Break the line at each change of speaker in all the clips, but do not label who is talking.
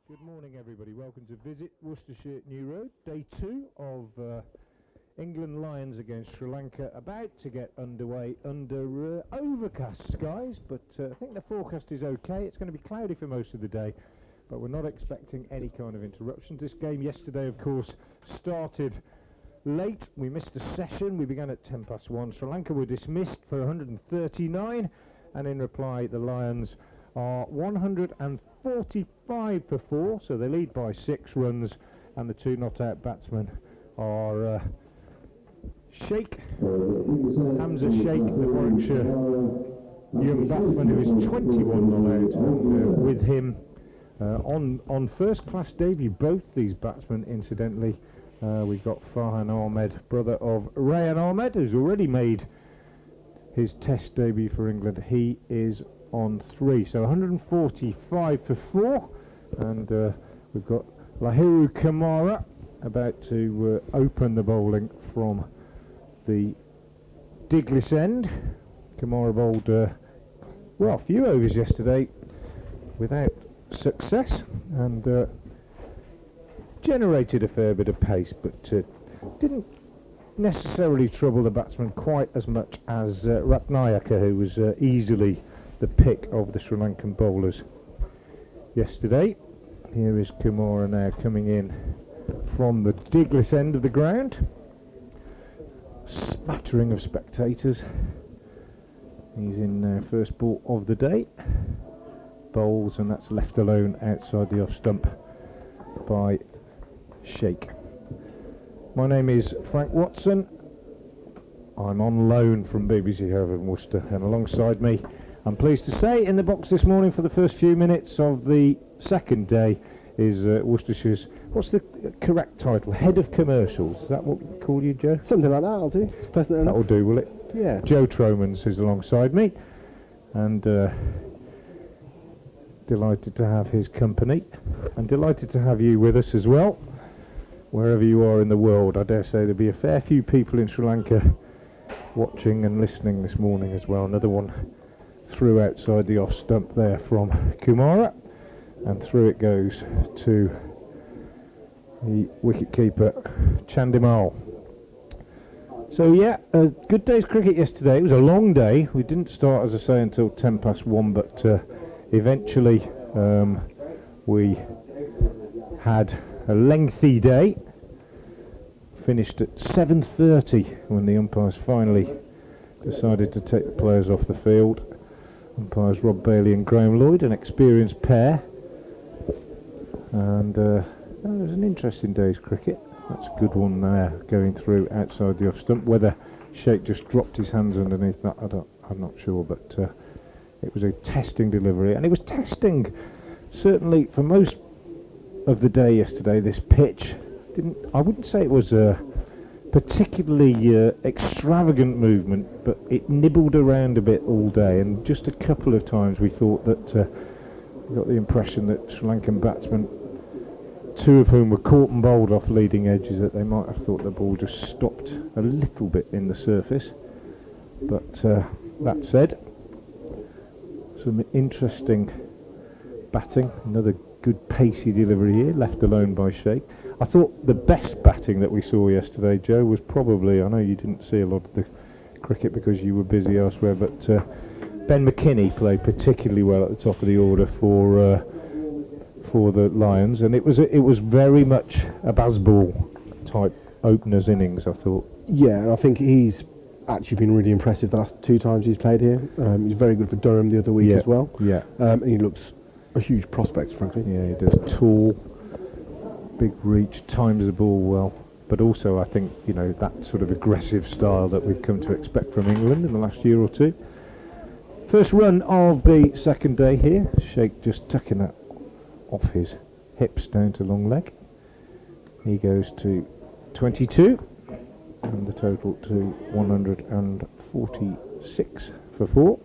Good morning, everybody. Welcome to Visit Worcestershire New Road, day 2 of England Lions against Sri Lanka, about to get underway under overcast skies, but I think the forecast is okay. It's going to be cloudy for most of the day, but we're not expecting any kind of interruptions. This game yesterday, of course, started late. We missed a session. We began at 1:10. Sri Lanka were dismissed for 139, and in reply, the Lions are 145 for 4, so they lead by 6 runs, and the two not-out batsmen are Sheikh, Hamza Sheikh, the Warwickshire young batsman who is 21 not out, and with him on first-class debut, both these batsmen, incidentally. We've got Farhan Ahmed, brother of Rayan Ahmed, who's already made his test debut for England. He is on 3, so 145 for 4, and we've got Lahiru Kamara about to open the bowling from the Diglis end. Kamara bowled well, a few overs yesterday without success, and generated a fair bit of pace, but didn't necessarily trouble the batsman quite as much as Ratnayaka, who was easily the pick of the Sri Lankan bowlers yesterday. Here is Kumara now coming in from the Diglis end of the ground. Smattering of spectators. He's in now, first ball of the day. Bowls, and that's left alone outside the off stump by Sheikh. My name is Frank Watson. I'm on loan from BBC Hereford and Worcester, and alongside me, I'm pleased to say, in the box this morning for the first few minutes of the second day is Worcestershire's, what's the correct title? Head of Commercials. Is that what we call you, Joe?
Something like that, I'll do.
That'll do, will it?
Yeah.
Joe Tromans, who's alongside me, and delighted to have his company, and delighted to have you with us as well, wherever you are in the world. I dare say there'll be a fair few people in Sri Lanka watching and listening this morning as well. Another one through outside the off stump there from Kumara, and through it goes to the wicket keeper Chandimal. So yeah, a good day's cricket yesterday. It was a long day. We didn't start, as I say, until 1:10, but eventually we had a lengthy day. Finished at 7:30 when the umpires finally decided to take the players off the field. Umpires Rob Bailey and Graham Lloyd, an experienced pair, and it was an interesting day's cricket. That's a good one there, going through outside the off stump. Whether Sheikh just dropped his hands underneath that, I'm not sure, but it was a testing delivery, and it was testing certainly for most of the day yesterday. This pitch I wouldn't say it was a particularly extravagant movement, but it nibbled around a bit all day, and just a couple of times we thought that we got the impression that Sri Lankan batsmen, 2 of whom were caught and bowled off leading edges, that they might have thought the ball just stopped a little bit in the surface. But that said, some interesting batting. Another good pacey delivery here, left alone by Sheikh. I thought the best batting that we saw yesterday, Joe, was probably, I know you didn't see a lot of the cricket because you were busy elsewhere, but Ben McKinney played particularly well at the top of the order for the Lions, and it was very much a Bazball type opener's innings, I thought.
Yeah, and I think he's actually been really impressive the last 2 times he's played here. He's very good for Durham the other week as well.
Yeah.
And he looks a huge prospect, frankly.
Yeah, he does. Tall, big reach, times the ball well, but also I think, you know, that sort of aggressive style that we've come to expect from England in the last year or two. First run of the second day here. Sheikh just tucking that off his hips down to long leg. He goes to 22, and the total to 146 for 4.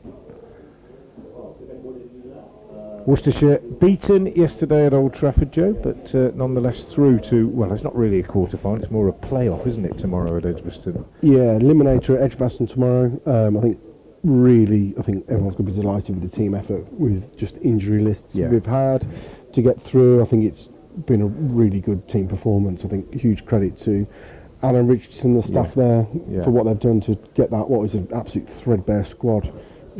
Worcestershire beaten yesterday at Old Trafford, Joe, but nonetheless through to, well, it's not really a quarter-final, it's more a playoff, isn't it, tomorrow at Edgbaston?
Yeah, eliminator at Edgbaston tomorrow. I think everyone's going to be delighted with the team effort, with just injury lists we've had. to get through. I think it's been a really good team performance. I think huge credit to Alan Richardson, the staff there, for what they've done to get that, what was an absolute threadbare squad,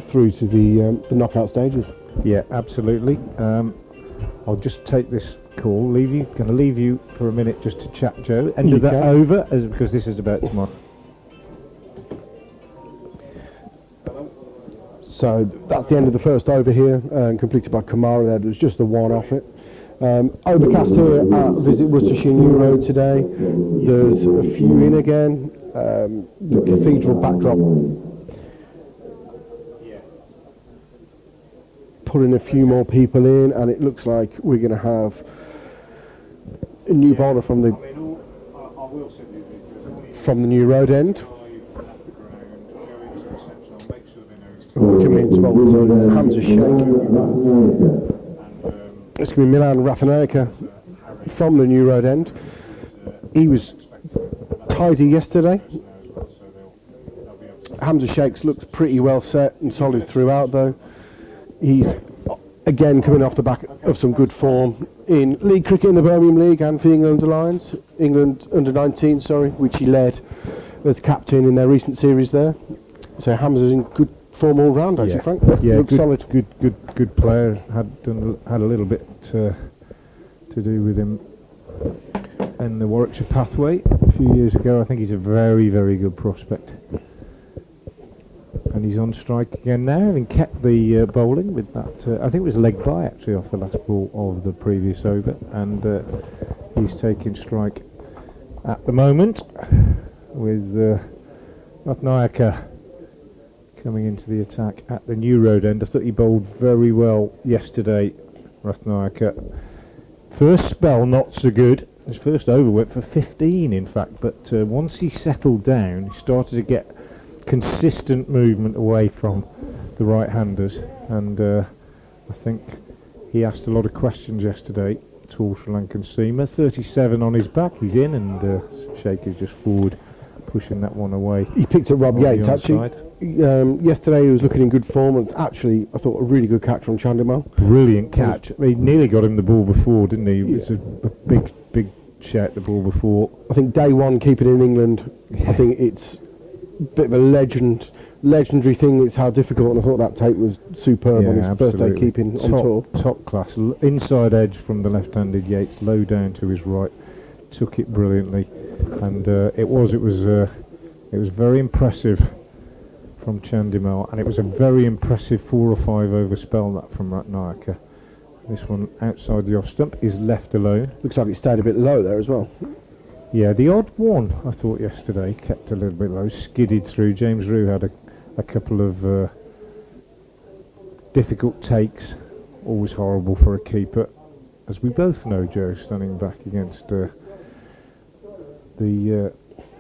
through to the knockout stages.
Yeah, absolutely. I'll just take this call. Going to leave you for a minute just to chat, Joe. End of that over, because this is about tomorrow.
So that's the end of the first over here, completed by Kamara there. There's just the one off it. Overcast here at Visit Worcestershire New Road today. There's a few in again. The cathedral backdrop. Putting a few more people in, and it looks like we're going to have a new bowler from the New Road end. Coming into bowl Hamza Sheikh. It's going to be Milan Rathanayake from the New Road end. He was tidy yesterday. Hamza Sheikh looks pretty well set and solid throughout, though. He's again coming off the back of some good form in league cricket in the Birmingham League and for England England under 19, which he led as captain in their recent series there. So Hamza's in good form all round, actually, Frank.
Yeah,
looks solid.
Good player. Had a little bit to do with him in the Warwickshire pathway a few years ago. I think he's a very, very good prospect. And he's on strike again now, having kept the bowling with that. I think it was leg by actually off the last ball of the previous over, and he's taking strike at the moment with Rathanayake coming into the attack at the New Road end. I thought he bowled very well yesterday, Rathanayake. First spell not so good. His first over went for 15 in fact, but once he settled down, he started to get consistent movement away from the right-handers, and I think he asked a lot of questions yesterday. Tall Sri Lankan seamer, 37 on his back, he's in, and Sheikh is just forward pushing that one away.
He picked up Rob Yates actually. Yesterday he was looking in good form, and actually I thought a really good catch from Chandimal.
Brilliant catch. He nearly got him the ball before, didn't he? It was a big shout the ball before.
I think day one keeping in England, I think it's a bit of a legendary thing. It's how difficult, and I thought that take was superb on his first day keeping on tour. Top
class. Inside edge from the left-handed Yates, low down to his right, took it brilliantly, and it was very impressive from Chandimal, and it was a very impressive 4 or 5 over spell that from Rathanayake. This one outside the off stump is left alone.
Looks like it stayed a bit low there as well.
Yeah, the odd one I thought yesterday kept a little bit low, skidded through. James Rue had a couple of difficult takes, always horrible for a keeper, as we both know, Joe, standing back against the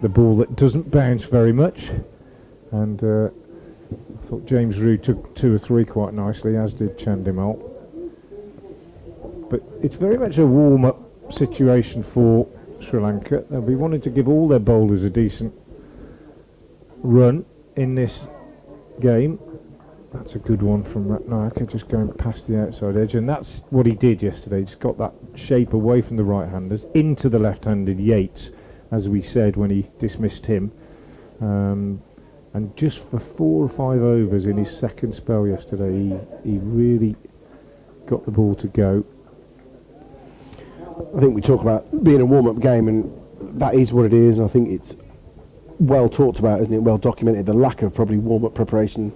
ball that doesn't bounce very much. And I thought James Rue took 2 or 3 quite nicely, as did Chandimal. But it's very much a warm-up situation for Sri Lanka. They'll be wanting to give all their bowlers a decent run in this game. That's a good one from Rathanayake, just going past the outside edge, and that's what he did yesterday. Just got that shape away from the right-handers into the left-handed Yates, as we said when he dismissed him. And just for 4 or 5 overs in his second spell yesterday, he really got the ball to go.
I think we talk about being a warm-up game, and that is what it is, and I think it's well talked about, isn't it? Well documented, the lack of probably warm-up preparation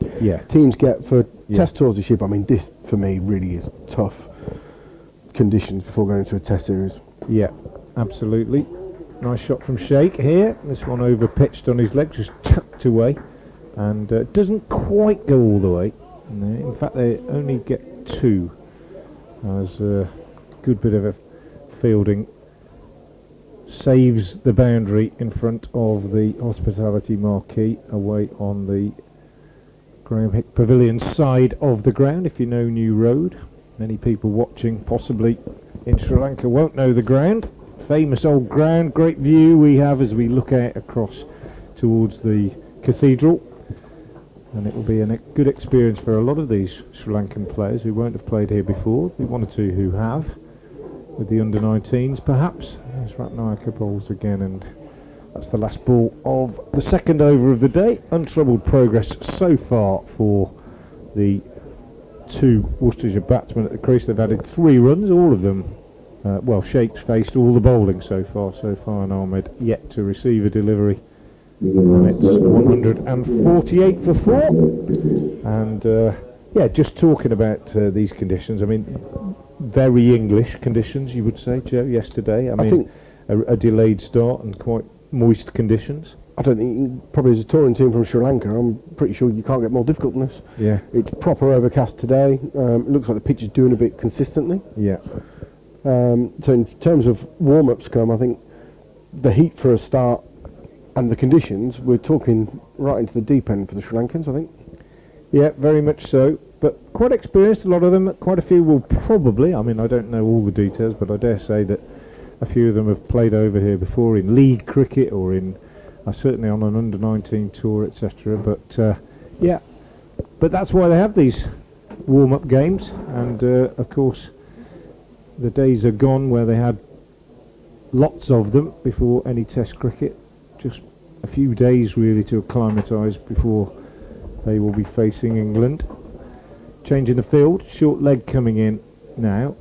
teams get for test tours this year. But I mean, this for me really is tough conditions before going to a test series. Yeah, absolutely. Nice shot from Sheikh here. This one over pitched on his leg, just tucked away, and doesn't quite go all the way. No, in fact, they only get 2. As a good bit of a fielding saves the boundary in front of the hospitality marquee away on the Graham Hick Pavilion side of the ground. If you know New Road, many people watching possibly in Sri Lanka won't know the ground. Famous old ground, great view we have as we look out across towards the cathedral, and it will be a good experience for a lot of these Sri Lankan players who won't have played here before. There'll be 1 or 2 who have,
with the under-19s, perhaps. There's Ratnayaka bowls again, and that's the last ball of the second over of the day. Untroubled progress so far for the two Worcestershire batsmen at the crease. They've added 3 runs, all of them. Well, Sheikh's faced all the bowling so far, and Ahmed yet to receive a delivery. And it's 148 for 4. And yeah, just talking about these conditions, I mean, very English conditions, you would say, Joe, yesterday. I mean, a delayed start and quite moist conditions.
I don't think, probably as a touring team from Sri Lanka, I'm pretty sure you can't get more difficult than this.
Yeah.
It's proper overcast today. It looks like the pitch is doing a bit consistently.
Yeah.
So in terms of warm-ups I think the heat for a start and the conditions, we're talking right into the deep end for the Sri Lankans, I think.
Yeah, very much so. But quite experienced, a lot of them. Quite a few will probably, I mean, I don't know all the details, but I dare say that a few of them have played over here before in league cricket or in, certainly on an under-19 tour, etc. But yeah, but that's why they have these warm-up games. And of course, the days are gone where they had lots of them before any test cricket. Just a few days really to acclimatise before they will be facing England. Changing the field, short leg coming in now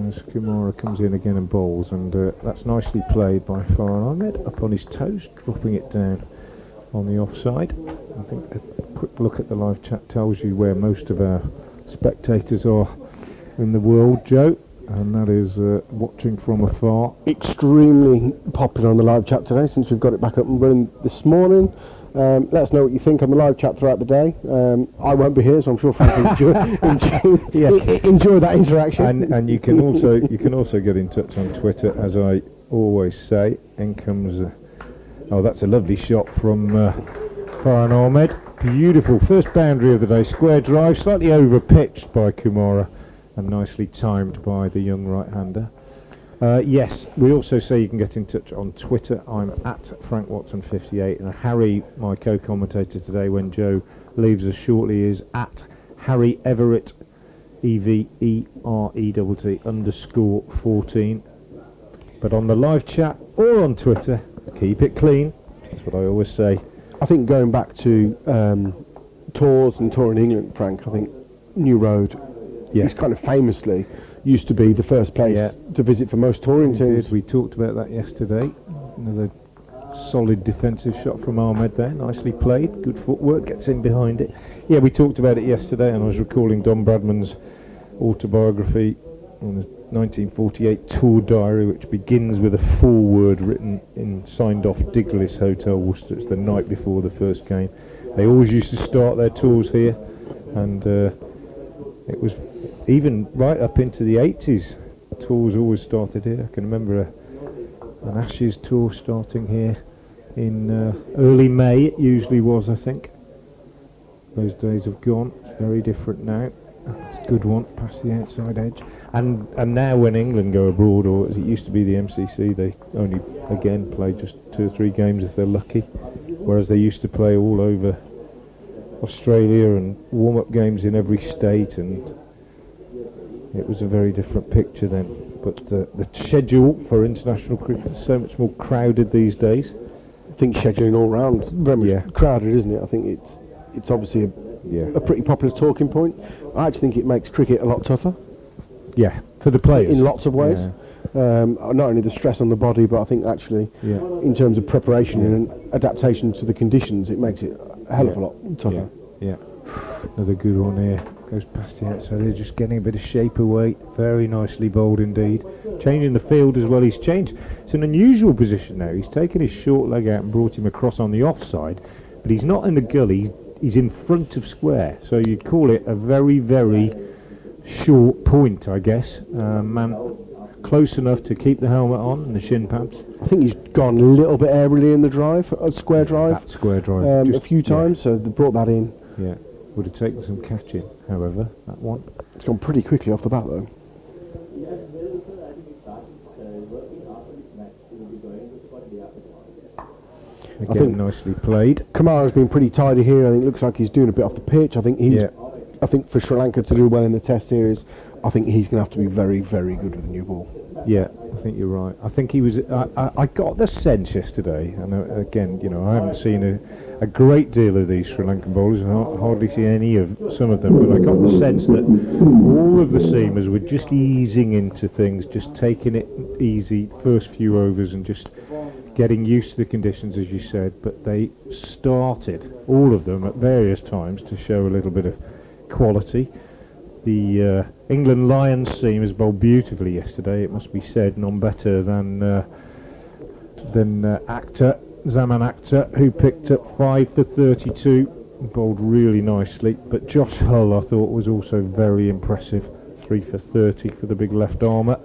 as Kumara comes in again and bowls, and that's nicely played by Farhan Ahmed, up on his toes, dropping it down on the offside. I think a quick look at the live chat tells you where most of our spectators are in the world, Joe, and that is watching from afar.
Extremely popular on the live chat today since we've got it back up and running this morning. Let us know what you think on the live chat throughout the day. I won't be here, so I'm sure Frank will enjoy that interaction.
And you can also get in touch on Twitter, as I always say. In comes oh, that's a lovely shot from Farhan Ahmed. Beautiful first boundary of the day, square drive, slightly over pitched by Kumara and nicely timed by the young right-hander. Yes, we also say you can get in touch on Twitter. I'm at FrankWatson58, and Harry, my co-commentator today, when Joe leaves us shortly, is at Harry Everett, EVERETT_14. But on the live chat or on Twitter, keep it clean. That's what I always say.
I think going back to tours and touring England, Frank, I think New Road is kind of famously used to be the first place to visit for most touring teams.
We talked about that yesterday. Another solid defensive shot from Ahmed there, nicely played, good footwork, gets in behind it. Yeah, we talked about it yesterday, and I was recalling Don Bradman's autobiography on the 1948 tour diary, which begins with a foreword written in signed off Diglis Hotel, Worcester. It's the night before the first game. They always used to start their tours here, and it was even right up into the 80s. Tours always started here. I can remember an Ashes tour starting here in early May. It usually was, I think. Those days have gone. It's very different now. It's a good one, past the outside edge. And now when England go abroad, or as it used to be the MCC, they only again play just 2 or 3 games if they're lucky, whereas they used to play all over Australia and warm-up games in every state, and it was a very different picture then. But the schedule for international cricket is so much more crowded these days.
I think scheduling all round is very much crowded, isn't it? I think it's obviously a pretty popular talking point. I actually think it makes cricket a lot tougher.
Yeah, for the players.
In lots of ways. Not only the stress on the body, but I think actually in terms of preparation and adaptation to the conditions, it makes it a hell of a lot tougher.
Yeah. Another good one here. Goes past the outside. They're just getting a bit of shape away. Very nicely bowled indeed. Changing the field as well. He's changed. It's an unusual position now. He's taken his short leg out and brought him across on the offside, but he's not in the gully. He's in front of square. So you'd call it a very, very short point, I guess. Man close enough to keep the helmet on and the shin pads.
I think he's gone a little bit airily in the drive, square drive.
That square drive.
A few times, so they brought that in.
Yeah, would have taken some catching, however, that one.
It's gone pretty quickly off the bat, though.
Again, I think nicely played.
Kamara's been pretty tidy here. I think it looks like he's doing a bit off the pitch. I think I think for Sri Lanka to do well in the Test series, I think he's going to have to be very, very good with the new ball.
Yeah, I think you're right. I think he was. I got the sense yesterday, and again, I haven't seen a great deal of these Sri Lankan bowlers. I hardly see any of some of them, but I got the sense that all of the seamers were just easing into things, just taking it easy first few overs, and just getting used to the conditions, as you said. But they started, all of them, at various times to show a little bit of quality. The England Lions seamers bowled beautifully yesterday, it must be said, none better than Zaman Akhtar, who picked up 5 for 32, bowled really nicely. But Josh Hull, I thought, was also very impressive, 3 for 30 for the big left armer.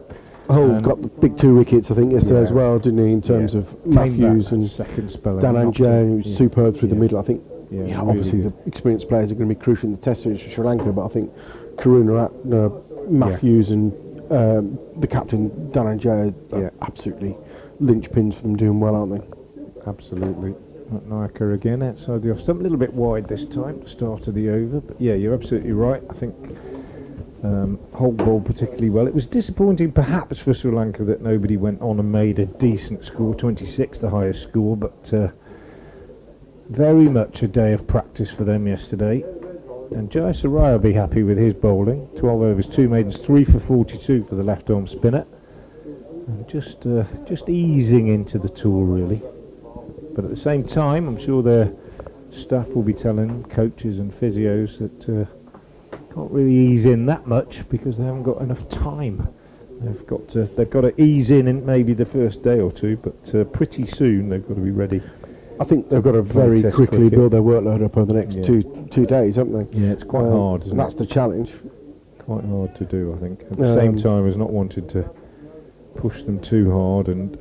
Hull got the big 2 wickets, I think, yesterday as well, didn't he, in terms of Matthews and
second spell.
Dhananjaya, who was superb through the middle. I think,
really
obviously the experienced players are going to be crucial in the Test series for Sri Lanka, but I think Karunaratne, Matthews and the captain Dhananjaya are absolutely linchpins for them doing well, aren't they?
Absolutely. Naika again outside the off stump, a little bit wide this time, start of the over, but yeah, you're absolutely right. I think Holt bowled particularly well. It was disappointing perhaps for Sri Lanka that nobody went on and made a decent score, 26, the highest score, but very much a day of practice for them yesterday. And Jai Sarai will be happy with his bowling. 12 overs, 2 maidens, 3 for 42 for the left arm spinner. And just easing into the tour, really. But at the same time, I'm sure their staff will be telling coaches and physios that can't really ease in that much because they haven't got enough time. They've got to ease in maybe the first day or two, but pretty soon they've got to be ready.
I think they've got to very quickly build their workload up over the next two days, haven't they?
Yeah, it's quite hard, isn't it?
That's the challenge.
Quite hard to do, I think. At the same time as not wanting to push them too hard and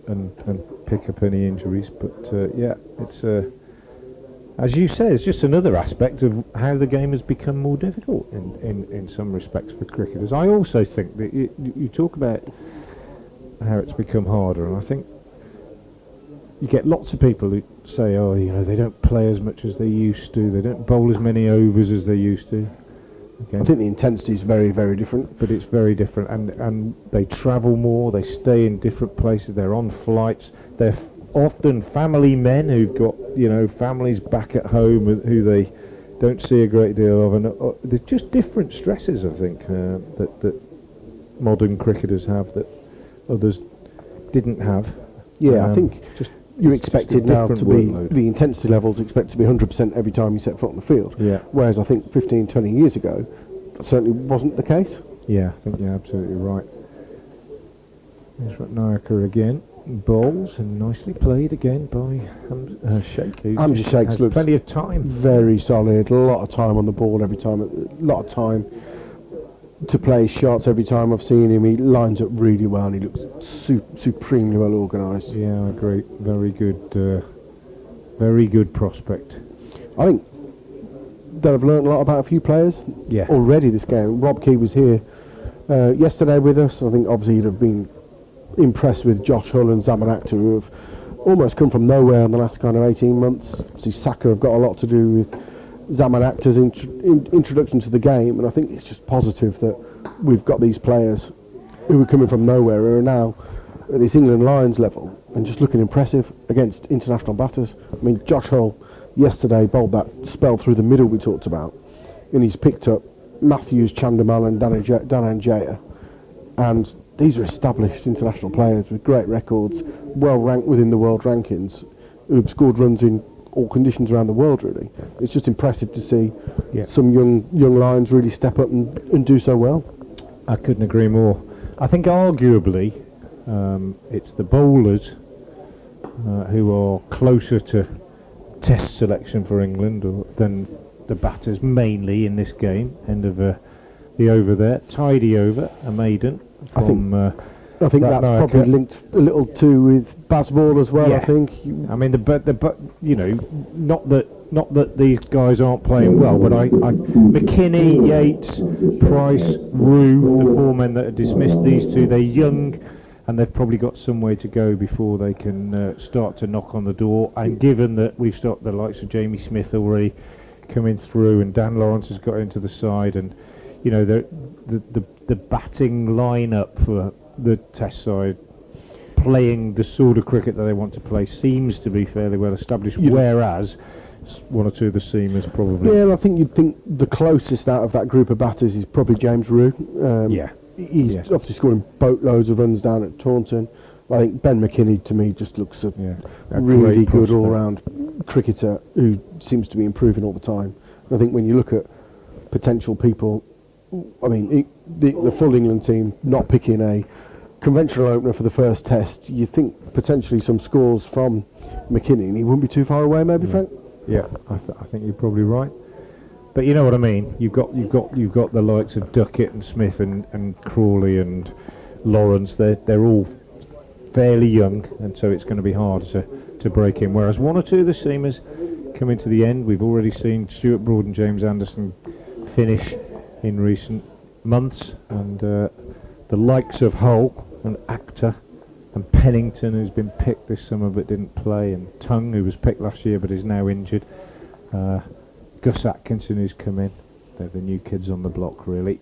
pick up any injuries. But it's as you say, it's just another aspect of how the game has become more difficult in some respects for cricketers. I also think that you talk about how it's become harder, and I think you get lots of people who say, they don't play as much as they used to, they don't bowl as many overs as they used to. Okay.
I think the intensity is very, very different.
But it's very different, and they travel more, they stay in different places, they're on flights, they're often family men who've got, families back at home who they don't see a great deal of, and there's just different stresses, I think, that modern cricketers have that others didn't have.
Yeah, I think you're expected now to be, the intensity levels expected to be 100% every time you set foot on the field.
Yeah.
Whereas I think 15, 20 years ago, that certainly wasn't the case.
Yeah, I think you're absolutely right. There's Ratnayaka again. Bowls, and nicely played again by Sheikh.
Hamza Sheikh's looks
plenty of time.
Very solid, a lot of time on the ball every time, a lot of time to play shots every time I've seen him. He lines up really well and he looks supremely well organised.
Yeah, I agree. Very good prospect.
I think that I've learned a lot about a few players already this game. Rob Key was here yesterday with us. I think obviously he'd have been impressed with Josh Hull and Zaman Akhtar, who have almost come from nowhere in the last kind of 18 months. Obviously Saka have got a lot to do with Zaman Akhtar's introduction to the game, and I think it's just positive that we've got these players who are coming from nowhere, who are now at this England Lions level and just looking impressive against international batters. I mean, Josh Hull yesterday bowled that spell through the middle we talked about, and he's picked up Matthews, Chandimal and Dhananjaya, and these are established international players with great records, well ranked within the world rankings, who've scored runs in all conditions around the world, really. It's just impressive to see some young Lions really step up and do so well.
I couldn't agree more. I think arguably it's the bowlers who are closer to Test selection for England than the batters, mainly in this game. End of the over there, tidy over, a maiden.
I think that's probably linked a little to with Bazball as well.
Yeah.
I think.
I mean, not that these guys aren't playing well, but McKinney, Yates, Price, Rue, the 4 men that are dismissed. These 2, they're young, and they've probably got some way to go before they can start to knock on the door. And given that we've stopped the likes of Jamie Smith already coming through, and Dan Lawrence has got into the side, and you know, the batting lineup for the Test side playing the sort of cricket that they want to play seems to be fairly well established, whereas one or two of the seamers probably.
Yeah, I think you'd think the closest out of that group of batters is probably James Rue. He's obviously scoring boatloads of runs down at Taunton. I think Ben McKinney, to me, just looks a really good all-round cricketer who seems to be improving all the time. And I think when you look at potential people, I mean, the full England team not picking a conventional opener for the first Test, you think potentially some scores from McKinney, and he wouldn't be too far away, maybe, Frank?
Yeah, I think you're probably right. But you know what I mean. You've got the likes of Duckett and Smith and Crawley and Lawrence. They're all fairly young, and so it's going to be hard to break in. Whereas one or two of the seamers coming to the end. We've already seen Stuart Broad and James Anderson finish in recent months, and the likes of Hull and Actor and Pennington, who's been picked this summer but didn't play, and Tongue, who was picked last year but is now injured. Gus Atkinson, who's come in. They're the new kids on the block, really.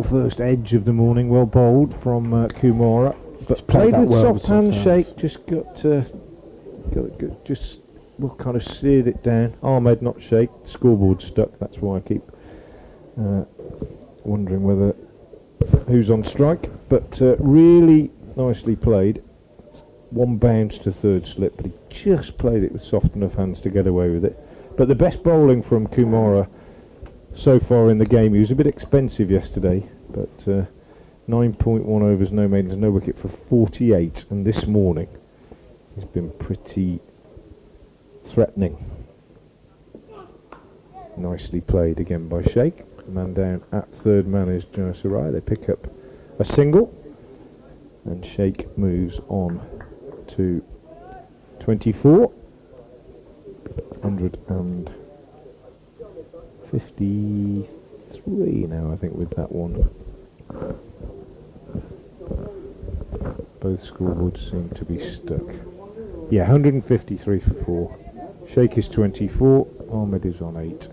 First edge of the morning, well bowled from Kumara, but played with soft handshake. Just just kind of steered it down. Ahmed not shake. Scoreboard stuck. That's why I keep wondering whether who's on strike. But really nicely played. One bounce to third slip, but he just played it with soft enough hands to get away with it. But the best bowling from Kumara so far in the game. He was a bit expensive yesterday, but 9.1 overs, no maidens, no wicket for 48. And this morning, he's been pretty threatening. Nicely played again by Sheikh. The man down at third man is Jai Sarai. They pick up a single, and Sheikh moves on to 24. 153 now, I think, with that one. Both scoreboards seem to be stuck. Yeah, 153 for 4. Sheikh is 24, Ahmed is on 8.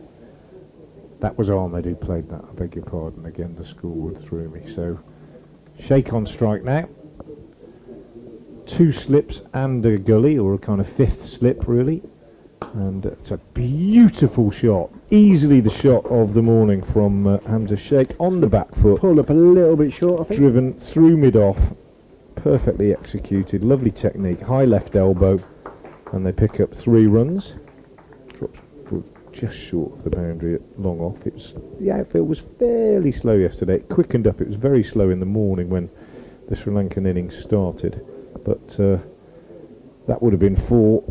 That was Ahmed who played that, I beg your pardon. Again, the scoreboard threw me. So, Sheikh on strike now. 2 slips and a gully, or a kind of 5th slip, really. And it's a beautiful shot, easily the shot of the morning from Hamza Sheikh on the back foot.
Pulled up a little bit short, I think.
Driven through mid-off, perfectly executed, lovely technique, high left elbow, and they pick up 3 runs. Drops just short of the boundary at long off. The outfield was fairly slow yesterday. It quickened up. It was very slow in the morning when the Sri Lankan innings started, but that would have been 4.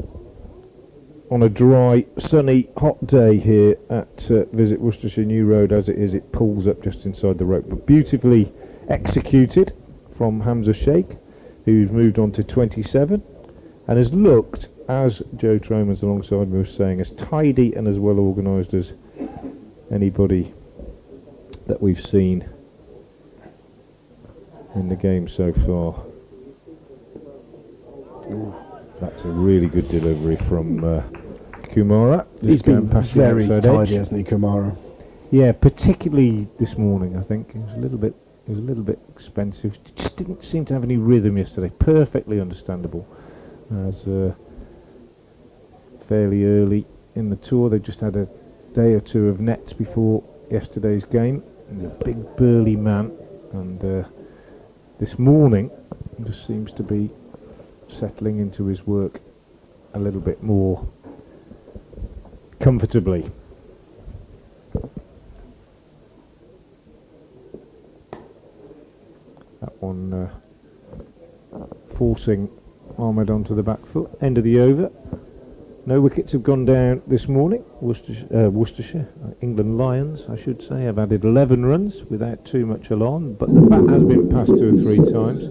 On a dry, sunny, hot day here at Visit Worcestershire New Road. As it is, it pulls up just inside the rope, but beautifully executed from Hamza Sheikh, who's moved on to 27 and has looked, as Joe Tromans alongside me was saying, as tidy and as well organised as anybody that we've seen in the game so far. Ooh. That's a really good delivery from Kumara.
He's been very tidy, hasn't he, Kumara?
Yeah, particularly this morning. I think it was a little bit expensive. Just didn't seem to have any rhythm yesterday. Perfectly understandable. As fairly early in the tour, they just had a day or two of nets before yesterday's game. He's a big burly man, and this morning he just seems to be settling into his work a little bit more comfortably. That one forcing Ahmed onto the back foot. End of the over. No wickets have gone down this morning. Worcestershire, England Lions, I should say, have added 11 runs without too much alarm, but the bat has been passed 2 or 3 times.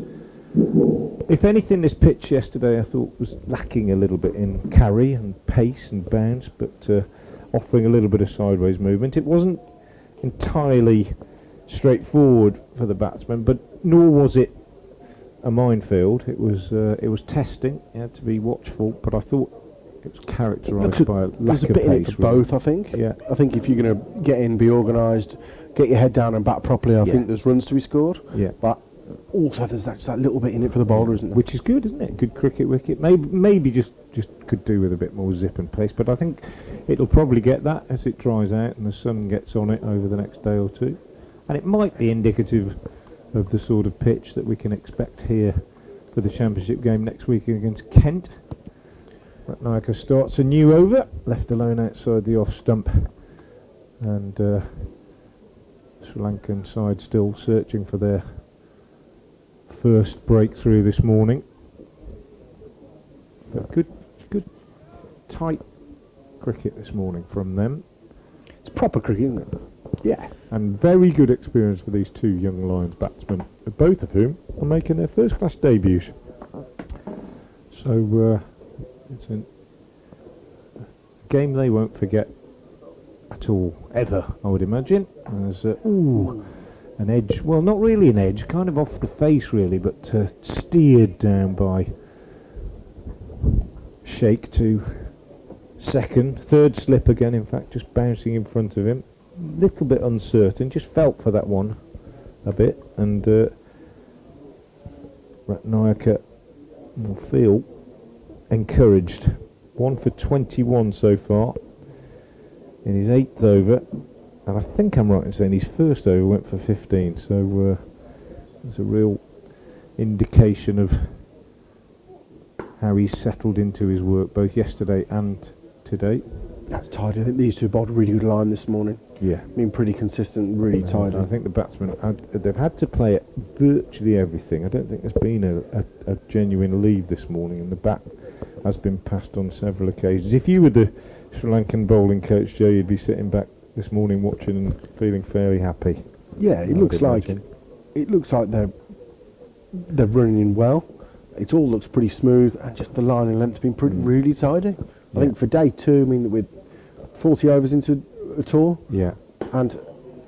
If anything, this pitch yesterday I thought was lacking a little bit in carry and pace and bounce, but offering a little bit of sideways movement. It wasn't entirely straightforward for the batsman, but nor was it a minefield. It was testing. You had to be watchful, but I thought it was characterised by a lack of pace.
There's a bit in it for both, I think.
Yeah.
I think if you're going to get in, be organised, get your head down and bat properly, I think there's runs to be scored.
Yeah.
But also there's that little bit in it for the bowler, isn't there?
Which is good, isn't it? Good cricket wicket. Maybe just could do with a bit more zip and pace, but I think it'll probably get that as it dries out and the sun gets on it over the next day or two. And it might be indicative of the sort of pitch that we can expect here for the championship game next week against Kent. Ratnayaka starts a new over, left alone outside the off stump, and Sri Lankan side still searching for their first breakthrough this morning. But good tight cricket this morning from them.
It's proper cricket, isn't it?
Yeah, and very good experience for these two young Lions batsmen, both of whom are making their first class debuts. So it's a game they won't forget at all, ever, I would imagine. There's an edge, well, not really an edge, kind of off the face really, but steered down by Sheikh to second, third slip again, in fact, just bouncing in front of him. Little bit uncertain, just felt for that one a bit, and Ratnayaka will feel encouraged. 1 for 21 so far in his 8th over, and I think I'm right in saying his first over went for 15, so there's a real indication of how he's settled into his work both yesterday and today.
That's tidy. I think these two bowled a really good line this morning.
Yeah.
Been pretty consistent, really tidy.
I think the batsmen, they've had to play at virtually everything. I don't think there's been a genuine leave this morning, and the bat has been passed on several occasions. If you were the Sri Lankan bowling coach, Joe, you'd be sitting back this morning watching and feeling fairly happy.
Yeah, it looks like they're running in well. It all looks pretty smooth, and just the line and length's been really tidy. I think for day 2, I mean, with 40 overs into a tour.
Yeah.
And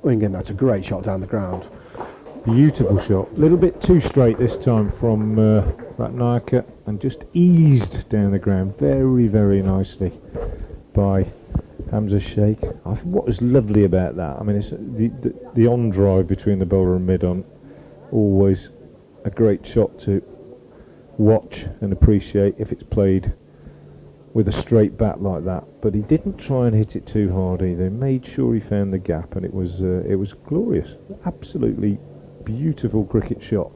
again, that's a great shot down the ground.
Beautiful shot. A little bit too straight this time from Ratnayaka, and just eased down the ground very, very nicely by Hamza Sheikh. What was lovely about that, I mean, it's the on drive between the bowler and mid-on, always a great shot to watch and appreciate if it's played with a straight bat like that, but he didn't try and hit it too hard either. He made sure he found the gap, and it was glorious. Absolutely beautiful cricket shot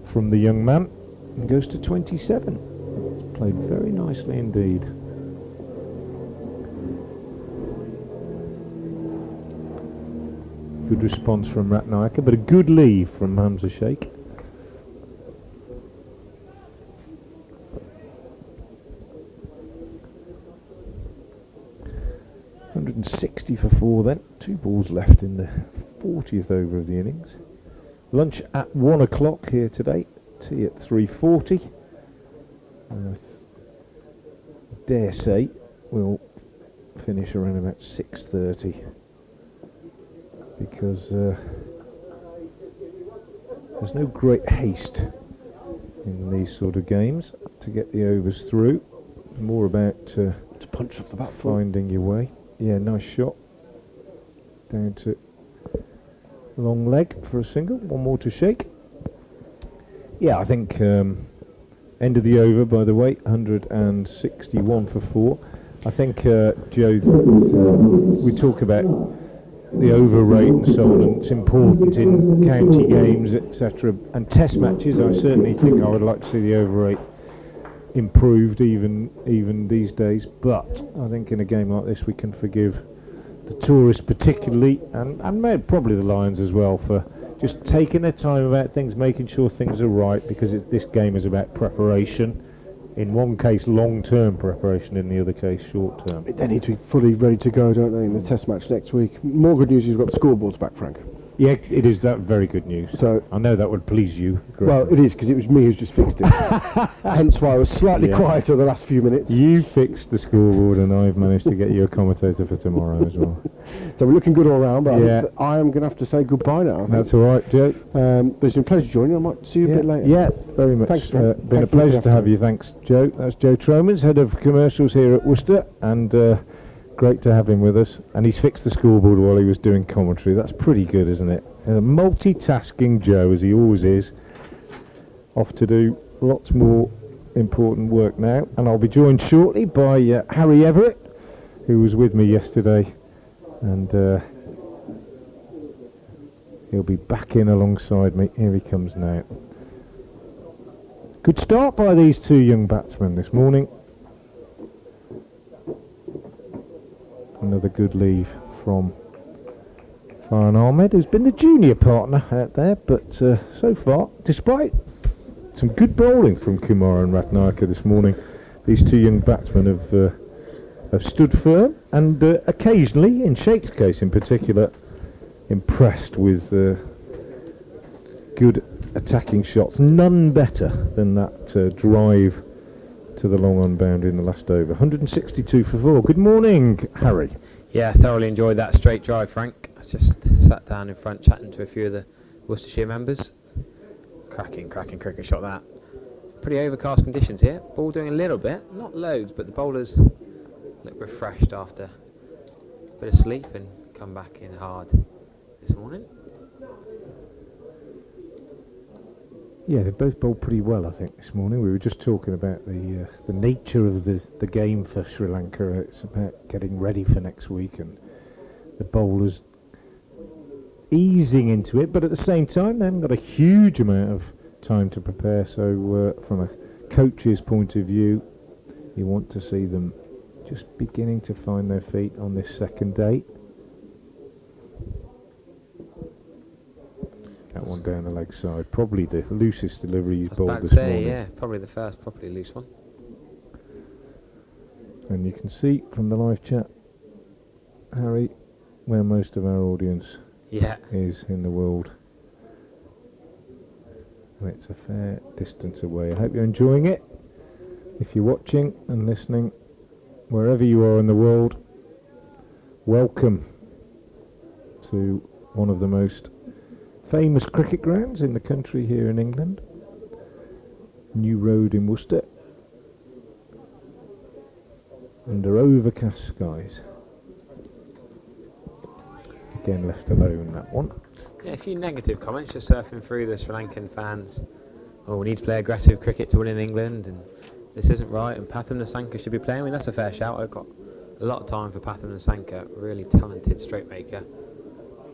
from the young man, and goes to 27. It's played very nicely indeed. Good response from Ratnayaka, but a good leave from Hamza Sheikh. .160 for 4 then. 2 balls left in the 40th over of the innings. Lunch at 1 o'clock here today. Tea at 3:40. Dare say we'll finish around about 6:30, because there's no great haste in these sort of games to get the overs through. More about
to punch off the back foot,
finding your way. Yeah, nice shot. Down to long leg for a single. One more to Sheikh. Yeah, I think end of the over, by the way, 161 for 4. I think, Joe, we talk about the over rate and so on, and it's important in county games, etc. And test matches, I certainly think I would like to see the over rate improved even these days, but I think in a game like this we can forgive the tourists particularly, and probably the Lions as well, for just taking their time about things, making sure things are right, because this game is about preparation. In one case long-term preparation, in the other case short-term.
They need to be fully ready to go, don't they, in the test match next week. More good news is you've got the scoreboards back, Frank.
Yeah, it is that very good news. So I know that would please you.
Well, it is, because it was me who's just fixed it. Hence why I was slightly quieter the last few minutes.
You fixed the scoreboard, and I've managed to get you a commentator for tomorrow as well.
So we're looking good all round, but I am going to have to say goodbye now.
That's all right, Joe.
But it's been a pleasure joining you. I might see you a bit later.
Yeah, very much.
Thanks,
been a pleasure to have you. Thanks, Joe. That's Joe Tromans, Head of Commercials here at Worcester, and Great to have him with us, and he's fixed the scoreboard while he was doing commentary. That's pretty good, isn't it? Multitasking Joe, as he always is, off to do lots more important work now, and I'll be joined shortly by Harry Everett, who was with me yesterday, and he'll be back in alongside me. Here he comes now. Good start by these two young batsmen this morning. Another good leave from Farhan Ahmed, who's been the junior partner out there, but so far, despite some good bowling from Kumar and Ratnayaka this morning, these two young batsmen have stood firm and occasionally, in Sheikh's case in particular, impressed with good attacking shots. None better than that drive to the long on boundary in the last over. 162 for 4. Good morning, Harry.
Yeah, thoroughly enjoyed that straight drive, Frank. I just sat down in front chatting to a few of the Worcestershire members. Cracking cricket shot that. Pretty overcast conditions here. Ball doing a little bit, not loads, but the bowlers look refreshed after a bit of sleep and come back in hard this morning.
Yeah, they both bowled pretty well, I think, this morning. We were just talking about the nature of the game for Sri Lanka. It's about getting ready for next week, and the bowlers easing into it, but at the same time, they haven't got a huge amount of time to prepare. So, from a coach's point of view, you want to see them just beginning to find their feet on this second day. That one down the leg side, probably the loosest delivery he's bowled this morning.
Yeah, probably the first properly loose one.
And you can see from the live chat, Harry, where most of our audience is in the world. And it's a fair distance away. I hope you're enjoying it. If you're watching and listening, wherever you are in the world, welcome to one of the most famous cricket grounds in the country here in England. New Road in Worcester. Under overcast skies. Again, left alone, that one.
Yeah, a few negative comments just surfing through the Sri Lankan fans. Oh, we need to play aggressive cricket to win in England, and this isn't right, and Pathum Nissanka should be playing. I mean, that's a fair shout. I've got a lot of time for Pathum Nissanka, really talented straight maker.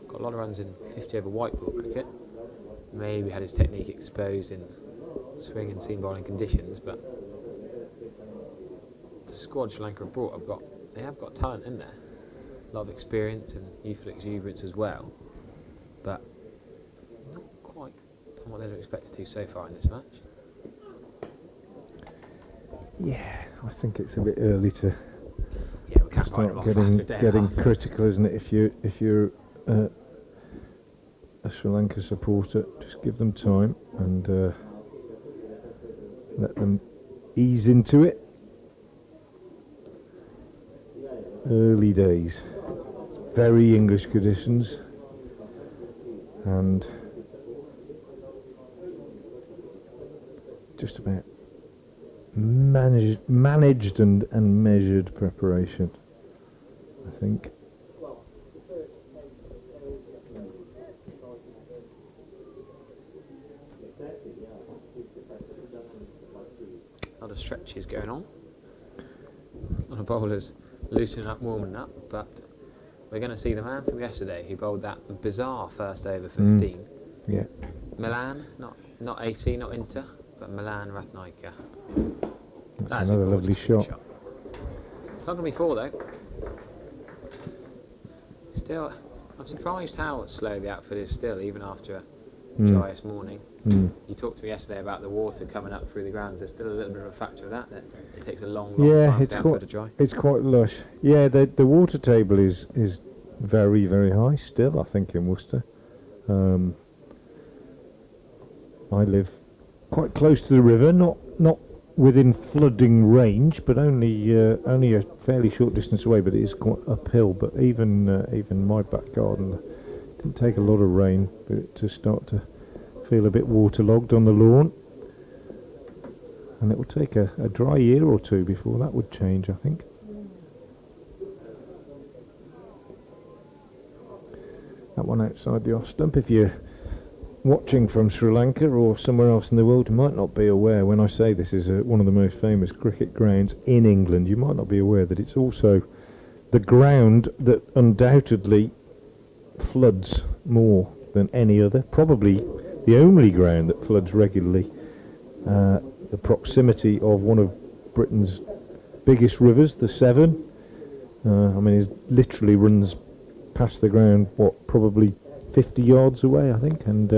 Got a lot of runs in 50 over white ball cricket. Maybe had his technique exposed in swing and seam bowling conditions, but the squad Sri Lanka have brought, they have got talent in there. A lot of experience and youthful exuberance as well, but not quite done what they'd expected to so far in this match.
Yeah, I think it's a bit early to
start
getting critical, isn't it? If you're a Sri Lanka supporter, just give them time and let them ease into it. Early days, very English conditions, and just about managed and measured preparation, I think.
A lot of stretches going on. A lot of bowlers loosening up, warming up, but we're going to see the man from yesterday who bowled that bizarre first over 15.
Yeah.
Milan, not AC, not Inter, but Milan Ratnayaka.
That's another lovely shot.
It's not going to be 4 though. Still, I'm surprised how slow the outfit is still, even after a joyous morning. You talked to me yesterday about the water coming up through the grounds. There's still a little bit of a factor of that it takes a long time for the outfit to dry.
It's quite lush. Yeah, the water table is very, very high still, I think, in Worcester. I live quite close to the river, not within flooding range, but only a fairly short distance away. But it is quite uphill. But even my back garden didn't take a lot of rain for it to start to feel a bit waterlogged on the lawn, and it will take a dry year or two before that would change, I think. That one outside the off stump. If you're watching from Sri Lanka or somewhere else in the world, you might not be aware, when I say this is one of the most famous cricket grounds in England, you might not be aware that it's also the ground that undoubtedly floods more than any other, probably the only ground that floods regularly. The proximity of one of Britain's biggest rivers, the Severn, it literally runs past the ground, probably 50 yards away, I think, and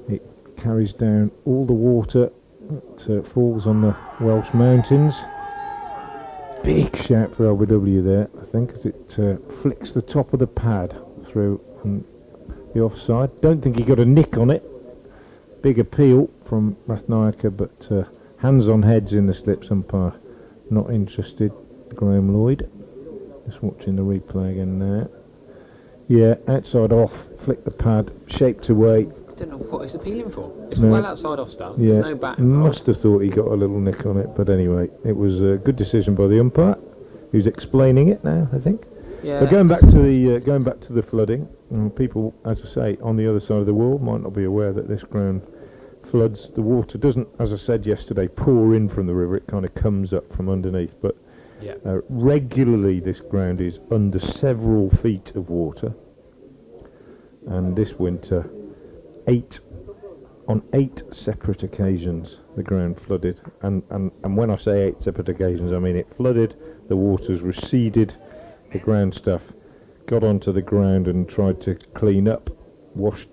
it carries down all the water that falls on the Welsh mountains. Big shout for LBW there, I think, as it flicks the top of the pad through on the offside. Don't think he got a nick on it. Big appeal from Rathnayaka, but hands on heads in the slips. Umpire not interested. Graham Lloyd. Just watching the replay again now. Yeah, outside off, flick the pad, shaped away.
I don't know what he's appealing for. It's well outside off stump.
Yeah,
There's no back.
Must have thought he got a little nick on it, but anyway, it was a good decision by the umpire, who's explaining it now, I think.
Yeah.
But going back to the flooding, people, as I say, on the other side of the world might not be aware that this ground floods. The water doesn't, as I said yesterday, pour in from the river. It kind of comes up from underneath, but regularly this ground is under several feet of water, and this winter, on eight separate occasions the ground flooded, and when I say 8 separate occasions, I mean it flooded, the waters receded, the ground stuff got onto the ground and tried to clean up, washed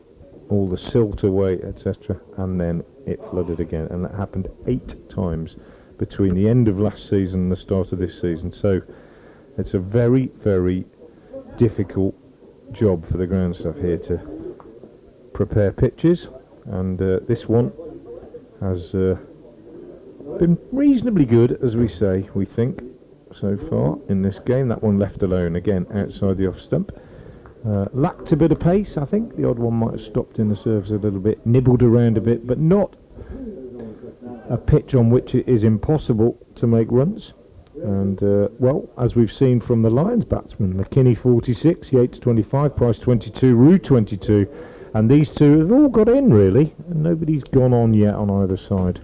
all the silt away, etc., and then it flooded again, and that happened 8 times between the end of last season and the start of this season. So it's a very, very difficult job for the ground staff here to prepare pitches, and this one has been reasonably good, as we say, we think, so far in this game. That one left alone again outside the off stump. Lacked a bit of pace, I think. The odd one might have stopped in the serves a little bit, nibbled around a bit, but not a pitch on which it is impossible to make runs. And well, as we've seen from the Lions batsmen, McKinney 46, Yates 25, Price 22, Root 22, and these two have all got in really, and nobody's gone on yet on either side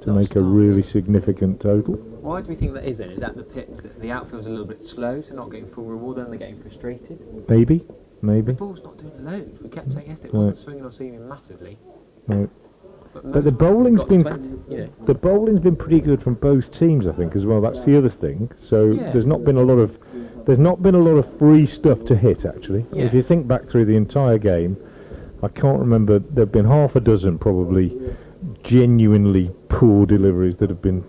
to make a really significant total.
Why do we think that is then? Is that the pitch that the outfield's a little bit slow, so not getting full reward, and they're getting frustrated?
Maybe.
The ball's not doing loads. We kept saying yesterday it wasn't swinging or seaming massively.
No. But the bowling's been
20,
the bowling's been pretty good from both teams, I think, as well. That's the other thing. So there's not been a lot of free stuff to hit, actually.
Yeah.
If you think back through the entire game, I can't remember. There've been half a dozen probably genuinely poor deliveries that have been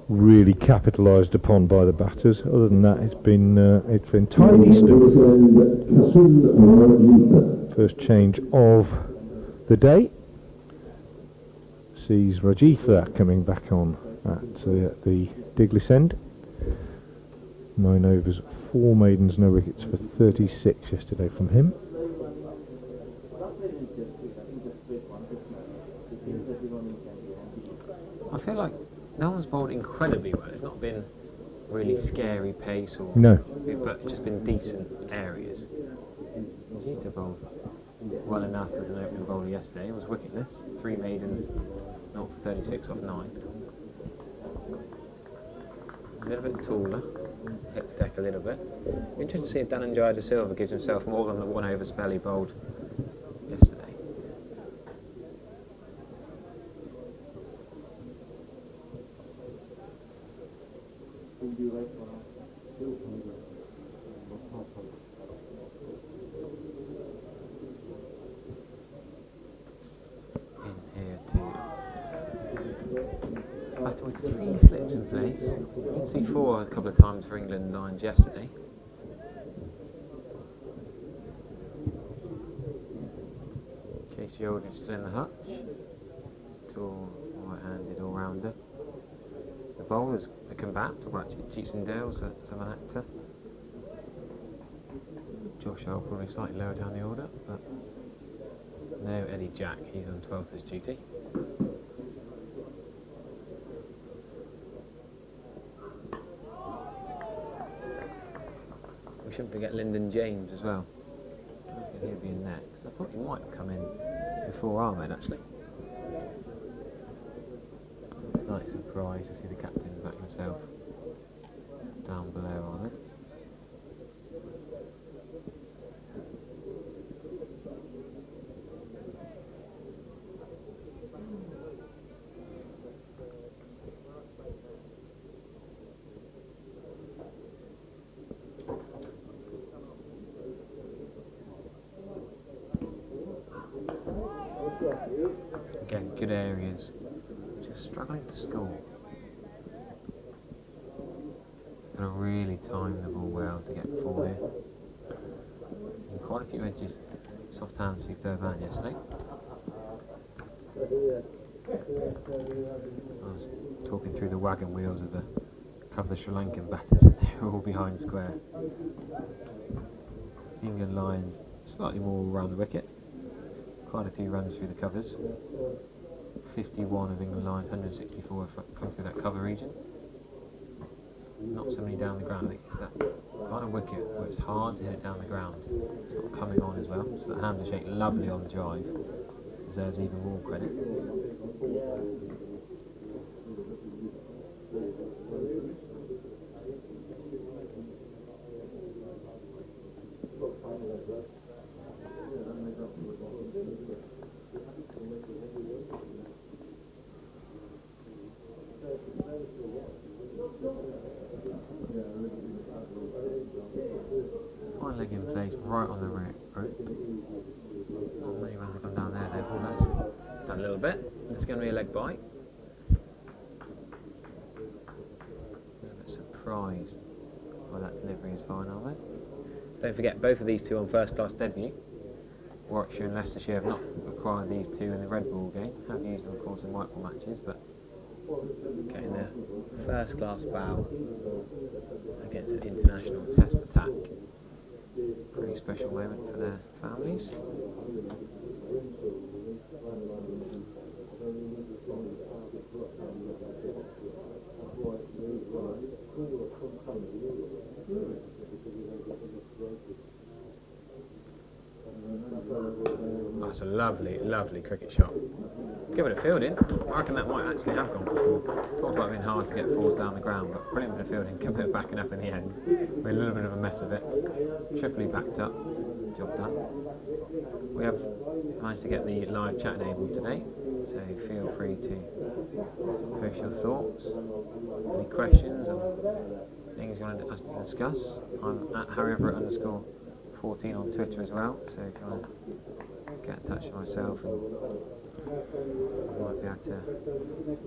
really capitalised upon by the batters. Other than that, it's been tidy stuff. First change of the day sees Rajitha coming back on at the Diglis end. 9 overs, 4 maidens, no wickets for 36 yesterday from him.
I feel like no one's bowled incredibly well. It's not been really scary pace or but just been decent areas. Rajitha bowled well enough as an opening bowler yesterday. It was wicketless, 3 maidens, not for 36 off 9. A little bit taller, hit the deck a little bit. Interesting to see if Dhananjaya De Silva gives himself more than the 1 over spell he bowled yesterday. With 3 slips in place. You can see 4 a couple of times for England Lions yesterday. Casey Aldridge still in the hutch. Tall, right-handed all-rounder. The bowlers, they come back. Talk about Cheatsendale as an actor. Josh Earl probably slightly lower down the order, but no Eddie Jack. He's on 12th as duty. We shouldn't forget Lyndon James as well. he'll be in next. I thought he might have come in before Ahmed actually. Slight surprise to see the captain back himself down below Ahmed. Again, good areas, just struggling to score. Gonna really time the ball well to get forward here. And quite a few edges, soft hands to third man yesterday. I was talking through the wagon wheels of the couple of Sri Lankan batters, and they were all behind square. England Lions slightly more around the wicket. Quite a few runs through the covers. 51 of England Lions, 164 have come through that cover region. Not so many down the ground. I think it's that kind of wicket where it's hard to hit it down the ground. It's got coming on as well. So that hand to shake lovely on the drive deserves even more credit. Fine leg in place, right on the rope. Not many runs have gone down there, therefore that's done a little bit. It's going to be a leg bite. A little bit surprised by that delivery is fine, are they? Don't forget, both of these two on first class debut. Warwickshire and Leicestershire have not acquired these two in the red ball game. Have used them, of course, in white ball matches, but getting their first class bow against an international test attack. Pretty special moment for their families. That's a lovely, lovely cricket shot. Give it a fielding. I reckon that might actually have gone for four. Talked about being hard to get fours down the ground, but brilliant bit of fielding. Give it backing up in the end. Made a little bit of a mess of it. Triply backed up. Job done. We have managed to get the live chat enabled today, so feel free to post your thoughts, any questions or things you want us to discuss. I'm at HarryEverett_14 on Twitter as well, so if you want to get in touch with myself, and we might be able to,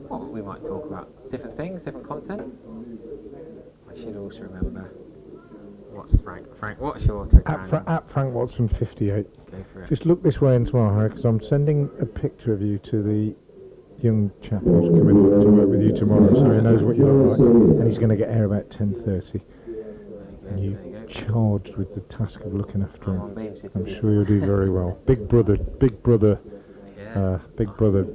well, we might talk about different things, different content. I should also remember, what's Frank? Frank, what's your Twitter handle?
At Frank Watson 58.
Go for it.
Just look this way in tomorrow, Harry, because I'm sending a picture of you to the young chap who's coming to work with you tomorrow, so he knows what you look like, and he's going to get here about 10:30. And you charged with the task of looking after him. I'm sure you'll do very well. Big brother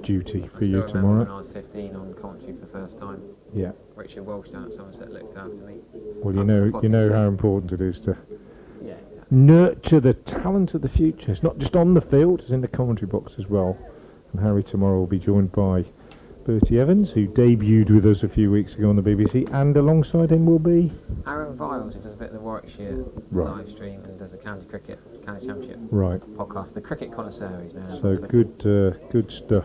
duty for you tomorrow.
When I was 15 on commentary for the first time.
Yeah.
Richard Walsh down at Somerset looked after me.
Well, you know how important it is to
yeah,
nurture the talent of the future. It's not just on the field; it's in the commentary box as well. And Harry tomorrow will be joined by Bertie Evans, who debuted with us a few weeks ago on the BBC, and alongside him will be
Aaron Viles, who does a bit of the Warwickshire live stream and does a county championship podcast, the cricket connoisseur he's now.
So good stuff.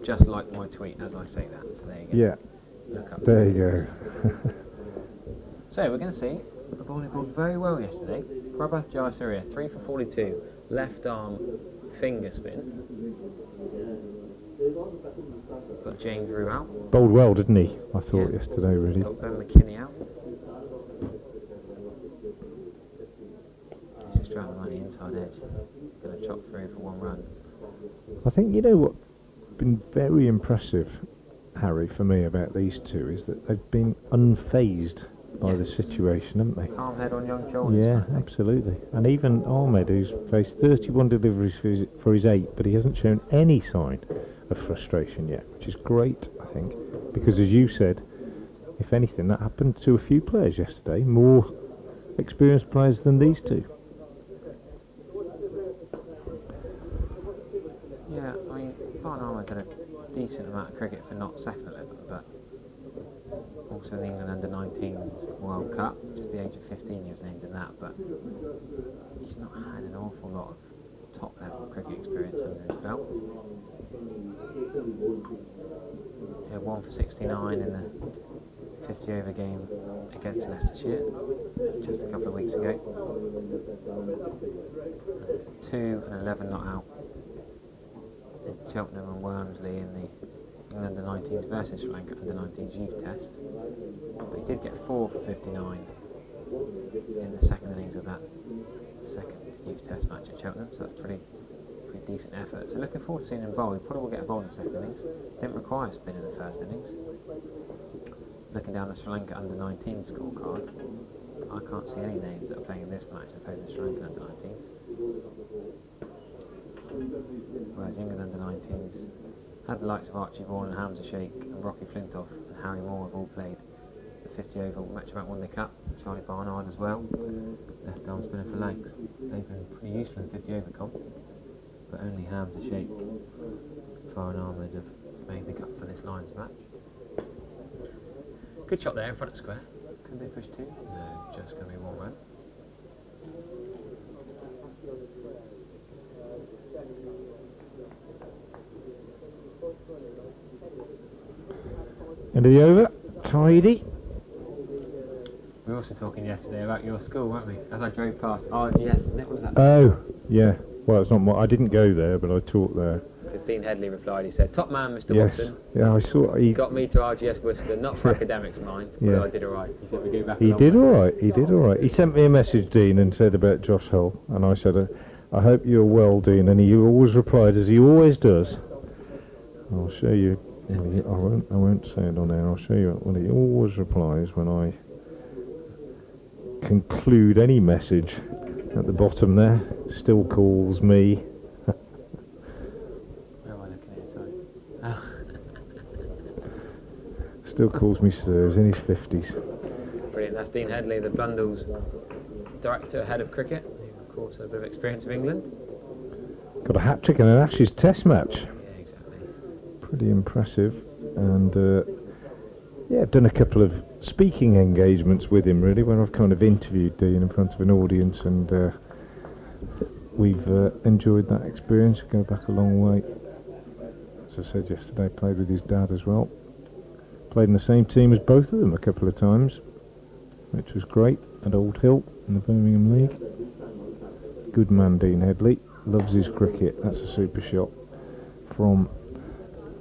Just like my tweet as I say that, so there you go.
Yeah,
Look up
there you go.
So we're going to see the bowling bowled very well yesterday. Prabhat Jayasuriya, 3 for 42, left arm finger spin. Got James Rue out.
Bowled well, didn't he? I thought yesterday, really.
Got Ben McKinney out. He's just trying to run the inside edge. Going to chop through for one run.
I think, you know what, been very impressive, Harry, for me about these two is that they've been unfazed by the situation, haven't they?
Calm head on young shoulders.
Yeah, absolutely. And even Ahmed, who's faced 31 deliveries for his 8, but he hasn't shown any sign of frustration yet, which is great, I think, because as you said, if anything, that happened to a few players yesterday, more experienced players than these two.
Yeah, I mean, Barton Armour's had a decent amount of cricket for not second 11, but also the England under-19s World Cup, just the age of 15 he was named in that, but he's not had an awful lot of top-level cricket experience under his belt. He had 1 for 69 in the 50-over game against Leicestershire just a couple of weeks ago. 2 and 11 not out in Cheltenham and Wormsley in the England under-19s versus Sri Lanka under-19s youth test. But he did get 4 for 59 in the second innings of that second youth test match at Cheltenham, so that's pretty decent effort. So looking forward to seeing him bowl. He probably will get a bowl in the second innings. Didn't require a spin in the first innings. Looking down the Sri Lanka under-19 scorecard, I can't see any names that are playing in this match as opposed to Sri Lanka under-19s. Whereas England under-19s had the likes of Archie Vaughan and Hamza Sheikh and Rocky Flintoff and Harry Moore have all played the 50 over match about won the cup. Charlie Barnard as well, left arm spinner for Lanks. They've been pretty useful in the 50 over comp, but only Hamza Sheikh, Farhan Ahmed have made the cut for this Lions match. Good shot there in front of square. Could they push 2? No, just going to be 1 run.
End of the over, tidy.
We were also talking yesterday about your school, weren't we? As I drove past RGS, isn't it? What was that?
Oh, yeah. Well, it's not I didn't go there, but I taught there.
Because Dean Headley replied, he said, "Top man, Mr.
Yes.
Watson."
Yeah, I saw. He
got me to RGS Worcester, not for academics, mind,
Yeah.
but I did alright. He said we go back.
He did all right. He did all right. He sent me a message, Dean, and said about Josh Hull, and I said, "I hope you're well, Dean." And he always replied, as he always does. I'll show you. I won't say it on air. I'll show you what he always replies when I conclude any message. At the bottom there, still calls me.
Where am I looking at? Sorry. Oh.
Still calls me sir. He's in his 50s.
Brilliant. That's Dean Headley, the Blundell's director, head of cricket. Who, of course, had a bit of experience of England.
Got a hat-trick in an Ashes Test match.
Yeah, exactly.
Pretty impressive. And yeah, I've done a couple of speaking engagements with him, really, where I've kind of interviewed Dean in front of an audience, and we've enjoyed that experience. Go back a long way. As I said yesterday, played with his dad as well. Played in the same team as both of them a couple of times, which was great, at Old Hill in the Birmingham League. Good man, Dean Headley. Loves his cricket. That's a super shot from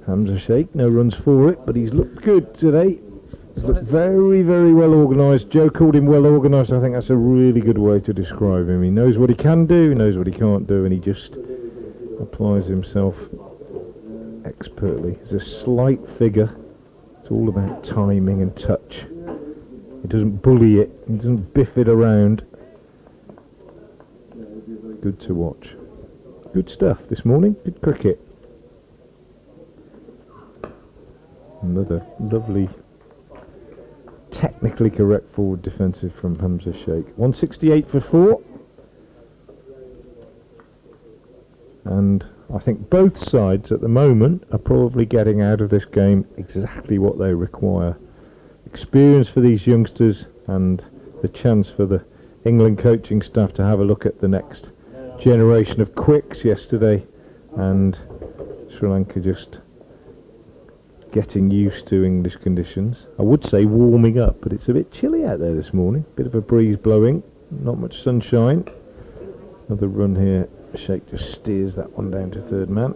Hamza Sheikh. No runs for it, but he's looked good today. He's looked very, very well organised. Joe called him well organised. I think that's a really good way to describe him. He knows what he can do, he knows what he can't do, and he just applies himself expertly. He's a slight figure. It's all about timing and touch. He doesn't bully it. He doesn't biff it around. Good to watch. Good stuff this morning. Good cricket. Another lovely, technically correct forward defensive from Hamza Sheikh. 168 for 4. And I think both sides at the moment are probably getting out of this game exactly what they require. Experience for these youngsters and the chance for the England coaching staff to have a look at the next generation of quicks yesterday, and Sri Lanka just getting used to English conditions. I would say warming up, but it's a bit chilly out there this morning. Bit of a breeze blowing, not much sunshine. Another run here. Sheikh just steers that one down to third man.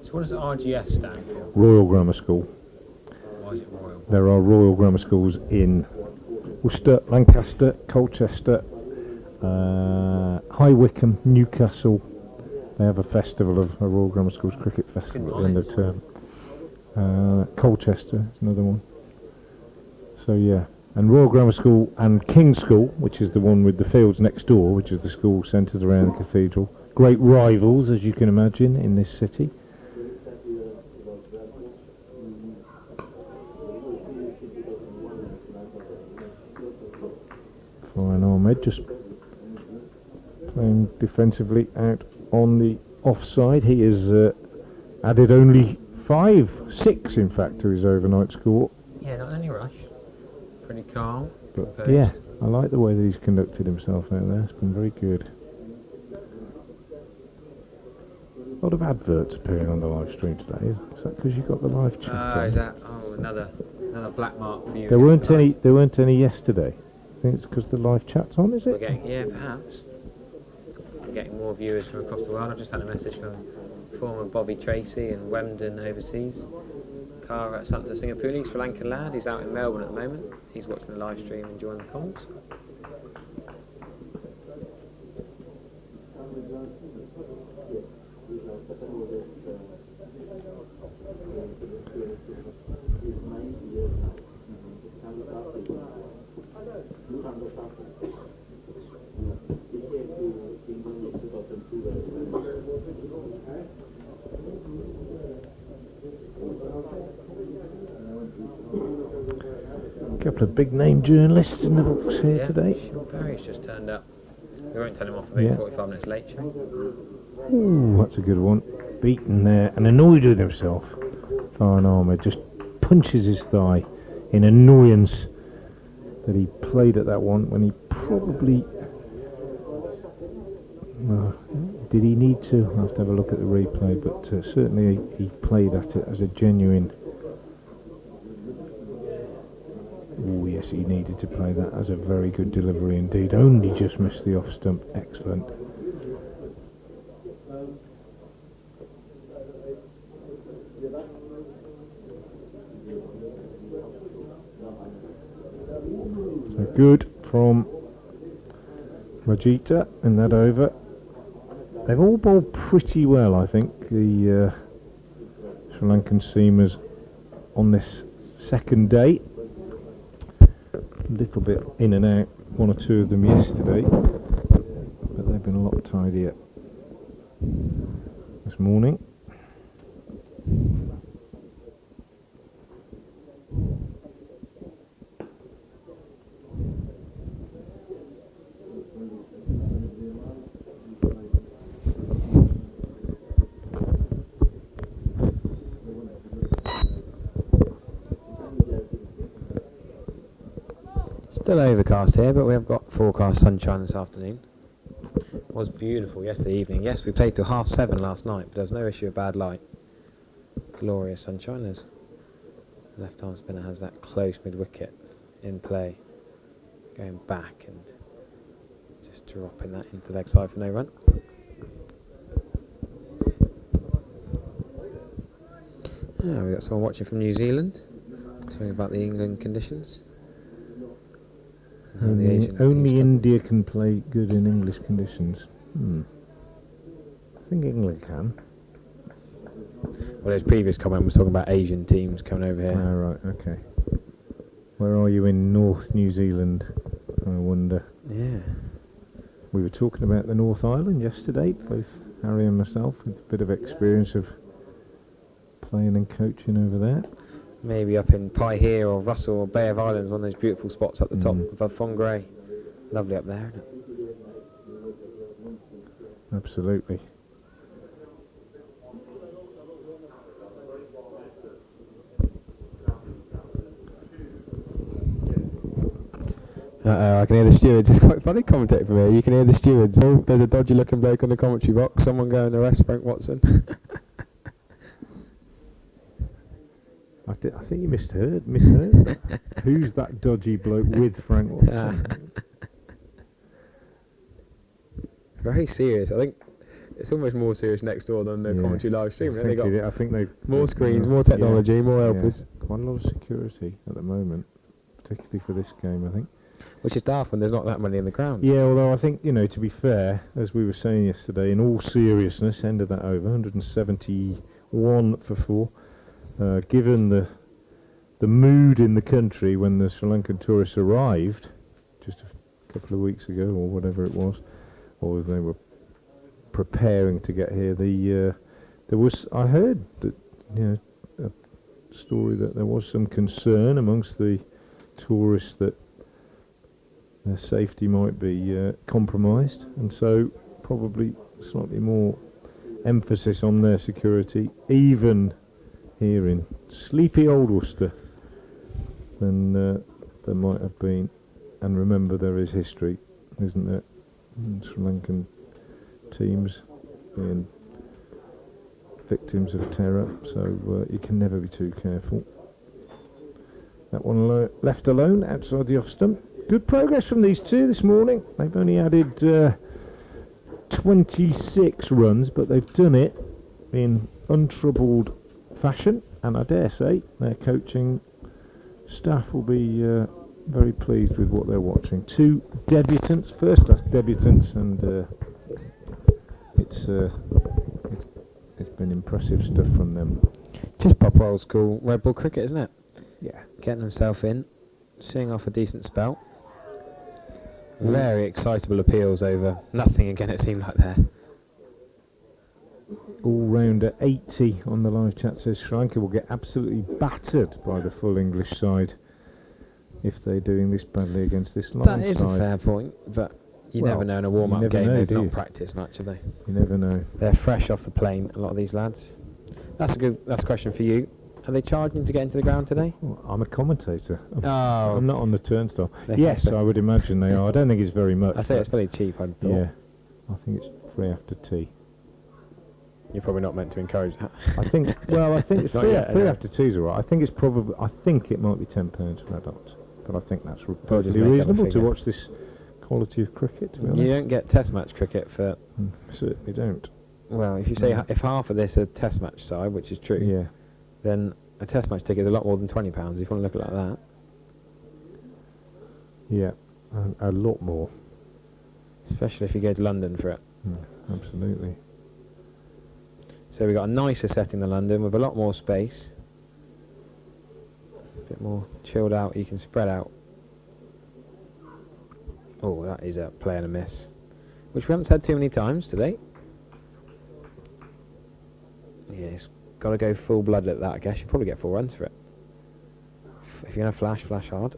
So what does RGS stand for?
Royal Grammar School.
Why is it Royal?
There are Royal Grammar Schools in Worcester, Lancaster, Colchester, High Wycombe, Newcastle. They have a festival of a Royal Grammar Schools cricket festival at the end of term. Colchester is another one. So yeah, and Royal Grammar School and King's School, which is the one with the fields next door, which is the school centred around the cathedral. Great rivals, as you can imagine, in this city. Fine Ahmed just playing defensively out on the offside. He has added only 6 in fact to his overnight score.
Yeah, not any rush. Pretty calm.
But yeah, I like the way that he's conducted himself out there. It's been very good. A lot of adverts appearing on the live stream today. Is that because you got the live chat?
Is that another black mark for you?
There weren't any. There weren't any yesterday. I think it's because the live chat's on. Is it?
Perhaps. We're getting more viewers from across the world. I've just had a message from former Bobby Tracy in Wemden overseas. Kara Santa Singapore, he's Sri Lankan lad. He's out in Melbourne at the moment. He's watching the live stream, enjoying the comments.
A couple of big name journalists in the books here today.
Sean Perry's just turned up. We won't tell him off for being 45 minutes late, shall we?
Ooh, that's a good one. Beaten there and annoyed with himself. Fine Ahmed just punches his thigh in annoyance that he played at that one when he probably... did he need to? I'll have to have a look at the replay, but certainly he played at it as a genuine... Oh yes, he needed to play that as a very good delivery indeed. Only just missed the off stump. Excellent. So good from Majita in that over. They've all bowled pretty well, I think, the Sri Lankan seamers on this second day. A little bit in and out, one or two of them yesterday, but they've been a lot tidier this morning.
Still overcast here, but we have got forecast sunshine this afternoon. It was beautiful yesterday evening. Yes, we played till 7:30 last night, but there was no issue of bad light. Glorious sunshine. As left arm spinner has that close mid wicket in play, going back and just dropping that into the leg side for no run. We've got someone watching from New Zealand, talking about the England conditions.
Only India can play good in English conditions. I think England can.
Well, his previous comment was talking about Asian teams coming over here.
Right, okay. Where are you in North New Zealand, I wonder?
Yeah.
We were talking about the North Island yesterday, both Harry and myself, with a bit of experience of playing and coaching over there.
Maybe up in Pai or Russell or Bay of Islands, one of those beautiful spots up the top above Fongrey. Lovely up there, isn't it?
Absolutely.
I can hear the stewards. It's quite funny commentating from here. You can hear the stewards. Oh, there's a dodgy looking bloke on the commentary box. Someone going to arrest Frank Watson.
I think you misheard that. Who's that dodgy bloke with Frank Watson?
Very serious. I think it's almost more serious next door than the commentary live stream.
I think they've
more screens, more technology, more helpers.
Quite a lot of security at the moment, particularly for this game, I think.
Which is daft when there's not that many in the ground.
Yeah, although I think, to be fair, as we were saying yesterday, in all seriousness, end of that over, 171 for 4. Given the mood in the country when the Sri Lankan tourists arrived just a couple of weeks ago or whatever it was, or as they were preparing to get here, I heard that a story that there was some concern amongst the tourists that their safety might be compromised, and so probably slightly more emphasis on their security, even here in sleepy old Worcester, than there might have been. And remember, there is history, isn't there? Sri Lankan teams being victims of terror, so you can never be too careful. That one left alone outside the off stump. Good progress from these two this morning. They've only added 26 runs, but they've done it in untroubled fashion, and I dare say their coaching staff will be very pleased with what they're watching. Two debutants, first class debutants, and it's been impressive stuff from them.
Just proper old school red ball cricket, isn't it?
Yeah.
Getting himself in, seeing off a decent spell. Very excitable appeals over nothing again, it seemed like there.
All-rounder 80 on the live chat says Sri Lanka will get absolutely battered by the full English side if they're doing this badly against this line side.
That is a fair point, but you never know in a warm-up game. They've not practiced much, have they?
You never know.
They're fresh off the plane, a lot of these lads. That's a question for you. Are they charging to get into the ground today?
Well, I'm a commentator.
Oh.
I'm not on the turnstile. Yes, I would imagine they are. I don't think it's very much.
I say it's fairly cheap, I thought.
Yeah, I think it's free after tea.
You're probably not meant to encourage that.
I think it's free,
yet,
free after tea's alright. I think it's probably, I think it might be £10 for adults, but I think that's perfectly reasonable to watch this quality of cricket, to be honest.
You don't get test match cricket for...
Certainly don't.
Well, if you say if half of this are test match side, which is true,
yeah,
then a test match ticket is a lot more than £20 if you want to look at it like that.
Yeah, a lot more.
Especially if you go to London for it.
Absolutely.
So we've got a nicer setting than London with a lot more space. A bit more chilled out, you can spread out. Oh, that is a play and a miss, which we haven't had too many times today. Yeah, it's got to go full blood at that, I guess. You'll probably get 4 runs for it. If you're going to flash hard.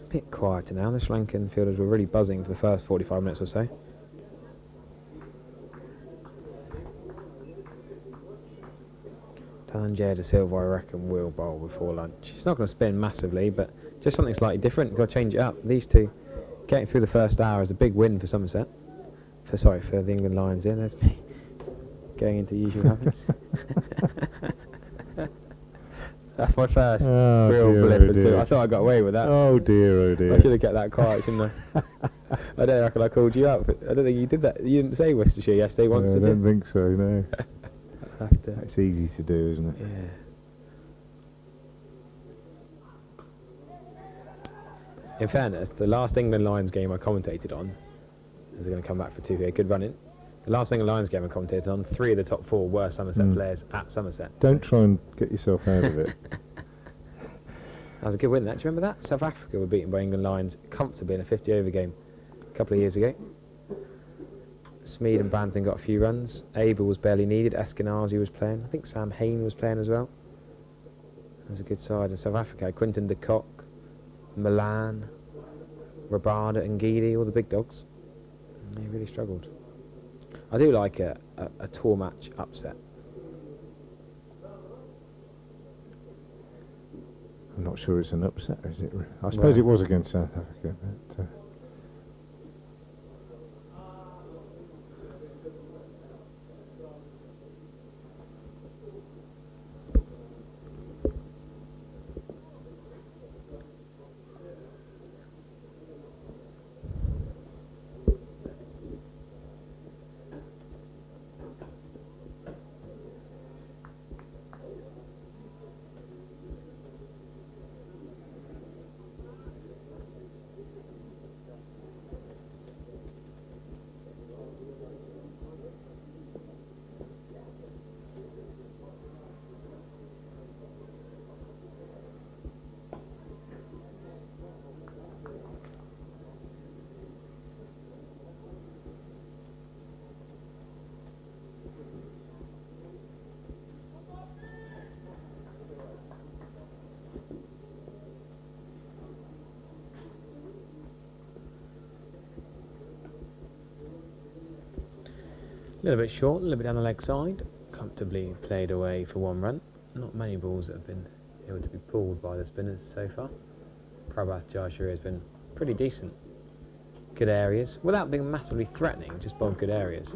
A bit quieter now. The Sri Lankan fielders were really buzzing for the first 45 minutes or so. Dhananjaya De Silva, I reckon, will bowl before lunch. It's not going to spin massively, but just something slightly different. Got to change it up. These two getting through the first hour is a big win for Somerset. For the England Lions. Yeah, there's me going into the usual habits. That's my first real blip. I thought I got away with that.
Oh dear, oh dear.
I should have kept that quiet, shouldn't I? I don't reckon I called you up. I don't think you did that. You didn't say Worcestershire yesterday once, did you?
I don't think so, no. It's easy to do, isn't it?
Yeah. In fairness, the last England Lions game I commentated on, as they're going to come back for 2 here, good running. The last England Lions game I commentated on, 3 of the top 4 were Somerset players at Somerset.
Don't try and get yourself out of it.
That was a good win, that. Do you remember that? South Africa were beaten by England Lions comfortably in a 50-over game a couple of years ago. Smead and Banton got a few runs. Abel was barely needed. Eskenazi was playing. I think Sam Hain was playing as well. That was a good side. In South Africa had Quinton de Kock, Milan, Rabada and Gidi, all the big dogs. And they really struggled. I do like a tour match upset.
I'm not sure it's an upset, is it? I suppose it was against South Africa, but...
little bit short, a little bit down the leg side. Comfortably played away for 1 run. Not many balls that have been able to be pulled by the spinners so far. Prabhat Jayashree has been pretty decent. Good areas, without being massively threatening, just bowled good areas.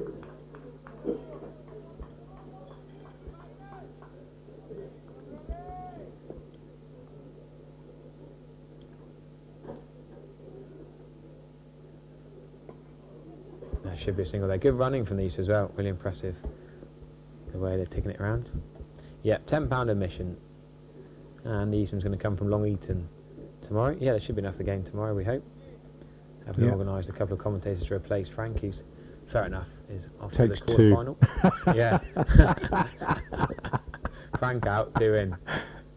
That should be a single there. Good running from these as well, really impressive. The way they're taking it around. Yep, £10 admission. And Easton's going to come from Long Eaton tomorrow. Yeah, there should be enough for the game tomorrow, we hope. Having organised a couple of commentators to replace Frankie's. Fair enough, is off to the quarter-final. Yeah. Frank out, 2 in.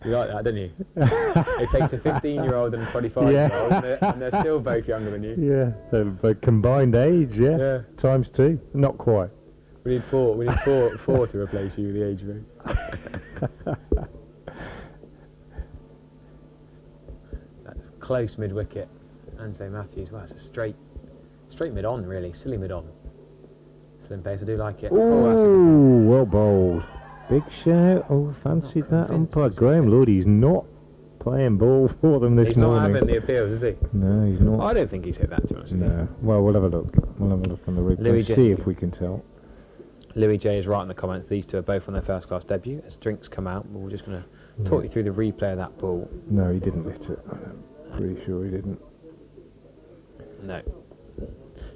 You like that, don't you? It takes a 15-year-old and a 25-year-old, and they're still both younger than you.
Yeah, they're combined age, yeah. Times 2, not quite.
We need four to replace you, the age range. That's close mid-wicket. Anthony Matthews, well, it's a straight mid-on, really, silly mid-on. Slim pace, I do like it.
Oh, well bowled. Big shout. Oh, fancied that umpire. Graham Lloyd, he's not playing ball for them this morning.
He's not having the appeals, is he?
No, he's not.
I don't think he's hit that, to be honest with you.
No. Well, we'll have a look. We'll have a look on the replay, see if we can tell.
Louis J is right in the comments. These two are both on their first class debut. As drinks come out, we're just going to talk you through the replay of that ball.
No, he didn't hit it. I'm pretty sure he didn't.
No.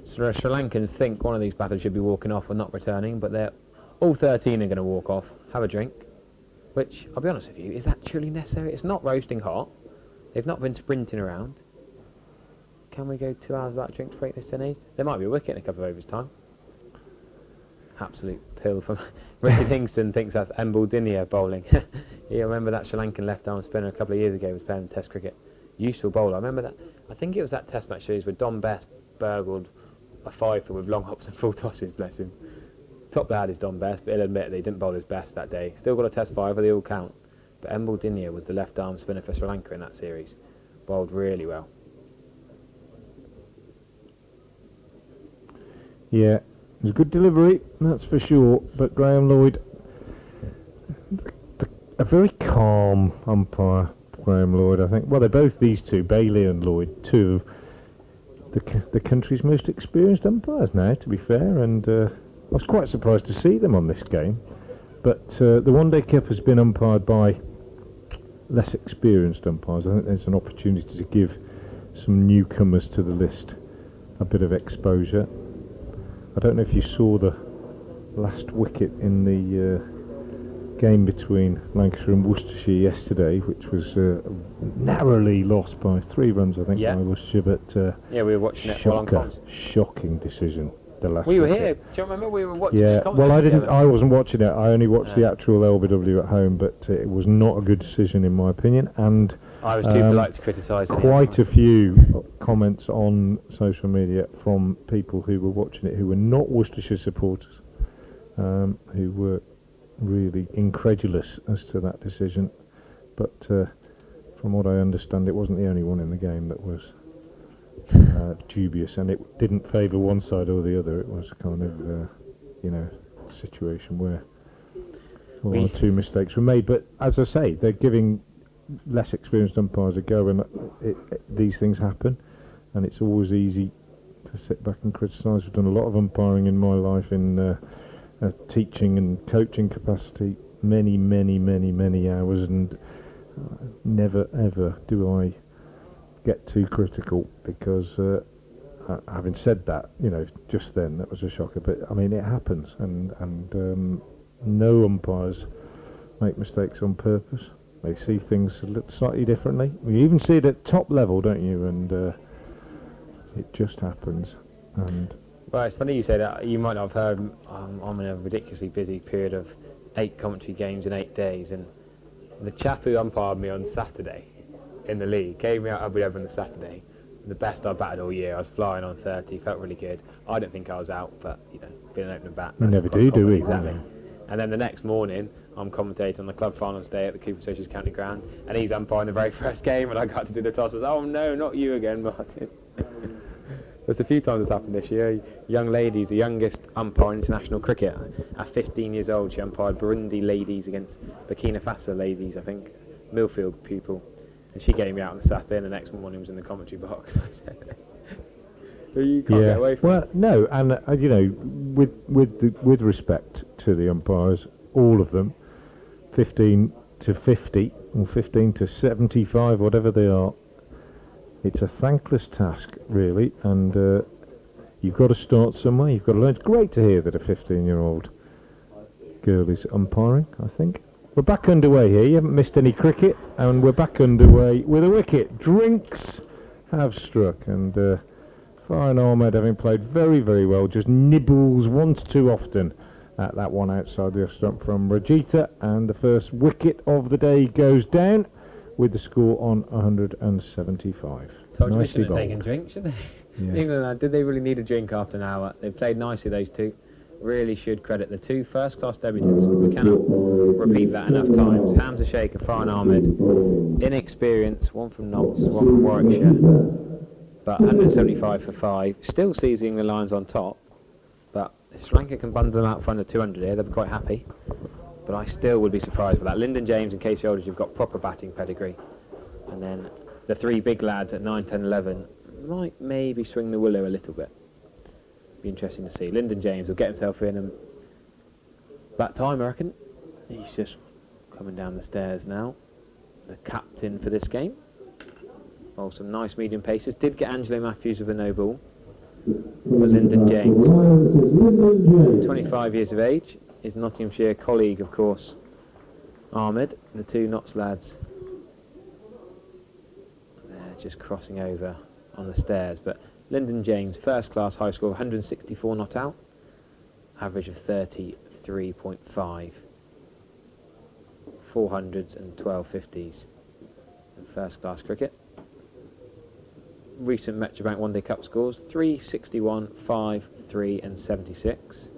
So Sri Lankans think one of these batters should be walking off or not returning, but they're all 13 are going to walk off, have a drink, which, I'll be honest with you, is that truly necessary? It's not roasting hot. They've not been sprinting around. Can we go 2 hours without a drink to break this 10 days? There might be a wicket in a couple of overs' time. Absolute pill from Richard Hingston thinks that's Embuldinia bowling. Yeah, I remember that Sri Lankan left-arm spinner a couple of years ago was playing Test cricket. Useful bowler. I remember that. I think it was that Test match series where Don Best burgled a 5-for with long hops and full tosses, bless him. Top lad is Don Best, but he'll admit that he didn't bowl his best that day. Still got a Test 5, they all count. But Embuldinia was the left-arm spinner for Sri Lanka in that series. Bowled really well.
Yeah, it was a good delivery, that's for sure. But Graham Lloyd, a very calm umpire, Graham Lloyd, I think. Well, they're both these two, Bailey and Lloyd, two of the country's most experienced umpires now, to be fair. And I was quite surprised to see them on this game. But the One Day Cup has been umpired by less experienced umpires. I think there's an opportunity to give some newcomers to the list a bit of exposure. I don't know if you saw the last wicket in the game between Lancashire and Worcestershire yesterday, which was narrowly lost by 3 runs, I think, by Worcestershire. But
yeah, we were watching it while on comms.
Shocking decision. The last
we were
wicket.
here. Do you remember we were watching it?
Yeah. Well, I wasn't watching it. I only watched the actual LBW at home. But it was not a good decision, in my opinion. And
I was too polite to criticise it.
Quite a few comments on social media from people who were watching it who were not Worcestershire supporters, who were really incredulous as to that decision. But from what I understand, it wasn't the only one in the game that was dubious, and it didn't favour one side or the other. It was kind of, a situation where one or 2 mistakes were made. But as I say, they're giving less experienced umpires a go, and these things happen, and it's always easy to sit back and criticise. I've done a lot of umpiring in my life in a teaching and coaching capacity, many hours, and never ever do I get too critical, because having said that, just then that was a shocker. But I mean, it happens, and no umpires make mistakes on purpose. They see things a little slightly differently. You even see it at top level, don't you? And it just happens. And
well, it's funny you say that. You might not have heard. I'm in a ridiculously busy period of 8 commentary games in 8 days, and the chap who umpired me on Saturday in the league gave me out Abu Dhabi on the Saturday. The best I batted all year. I was flying on 30, felt really good. I don't think I was out, but being an opening bat.
We never do we?
Exactly. And then the next morning, I'm commentating on the club finals day at the Cooper Associates County Ground, and he's umpiring the very first game, and I got to do the toss. I was, oh no, not you again, Martin. There's a few times it's happened this year. Young ladies, the youngest umpire in international cricket, at 15 years old, she umpired Burundi ladies against Burkina Faso ladies, I think, Millfield pupil. And she gave me out on the Saturday, and the next morning was in the commentary box. You can't get away from it.
No, and you know, with respect to the umpires, all of them, 15 to 50 or 15 to 75, whatever they are, it's a thankless task, really, and you've got to start somewhere. You've got to learn. It's great to hear that a 15-year-old girl is umpiring, I think. We're back underway here. You haven't missed any cricket, and we're back underway with a wicket. Drinks have struck, and Farhan Ahmed, having played very, very well, just nibbles once too often at that one outside the off stump from Rajita, and the first wicket of the day goes down with the score on 175.
Told you they shouldn't have taken drinks, should they? Yeah. England, did they really need a drink after an hour? They played nicely, those two. Really should credit the two first-class debutants. We cannot repeat that enough times. Hamza Sheikh and Farhan Ahmed. Inexperience, one from Notts, one from Warwickshire. But 175 for 5. Still sees the England Lions on top. But if Sri Lanka can bundle them out for under 200 here, they'll be quite happy. But I still would be surprised with that. Lyndon James and Casey Aldridge have got proper batting pedigree. And then the three big lads at 9, 10, 11 might maybe swing the willow a little bit. Be interesting to see. Lyndon James will get himself in, and that time I reckon he's just coming down the stairs now. The captain for this game. Oh, some nice medium paces. Did get Angelo Matthews with a no ball. But Lyndon James, 25 years of age, his Nottinghamshire colleague, of course, Ahmed, the two Notts lads. They're just crossing over on the stairs, but Lyndon James, first class high score, 164 not out, average of 33.5, 400s and 12 50s in first class cricket. Recent Metrobank One Day Cup scores, 361, 5, 3 and 76.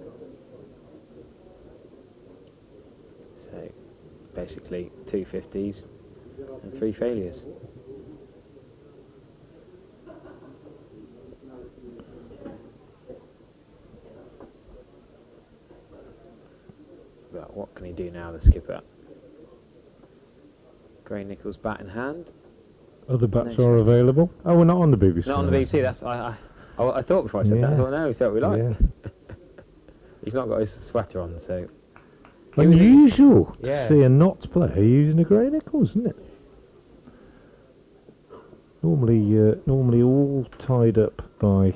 So basically 2 50s and 3 failures. But what can he do now, the skipper? Gray Nichols bat in hand.
Other bats are available. Oh, we're not on the BBC.
Not on the BBC. That's I thought before I said that. I thought, no, we said what we like. Yeah. He's not got his sweater on, so.
Unusual to see a Notts player using a Gray Nichols, isn't it? Normally all tied up by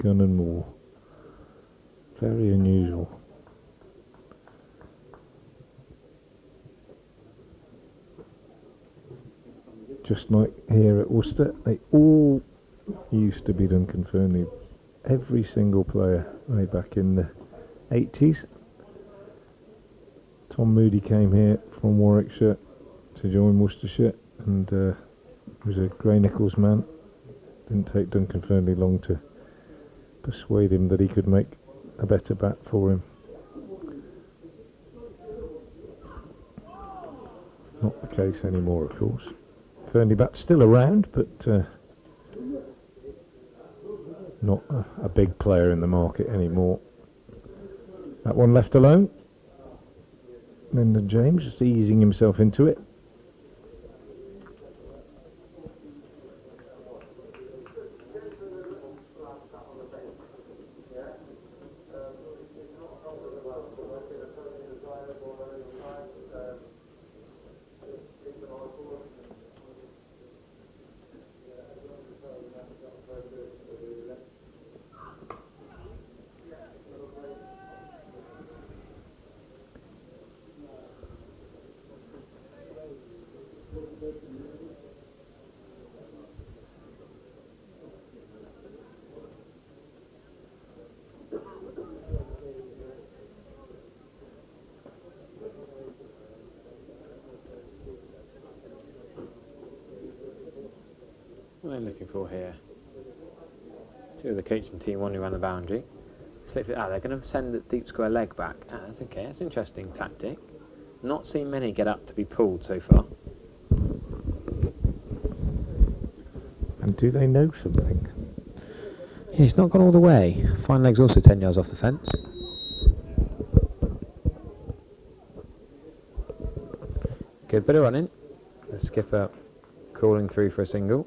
Gunn and Moore. Very unusual. Just like here at Worcester, they all used to be Duncan Fearnley. Every single player way back in the 80s. Tom Moody came here from Warwickshire to join Worcestershire, and was a Gray Nichols man. Didn't take Duncan Fearnley long to persuade him that he could make a better bat for him. Not the case anymore, of course. Fearnley bat's still around, but not a big player in the market anymore. That one left alone. Lyndon James just easing himself into it.
What are they looking for here? Two of the coaching team wandering around the boundary. Slip it out. They're going to send the deep square leg back. That's okay. That's an interesting tactic. Not seen many get up to be pulled so far.
And do they know something?
Yeah, he's not gone all the way. Fine leg's also 10 yards off the fence. Good bit of running. The skipper calling through for a single.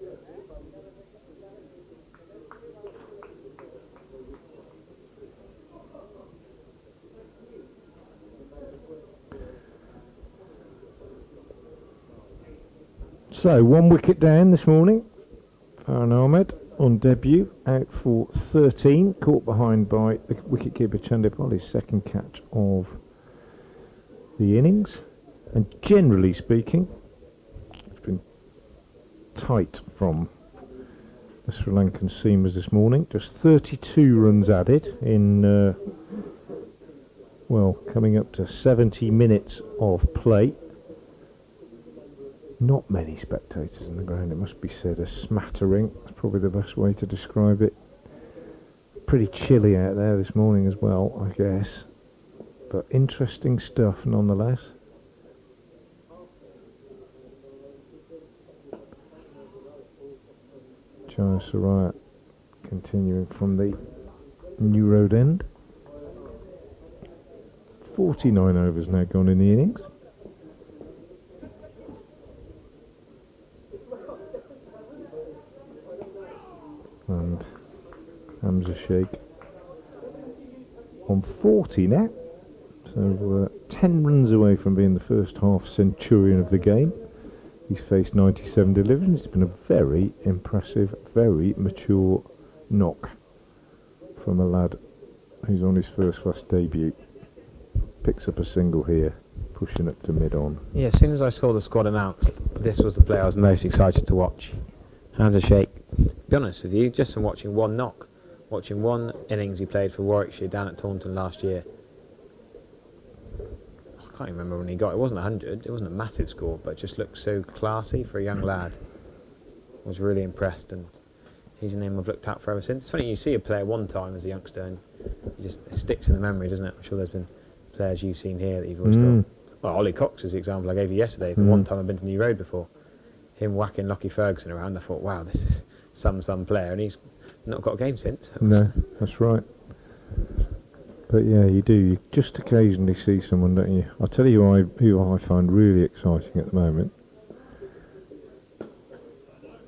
So 1 wicket down this morning. Farhan Ahmed on debut, out for 13, caught behind by the wicketkeeper Chandipal, his second catch of the innings. And generally speaking, it's been tight from the Sri Lankan seamers this morning. Just 32 runs added in, coming up to 70 minutes of play. Not many spectators in the ground, it must be said. A smattering, that's probably the best way to describe it. Pretty chilly out there this morning as well, I guess. But interesting stuff nonetheless. Jaya Suraya continuing from the New Road end. 49 overs now gone in the innings. And Hamza Sheikh on 40 now, so 10 runs away from being the first half centurion of the game. He's faced 97 deliveries. It's been a very impressive, very mature knock from a lad who's on his first class debut. Picks up a single here, pushing up to mid-on.
Yeah, as soon as I saw the squad announced, this was the player I was most excited to watch. Hamza Sheikh. To be honest with you, just from watching one knock, watching one innings he played for Warwickshire down at Taunton last year. I can't even remember when he got it. It wasn't 100, it wasn't a massive score, but it just looked so classy for a young lad. I was really impressed, and he's a name I've looked at for ever since. It's funny, you see a player one time as a youngster and it sticks in the memory, doesn't it? I'm sure there's been players you've seen here that you've always thought. Well, Ollie Cox is the example I gave you yesterday. The one time I've been to New Road before. Him whacking Lockie Ferguson around, I thought, wow, this is some player, and he's not got a game since.
No, that's right. But yeah, you do. You just occasionally see someone, don't you? I'll tell you who I find really exciting at the moment,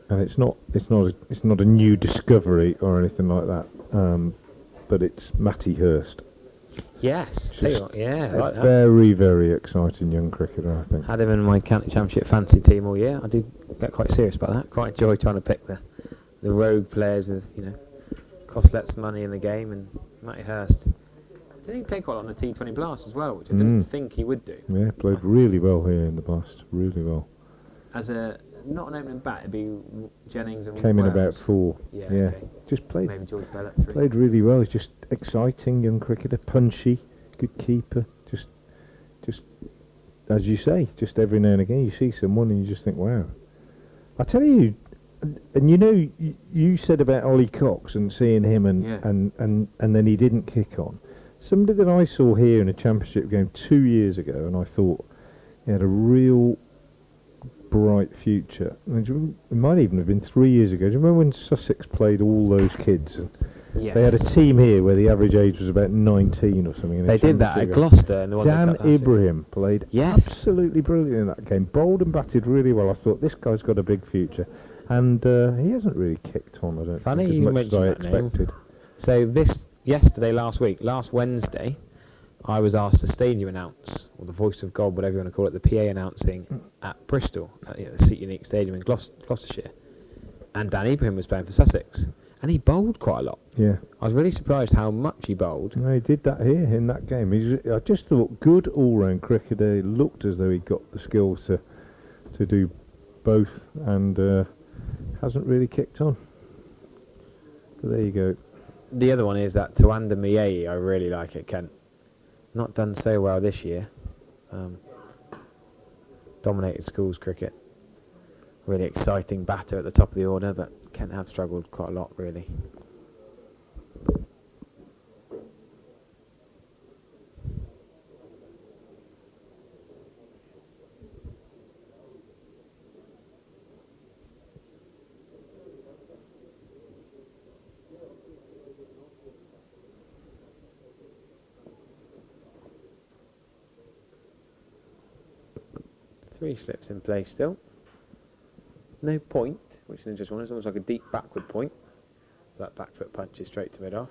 and it's not a new discovery or anything like that. But it's Matty Hurst.
Yes, tell you what, yeah, I like that.
Very, very exciting young cricketer, I think.
Had him in my county championship fantasy team all year. I do get quite serious about that. Quite enjoy trying to pick the rogue players with, cost less money in the game. And Matty Hurst, didn't he play quite a lot on the T20 Blast as well, which I didn't think he would do.
Yeah, played really well here in the Blast, really well.
As not an opening bat, it'd be Jennings and
came in
Wells.
About 4. Yeah,
okay.
Just played.
Maybe George Bell at 3.
Played really well. He's just exciting young cricketer, punchy, good keeper. Just as you say, just every now and again you see someone and you just think, wow. I tell you, and you said about Ollie Cox and seeing him and then he didn't kick on. Somebody that I saw here in a championship game 2 years ago, and I thought he had a real bright future. It might even have been 3 years ago. Do you remember when Sussex played all those kids? And
yes.
They had a team here where the average age was about 19 or something.
They did that at Gloucester. And
Dan Ibrahim played absolutely brilliant in that game. Bowled and batted really well. I thought, this guy's got a big future. And he hasn't really kicked on, I don't think, as much as I expected.
So last Wednesday, I was asked to stadium announce, or the voice of God, whatever you want to call it, the PA announcing at Bristol, at the Seat Unique Stadium in Gloucestershire. And Dan Ibrahim was playing for Sussex. And he bowled quite a lot. Yeah. I was really surprised how much he bowled.
No, he did that here in that game. I just thought good all-round cricketer. He looked as though he got the skills to do both, and hasn't really kicked on. But there you go.
The other one is that Tuanda Miei, I really like at Kent. Not done so well this year. Dominated schools cricket. Really exciting batter at the top of the order, but Kent have struggled quite a lot, really. 3 slips in play still. No point, which is an interesting one. It's almost like a deep backward point. That back foot punch is straight to mid-off.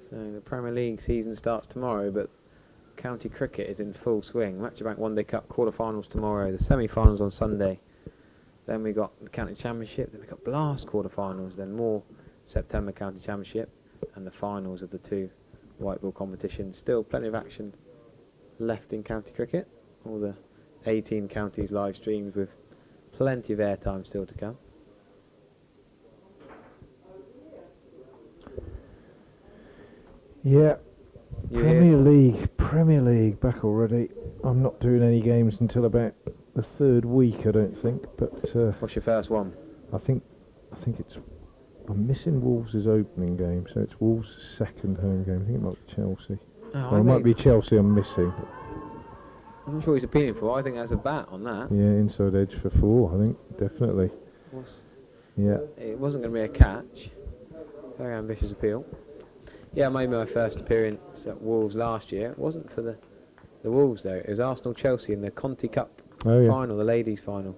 So the Premier League season starts tomorrow, but county cricket is in full swing. Matchbank One Day Cup quarter-finals tomorrow, the semi-finals on Sunday. Then we got the county championship, then we got Blast quarter-finals, then more September county championship, and the finals of the 2 white ball competitions. Still plenty of action left in county cricket. All the 18 counties live streams with plenty of airtime still to come.
Yeah, Premier League back already. I'm not doing any games until about the 3rd week, I don't think. But
what's your first one?
I think I'm missing Wolves' opening game, so it's Wolves' second home game. I think it might be Chelsea. Or it might be Chelsea I'm missing.
I'm not sure he's appealing for. I think there's a bat on that.
Yeah, inside edge for 4. I think definitely. Yeah.
It wasn't going to be a catch. Very ambitious appeal. Yeah, I made my first appearance at Wolves last year. It wasn't for the Wolves though. It was Arsenal-Chelsea in the Conti Cup final, the ladies' final.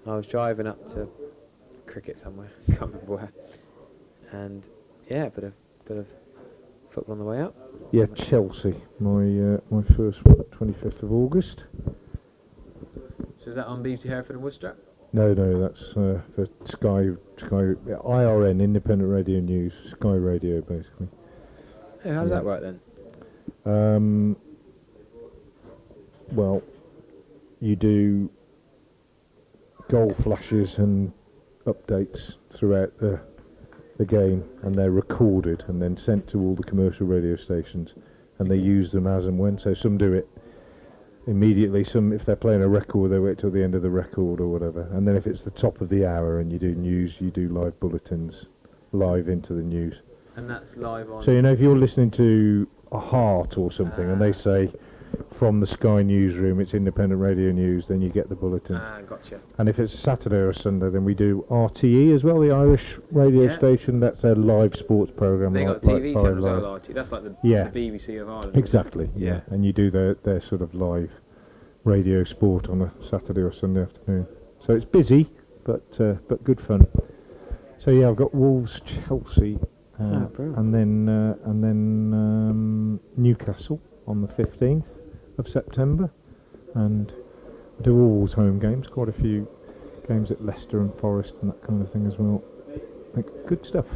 I was driving up to cricket somewhere, can't remember where. And yeah, a bit of football on the way up.
Yeah, Chelsea. My first one, 25th of August.
So is that on BBC Hereford and Woodstock?
No, that's for Sky IRN, Independent Radio News, Sky Radio, basically.
Hey, how does that work then?
Well, you do goal flashes and updates throughout the game, and they're recorded and then sent to all the commercial radio stations, and they use them as and when. So some do it immediately, some, if they're playing a record, they wait till the end of the record or whatever, and then if it's the top of the hour and you do news, you do live bulletins live into the news.
And that's live on...
So you know, if you're listening to a Heart or something and they say from the Sky newsroom it's Independent Radio News, then you get the bulletins.
Gotcha.
And if it's Saturday or Sunday, then we do RTE as well, the Irish radio station. That's their live sports programme.
They got TV channels on RTE. That's like the BBC of Ireland.
Exactly, yeah. And you do their sort of live radio sport on a Saturday or Sunday afternoon. So it's busy, but good fun. So yeah, I've got Wolves, Chelsea, and then Newcastle on the 15th of September, and I do all Wolves home games, quite a few games at Leicester and Forest and that kind of thing as well. Good stuff.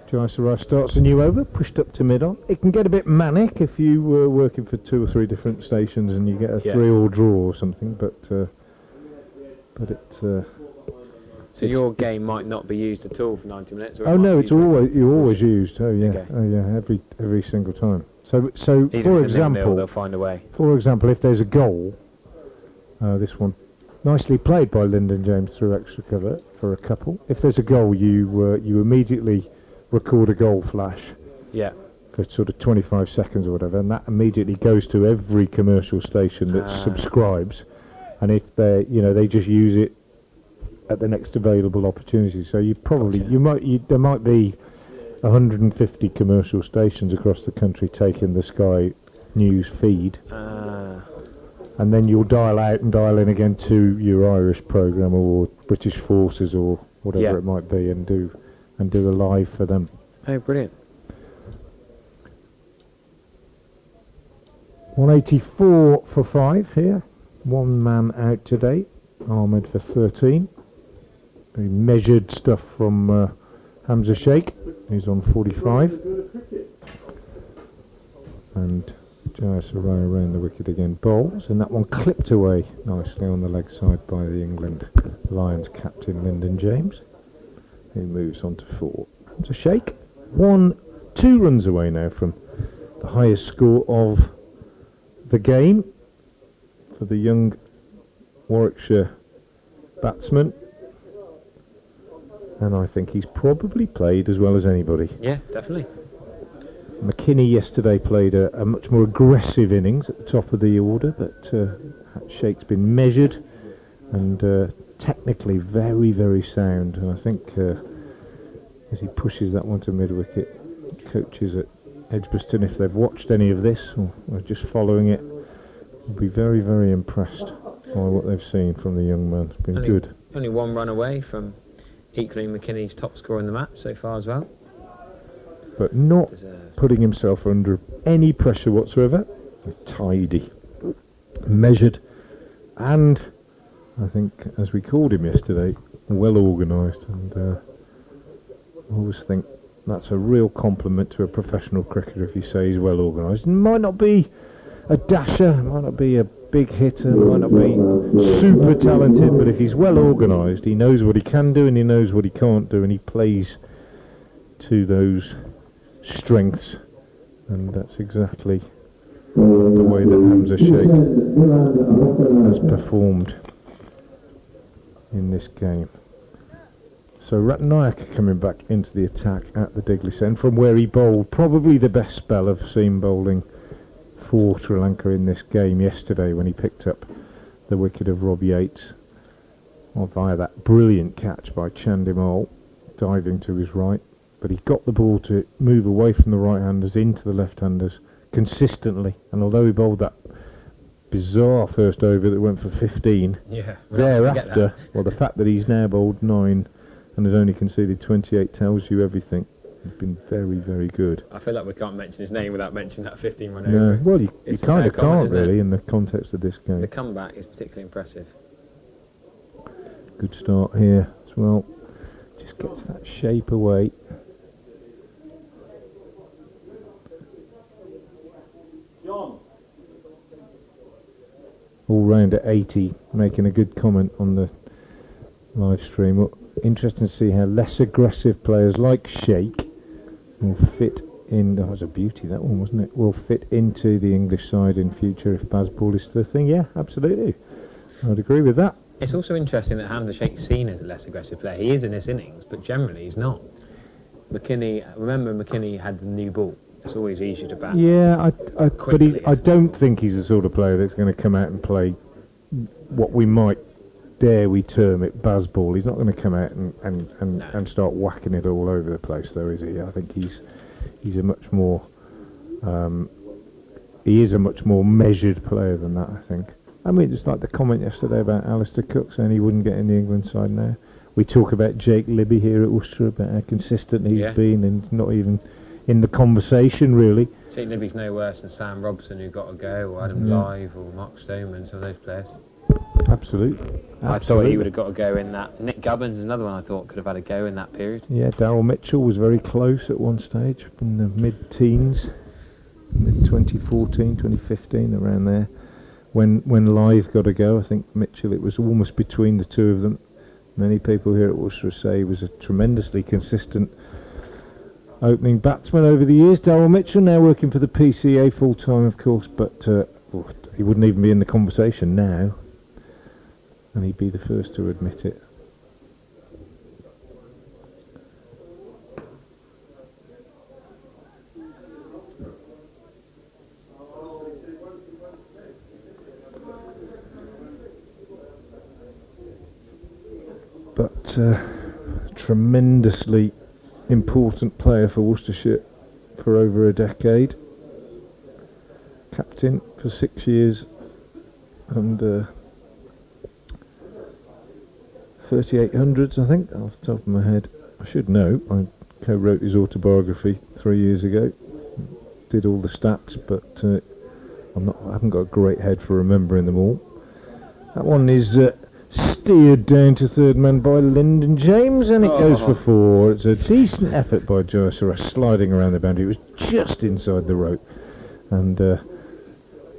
Jai Sarai starts a new over, pushed up to mid-on. It can get a bit manic if you were working for 2 or 3 different stations and you get a 3-all draw or something, but it's...
So your game might not be used at all for 90 minutes? Or
oh no, it's always used. Oh yeah, okay. Oh yeah, every single time. So
even
for example,
they'll find a way.
For example, if there's a goal, this one, nicely played by Lyndon James through extra cover for a couple. If there's a goal, you immediately record a goal flash.
Yeah.
For sort of 25 seconds or whatever, and that immediately goes to every commercial station that subscribes, and if they just use it at the next available opportunity. So you probably there might be 150 commercial stations across the country taking the Sky News feed, and then you'll dial out and dial in again to your Irish programme or British Forces or whatever it might be, and do a live for them.
Oh, brilliant!
184 for 5 here. 1 man out today. Ahmed for 13. Very measured stuff from Hamza Sheikh, who's on 45. And Jai Sarai around the wicket again, bowls, and that one clipped away nicely on the leg side by the England Lions captain Lyndon James, who moves on to 4. Hamza Sheikh, 2 runs away now from the highest score of the game for the young Warwickshire batsman, and I think he's probably played as well as anybody.
Yeah, definitely.
McKinney yesterday played a much more aggressive innings at the top of the order, but Shake's been measured and technically very, very sound, and I think as he pushes that one to mid-wicket, coaches at Edgbaston, if they've watched any of this or are just following it, will be very, very impressed by what they've seen from the young man. It's been good.
Only one run away from equaling McKinney's top score in the match so far as well.
But not putting himself under any pressure whatsoever. Tidy, measured, and I think, as we called him yesterday, well organised. And I always think that's a real compliment to a professional cricketer if you say he's well organised. Might not be a dasher, might not be a big hitter, might not be super talented, but if he's well organised, he knows what he can do and he knows what he can't do, and he plays to those strengths, and that's exactly the way that Hamza Sheikh has performed in this game. So Ratnayaka coming back into the attack at the Digley End from where he bowled probably the best spell I've seen bowling for Sri Lanka in this game yesterday, when he picked up the wicket of Rob Yates via that brilliant catch by Chandimal diving to his right. But he got the ball to move away from the right-handers into the left-handers consistently, and although he bowled that bizarre first over that went for 15, thereafter, well, the fact that he's now bowled 9 and has only conceded 28 tells you everything. He's been very, very good.
I feel like we can't mention his name without mentioning that 15 run
No,
over.
well, you kind of can't really in the context of this game.
The comeback is particularly impressive.
Good start here as well. Just gets that shape away. All round at 80, making a good comment on the live stream. Well, interesting to see how less aggressive players like Sheikh will fit in. That was a beauty, that one, wasn't it? Will fit into the English side in future if Bazball is still a thing. Yeah, absolutely. I'd agree with that.
It's also interesting that Hamza Sheikh's seen as a less aggressive player. He is in this innings, but generally he's not. McKinney had the new ball. It's always easier to bat.
Yeah, I don't think he's the sort of player that's going to come out and play what we might dare we term it Bazball. He's not going to come out and start whacking it all over the place, though, is he? I think he's a much more he is a much more measured player than that, I think. I mean, it's like the comment yesterday about Alistair Cook saying he wouldn't get in the England side now. We talk about Jake Libby here at Worcester, about how consistent he's been, and not even in the conversation, really.
Jake Libby's no worse than Sam Robson, who got a go, or Adam Live, or Mark Stoneman, some of those players.
Absolutely.
I thought he would have got a go in that. Nick Gubbins is another one I thought could have had a go in that period.
Yeah, Darryl Mitchell was very close at one stage, in the mid-teens, mid-2014, 2015, around there. When Live got a go, I think Mitchell, it was almost between the two of them. Many people here at Worcester say he was a tremendously consistent opening batsman over the years. Darryl Mitchell now working for the PCA full-time, of course, but he wouldn't even be in the conversation now, and he'd be the first to admit it. But tremendously important player for Worcestershire for over a decade. Captain for 6 years and 3800s, I think, off the top of my head. I should know. I co-wrote his autobiography 3 years ago. Did all the stats, but I haven't got a great head for remembering them all. That one is steered down to third man by Lyndon James, and it goes for 4. It's a decent effort by Joyce, sliding around the boundary. It was just inside the rope, and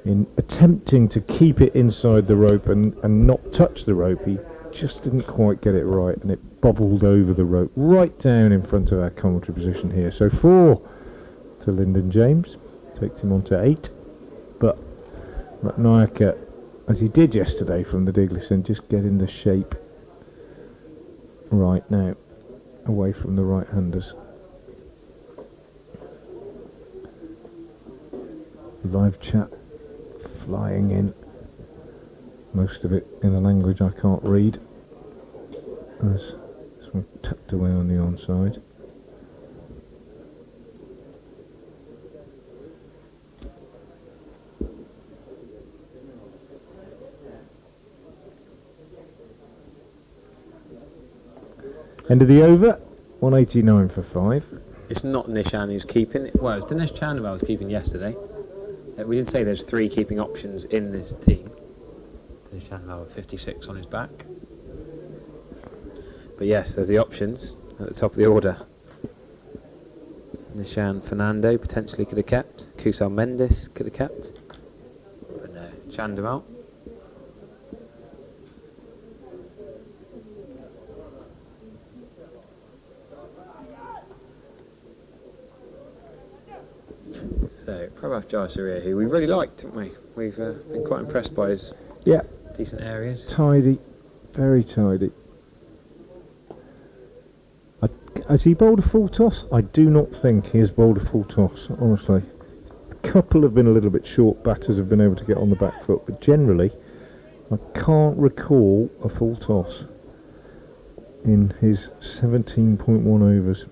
in attempting to keep it inside the rope and not touch the rope, he just didn't quite get it right, and it bobbled over the rope right down in front of our commentary position here. So 4 to Lyndon James, takes him on to 8. But McNair, as he did yesterday from the Digleson, just getting the shape right now, away from the right-handers. Live chat flying in, most of it in a language I can't read, as this one tucked away on the onside. End of the over, 189 for 5.
It's not Nishan who's keeping it. Well, it was Dinesh Chandimal was keeping yesterday. We did say there's 3 keeping options in this team. Dinesh Chandimal with 56 on his back. But yes, there's the options at the top of the order. Nishan Fernando potentially could have kept. Kusal Mendes could have kept. But no, Chandimal. So, Prabhav Jayasuriya, who we really liked, didn't we? We've been quite impressed by his decent areas.
Tidy, very tidy. Has he bowled a full toss? I do not think he has bowled a full toss, honestly. A couple have been a little bit short, batters have been able to get on the back foot, but generally, I can't recall a full toss in his 17.1 overs.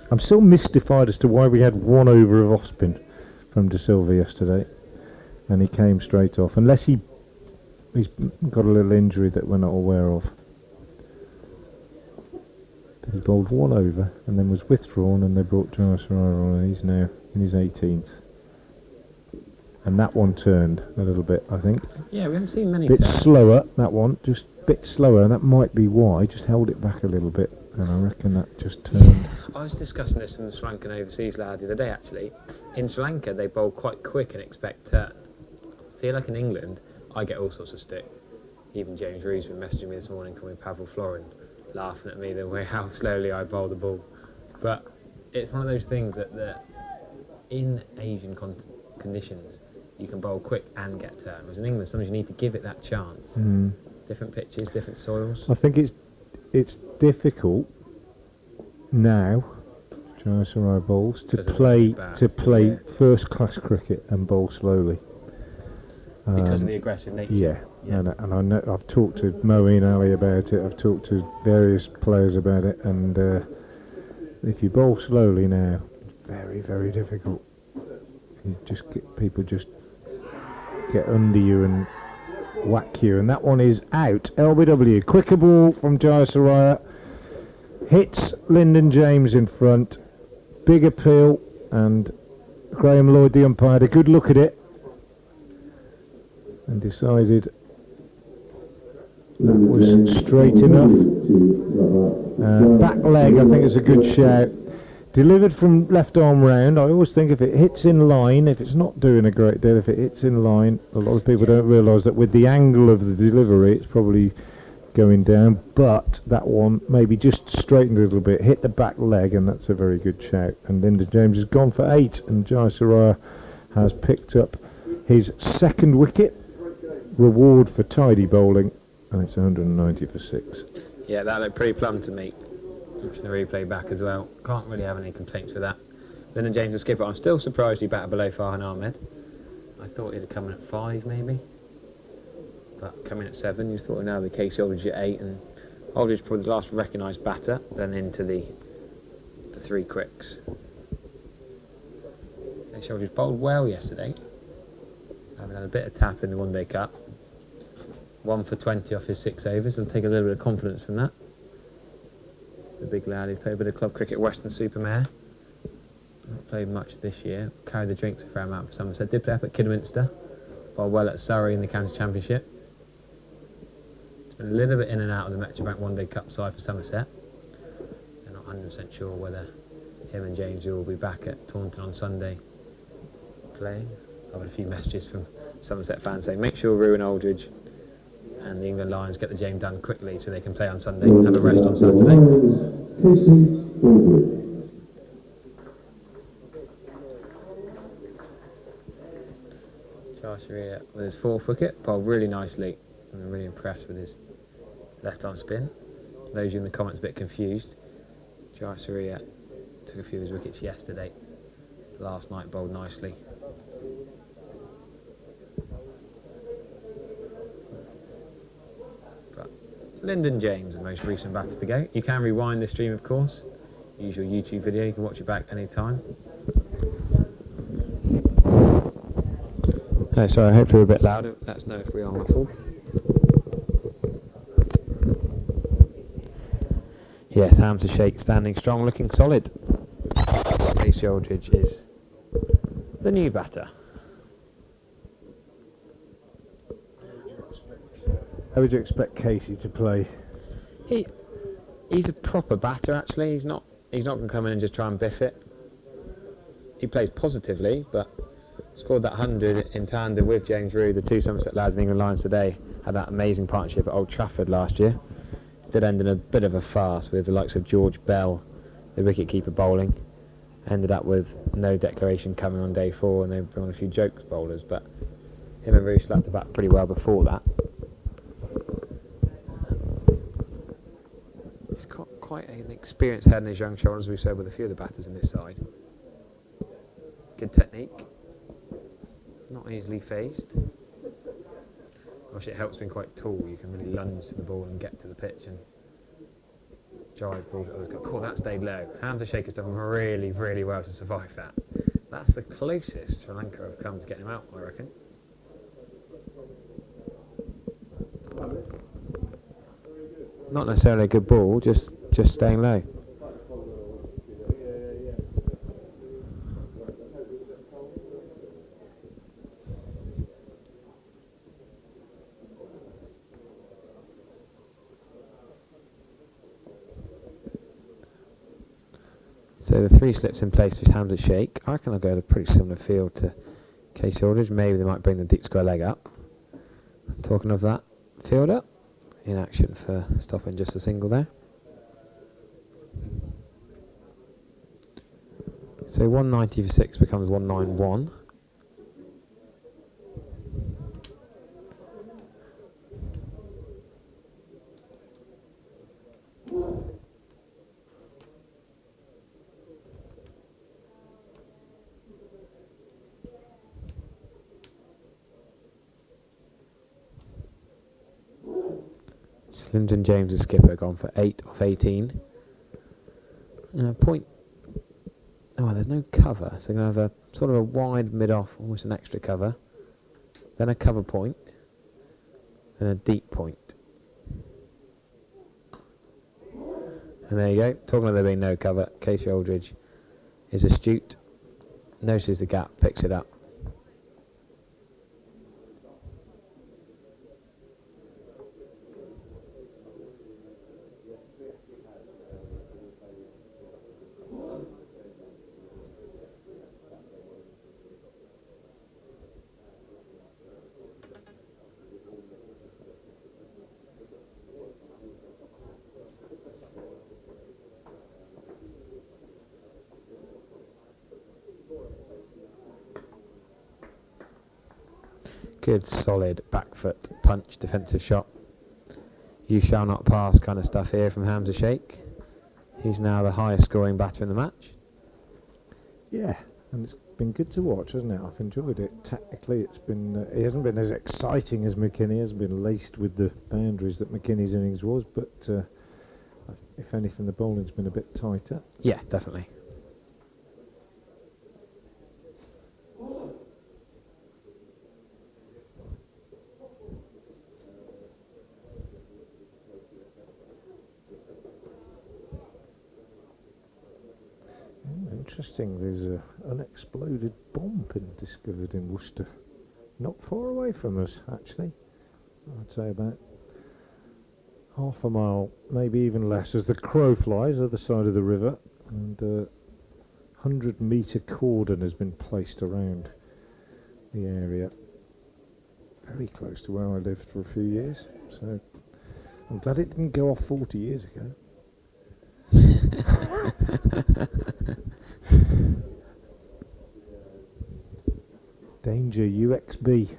I'm still mystified as to why we had 1 over of off-spin from De Silva yesterday, and he came straight off, unless he's got a little injury that we're not aware of. But he bowled 1 over and then was withdrawn, and they brought Jayasuriya on. He's now in his 18th, and that one turned a little bit, I think.
Yeah, we haven't seen many.
Bit slower, that one, just a bit slower, and that might be why. Just held it back a little bit, and I reckon that just turned.
I was discussing this with the Sri Lankan overseas lad the other day, actually. In Sri Lanka, they bowl quite quick and expect turn. I feel like in England, I get all sorts of stick. Even James Reeves been messaging me this morning, calling me Pavel Florin, laughing at me the way how slowly I bowl the ball. But it's one of those things that in Asian conditions, you can bowl quick and get turn. Whereas in England, sometimes you need to give it that chance. Different pitches, different soils.
I think it's difficult now, Jayasuriya bowls, to play first class cricket and bowl slowly.
Because of the aggressive nature.
Yeah. And I know I've talked to Moeen Ali about it. I've talked to various players about it, and if you bowl slowly now, it's very, very difficult. People just get under you and whack you, and that one is out. LBW, quicker ball from Jayasuriya, hits Lyndon James in front, big appeal, and Graham Lloyd, the umpire, had a good look at it and decided that was straight enough. Back leg, I think, is a good shout. Delivered from left arm round. I always think if it hits in line, if it's not doing a great deal, if it hits in line, a lot of people don't realise that with the angle of the delivery, it's probably going down. But that one maybe just straightened a little bit, hit the back leg, and that's a very good shout. And Lyndon James has gone for 8, and Jayasuriya has picked up his 2nd wicket. Reward for tidy bowling, and it's 190 for 6.
Yeah, that looked pretty plumb to me. Watching the replay back as well. Can't really have any complaints with that. Lyndon James, the skipper. I'm still surprised he batted below Farhan Ahmed. I thought he'd have come in at 5 maybe. But coming at 7, you thought now the Casey Aldridge at 8, and Aldridge probably the last recognised batter, then into the 3 quicks. Casey Aldridge bowled well yesterday. Having had a bit of tap in the One Day Cup. 1 for 20 off his 6 overs. He'll take a little bit of confidence from that. The big lad, he played a bit of club cricket at Western Supermare. Not played much this year. Carried the drinks a fair amount for Somerset. Did play up at Kidderminster. Bowled well at Surrey in the County Championship. He's been a little bit in and out of the Metrobank One Day Cup side for Somerset. They're not 100% sure whether him and James will be back at Taunton on Sunday playing. I've had a few messages from Somerset fans saying make sure Ruin Aldridge and the England Lions get the game done quickly so they can play on Sunday and have a rest on Saturday. with his 4th wicket, bowled really nicely. I'm really impressed with his left-arm spin. Those of you in the comments a bit confused. Jayasuriya took a few of his wickets yesterday. Last night bowled nicely. But Lyndon James, the most recent batter to go. You can rewind this stream, of course. Use your YouTube video, you can watch it back any time. Oh, sorry, I hope we're a bit louder. Let us know if we are muffled. Yes, Hamza Sheikh standing strong, looking solid. Casey Aldridge is the new batter.
How would you expect Casey to play?
He's a proper batter, actually. He's not going to come in and just try and biff it. He plays positively, but scored that 100 in tandem with James Rew, the two Somerset lads in England Lions today. Had that amazing partnership at Old Trafford last year. Did end in a bit of a farce with the likes of George Bell, the wicket-keeper, bowling. Ended up with no declaration coming on day 4, and they brought on a few jokes bowlers, but him and Rew slapped the bat pretty well before that. He's got quite an experienced head on his young shoulders, as we said, with a few of the batters in this side. Good technique. Not easily phased. Gosh, it helps being quite tall. You can really lunge to the ball and get to the pitch and drive balls. Cool, that stayed low. Hamza Sheikh has done really, really well to survive that. That's the closest Sri Lanka have come to getting him out, I reckon. Not necessarily a good ball, just staying low. So the 3 slips in place for Hamza Sheikh. I reckon I'll go to a pretty similar field to Casey Aldridge. Maybe they might bring the deep square leg up. Talking of that, fielder in action for stopping just a single there. So 190 for 6 becomes 191. Lyndon James, the skipper, gone for 8 off 18. Point. Oh, there's no cover, so they're going to have a sort of a wide mid-off, almost an extra cover. Then a cover point, and a deep point. And there you go. Talking about there being no cover, Casey Aldridge is astute, notices the gap, picks it up. Good solid back foot punch defensive shot. You shall not pass kind of stuff here from Hamza Sheikh. He's now the highest scoring batter in the match.
Yeah, and it's been good to watch, hasn't it? I've enjoyed it. Technically, it's been. It hasn't been as exciting as McKinney. It hasn't been laced with the boundaries that McKinney's innings was, but if anything, the bowling's been a bit tighter.
Yeah, definitely.
Interesting, there's an unexploded bomb been discovered in Worcester, not far away from us actually. I'd say about half a mile, maybe even less, as the crow flies other side of the river, and 100-metre cordon has been placed around the area, very close to where I lived for a few years, so I'm glad it didn't go off 40 years ago. Danger UXB.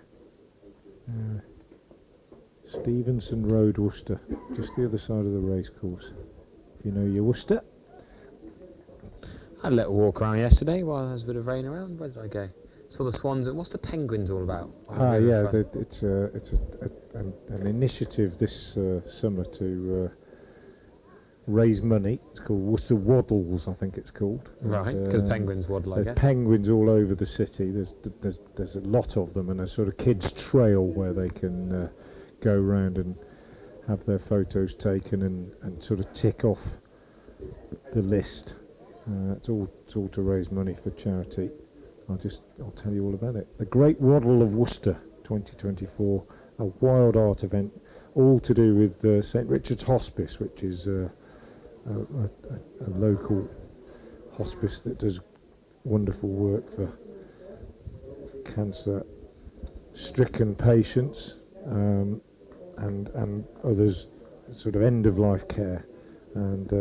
Stevenson Road, Worcester, just the other side of the racecourse. If you know your Worcester.
I had a little walk around yesterday while there was a bit of rain around. Where did I go? Saw the swans. And what's the penguins all about?
Yeah, it's an initiative this summer to raise money. It's called Worcester Waddles, I think it's called.
Right, because penguins waddle, I guess.
There's penguins all over the city. There's a lot of them, and a sort of kids' trail where they can go around and have their photos taken and sort of tick off the list. It's all to raise money for charity. I'll tell you all about it. The Great Waddle of Worcester 2024, a wild art event, all to do with St Richard's Hospice, which is a local hospice that does wonderful work for cancer-stricken patients and others, sort of end-of-life care. And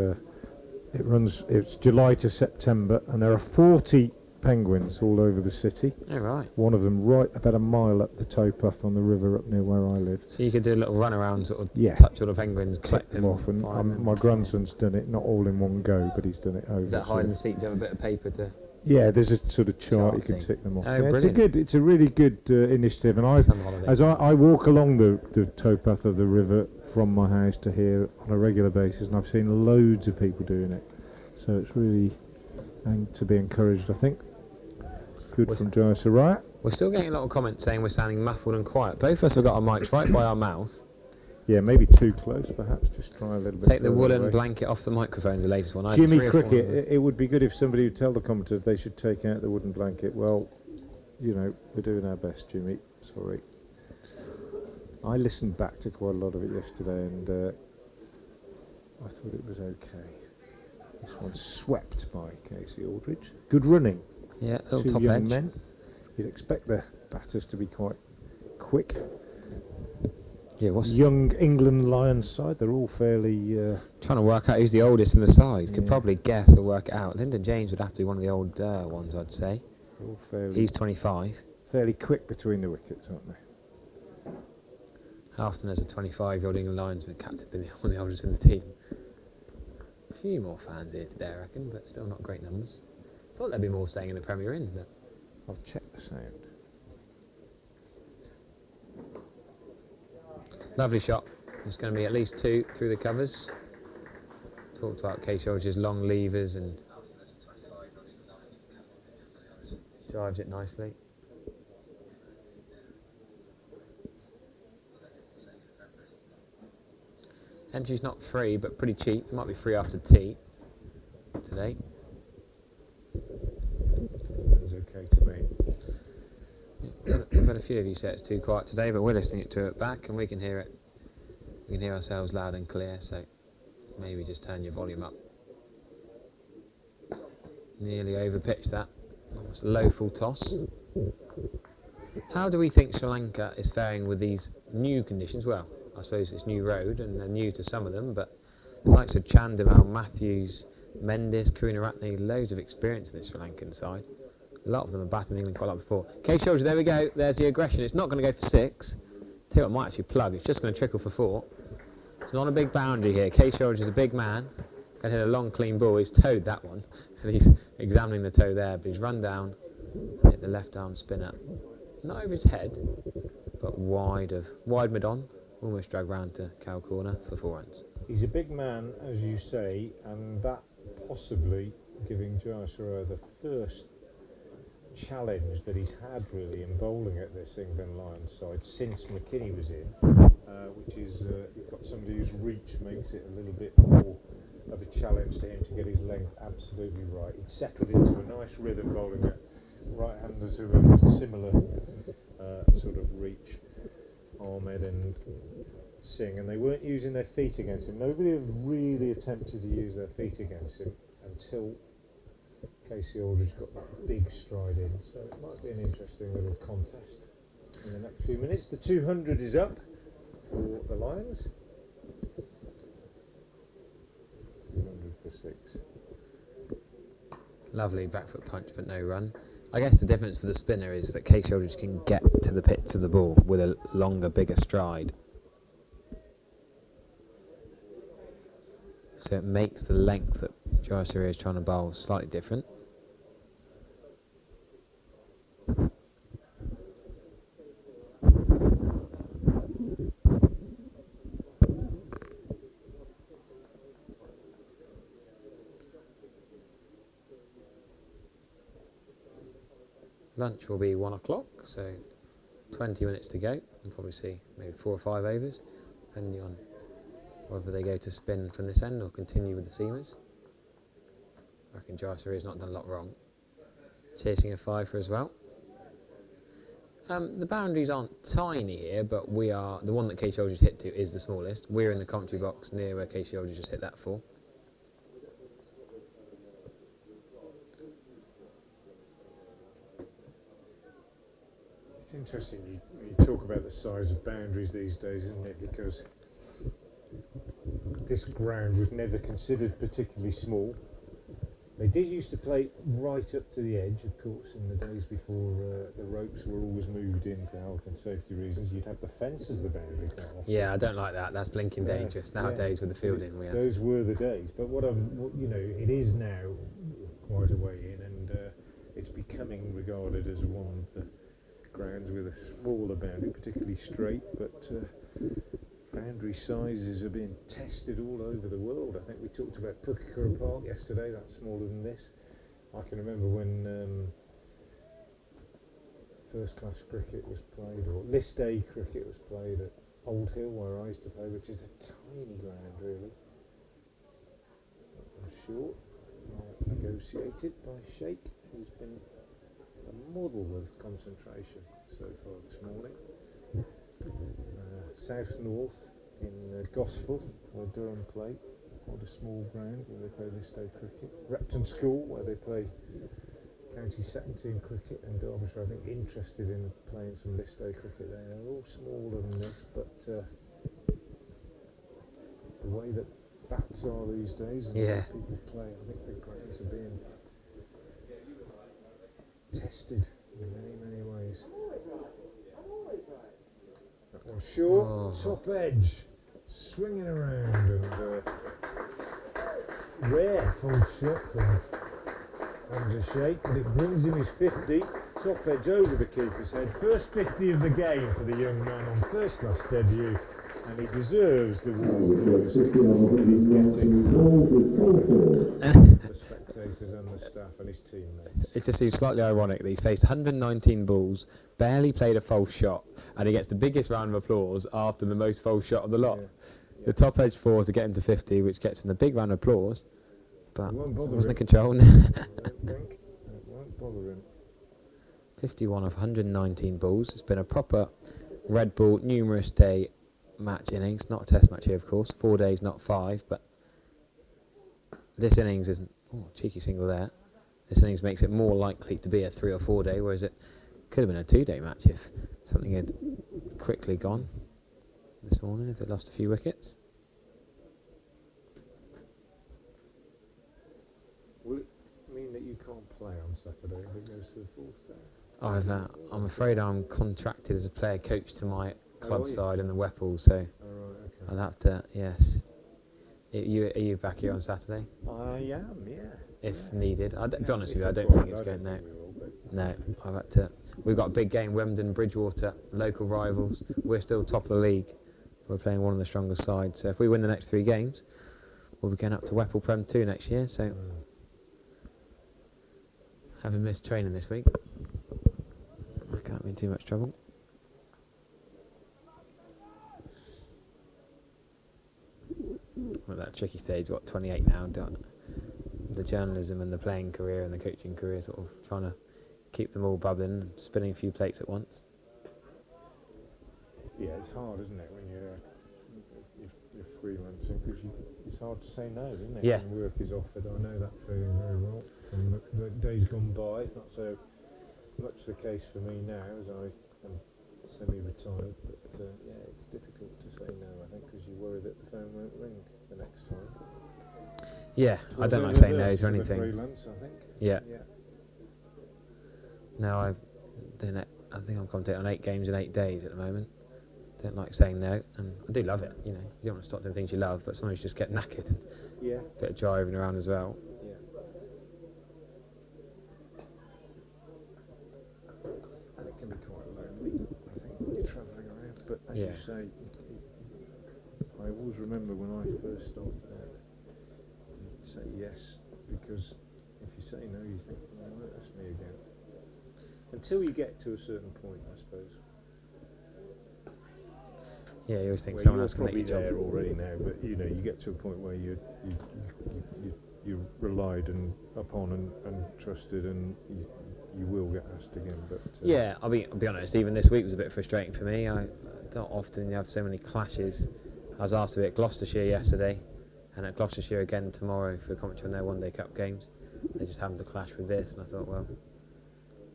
it's July to September, and there are 40 penguins all over the city.
Oh, right.
One of them right about a mile up the towpath on the river up near where I live.
So you could do a little run around, sort of
Yeah.
touch all the penguins, collect them
off. And my grandson's done it, not all in one go, but he's done it over.
Is that hide and seek? Do you have a bit of paper to?
Yeah, there's a sort of chart you can
thing.
tick them off.
Oh,
Yeah,
brilliant.
it's a really good initiative, and I walk along the towpath of the river from my house to here on a regular basis, and I've seen loads of people doing it. So it's really to be encouraged, I think. Good from Joe Soraya.
We're still getting a lot of comments saying we're sounding muffled and quiet. Both of us have got our mics right by our mouth.
Yeah, maybe too close, perhaps. Just try a little bit.
Take the woolen
away.
blanket off the microphones, the latest one.
Jimmy Cricket, it would be good if somebody would tell the commenters they should take out the wooden blanket. Well, we're doing our best, Jimmy. Sorry. I listened back to quite a lot of it yesterday, and I thought it was okay. This one's swept by Casey Aldridge. Good running.
Yeah, little
Two
top
young
edge.
men. You'd expect the batters to be quite quick.
Yeah, what's
Young England Lions side, they're all fairly...
trying to work out who's the oldest in the side. Could
Yeah.
probably guess or work it out. Lyndon James would have to be one of the older ones, I'd say.
they're all fairly,
He's 25.
fairly quick between the wickets, aren't they?
How often has a 25-year-old England Linesman captain been one of the oldest in the team? A few more fans here today, I reckon, but still not great numbers. Thought there'd be more staying in the Premier Inn, but
I'll check the sound.
lovely shot. There's going to be at least two through the covers. Talked about Casey Aldridge's long levers and drives it nicely. Entry's not free, but pretty cheap. It might be free after tea today.
Sounds okay to me.
I've had a few of you say it's too quiet today, but we're listening to it back and we can hear it. We can hear ourselves loud and clear, so maybe just turn your volume up. Nearly over pitched that. Almost a low full toss. How do we think Sri Lanka is faring with these new conditions? Well, I suppose it's new road and they're new to some of them, but the likes of Chandimal, Matthews, Mendes, Karunaratne, loads of experience in this Sri Lankan side. A lot of them have batted in England quite a lot before. Casey Aldridge, there we go. There's the aggression. It's not going to go for 6. Tell you what, might actually plug. It's just going to trickle for 4. It's not a big boundary here. Casey Aldridge is a big man. Can hit a long, clean ball. He's towed that one, and he's examining the toe there. But he's run down, hit the left arm spinner. Not over his head, but wide mid-on. Almost dragged round to cow corner for 4 runs.
He's a big man, as you say, and that possibly giving Jayasuriya the first challenge that he's had really in bowling at this England Lions side since McKinney was in, which is you've got somebody whose reach makes it a little bit more of a challenge to him to get his length absolutely right. He'd settled into a nice rhythm bowling at right-handers who have a similar sort of reach, Ahmed and Singh, and they weren't using their feet against him. Nobody have really attempted to use their feet against him until Casey Aldridge got that big stride in, so it might be an interesting little contest in the next few minutes. The 200 is up for the Lions. 200 for 6.
Lovely back foot punch, but no run. I guess the difference for the spinner is that Case Shoulders can get to the pitch of the ball with a longer, bigger stride. So it makes the length that Joyce is trying to bowl slightly different. Lunch will be 1 o'clock, so 20 minutes to go. We'll probably see maybe 4 or 5 overs, depending on whether they go to spin from this end or continue with the seamers. I reckon Joyce has not done a lot wrong. Chasing a 5 as well. The boundaries aren't tiny here, but we are the one that Case Shoulders hit to is the smallest. We're in the commentary box near where Case Shoulders just hit that for.
It's interesting you talk about the size of boundaries these days, isn't it? Because this ground was never considered particularly small. They did used to play right up to the edge, of course, in the days before the ropes were always moved in for health and safety reasons. You'd have the fence as the boundary quite often.
Yeah, I don't like that. That's blinking dangerous nowadays with the fielding.
Those were the days. But it is now quite a way in, and it's becoming regarded as one of the grounds with a smaller boundary, particularly straight, but boundary sizes are being tested all over the world. I think we talked about Pukekohe Park yesterday. That's smaller than this. I can remember when first class cricket was played, or list A cricket was played at Old Hill where I used to play, which is a tiny ground really. Short, negotiated by Sheikh, who's been a model of concentration so far this morning. South-north in Gosforth, where Durham play, quite a small ground where they play list A cricket. Repton School, where they play county second team cricket, and Derbyshire, I think, interested in playing some list A cricket there. They're all smaller than this, but the way that bats are these days and the way people play, I think the grounds are being tested in many ways. That one short, top edge, swinging around, and rare full shot from Hamza Sheikh, but it brings him his 50, top edge over the keeper's head. First 50 of the game for the young man on first class debut, and he deserves the warm applause that he's getting from the spectators and the staff and his teammates.
It just seems slightly ironic that he's faced 119 balls, barely played a false shot, and he gets the biggest round of applause after the most false shot of the lot. The top edge 4 to get him to 50, which gets him the big round of applause, but wasn't in control.
It won't bother him.
51 of 119 balls. It's been a proper red ball, numerous day match innings. Not a test match here, of course. 4 days, not 5, but this innings is... cheeky single there. This innings makes it more likely to be a 3 or 4 day, whereas it could have been a 2-day match if something had quickly gone this morning, if they lost a few wickets.
Will it mean that you can't play on Saturday if it goes to the 4th day?
I'm afraid I'm contracted as a player coach to my club side in the Weppel, so I'll have to, yes. Are you back here on Saturday?
I am, yeah.
If needed. To be honest with you, I don't think it's going there. No, I've had to. We've got a big game, Wemden, Bridgewater, local rivals. We're still top of the league. We're playing one of the strongest sides. So if we win the next 3 games, we'll be going up to Weppel Prem 2 next year. So having missed training this week, I can't be in too much trouble. We're at that tricky stage, 28 now, the journalism and the playing career and the coaching career, sort of trying to keep them all bubbling and spinning a few plates at once.
Yeah, it's hard, isn't it, when you're freelancing, because it's hard to say no, isn't it?
Yeah.
When work is offered. I know that feeling very well from the days gone by. It's not so much the case for me now, as I am semi-retired, but it's difficult to say no, I think, because you worry that the phone won't ring the next time.
Yeah, I don't like saying no's or anything.
Freelance, I think.
Yeah. No, I think I'm commentating on 8 games in 8 days at the moment. Don't like saying no, and I do love it. You know, you don't want to stop doing things you love, but sometimes you just get knackered. And
Yeah.
a bit of driving around as well.
Yeah. And it can be quite lonely, I think, when you're travelling around. But as you say, I always remember when I first started out, you'd say yes, because if you say no, you think, oh, that's me again. Until you get to a certain point, I suppose.
Yeah, you always think someone else can
probably
make your
there
job.
already now, but you know, you get to a point where you're relied upon and trusted, and you will get asked again. But
yeah, I'll be honest. Even this week was a bit frustrating for me. I don't often have so many clashes. I was asked to be at Gloucestershire yesterday, and at Gloucestershire again tomorrow for commentary on their one-day cup games. They just happened to clash with this, and I thought, well,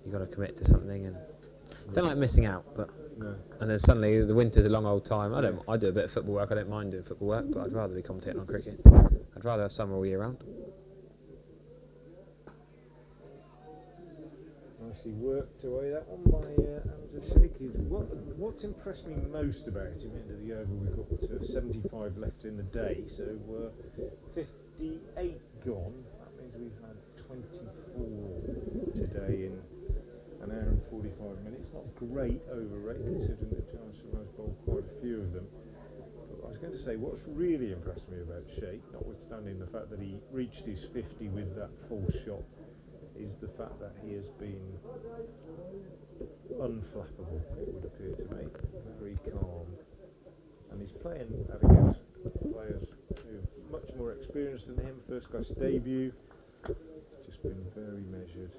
you got to commit to something, and I don't like missing out. But and then suddenly the winter's a long old time. I do a bit of football work. I don't mind doing football work, but I'd rather be commentating on cricket. I'd rather have summer all year round.
Nicely worked away that one by Hamza Sheikh. What's impressed me most about him, end of the over, we've got 75 left in the day, so 58 gone. That means we've had 24 today in an hour and 45 minutes. Not great over rate considering that Giants has bowled quite a few of them. But I was going to say, what's really impressed me about Sheikh, notwithstanding the fact that he reached his 50 with that full shot, is the fact that he has been unflappable, it would appear to me, very calm, and he's playing that against players who are much more experienced than him. First class debut, just been very measured,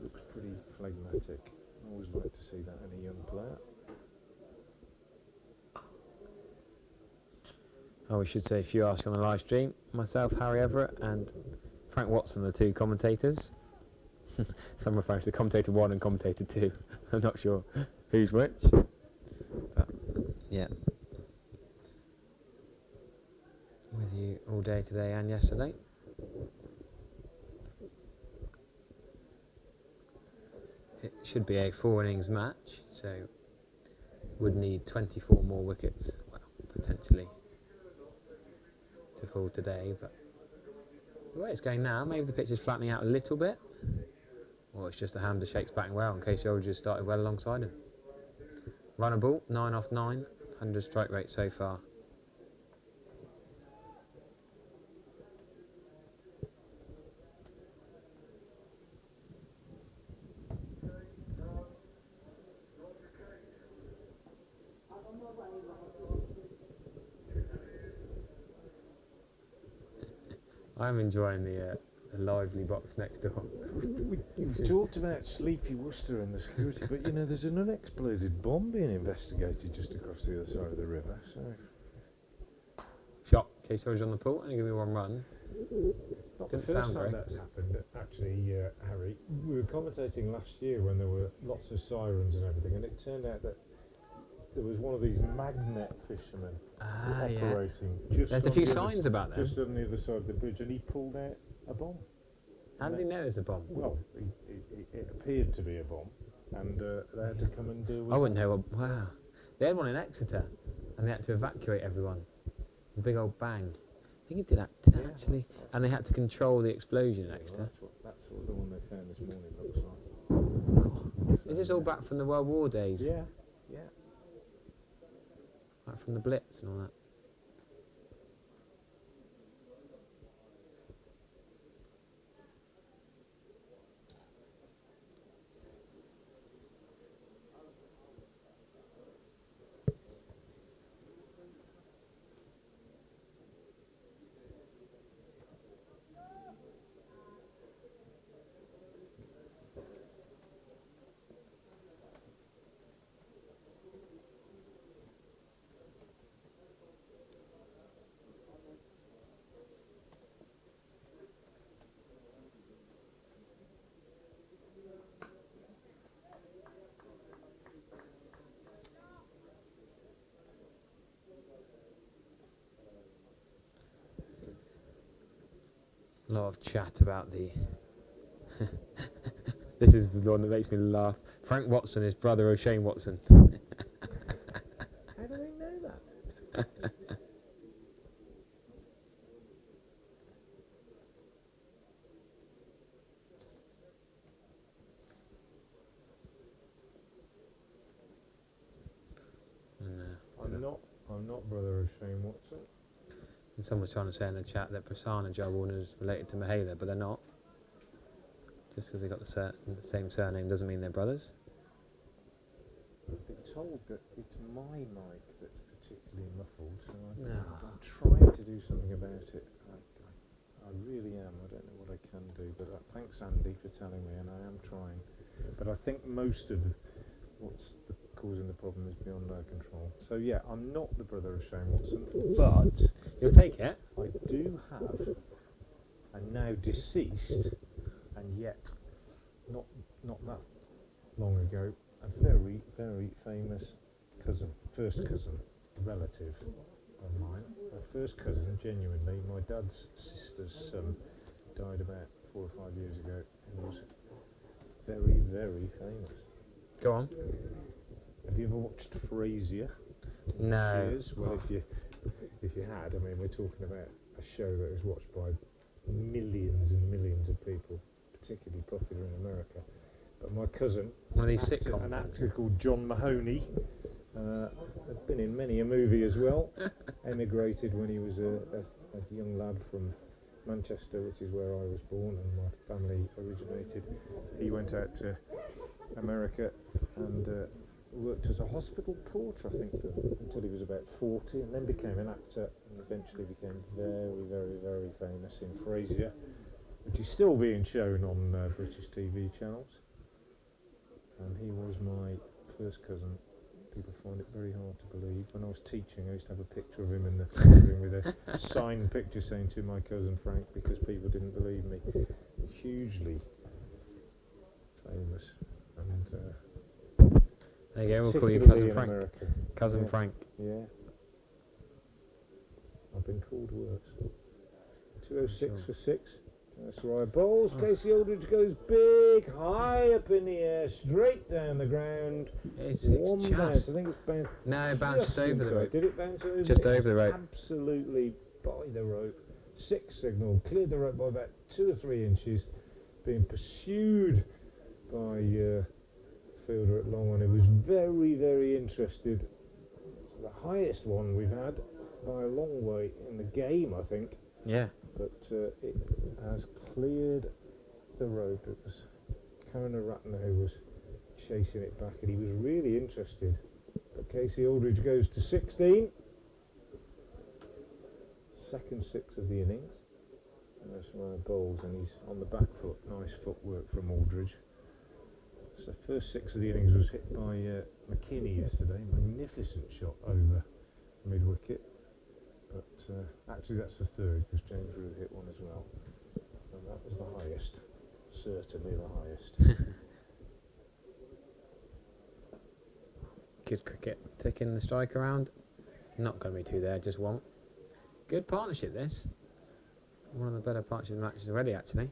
looks pretty phlegmatic. I always like to see that in a young player.
Oh, we should say, if you ask on the live stream, myself, Harry Everett, and Frank Watson, the two commentators. Some referring to commentator 1 and commentator 2. I'm not sure who's which. But, yeah. With you all day today and yesterday. It should be a 4 innings match, so would need 24 more wickets, well, potentially, to fall today, but the way it's going now, maybe the pitch is flattening out a little bit, or it's just a hand of Shakes batting well in case Soldiers started well alongside him. Runnable, 9 off 9, 100 strike rate so far. I'm enjoying the lively box next door.
You've talked about Sleepy Worcester and the security, but you know there's an unexploded bomb being investigated just across the other side of the river. So
Shot, Case Soldiers on the pool, only give me 1 run.
not the first time that's happened, actually, Harry. We were commentating last year when there were lots of sirens and everything, and it turned out that there was one of these magnet fishermen operating.
Yeah. There's a few signs about them.
Just on the other side of the bridge, and he pulled out a bomb.
How did he know it was a bomb?
Well, it appeared to be a bomb, and they had to come and deal with it.
I wouldn't know. Wow. They had one in Exeter, and they had to evacuate everyone. It was a big old bang. I think it did that actually. And they had to control the explosion in Exeter.
That's what the one they found this morning looks like.
Is this all back from the World War days?
Yeah.
Back from the Blitz and all that. A lot of chat about the This is the one that makes me laugh. Frank Watson is brother of Shane Watson.
How do they know that? I'm not brother of Shane Watson.
And someone's trying to say in the chat that Prasanna Jawwarner is related to Mahela, but they're not. Just because they got the same surname doesn't mean they're brothers.
I've been told that it's my mic that's particularly muffled, so
No.
I'm trying to do something about it. I really am. I don't know what I can do, but thanks Andy for telling me, and I am trying. But I think most of what's causing the problem is beyond our control. So yeah, I'm not the brother of Shane Watson, but
You'll take it.
I do have a now deceased, and yet not that long ago, a very, very famous cousin, first cousin, relative of mine. A first cousin, genuinely. My dad's sister's son died about 4 or 5 years ago and was very, very famous.
Go on.
Have you ever watched Frasier?
No.
Years? Well, if you had, I mean, we're talking about a show that was watched by millions and millions of people, particularly popular in America. But my cousin,
One of these sitcoms.
an actor called John Mahoney, had been in many a movie as well. Emigrated when he was a young lad from Manchester, which is where I was born and my family originated. He went out to America and worked as a hospital porter, I think, until he was about 40, and then became an actor and eventually became very, very, very famous in Frasier, which is still being shown on British TV channels. And he was my first cousin. People find it very hard to believe. When I was teaching, I used to have a picture of him in the room with a signed picture saying to my cousin Frank, because people didn't believe me. Hugely famous. And
there you go, we'll call you Cousin
in
Frank.
America.
Cousin
Yeah.
Frank.
Yeah. I've been called worse. 206 for 6. That's right. Bowls. Casey Aldridge goes big, high up in the air, straight down the ground.
It's
One
just...
bounce. I think it's bounced.
No, it bounced
just
over the
inside.
rope.
Did it bounce over?
Just
It
over
was
the rope.
Absolutely by the rope. 6 signal. Cleared the rope by about 2 or 3 inches. Being pursued by fielder at long on, who was very, very interested. It's the highest one we've had by a long way in the game, I think.
Yeah.
But it has cleared the rope. It was Karen Ratner who was chasing it back, and he was really interested. But Casey Aldridge goes to 16. Second 6 of the innings. And that's Ryan Bowles, and he's on the back foot. Nice footwork from Aldridge. So first 6 of the innings was hit by McKinney yesterday. Magnificent shot over mid-wicket. But actually that's the third, because James Rew hit one as well. And that was the highest. Certainly the highest.
Good cricket. Taking the strike around. Not going to be 2 there, just 1. Good partnership this. One of the better partnership matches already, actually.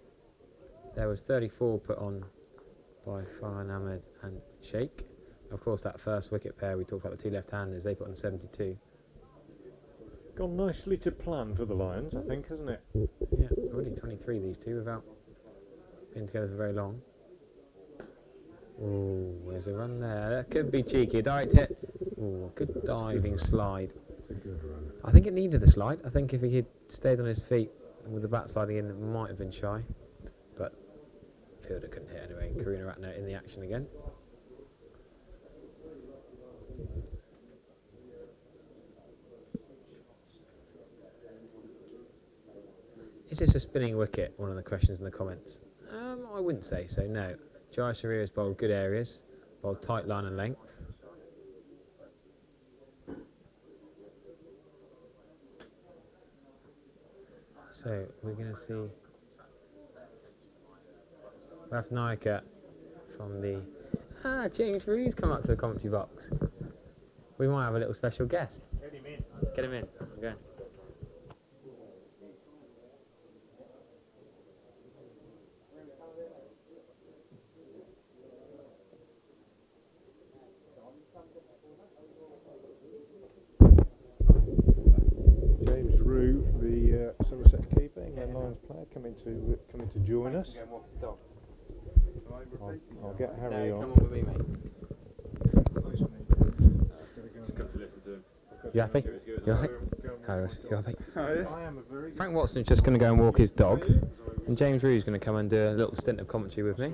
There was 34 put on by Farhan Ahmed and Sheikh. Of course, that first wicket pair we talked about, the 2 left-handers, they put on 72.
Gone nicely to plan for the Lions, I think, hasn't it?
Yeah, already 23 these two without being together for very long. Oh, there's a run there. That could be cheeky. A direct hit. Oh, good diving slide.
It's a good run.
I think it needed the slide. I think if he had stayed on his feet with the bat sliding in, it might have been shy. But fielder couldn't hit anyway. And Karuna Ratner in the action again. Is this a spinning wicket? One of the questions in the comments. I wouldn't say so, no. Jai Sharir has bowled good areas, bowled tight line and length. So we're going to see Raf Naika from the... James Rew's come up to the commentary box. We might have a little special guest.
Get him in.
Get him in. Okay.
coming to join us. I'll get Harry on.
Come on with me, mate.
Just come to listen to him.
You happy? You alright? You happy?
I am a very
Frank Watson's just going to go and walk his dog, and James Rue's going to come and do a little stint of commentary with me.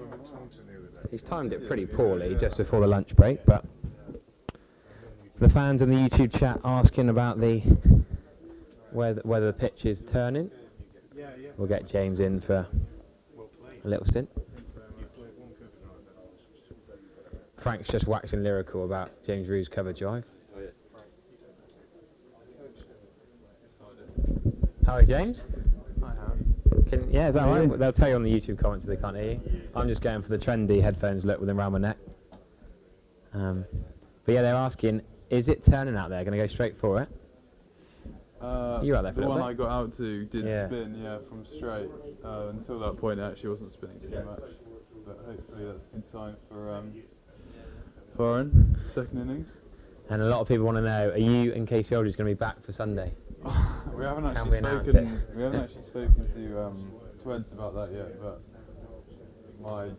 He's timed it pretty poorly just before the lunch break, but the fans in the YouTube chat asking about whether the pitch is turning. We'll get James in for a little stint. Frank's just waxing lyrical about James Rue's cover drive. Hi, James.
Hi, Harry.
Yeah, is that right? They'll tell you on the YouTube comments if they can't hear you. I'm just going for the trendy headphones look with them around my neck. But yeah, they're asking, is it turning out there? Going to go straight for it? You were out there for
the
a
one
little
I
bit.
got out to did spin, from straight. Until that point, it actually wasn't spinning too much. But hopefully that's a good sign for foreign second innings.
And a lot of people want to know, are you and Casey Aldridge going to be back for Sunday?
We haven't actually
we announce
spoken. We haven't actually spoken to Eds about that yet. But my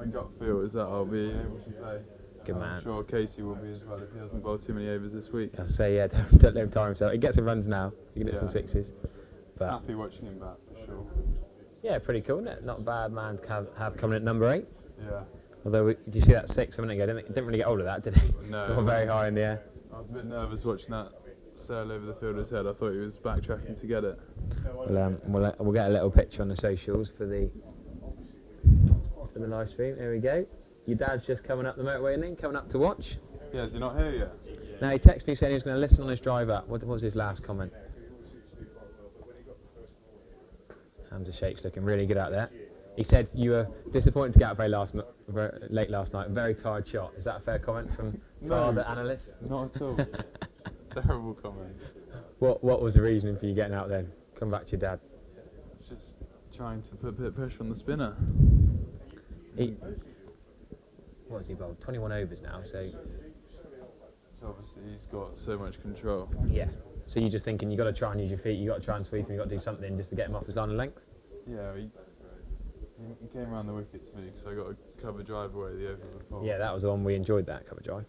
gut feel is that I'll be able to play.
Good man.
I'm sure Casey will be as well if he hasn't bowled too many overs this week.
I say, yeah, don't let him tire himself. He gets some runs now. You can hit some sixes. But
Happy watching him back for sure.
yeah, pretty cool, isn't it? Not a bad man to have coming at number 8.
Yeah.
Although, did you see that 6 a minute ago? Didn't really get hold of that, did he?
No.
Got very high in the air.
I was a bit nervous watching that sail over the fielder's head. I thought he was backtracking to get it.
We'll get a little picture on the socials for the live stream. Here we go. Your dad's just coming up the motorway, isn't he? Coming up to watch.
Yeah, is he not here yet?
Now he texted me saying he was going to listen on his drive up. What was his last comment? Hamza Sheikh's looking really good out there. He said you were disappointed to get out very late last night. Very tired shot. Is that a fair comment from father analyst?
Not at all. Terrible comment.
What was the reasoning for you getting out then? Come back to your dad.
Just trying to put a bit of pressure on the spinner.
What has he bowled? 21 overs now, so...
So obviously he's got so much control.
Yeah. So you're just thinking you've got to try and use your feet, you've got to try and sweep him, you've got to do something just to get him off his line of length?
Yeah, he came around the wicket to me because I got a cover drive away the over before.
Yeah, that was the one we enjoyed, that cover drive.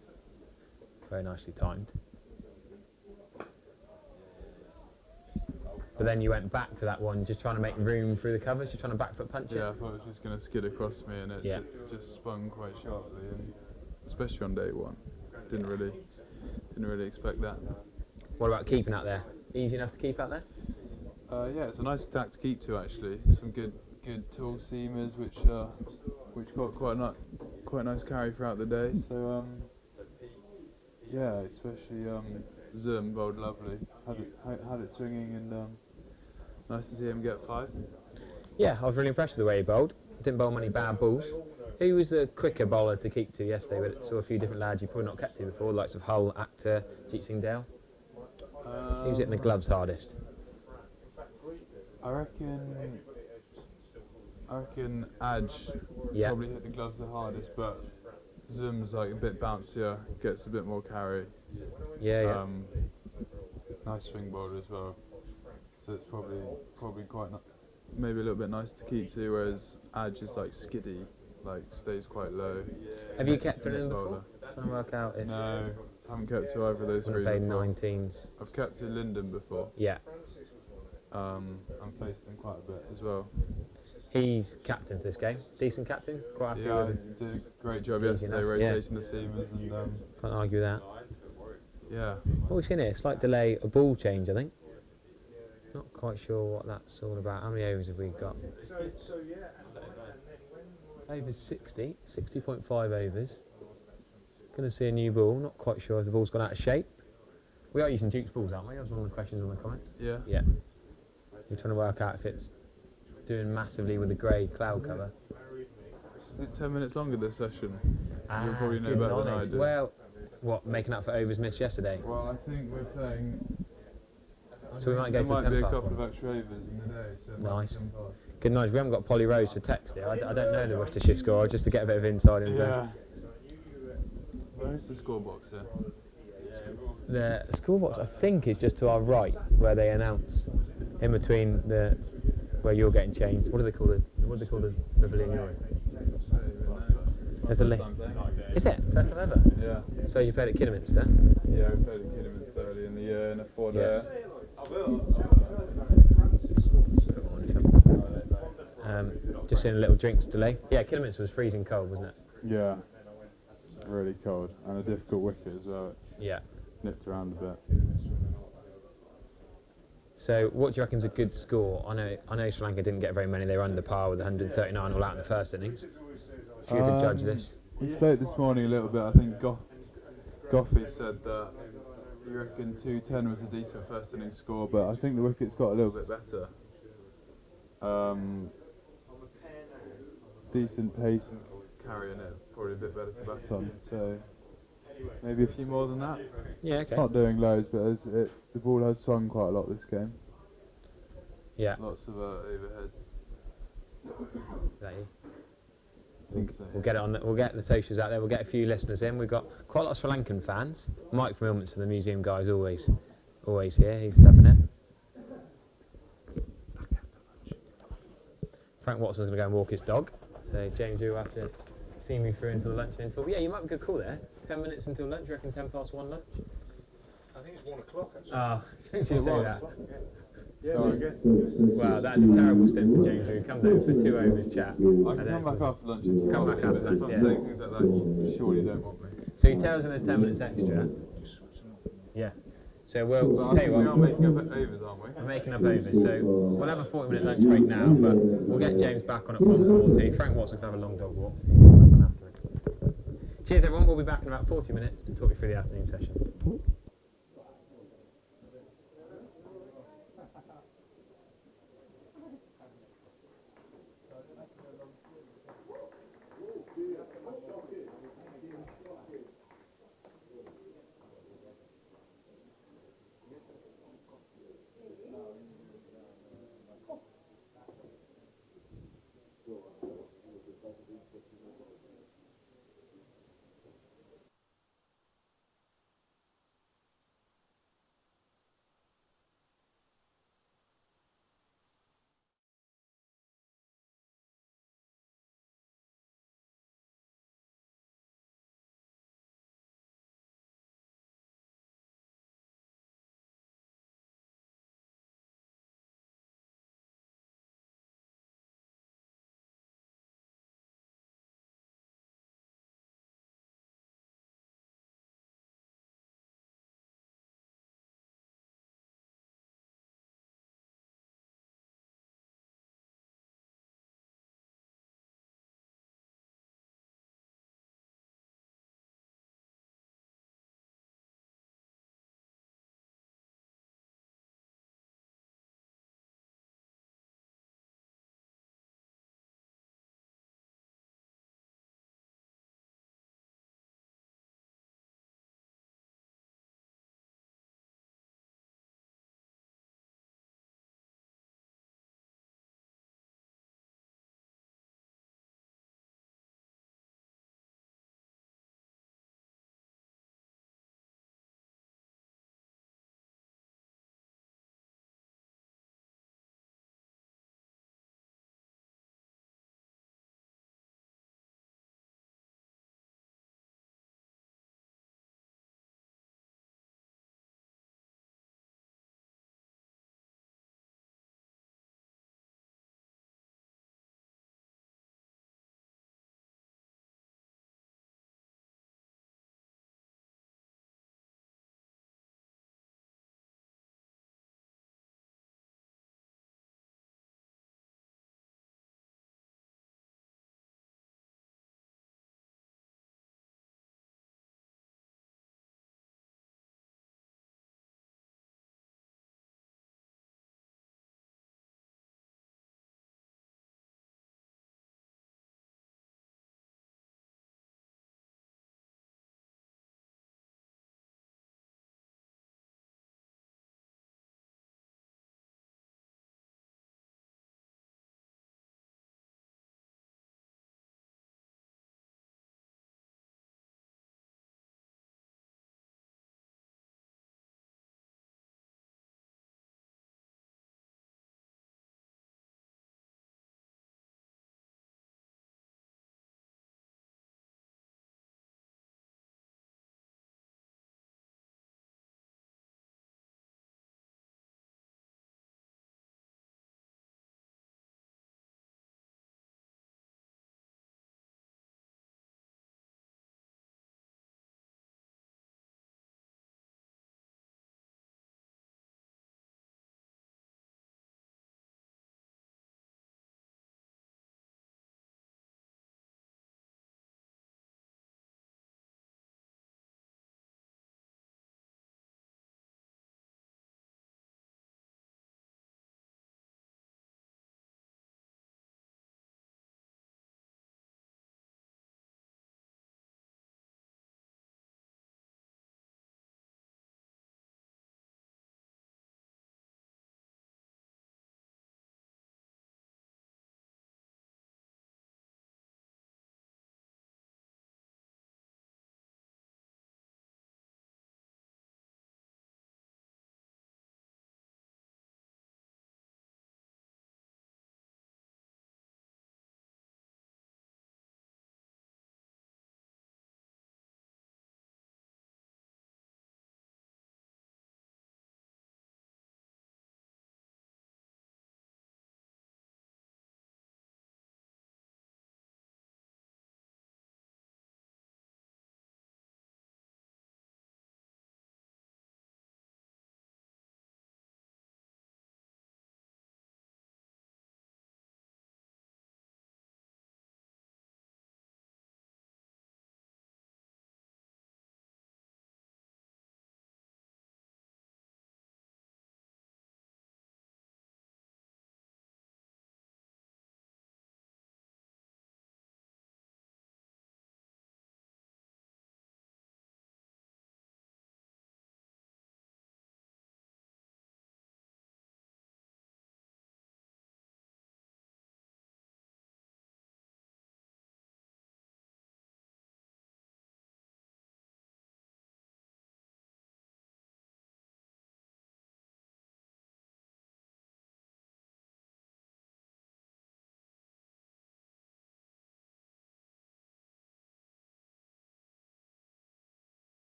Very nicely timed. But then you went back to that one, just trying to make room through the covers, just trying to back foot punch it?
Yeah, I thought it was just going to skid across me and it just spun quite sharply, and especially on day one. Didn't really expect that.
What about keeping out there? Easy enough to keep out there?
Yeah, it's a nice attack to keep to actually. Some good tall seamers which got quite a nice carry throughout the day. So yeah, especially Zoom bowled lovely. Had it swinging and nice to see him get 5.
Yeah, I was really impressed with the way he bowled. Didn't bowl many bad balls. Who was the quicker bowler to keep to yesterday? We saw a few different lads you've probably not kept to before, the likes of Hull, Akhtar, Jeet Singh Dale. Who's hitting the gloves hardest?
I reckon Aj probably hit the gloves the hardest, but Zoom's like a bit bouncier, gets a bit more carry.
Yeah.
Nice swing bowler as well. So it's probably quite maybe a little bit nice to keep to, whereas Aj is like skiddy, like stays quite low.
Have you kept to him before? Trying to work out if...
No, haven't kept to either of those three.
Played 19s.
I've kept to Lyndon before.
Yeah.
And faced him quite a bit as well.
He's captain for this game. Decent captain. Quite happy with him.
Yeah, did a great job yesterday rotating the seamers and
can't argue that.
Yeah.
What we've seen here, slight delay, a ball change I think. Not quite sure what that's all about. How many overs have we got? Over 60, 60.5 overs. Going to see a new ball, not quite sure if the ball's gone out of shape. We are using Duke's balls, aren't we? That was one of the questions on the comments.
Yeah.
Yeah. We're trying to work out if it's doing massively with the grey cloud cover.
Is it 10 minutes longer this session? You'll probably know better than I do.
Well, what, making up for overs missed yesterday?
Well, I think we're playing...
So we might go to 10
There might be a
past
couple
one.
of extra overs in the day. So
Nice. Good night. We haven't got Polly Rose to text here. I don't know the Worcestershire score, just to get a bit of inside info.
Yeah. Where's the score box here?
The scorebox, I think, is just to our right, where they announce in between the where you're getting changed. What do they call it? What do they call the pavilion you're in? There's a lift. Is it? First time ever?
Yeah.
So you played at Kidderminster?
Yeah, we played at Kidderminster early in the year in a 4-day.
Just seeing a little drinks delay. Yeah, Kidderminster was freezing cold, wasn't it?
Yeah. Really cold. And a difficult wicket as well.
Yeah.
Nipped around a bit.
So what do you reckon is a good score? I know Sri Lanka didn't get very many. They were under par with 139 all out in the first innings. If you were to judge this.
We spoke this morning a little bit. I think Goffey said that you reckon 210 was a decent first innings score, but I think the wicket's got a little bit better. Decent pace and carrying it, probably a bit better to bat on. So maybe a few more than that.
Yeah, okay.
Not doing loads, but the ball has swung quite a lot this game.
Yeah.
Lots of overheads.
Is that you?
I think so.
We'll get it on. We'll get the socials out there. We'll get a few listeners in. We've got quite a lot of Sri Lankan fans. Mike from Ilminster, the museum guy, is always here. He's loving it. Frank Watson's going to go and walk his dog. So James, you'll have to see me through until the lunch interval. But yeah, you might be a good call there. 10 minutes until lunch. You reckon 10 past 1 lunch?
I think it's 1 o'clock actually.
Ah, since you say that.
Yeah,
Sorry.
very good.
Wow, that's a terrible stint for James. He comes over for 2 overs chat.
I can come back after lunch if you
Come
want
back after
me,
lunch,
but if
yeah.
I'm saying things like that, you surely don't want me.
So he tells him there's 10 minutes extra. Yeah. So
But
we'll
I
tell
think
you
we are
what.
making up overs, aren't we?
We're making up overs, so we'll have a 40-minute lunch break now, but we'll get James back on at 1:40. Frank Watson can have a long dog walk. Cheers everyone, we'll be back in about 40 minutes to talk you through the afternoon session.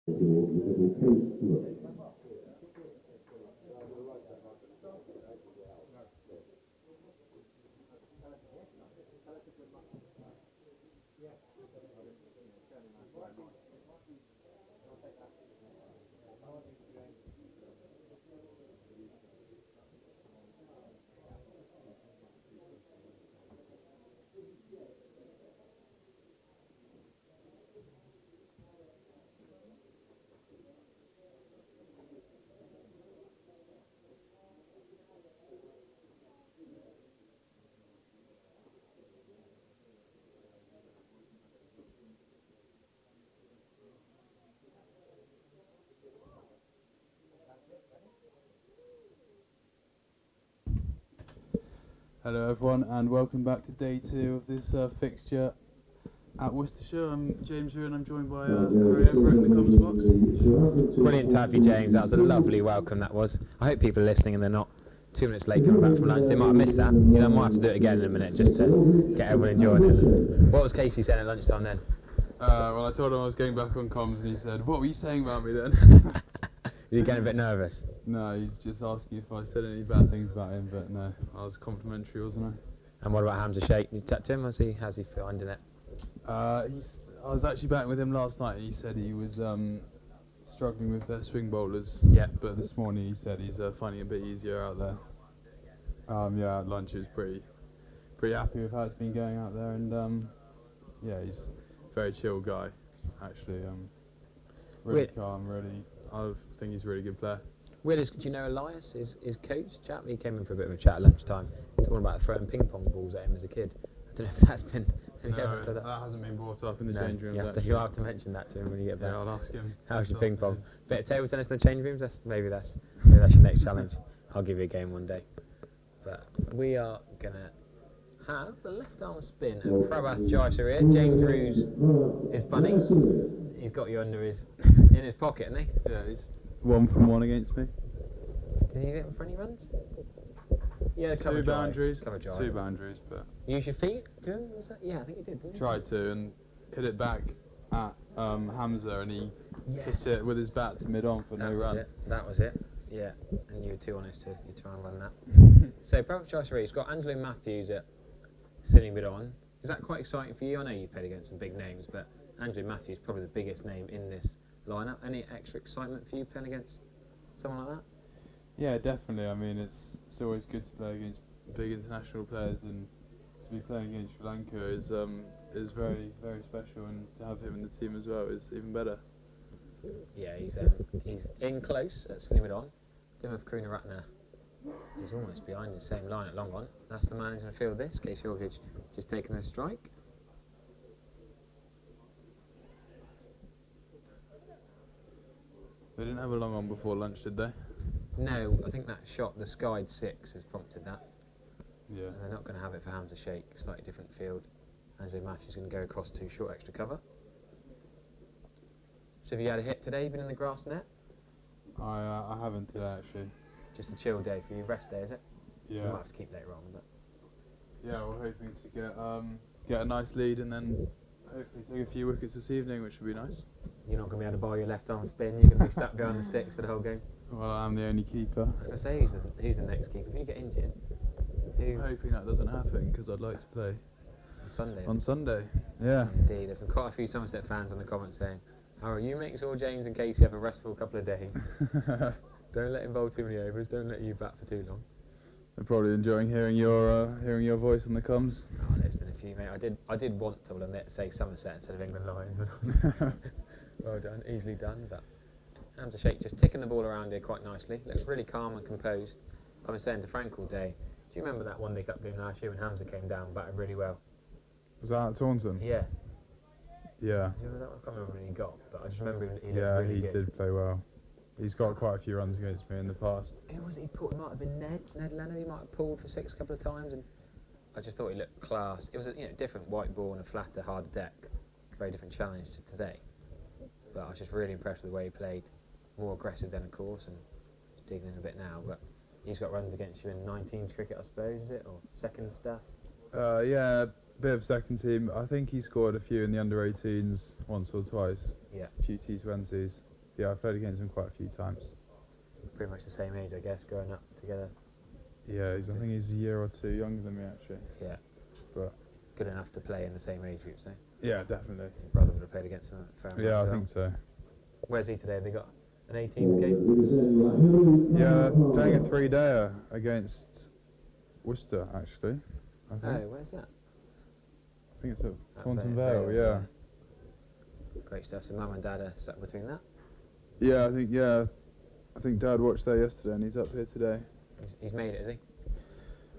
Hello everyone and welcome back to day 2 of this fixture at Worcestershire. I'm James here and I'm joined by Harry Everett in the comms box.
Brilliant to have you, James. That was a lovely welcome, that was. I hope people are listening and they're not 2 minutes late coming back from lunch. They might have missed that. You know, I might have to do it again in a minute just to get everyone enjoying it. What was Casey saying at lunchtime then?
Well, I told him I was going back on comms and he said, "What were you saying about me then?"
You're getting a bit nervous?
No, he's just asking if I said any bad things about him, but no, I was complimentary, wasn't I?
And what about Hamza Sheikh? Did you chat to him? How's he finding it?
I was actually back with him last night and he said he was struggling with their swing bowlers.
Yeah.
But this morning he said he's finding it a bit easier out there. Yeah, at lunch he was pretty happy with how it's been going out there, and yeah, he's a very chill guy, actually. Really calm, really. I think he's a really good player.
Do you know Elias, his coach chap? He came in for a bit of a chat at lunchtime, talking about throwing ping pong balls at him as a kid. I don't know if that's been...
No, that hasn't been brought up in the change room.
You'll have to mention that to him when you get back.
Yeah, I'll ask him.
How's your ping pong? Bit of table tennis in the change rooms? Maybe that's your next challenge. I'll give you a game one day. But we are going to have the left arm spin of Prabhat Jayasuriya. James Ruse is bunny. He's got you in his pocket, hasn't he?
Yeah, he's 1 from 1 against me.
Did he get him for any runs? Yeah,
two boundaries, but...
Use your feet to him? Was that? Yeah, I think he did, didn't he?
Tried to, and hit it back at Hamza, and he hit it with his bat to mid-on for no run.
That was it. Yeah, and you were too honest to try and run that. So, Prabhat Jayasuriya's got Angelo Matthews at sitting mid-on. Is that quite exciting for you? I know you played against some big names, but Angelo Matthews is probably the biggest name in this lineup. Any extra excitement for you playing against someone like that?
Yeah, definitely. I mean, it's always good to play against big international players, and to be playing against Sri Lanka is very, very special, and to have him in the team as well is even better.
Yeah, he's in close at sitting mid-on. Dimov Karunaratne is almost behind the same line at long on. That's the man who's going to field this. Casey Aldridge just taking a strike.
They didn't have a long on before lunch, did they?
No, I think that shot, the skied 6, has prompted that.
Yeah.
And they're not going to have it for Hamza Sheikh, slightly different field. Angelo Matthews is going to go across to short extra cover. So have you had a hit today, been in the grass net?
I haven't today, actually.
Just a chill day for you, rest day, is it?
Yeah.
You might have to keep later on, but...
Yeah, we're hoping to get a nice lead and then hopefully take a few wickets this evening, which would be nice.
You're not going to be able to bowl your left arm spin, you're going to be stuck behind the sticks for the whole game.
Well, I'm the only keeper.
I was going to say, who's the next keeper? If you get injured,
I'm hoping that doesn't happen, because I'd like to play on Sunday. Yeah.
Indeed, there's been quite a few Somerset fans in the comments saying, Harry, you make sure James and Casey have a restful couple of days. Don't let him bowl too many overs, don't let you bat for too long.
They're probably enjoying hearing your voice on the comms.
Oh, there's been a few, mate. I did want to, will admit, say Somerset instead of England Lions. Well done, easily done, but Hamza Sheikh just ticking the ball around here quite nicely. Looks really calm and composed. I've been saying to Frank all day, do you remember that one day cup game last year when Hamza came down, batted really well?
Was that at Taunton?
Yeah.
Yeah.
Do you remember that one? I can't remember when he got, but I just remember he looked really good.
Did play well. He's got quite a few runs against me in the past.
Who was it he pulled? It might have been Ned Leonard. He might have pulled for 6 a couple of times, and I just thought he looked class. It was a different white ball and a flatter, harder deck. Very different challenge to today. But I was just really impressed with the way he played. More aggressive then, of course, and just digging in a bit now. But he's got runs against you in 19s cricket, I suppose, is it, or second stuff?
Yeah, a bit of second team. I think he scored a few in the under-18s once or twice.
Yeah.
A few T20s. Yeah, I've played against him quite a few times.
Pretty much the same age, I guess, growing up together.
Yeah, I think he's a year or two younger than me actually.
Yeah.
But
Good enough to play in the same age group, so.
yeah, definitely.
Your brother would have played against him a fair amount
Yeah,
as
I
well.
think so.
Where's he today? Have they got an 18s game?
Yeah, playing a 3-dayer against Worcester actually. I think.
Oh, where's that?
I think it's at
At
Taunton
Vale,
Vale. Yeah.
Great stuff. So mum and dad are stuck between that.
Yeah, I think Dad watched there yesterday and he's up here today.
He's made it, has he?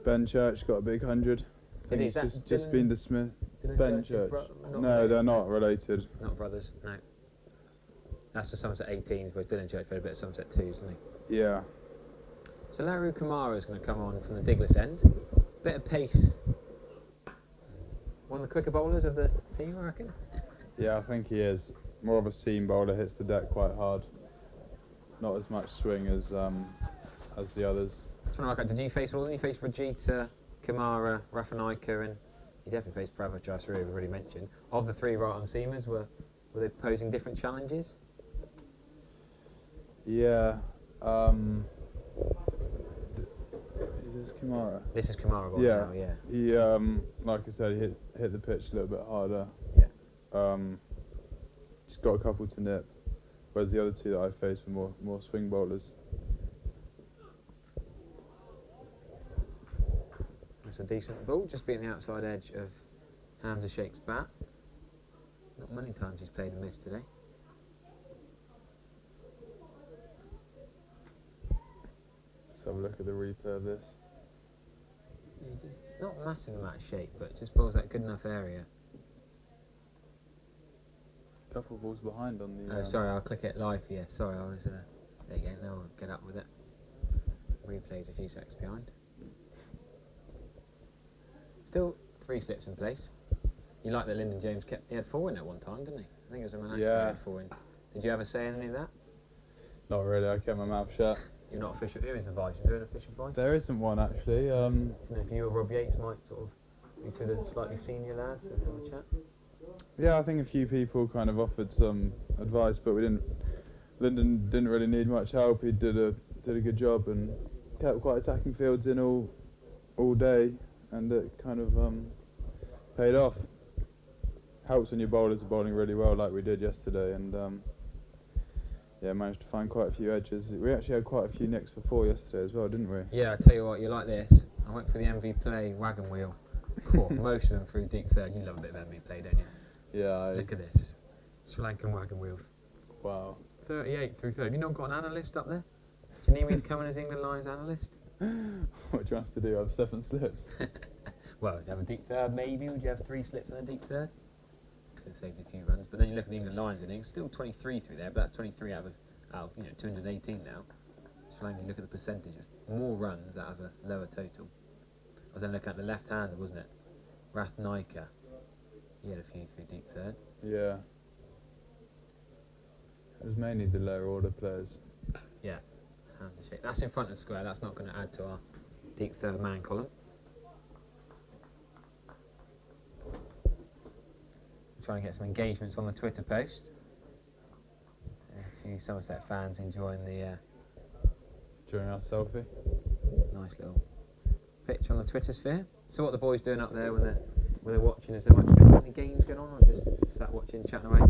Ben Church got a big 100. I think
Is
he's
that
just been dismissed.
Dylan
Ben
Church's
Church.
not
No,
related?
they're not related.
Not brothers, no. That's for Somerset 18s, whereas Dylan Church played a bit of Somerset 2s, doesn't he?
Yeah.
So Laru Kamara is going to come on from the Diglis end. Bit of pace. One of the quicker bowlers of the team, I reckon.
Yeah, I think he is. More of a seam bowler, hits the deck quite hard. Not as much swing as the others.
Trying to work out, did you face all of them? You faced Vajita, Kamara, Rafanika, and you definitely faced Pravachar, who we've already mentioned. Of the three right-arm seamers, were they posing different challenges?
Yeah. Is this Kamara?
This is Kamara ball
Yeah.
now, yeah.
He, like I said, he hit the pitch a little bit harder.
Yeah.
He's got a couple to nip, whereas the other two that I faced were more swing bowlers.
That's a decent ball, just being the outside edge of Hamza Sheikh's bat. Not many times he's played and missed today.
Let's have a look at the replay of this.
Not a massive amount of shape, but just balls that good enough area.
Couple of balls behind on the.
Sorry, I'll click it live. Yeah, sorry, I was. There you go. Now I'll get up with it. Replay's a few seconds behind. Still 3 slips in place. You like that Lyndon James he had 4 in at one time, didn't he? I think it was a man
Yeah.
had 4 in. Did you ever say any of that?
Not really. I kept my mouth shut.
You're not official. Who is the vice? Is there an official vice?
There isn't one actually.
And if you or Rob Yates might sort of be two of the slightly senior lads and have a chat.
Yeah, I think a few people kind of offered some advice, but Lyndon didn't really need much help. He did a good job and kept quite attacking fields in all day, and it kind of paid off. Helps when your bowlers are bowling really well, like we did yesterday, and yeah, managed to find quite a few edges. We actually had quite a few nicks for 4 yesterday as well, didn't we?
Yeah, I tell you what, you like this. I went for the MV play wagon wheel. Cool. Most of them through deep third. You love a bit of MV play, don't you?
Yeah.
Look at this. Sri Lankan wagon wheel.
Wow.
38 through third. Have you not got an analyst up there? Do you need me to come in as England Lions analyst?
What do you want us to do? Have 7 slips?
Well, would you have a deep third maybe? Would you have 3 slips and a deep third? Could have saved a few runs. But then you look at the England Lions innings, still 23 through there, but that's 23 out of 218 now. Sri Lanka, look at the percentages. More runs out of a lower total. I was then looking at the left-hander, wasn't it? Rathnaika. He had a few through deep third.
Yeah. It was mainly the lower order players.
Yeah. That's in front of the square. That's not going to add to our deep third man column. Trying to get some engagements on the Twitter post. A few Somerset fans enjoying the
During our selfie.
nice little pitch on the Twitter sphere. So what are the boys doing up there when they're watching? Is there much any games going on, or just sat watching, chatting away?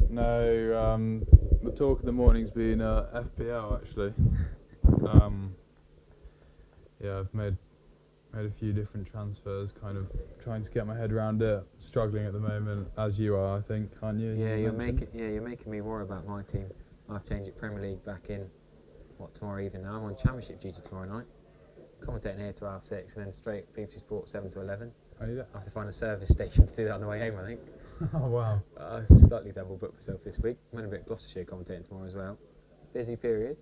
No, the talk of the morning's been FPL actually. Yeah, I've made a few different transfers, kind of trying to get my head around it. Struggling at the moment, as you are, I think, aren't you?
Yeah, you're making me worry about my team. I've changed it Premier League back in tomorrow evening. Now I'm on Championship duty tomorrow night. Commentating here to 6:30, and then straight BBC Sport 7 to 11.
I need it.
I have to find a service station to do that on the way home, I think.
Oh wow.
Slightly double booked myself this week. I'm in a bit of Gloucestershire commentating tomorrow as well. Busy period.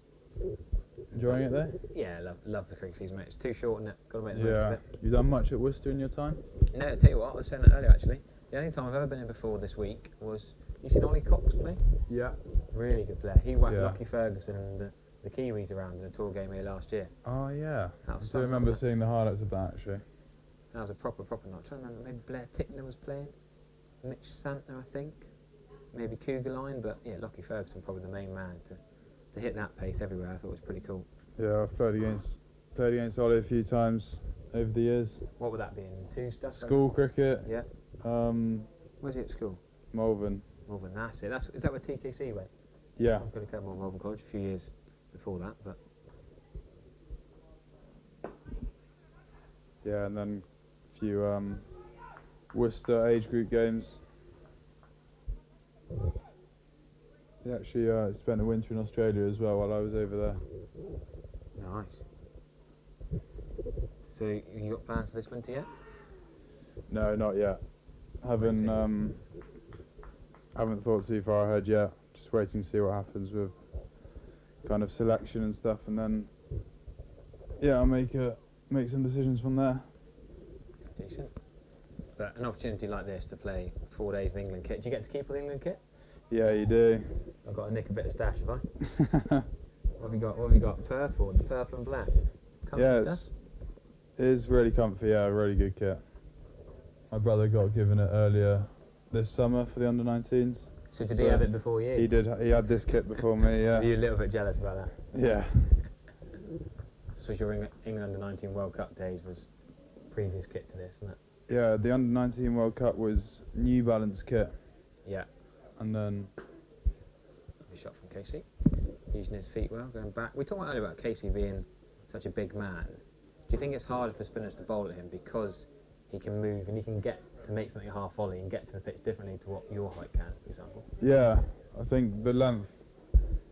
Enjoying it there?
Yeah, love the cricket season, mate. It's too short, isn't it? Got to make the most of
Yeah.
it.
You done much at Worcester in your time?
No, I'll tell you what, I was saying that earlier actually. The only time I've ever been in before this week was, you seen Ollie Cox play?
Yeah.
Really good player. He whacked
Yeah.
Lockie Ferguson and the Kiwis around in a tour game here last year.
Oh yeah.
That
I
was
do remember
something.
seeing the highlights of that actually.
That was a proper night. I'm trying to remember, maybe Blair Tickner was playing. Mitch Santner, I think. maybe Cougar line, but yeah, Lockie Ferguson probably the main man to hit that pace everywhere. I thought it was pretty cool.
Yeah, I've played against Ollie a few times over the years.
What would that be in? Two stuff?
School cricket.
Yeah. Where's he at school?
Malvern.
Malvern, that's it. Is that where TKC went?
Yeah.
I'm going to come on Malvern College a few years before that, but
yeah, and then a few Worcester age group games. He actually spent a winter in Australia as well while I was over there.
nice. So you got plans for this winter yet?
No, not yet. Haven't thought too far ahead yet. Just waiting to see what happens with kind of selection and stuff, and then yeah, I'll make some decisions from there.
Decent. But an opportunity like this to play 4 days in England kit. Do you get to keep all the England kit?
Yeah, you do.
I've got to nick a bit of stash, have I? What have you got? Purple and black. Comfy
Yeah,
stuff?
it is really comfy. Yeah, really good kit. My brother got given it earlier this summer for the under-19s.
So did he have it before you?
He did. He had this kit before me. Yeah.
Are you a little bit jealous about that?
Yeah.
So your England under-19 World Cup days was previous kit to this, wasn't it?
Yeah, the under-19 World Cup was New Balance kit,
Yeah.
and then
Lovely shot from Casey. Using his feet well, going back. We talked earlier about Casey being such a big man. Do you think it's harder for spinners to bowl at him because he can move and he can get to make something a half volley and get to the pitch differently to what your height can, for example?
yeah, I think the length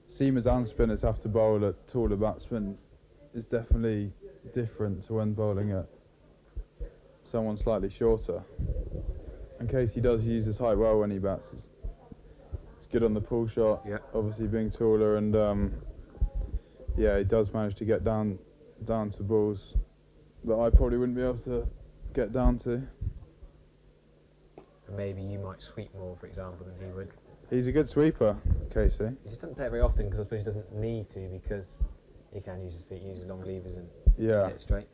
seamers and spinners have to bowl at taller batsmen is definitely different to when bowling at someone slightly shorter. And Casey does use his height well when he bats. He's good on the pull shot,
Yeah.
obviously being taller, and yeah, he does manage to get down to balls that I probably wouldn't be able to get down to.
And maybe you might sweep more, for example, than he would.
He's a good sweeper, Casey.
He just doesn't play it very often because I suppose he doesn't need to because he can use his feet, use his long levers and
Yeah.
hit it straight.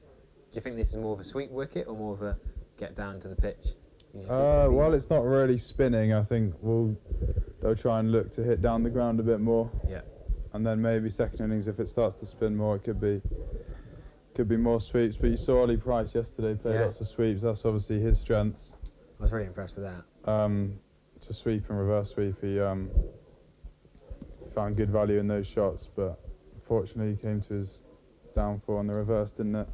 Do you think this is more of a sweep wicket or more of a get down to the pitch?
Well, it's not really spinning. I think they'll try and look to hit down the ground a bit more.
Yeah.
And then maybe second innings, if it starts to spin more, it could be more sweeps. But you saw Ollie Price yesterday play lots of sweeps. That's obviously his strengths.
I was really impressed with that.
To sweep and reverse sweep, he found good value in those shots, but unfortunately he came to his downfall on the reverse, didn't it?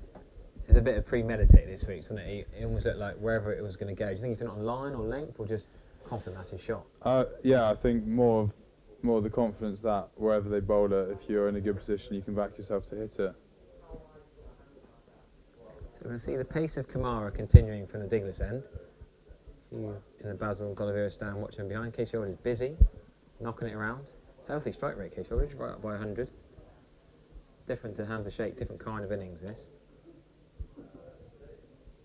It's a bit of premeditated this week, wasn't it? It almost looked like wherever it was going to go. Do you think he's done it on line or length or just confident that's his shot?
Yeah, I think more of the confidence that wherever they bowl it, if you're in a good position, you can back yourself to hit it.
So we're going to see the pace of Kamara continuing from the Diglis end. You in the Basil D'Oliveira stand watching behind. Casey Aldridge busy, knocking it around. Healthy strike rate, Casey Aldridge, right up by 100. Different to hand to shake, different kind of innings this.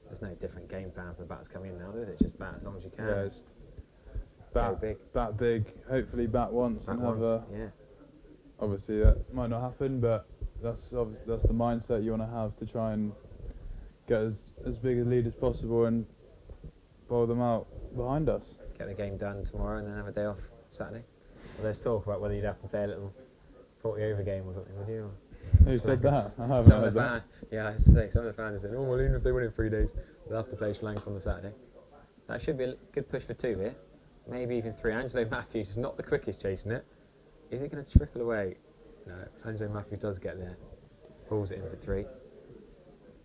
There's no different game plan for the batters coming in now, is it? Just bat as long as you can.
Yeah, it's bat big, hopefully bat once
Bat
and
once,
have
yeah.
obviously that might not happen, but that's the mindset you want to have to try and get as big a lead as possible and bowl them out behind us.
Get the game done tomorrow and then have a day off Saturday. Well, there's talk about whether you'd have to play a little 40 over game or something, would you?
Who said that? I haven't
Some of
heard
the
that.
yeah, I have to say, some of the fans are saying, oh, well, even if they win in 3 days, they'll have to play Sri Lanka on the Saturday. That should be a good push for 2 here. Maybe even 3. Angelo Matthews is not the quickest chasing it. Is it going to trickle away? No, Angelo Matthews does get there. Pulls it in for 3.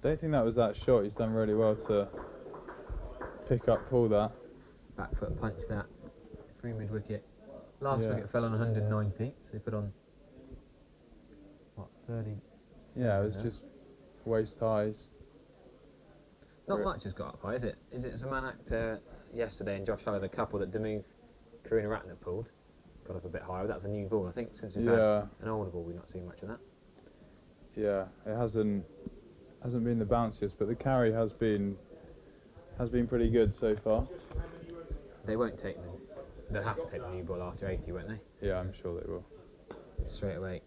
Don't think that was that shot. He's done really well to pull that.
Back foot punch that. 3 mid wicket. Last
Yeah.
wicket fell on 190, so they put on, what, 30?
Yeah, it was just waist highs.
Not much has got up high, is it? Is it Zaman Akhtar yesterday and Josh Huller, the couple that Damouf, Karuna Ratner pulled, got up a bit higher? That's a new ball. I think since we've had an older ball, we've not seen much of that.
Yeah, it hasn't been the bounciest, but the carry has been pretty good so far.
They won't take them. They'll have to take the new ball after 80, won't they?
Yeah, I'm sure they will.
Straight away.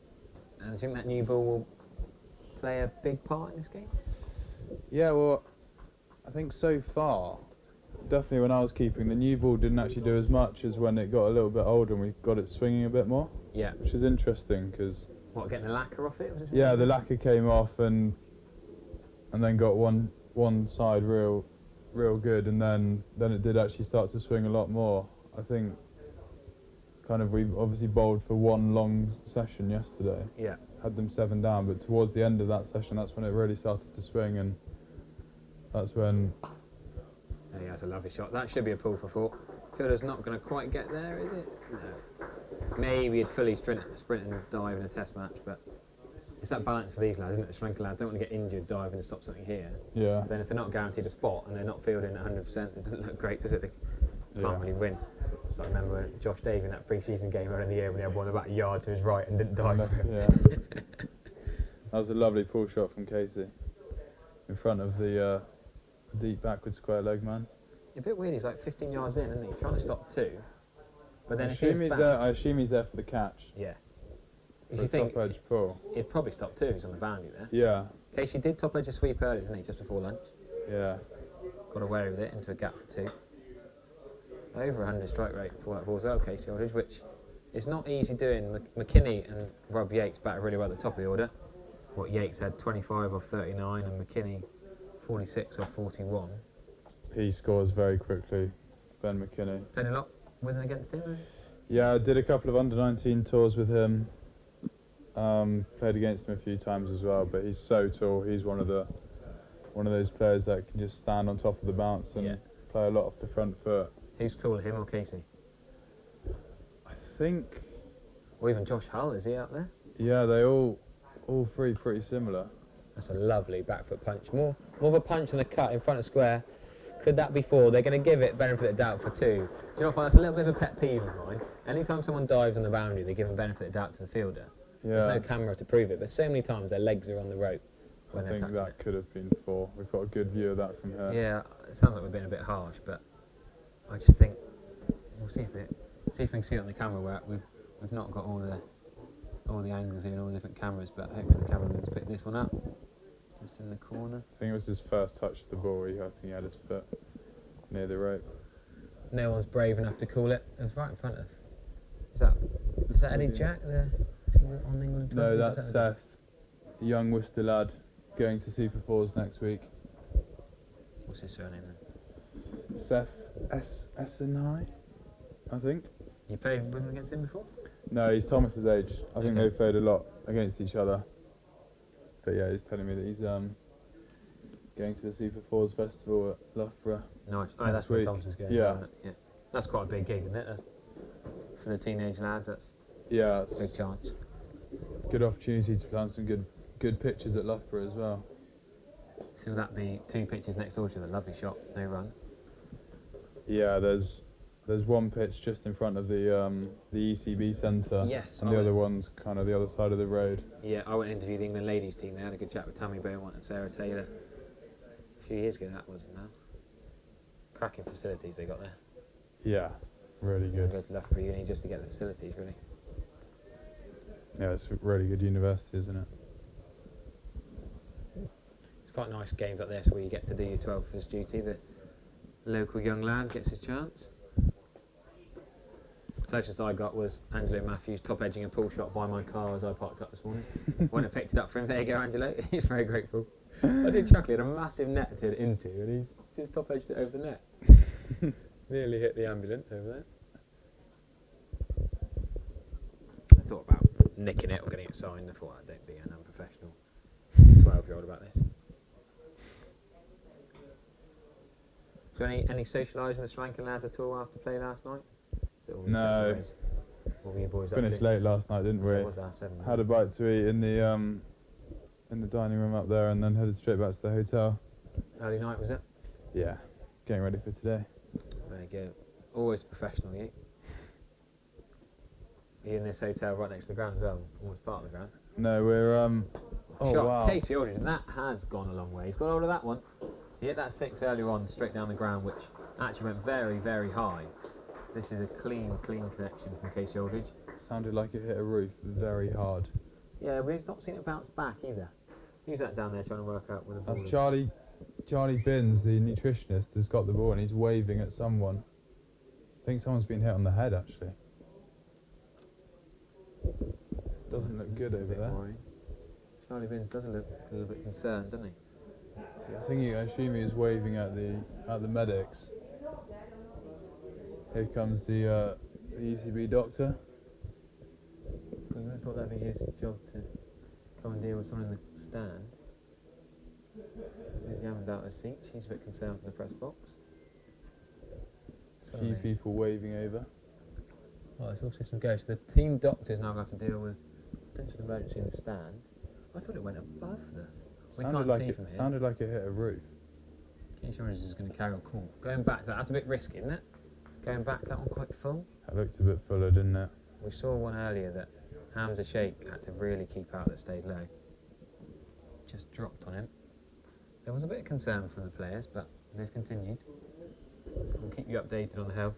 And I think that new ball will play a big part in this game?
Yeah, well, I think so far definitely when I was keeping, the new ball didn't actually do as much as when it got a little bit older and we got it swinging a bit more.
Yeah.
Which is interesting because.
What, getting the lacquer off it? Was it
Yeah, the lacquer came off and then got one side real good, and then it did actually start to swing a lot more. I think kind of we obviously bowled for one long session yesterday.
Yeah.
Had them 7 down, but towards the end of that session, that's when it really started to swing, and that's when.
Oh, yeah, that's a lovely shot. That should be a pull for 4. Fielder's not going to quite get there, is it? No. Maybe he'd fully sprint and dive in a test match, but it's that balance for these lads, isn't it? The Sri Lankan lads don't want to get injured diving and stop something here.
Yeah.
Then if they're not guaranteed a spot and they're not fielding 100%, it doesn't look great, does it? They can't really win. So I remember Josh Davey in that pre-season game earlier in the year when he had one about a yard to his right and didn't dive for it.
Yeah. That was a lovely pull shot from Casey in front of the deep backward square leg man.
A bit weird, he's like 15 yards in, isn't he? Trying to stop 2. But then
I assume he's there for the catch.
Yeah.
If you think top edge pull,
he'd probably stop 2 if he's on the boundary there.
Yeah.
Casey did top edge a sweep earlier, didn't he? Just before lunch.
Yeah.
Got away with it into a gap for 2. Over 100 strike rate for that ball as well, Casey Aldridge, which is not easy doing. McKinney and Rob Yates batted really well at the top of the order. What Yates had 25 off 39 and McKinney 46 off 41.
He scores very quickly, Ben McKinney.
Played a lot with and against him?
Yeah, I did a couple of under-19 tours with him. Played against him a few times as well, but he's so tall. He's one of those players that can just stand on top of the bounce and play a lot off the front foot.
Who's taller, him or Casey?
I think.
Or even Josh Hull, is he out there?
Yeah, they all 3 pretty similar.
That's a lovely back foot punch. More of a punch than a cut in front of square. Could that be 4? They're going to give it benefit of doubt for 2. Do you know what? That's a little bit of a pet peeve of mine. Anytime someone dives on the boundary, they give them benefit of doubt to the fielder.
Yeah.
There's no camera to prove it, but so many times their legs are on the rope.
I think that could have been 4. We've got a good view of that from here.
Yeah, it sounds like we've been a bit harsh, but I just think we'll see if we can see it on the camera. Where we've not got all the angles here and all the different cameras, but hopefully the cameraman's picked this one up. Just in the corner.
I think it was his first touch of the ball. I think he had his foot near the rope.
No one's brave enough to call it. It was right in front of. Is that Eddie Jack there on England?
No, that's Seth, a young Worcester lad, going to Super 4s next week.
What's his surname then?
Seth S&I, I think.
You played with him against him before?
No, he's Thomas's age. I think they've played a lot against each other. But yeah, he's telling me that he's going to the Super 4s festival at Loughborough.
Nice. Oh, that's where Thomas's going.
Yeah.
Isn't it? Yeah. That's quite a big gig, isn't it? For the teenage lads, that's
a
big chance.
Good opportunity to plan some good pitches at Loughborough as well.
So would that be 2 pitches next door to the lovely shot, no run?
Yeah, there's one pitch just in front of the ECB centre.
Yes.
And the other one's kind of the other side of the road.
Yeah, I went to interview the England ladies team. They had a good chat with Tammy Beaumont and Sarah Taylor a few years ago. That was now. Cracking facilities they got there.
Yeah, really good.
Go to Loughborough Uni just to get the facilities, really.
Yeah, it's a really good university, isn't it?
It's quite nice games like this where you get to do your 12 first duty. The local young lad gets his chance. The closest I got was Angelo Matthews top edging a pull shot by my car as I parked up this morning. When I picked it up for him, there you go, Angelo. He's very grateful. I did chuckle. He had a massive net to hit into, and he's just top edged it over the net. Nearly hit the ambulance over there. I thought about nicking it or getting it signed. I thought, don't be an unprofessional 12-year-old about this. So any socialising with Sri Lankan lads at all after play last night?
No.
What were you boys
Finished late last night, didn't we?
What was that? 7?
Had a bite to eat in the dining room up there, and then headed straight back to the hotel.
Early night, was it?
Yeah, getting ready for today.
There you go. Always professional, you. Are you in this hotel right next to the ground as well? Almost part of the ground.
No, we're oh
Shot.
wow.
Casey Aldridge, and that has gone a long way. He's got hold of that one. He hit that 6 earlier on, straight down the ground, which actually went very, very high. This is a clean connection from Casey Aldridge.
Sounded like it hit a roof very hard.
Yeah, we've not seen it bounce back either. Who's that down there trying to work out with the ball?
That's Charlie Charlie Binns, the nutritionist, has got the ball and he's waving at someone. I think someone's been hit on the head actually. Doesn't look good over there.
Worrying. Charlie Binns doesn't look a little bit concerned, doesn't he?
Yeah, I assume he was waving at the medics. Here comes the ECB doctor.
I thought that'd be his job to come and deal with someone in the stand. He's having out his seat. She's a bit concerned for the press box.
A few people waving over.
Oh, it's all systems go. So the team doctors now have to deal with potential emergency in the stand. I thought it went above them. We can't see from here.
Sounded like it hit a roof.
Keith Shorter's just going to carry on cool. Going back to that, that's a bit risky, isn't it? Going back to that one quite full.
That looked a bit fuller, didn't it?
We saw one earlier that Hamza Sheikh had to really keep out that stayed low. Just dropped on him. There was a bit of concern from the players, but they've continued. We'll keep you updated on the health.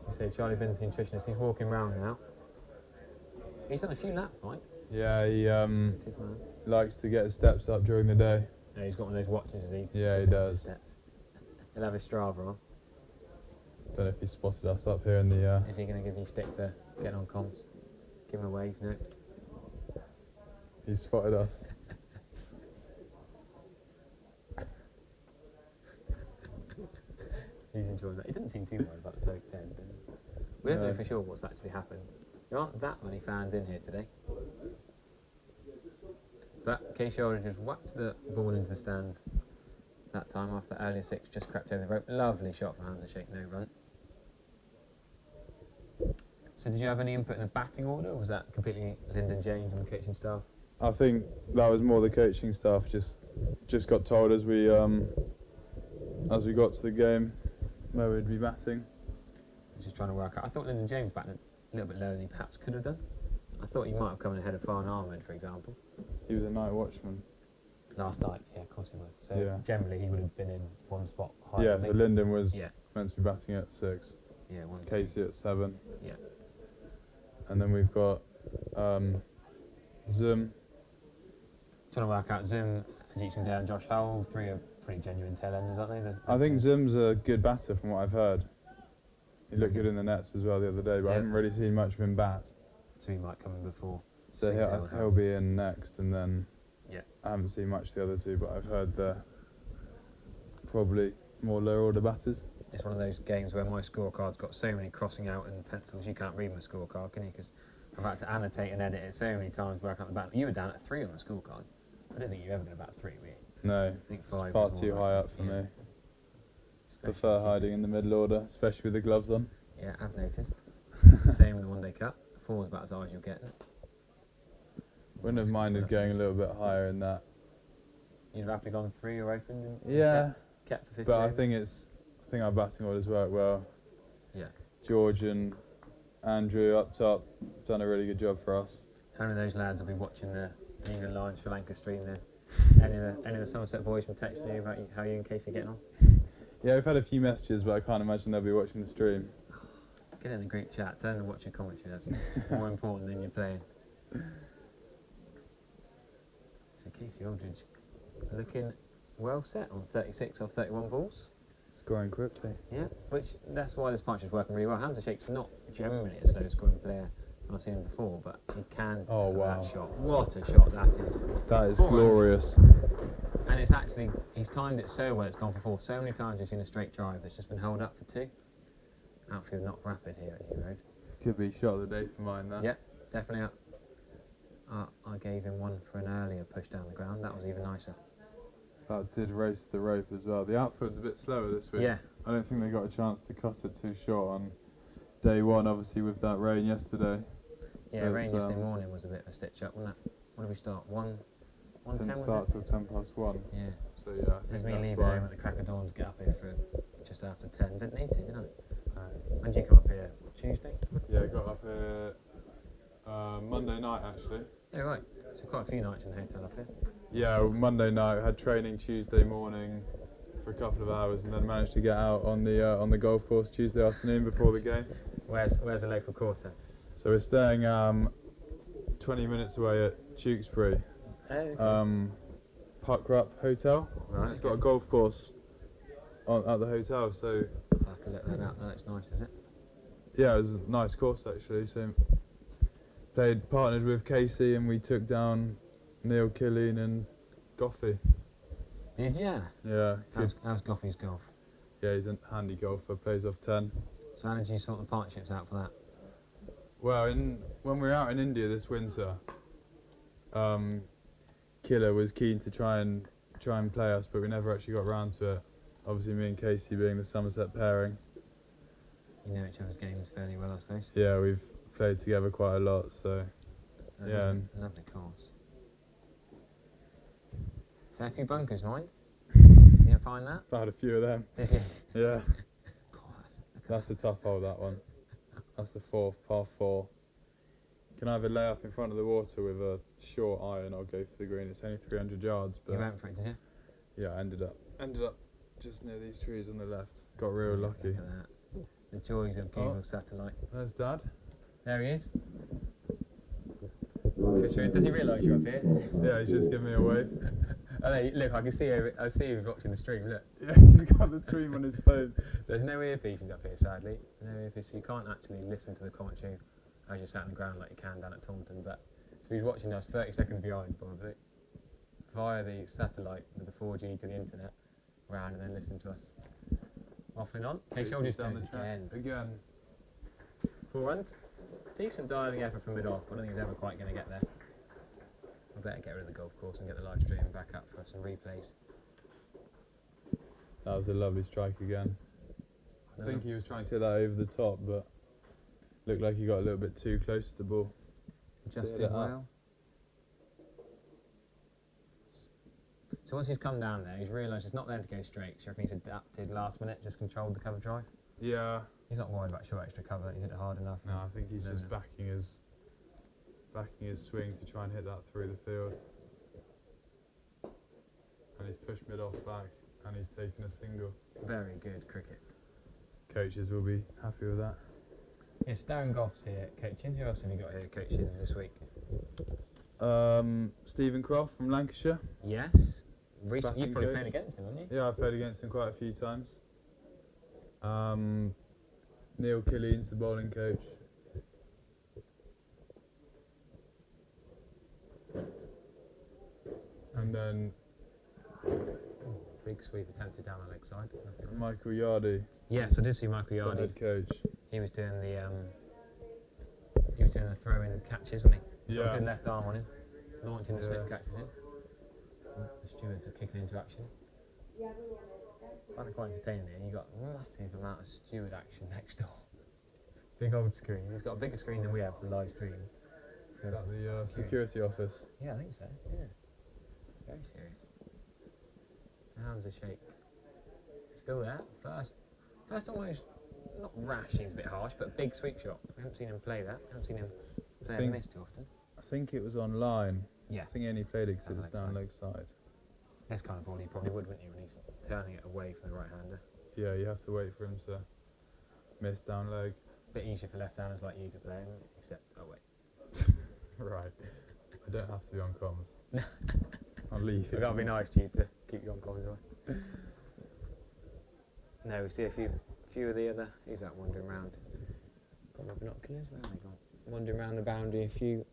You say Charlie Binns, the nutritionist, he's walking round now. He's done a few laps, right?
Yeah, he likes to get his steps up during the day.
Yeah, he's got one of those watches, has he?
Yeah, he does.
Steps. He'll have his Strava on.
Don't know if he spotted us up here in the...
Is he going to give you stick for getting on comms? Give him a wave, no?
He spotted us.
He's enjoying that. He didn't seem too worried about the bloke's head. We don't know for sure what's actually happened. There aren't that many fans in here today. But Keith Shorter just whacked the ball into the stands that time after earlier six just crept over the rope. Lovely shot for Hamza Sheikh, no run. So did you have any input in the batting order, or was that completely Lyndon James and the coaching staff?
I think that was more the coaching staff just got told as we got to the game where we'd be batting.
Just trying to work out. I thought Lyndon James batted a little bit lower than he perhaps could have done. I thought he might have come in ahead of Farn Ahmed, for example.
He was a night watchman.
Last night, yeah, of course he would. So
yeah.
Generally he would have been in one spot higher.
Yeah, so Lyndon was
yeah.
meant to be batting at 6.
Yeah, one.
Casey at 7.
Yeah.
And then we've got Zoom.
Trying to work out Zoom, Ajit Singh and Josh Howell, 3 are pretty genuine tail enders, aren't they?
I think Zoom's a good batter from what I've heard. He looked good in the nets as well the other day, but I haven't really seen much of him bat.
So he might come in before.
So he'll be in next, and then
yeah.
I haven't seen much of the other 2, but I've heard they're probably more lower order batters.
It's one of those games where my scorecard's got so many crossing out and pencils, you can't read my scorecard, can you? Because I've had to annotate and edit it so many times where I can't bat. You were down at 3 on the scorecard. I don't think you were ever going to bat 3, were you?
No,
I think 5
far
was
too high up for me.
Especially
Prefer hiding in the middle order, especially with the gloves on.
Yeah, I've noticed. Same with the one-day cut. 4's about as high as you'll get.
Wouldn't have minded going a little bit higher in that.
You'd have happily gone 3 or open?
Yeah,
kept for 50.
but I think our batting orders work well.
Yeah.
George and Andrew up top done a really good job for us.
How many of those lads will be watching the England Lions Sri Lanka stream there? Any of the Somerset boys will text you about how you and Casey are getting on?
Yeah, we've had a few messages, but I can't imagine they'll be watching the stream.
Get in the group chat, turn and watch your commentary, that's more important than you're playing. So Casey Aldridge looking well set on 36 off 31 balls.
Scoring quickly.
Yeah, that's why this partnership's working really well. Hamza Sheikh's not generally a slow scoring player. I've seen him before, but he can do that shot. What a shot that is.
That is glorious.
And it's actually, he's timed it so well, it's gone for 4. So many times you've seen a straight drive that's just been held up for 2. Outfield not rapid here at New Road.
Could be shot of the day for mine, that.
Yep, definitely up. I gave him one for an earlier push down the ground, that was even nicer.
That did race the rope as well. The outfield's a bit slower this week.
Yeah.
I don't think they got a chance to cut it too short on day 1, obviously with that rain yesterday.
Yeah,
so
rain yesterday morning was a bit of a stitch up, wasn't it? When did we start? 1:10 was it?
Didn't start till 1:10
Yeah.
So yeah, I think
me
that's
leaving
why.
home at the crack of dawn to get up here for just after 10. Didn't need to, did I? When did you come up here? Tuesday?
Yeah, I got up here Monday night actually.
Yeah, right. So quite a few nights in the hotel up here.
Yeah, Monday night, had training Tuesday morning for a couple of hours, and then managed to get out on the golf course Tuesday afternoon before the game.
Where's the local course then?
So we're staying 20 minutes away at Tewkesbury.
Oh, okay.
Puckrup Hotel.
Right.
It's got a golf course at the hotel, so
I'll have to let that out. That looks nice, does it?
yeah, it was a nice course actually. So partnered with Casey, and we took down Neil Killeen and Goffey.
Did ya?
Yeah,
How's Goffey's golf?
yeah, he's a handy golfer, plays off 10.
So how did you sort the partnerships out for that?
Well, when we were out in India this winter, Killer was keen to try and play us, but we never actually got round to it. Obviously, me and Casey being the Somerset pairing.
You know each other's games fairly well, I suppose.
Yeah, we've played together quite a lot, so yeah.
Lovely course. Fair few bunkers, mind. You didn't find that?
I've had a few of them.
Did you?
Yeah,
God,
that's a tough hole, that one. That's the 4th, par 4. You can either lay up in front of the water with a short iron or go for the green. It's only 300 yards, but
you went for it, did you?
yeah, I ended up just near these trees on the left. Got real lucky.
Look at that. The joys of Google Satellite.
There's Dad.
There he is. Does he realise you're up here?
Yeah, he's just giving me a wave.
Oh, there, look, I can see him watching the stream, look.
Yeah, he's got the stream on his phone.
There's no earpieces up here, sadly. No earpieces, so you can't actually listen to the commentary as you're sat on the ground like you can down at Taunton. But so he's watching us 30 seconds behind, probably, via the satellite with the 4G to the internet, round and then listen to us. Off and on. Okay, shoulders down the track
again.
4 runs. Decent diving effort from mid-off. I don't think he's ever quite going to get there. I better get rid of the golf course and get the live stream back up for some replays.
That was a lovely strike again. I think he was trying to hit that over the top, but looked like he got a little bit too close to the ball.
Just did well. So once he's come down there, he's realised it's not there to go straight, so I think he's adapted last minute, just controlled the cover drive.
Yeah.
He's not worried about short extra cover, he's hit it hard enough.
No, I think he's just backing his swing to try and hit that through the field. And he's pushed mid off back, and he's taken a single. Very
good cricket.
Coaches will be happy with that.
Yes, Darren Goff's here coaching. Who else have you got here coaching this week?
Stephen Croft from Lancashire.
Yes. Recently, you've probably played against him, haven't you?
Yeah, I've played against him quite a few times. Neil Killeen's the bowling coach. And then
big sweep attempted down the leg side.
Michael Yardy.
Yes, I did see Michael Yardy.
Head coach.
He was doing the throw-in catches, wasn't he?
Yeah.
Good left arm on him, launching the slip catches in. The stewards are kicking into action. I find it quite entertaining here. You've got a massive amount of steward action next door. Big old screen. He's got a bigger screen than we have for live stream.
Is that the security office?
Yeah, I think so. Yeah. Very serious. How's the shake? Still there. First almost not rash, seems a bit harsh, but big sweep shot. We haven't seen him play that. Haven't seen him play a miss too often.
I think it was online.
Yeah.
I think he only played it because it was down leg side.
That's kind of ball he probably would, wouldn't he, when he's turning it away from the right-hander.
Yeah, you have to wait for him to miss down leg.
Bit easier for left-handers like you to play, except, oh wait.
Right. I don't have to be on comms. I'll leave.
We've got to be nice to you to keep you on comms away. No, we see a few of the other. Who's that wandering around? Got my binoculars. Where have they gone? Wandering around the boundary. A few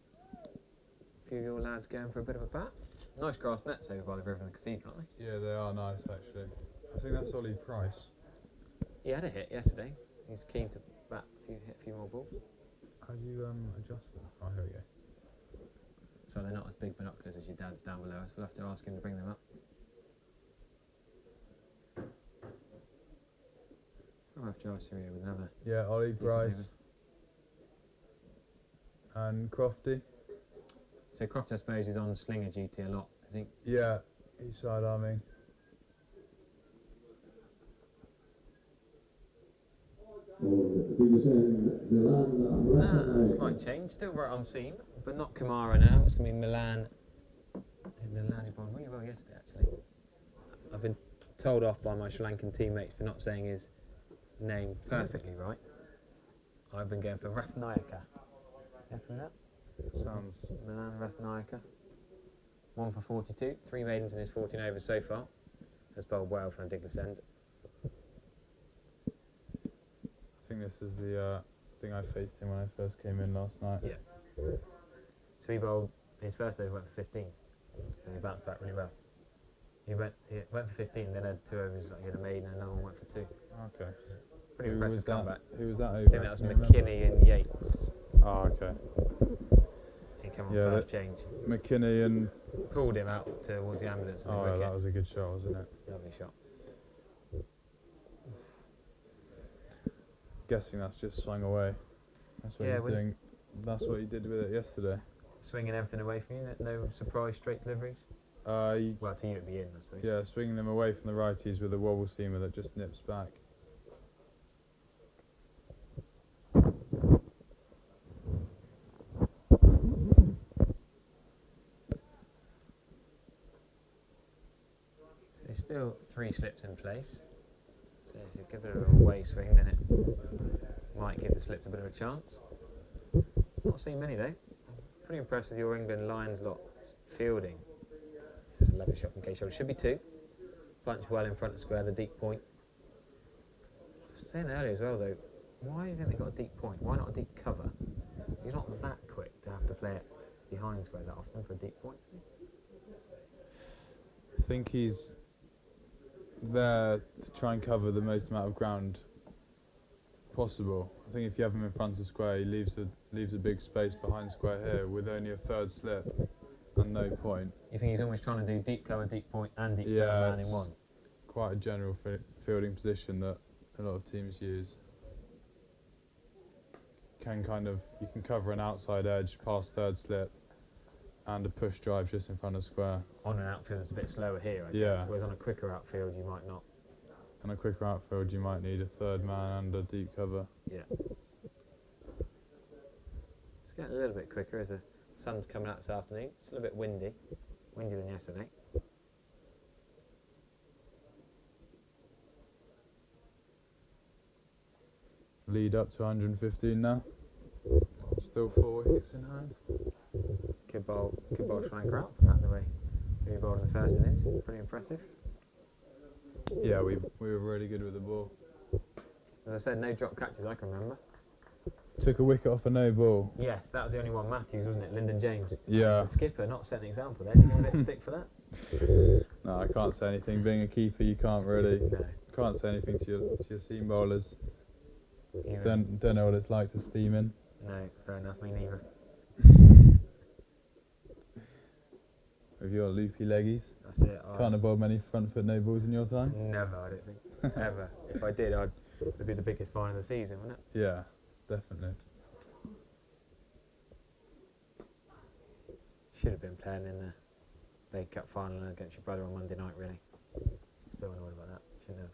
of your lads going for a bit of a bat. Nice grass nets over by the river and the cathedral, aren't they?
Yeah, they are nice actually. I think that's Ollie Price.
He had a hit yesterday. He's keen to hit a few more balls.
How do you adjust that? Oh, here we go.
So they're not as big binoculars as your dad's down below us. We'll have to ask him to bring them up. I'll have Joyce here with another.
Yeah, Ollie Price. And Crofty.
So Croft, I suppose, is on slinger duty a lot, I think.
Yeah, he's sidearming.
Slight change. Still right on seam, but not Kamara now. It's going to be Milan. Milan, who bowled really well yesterday, actually. I've been told off by my Sri Lankan teammates for not saying his name perfectly right. I've been going for Rathnayaka. Yeah, from that?
Sounds.
Milan Rathnayaka. 1 for 42, 3 maidens in his 14 overs so far. Has bowled well from a digless end.
I think this is the thing I faced him when I first came in last night.
Yeah. So he bowled, his first over went for 15, and he bounced back really well. He went for 15, then had 2 overs, like he had a maiden, and another one went for 2.
Okay.
Pretty impressive comeback.
Who was that over?
I think that was McKinney and Yates.
Oh, okay.
He came on first change.
McKinney and...
Pulled him out towards the ambulance.
Oh, yeah, that was a good shot, wasn't it?
Lovely shot.
Guessing that's just swung away. That's what he's doing. That's what he did with it yesterday.
Swinging everything away from you, no surprise straight deliveries? Well, to you it'd be in, I suppose.
Yeah, swinging them away from the righties with a wobble seamer that just nips back.
So there's still 3 slips in place. So if you give it a away swing, then it might give the slips a bit of a chance. Not seen many though. Pretty impressed with your England Lions lot fielding. Just a lovely shot from Keishore. It should be 2. Bunch well in front of square, the deep point. I was saying earlier as well though, why do you think they got a deep point? Why not a deep cover? He's not that quick to have to play it behind square that often for a deep point.
I think he's there to try and cover the most amount of ground possible. I think if you have him in front of square, he leaves a big space behind square here with only a 3rd slip and no point.
You think he's almost trying to do deep cover, deep point and deep cover man in one?
Quite a general fielding position that a lot of teams use. You can cover an outside edge past 3rd slip and a push drive just in front of square.
On an outfield that's a bit slower here, I guess, whereas on a quicker outfield you might not.
On a quicker outfield you might need a 3rd man and a deep cover.
Yeah. It's getting a little bit quicker as the sun's coming out this afternoon. It's a little bit windy. Windier than yesterday.
Lead up to 115 now. Still 4 wickets in hand.
Good bowl Sri Lanka out the way. We bowled in the first innings. Pretty impressive.
Yeah, we were really good with the ball.
As I said, no drop catches I can remember.
Took a wicket off a no ball.
Yes, that was the only one. Matthews, wasn't it? Lyndon James.
Yeah.
The skipper not setting an example there. Did you get a bit of stick for that?
No, I can't say anything. Being a keeper, you can't really.
No.
Can't say anything to your seam bowlers.
Even.
Don't know what it's like to steam in.
No, fair enough. Me neither.
With your loopy leggies.
That's it.
Can't have bowled many front foot no balls in your time.
Never, I don't think. Ever. If I did, it'd be the biggest fine of the season, wouldn't it?
Yeah, definitely.
Should have been playing in the League Cup final against your brother on Monday night, really. Still annoyed about that.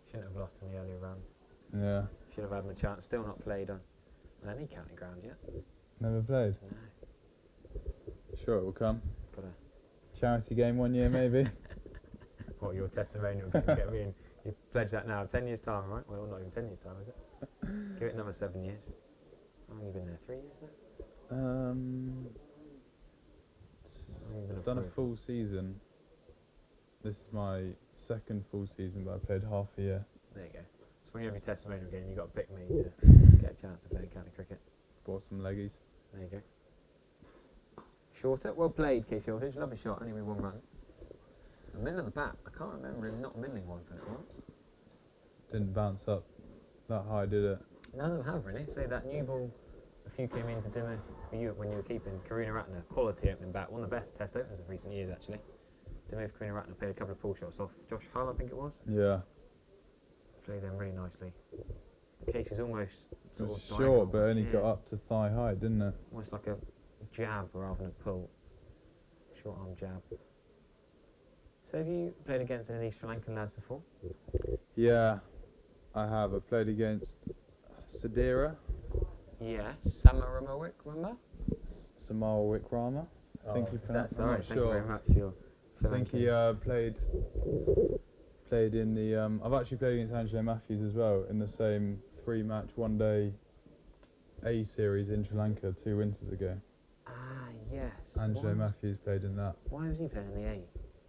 Shouldn't have lost in the earlier rounds.
Yeah.
Should have had him a chance. Still not played on any county ground yet.
Never played.
No.
Sure, it will come.
Got a
Charity game one year, maybe.
What, your testimonial to get me in? You pledge that now. 10 years time, right? Well, not even 10 years time, is it? Give it another 7 years. How long have you been there? 3 years now?
I've done a full season. This is my 2nd full season, but I played half a year.
There you go. So when you have your testimonial game, you've got to pick me to get a chance to play in county cricket.
Bought some leggies.
There you go. Shorter. Well played, Keith Shortage. Lovely shot. Only with 1 run. The middle of the bat. I can't remember him not middling one for it once.
Didn't bounce up that high, did it?
None of them have really. Say that new ball. A few came into dinner for you when you were keeping. Karina Ratner, quality opening bat. One of the best test openers of recent years, actually. Dimove Karina Ratner played a couple of pull shots off Josh Hull, I think it was.
Yeah.
Played them really nicely. The case is almost
It was
of
short, but
diagonal.
only got up to thigh height, didn't it?
Almost like a jab rather than a pull. Short arm jab. So have you played against any of these Sri Lankan lads before?
Yeah, I have. I played against Sadira.
Yes. Samaramawik, remember?
Samal Wikrama. I think he pronounced.
That's
I'm
alright.
not
Thank you very
sure.
much for your Sri
I think he
Lankan.
played in the. I've actually played against Angelo Matthews as well in the same 3-match 1-day A series in Sri Lanka 2 winters ago.
Ah, Yes.
Angelo Matthews played in that.
Why was he playing in the A?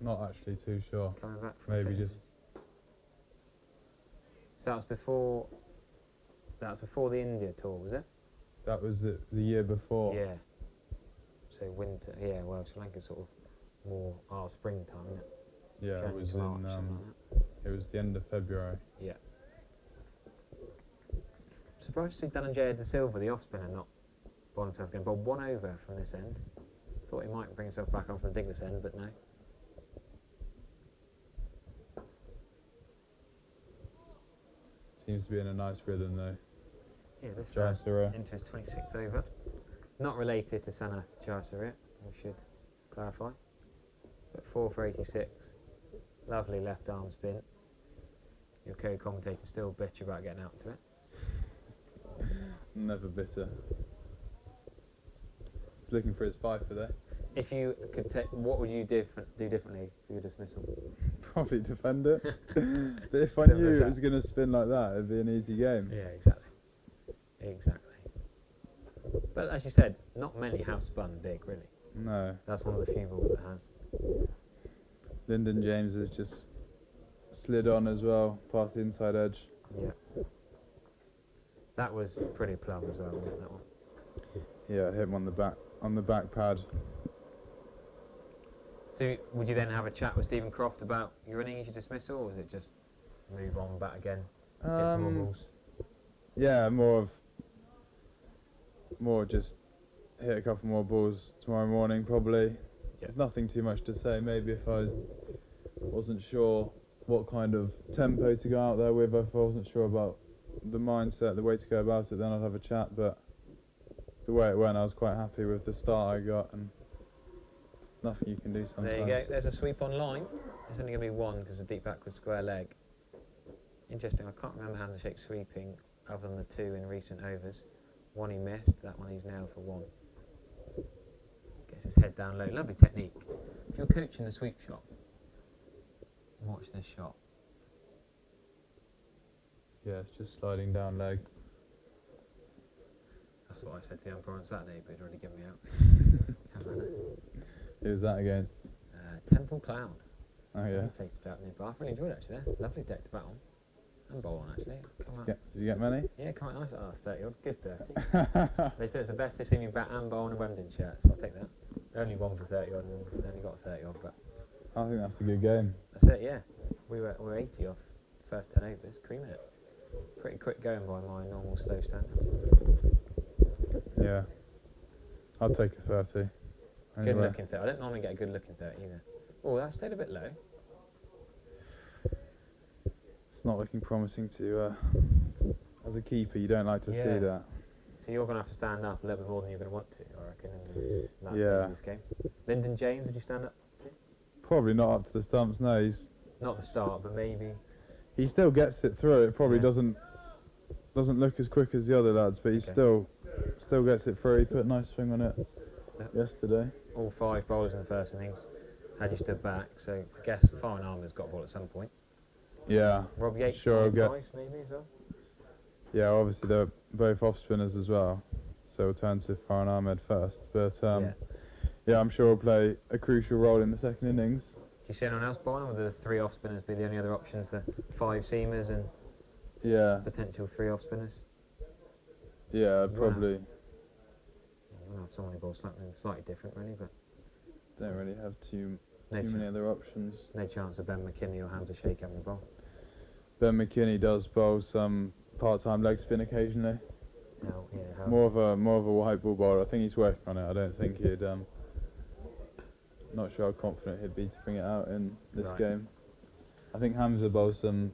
Not actually too sure.
Coming back from
Maybe
fitness.
just
So that was before. That was before the India tour, was it?
that was the year before.
Yeah. So winter. Yeah. Well, Sri Lanka sort of more springtime, isn't it?
Yeah, it
January
was
to March,
in
something like
it was the end of February.
that. Yeah. Surprised to see Debutants de Silva, the off spinner, not bowling himself again. Bowled 1 over from this end. Thought he might bring himself back on from the Diglis end, but no.
Seems to be in a nice rhythm though.
Yeah, this
Jayasuriya.
into his 26th over. Not related to Sana Jayasuriya, we should clarify. But 4 for 86. Lovely left arm spin. Your co-commentator still bitch about getting out to it.
Never bitter. He's looking for his fifer there.
If you could take, what would you do differently for your dismissal?
Probably defend it. But if I
Simple
knew
as
it
that.
was going to spin like that, it'd be an easy game.
Yeah, exactly. Exactly. But as you said, not many have spun big, really.
No.
That's one of the few balls that has.
Lyndon James has just slid on as well, past the inside edge.
Yeah. That was pretty plumb as well, wasn't it, that one?
Yeah, hit him on the back pad.
So would you then have a chat with Stephen Croft about your innings, your dismissal, or was it just move on, bat again, hit some more balls?
Yeah, more just hit a couple more balls tomorrow morning probably.
Yeah.
There's nothing too much to say. Maybe if I wasn't sure what kind of tempo to go out there with, if I wasn't sure about the mindset, the way to go about it, then I'd have a chat. But the way it went, I was quite happy with the start I got, and nothing you can do sometimes.
There you go, there's a sweep on line. It's only going to be 1 because of the deep backward square leg. Interesting, I can't remember Handshake sweeping other than the 2 in recent overs. 1 he missed, that one he's nailed for 1. Gets his head down low, lovely technique. If you're coaching the sweep shot, watch this shot.
Yeah, it's just sliding down leg.
That's what I said to the umpire on Saturday, but he'd already given me out.
Who was that against?
Temple Cloud.
Oh yeah.
He played to play out near Bath. Really enjoyed it actually there. Lovely deck to bat on. And bowl on actually. Come on.
Did you get many?
Yeah, quite nice. Oh, 30 odd. Good 30. They said it's the best they've seen me bat and bowl on a Wemden shirt, so I'll take that. Only 1 for 30 odd and only got 30 odd, but
I think that's a good game.
that's it, yeah. We're 80 off first 10 overs, creaming it. Pretty quick going by my normal slow standards.
Yeah. I'll take a 30.
Good
Anyway.
looking 30. I don't normally get a good looking 30 either. Oh, that stayed a bit low.
It's not looking promising to, as a keeper, you don't like to see
Yeah.
that.
So you're going to have to stand up a little bit more than you're going to want to, I reckon, in that
Yeah.
phase of this game. Lyndon James, would you stand up to?
Probably not up to the stumps, no.
Not the start, but maybe.
He still gets it through. It probably
Yeah.
doesn't look as quick as the other lads, but he
Okay.
still gets it through. He put a nice swing on it yesterday.
All 5 bowlers in the first innings had you stood back, so I guess Foreign Armour's got a ball at some point.
Yeah.
Rob Yates,
Sure, I'll get-
twice maybe as well.
Yeah, obviously they're both off spinners as well, so we'll turn to Farhan Ahmed first. But yeah, I'm sure he'll play a crucial role in the second innings.
Do you see anyone else bowling, or would the 3 off spinners be the only other options? The 5 seamers and
Yeah,
potential 3 off spinners?
yeah,
wanna-
probably.
You want to have someone who bowls slightly different, really, but
Don't really have too
no,
many other options.
no chance of Ben McKinney or Hamza Sheikh having the bowl.
Ben McKinney does bowl some part-time leg spin occasionally.
No, yeah, how
More of a white ball bowler. I think he's working on it. I don't think he'd. Not sure how confident he'd be to bring it out in this
Right.
game. I think Hamza bowls some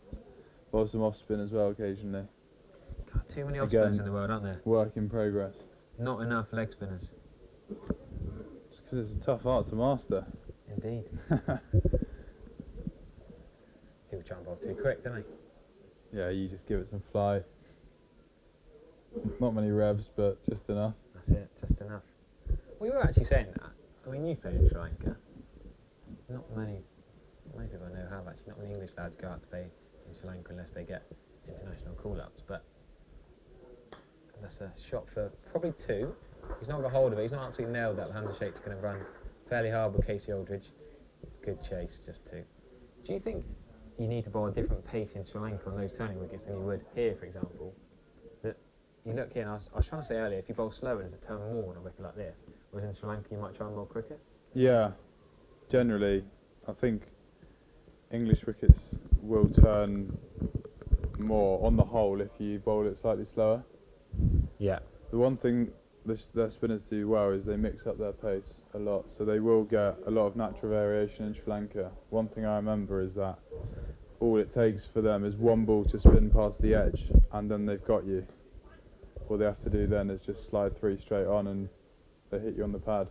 off spin as well occasionally.
God, too many off
Again.
spinners in the world, aren't there?
Work in progress.
Not enough leg spinners.
It's because it's a tough art to master.
Indeed. People try and bowl too quick, don't they?
Yeah, you just give it some flight. Not many revs, but just enough.
That's it, just enough. We were actually saying that. I mean, you played in Sri Lanka. Not many people I know have actually. Not many English lads go out to play in Sri Lanka unless they get international call-ups. But that's a shot for probably 2. He's not got hold of it. He's not absolutely nailed that. The Handshake's going to run fairly hard with Casey Aldridge. Good chase, just two. Do you think you need to bowl a different pace in Sri Lanka on those turning wickets than you would here, for example? That you look here, and I was trying to say earlier, if you bowl slower, does it turn more on a wicket like this? Whereas in Sri Lanka, you might try and bowl cricket?
Yeah, generally, I think English wickets will turn more on the whole if you bowl it slightly slower.
Yeah.
The one thing their spinners do well is they mix up their pace a lot, so they will get a lot of natural variation in Sri Lanka. One thing I remember is that all it takes for them is one ball to spin past the edge, and then they've got you. All they have to do then is just slide 3 straight on, and they hit you on the pad.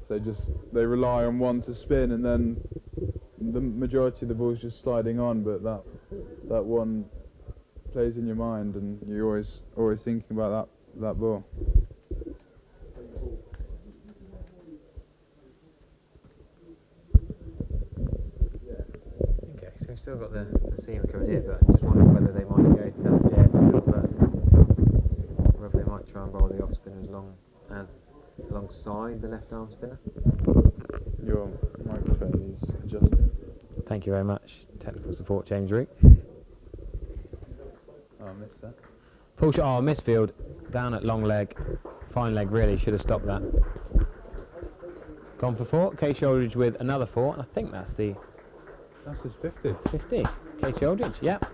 So they rely on one to spin, and then the majority of the ball's just sliding on, but that one plays in your mind, and you're always thinking about that ball.
Okay, so we've still got the seamer coming here, but just wondering whether they might go to that jet silver, or whether they might try and bowl the off spinner alongside the left arm spinner.
Your microphone is adjusting.
Thank you very much. Technical support, James Root.
Oh, I missed that.
Pull shot, misfield, down at long leg. Fine leg, really, should have stopped that. Gone for 4. Casey Aldridge with another 4, and I think that's his
50.
50. Casey Aldridge, yep.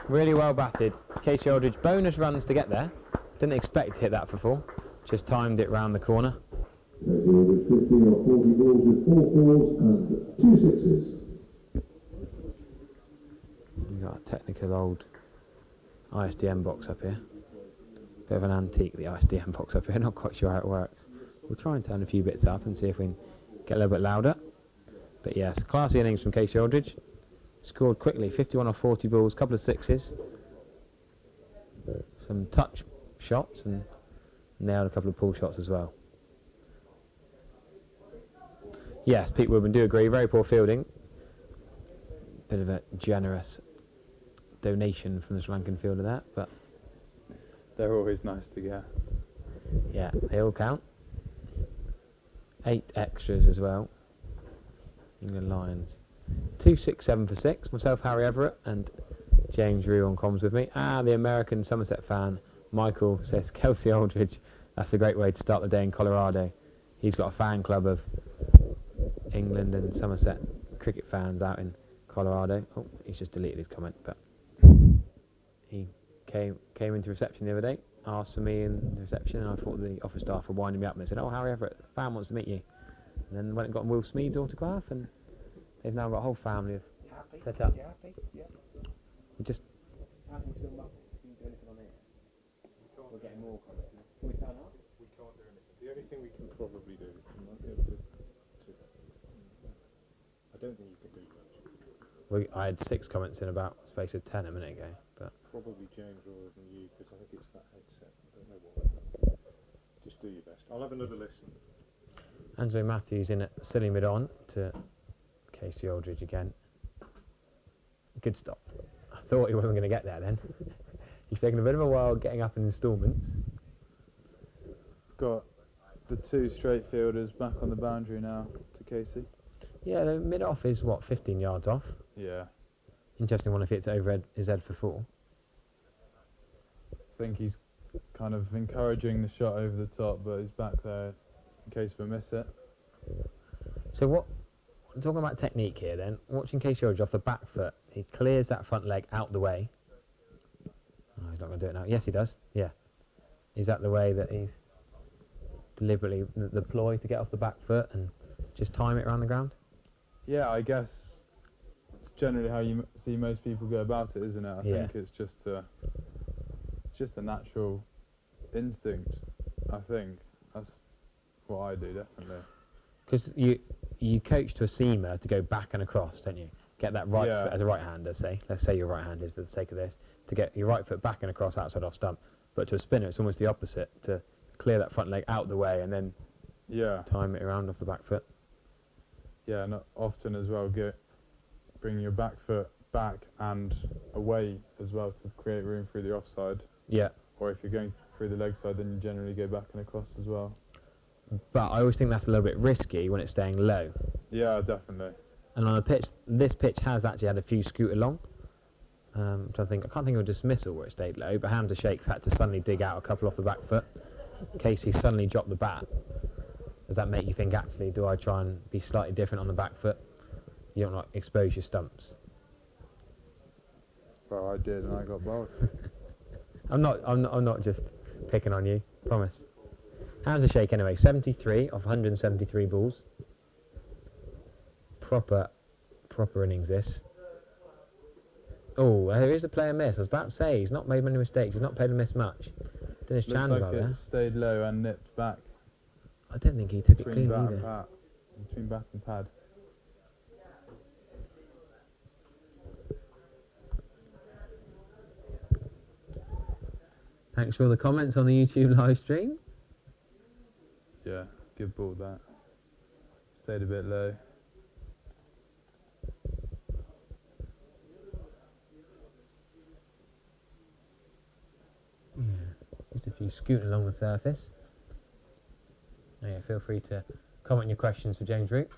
Really well batted. Casey Aldridge, bonus runs to get there. Didn't expect to hit that for 4. Just timed it round the corner.
Casey Aldridge 50 or 40 balls with 4 fours and 2 sixes.
We've got a technical old ISDN box up here. Bit of an antique, the ISDN box up here. Not quite sure how it works. We'll try and turn a few bits up and see if we can get a little bit louder. But yes, classy innings from Casey Aldridge. Scored quickly, 51 or 40 balls, couple of sixes. Some touch shots and nailed a couple of pull shots as well. Yes, Pete Woodman, do agree. Very poor fielding. Bit of a generous donation from the Sri Lankan fielder there, but
They're always nice to get.
yeah, they all count. 8 extras as well. England Lions. 2, 6, 7 for 6. Myself, Harry Everett, and James Rue on comms with me. The American Somerset fan, Michael, says Casey Aldridge. That's a great way to start the day in Colorado. He's got a fan club of England and Somerset cricket fans out in Colorado. Oh, he's just deleted his comment, but he came into reception the other day, asked for me in the reception, and I thought the office staff were winding me up, and they said, "Oh, Harry Everett, the fan wants to meet you." And then went and got Will Smead's autograph, and they've now got a whole family of set up.
You happy? Yeah.
We just
Can't we turn back? Can you do anything on here? We're getting more comments. Can we turn up? We can't do anything.
The only thing we can probably do, we might be able to I don't think you can do much.
I had 6 comments in about a space of 10 a minute ago, but
Probably James rather than you, because I think it's that headset. I don't know what. Just do your best. I'll have another listen.
Angelo Matthews in at silly mid on to Casey Aldridge again. Good stop. I thought he wasn't going to get there then. He's taken a bit of a while getting up in instalments.
Got the 2 straight fielders back on the boundary now to Casey.
Yeah, the mid off is what, 15 yards off.
Yeah.
Interesting one if it's over his head for 4.
I think he's kind of encouraging the shot over the top, but he's back there in case we miss it.
So what, talking about technique here then, watching Casey Aldridge off the back foot, he clears that front leg out the way. Oh, he's not going to do it now. Yes, he does. Yeah. Is that the way that he's deliberately, the ploy to get off the back foot and just time it around the ground?
Yeah, I guess it's generally how you see most people go about it, isn't it? I think it's just a natural instinct. I think that's what I do, definitely.
Because you coach to a seamer to go back and across, don't you? Get that right foot as a right-hander, say. Let's say you're right-handed for the sake of this, to get your right foot back and across outside off stump. But to a spinner, it's almost the opposite, to clear that front leg out the way and then time it around off the back foot.
Yeah, and often as well, bring your back foot back and away as well to create room through the offside.
Yeah.
Or if you're going through the leg side, then you generally go back and across as well.
But I always think that's a little bit risky when it's staying low.
Yeah, definitely.
And on a pitch, this pitch has actually had a few scoot along. So I can't think of a dismissal where it stayed low, but Hamza Sheikh's had to suddenly dig out a couple off the back foot. Casey suddenly dropped the bat. Does that make you think, actually, do I try and be slightly different on the back foot? You don't expose your stumps.
Well, I did, and I got bowled.
I'm not just picking on you, promise. Hamza Sheikh anyway, 73 of 173 balls. Proper innings this. Oh, there is a player miss. I was about to say, he's not made many mistakes. He's not played a miss much. Dennis Chandler
Looks like
there.
it stayed low and nipped back.
I don't think he took it
Between
clean
bat and
either.
pat. Between bat and pad.
Thanks for all the comments on the YouTube live stream.
Yeah, good ball that. Stayed a bit low.
Yeah, just a few scooting along the surface. Oh yeah, feel free to comment your questions for James Root.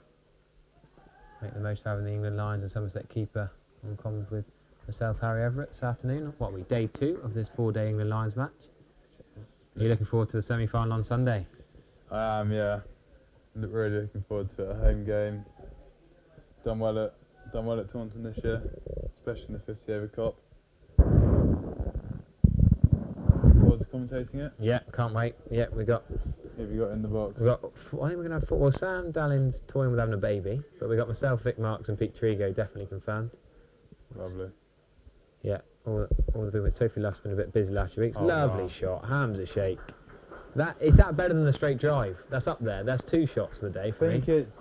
Make the most of having the England Lions and Somerset keeper on comms with myself, Harry Everett, this afternoon. What are we, day 2 of this 4-day England Lions match? Are you looking forward to the semi-final on Sunday?
I am, yeah. Really looking forward to it. A home game. Done well at Taunton this year, especially in the 50 over Cup. Forward to commentating it.
Yeah, can't wait. Yeah, we got.
Who have you got in the box?
I think we're going to have football. Sam Dallin's toying with having a baby, but we got myself, Vic Marks, and Pete Trigo definitely confirmed.
Lovely.
Yeah, all the people. Sophie Luft's been a bit busy last few weeks.
Oh,
Lovely
wow.
shot. Hamza Sheikh. Is that better than the straight drive? That's up there. That's 2 shots of the day for
I think
me.
it's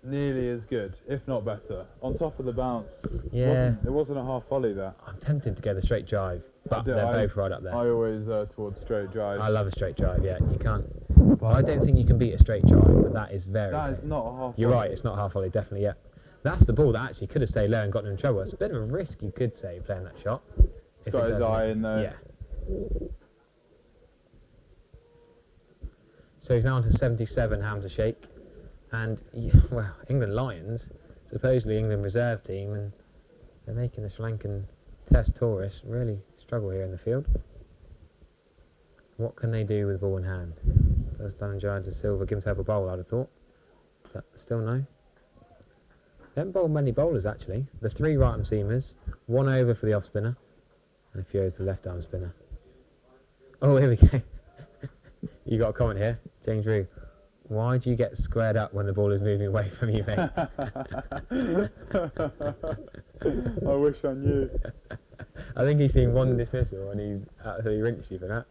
nearly as good, if not better. On top of the bounce.
Yeah.
It wasn't a half volley there.
I'm tempted to go the straight drive, but they're both right up there.
I always towards straight drive.
I love a straight drive. Yeah, you can't. Well, I don't think you can beat a straight drive, but that is very.
That is not a half
You're
volley.
right. It's not half volley. Definitely. Yeah. That's the ball that actually could have stayed low and gotten in trouble. It's a bit of a risk, you could say, playing that shot.
He's got his eye in there.
Yeah. So he's now on to 77, Hamza Sheikh. And, yeah, well, England Lions, supposedly England reserve team, and they're making the Sri Lankan Test tourists really struggle here in the field. What can they do with the ball in hand? Does Dhananjaya De Silva give himself a bowl, I'd have thought. But still no. They haven't bowled many bowlers, actually. The 3 right-arm seamers, 1 over for the off-spinner, and a few overs to the left-arm spinner. Oh, here we go. You got a comment here, James Rue. Why do you get squared up when the ball is moving away from you, mate?
I wish I knew.
I think he's seen 1 dismissal and he's absolutely rinsed you for that.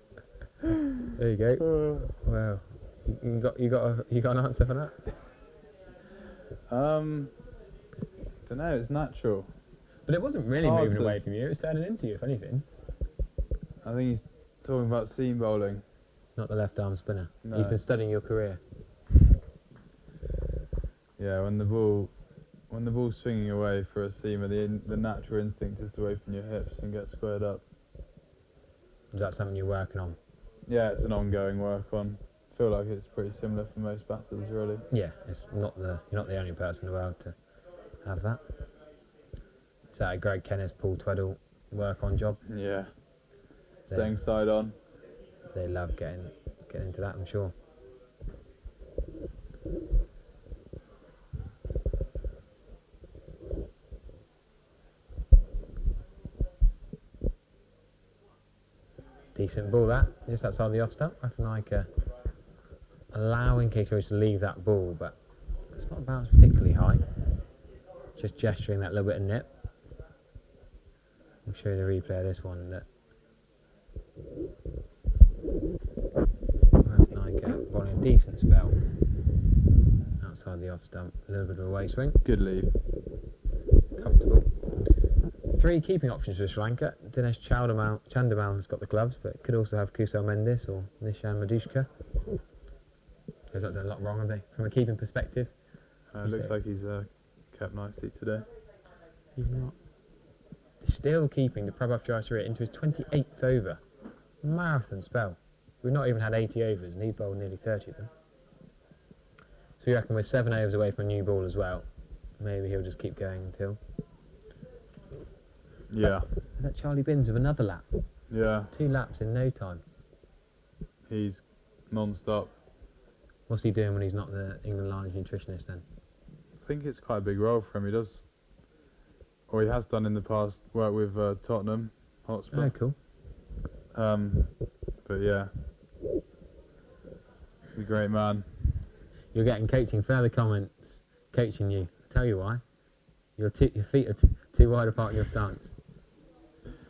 There you go. Wow. You got an answer for that?
Don't know. It's natural.
But it wasn't really
Hard
moving
to-
away from you. It was turning into you, if anything.
I think he's talking about seam bowling.
Not the left-arm spinner.
No.
He's been studying your career.
Yeah, when the ball's swinging away for a seamer, the natural instinct is to open your hips and get squared up.
Is that something you're working on?
Yeah, it's an ongoing work on. I feel like it's pretty similar for most batters, really.
Yeah, you're not the only person in the world to have that. Is that a Greg Kennis, Paul Tweddle work on job?
Yeah.
They-
Staying side on.
They love getting into that, I'm sure. Decent ball that, just outside the off stump. Rathnaiker allowing Keith to leave that ball, but it's not bounced particularly high. Just gesturing that little bit of nip. I'll show you the replay of this one. That Rathnaiker bowling a decent spell outside the off stump. A little bit of a way swing.
Good leave.
Comfortable. 3 keeping options for Sri Lanka. Dinesh Chandamal has got the gloves, but could also have Kusal Mendis or Nishan Madushka. They've not done a lot wrong, have they? From a keeping perspective.
Looks like he's kept nicely today.
He's not. He's still keeping the Prabhav Jayasuriya into his 28th over. Marathon spell. We've not even had 80 overs, and he's bowled nearly 30 of them. So you reckon we're 7 overs away from a new ball as well? Maybe he'll just keep going until...
Yeah.
Is that Charlie Binns with another lap?
Yeah.
2 laps in no time.
He's non-stop.
What's he doing when he's not the England Lions nutritionist then?
I think it's quite a big role for him. He does, or he has done in the past, work with Tottenham Hotspur.
Oh, cool.
But yeah, he's a great man.
You're getting coaching, further comments coaching you. I'll tell you why. Your feet are too wide apart in your stance.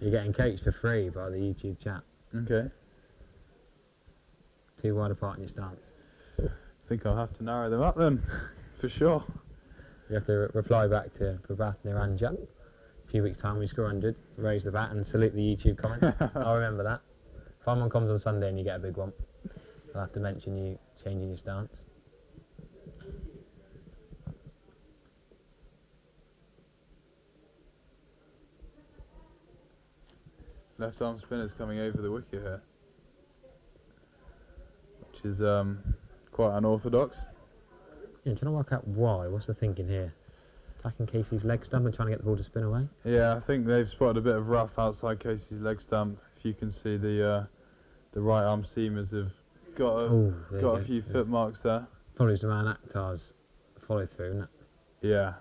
You're getting coached for free by the YouTube chat.
Okay.
Too wide apart in your stance.
I think I'll have to narrow them up then, for sure.
You have to reply back to Prabhath Niranja. A few weeks' time we score 100, raise the bat and salute the YouTube comments. I'll remember that. If I'm on comms on Sunday and you get a big one, I'll have to mention you changing your stance.
Left arm spinner's coming over the wicket here, which is quite unorthodox.
Yeah, I'm trying to work out why. What's the thinking here? Attacking Casey's leg stump and trying to get the ball to spin away?
Yeah, I think they've spotted a bit of rough outside Casey's leg stump. If you can see the right arm seamers have got a few foot marks there.
Probably Zaman Akhtar's follow through, isn't it?
Yeah.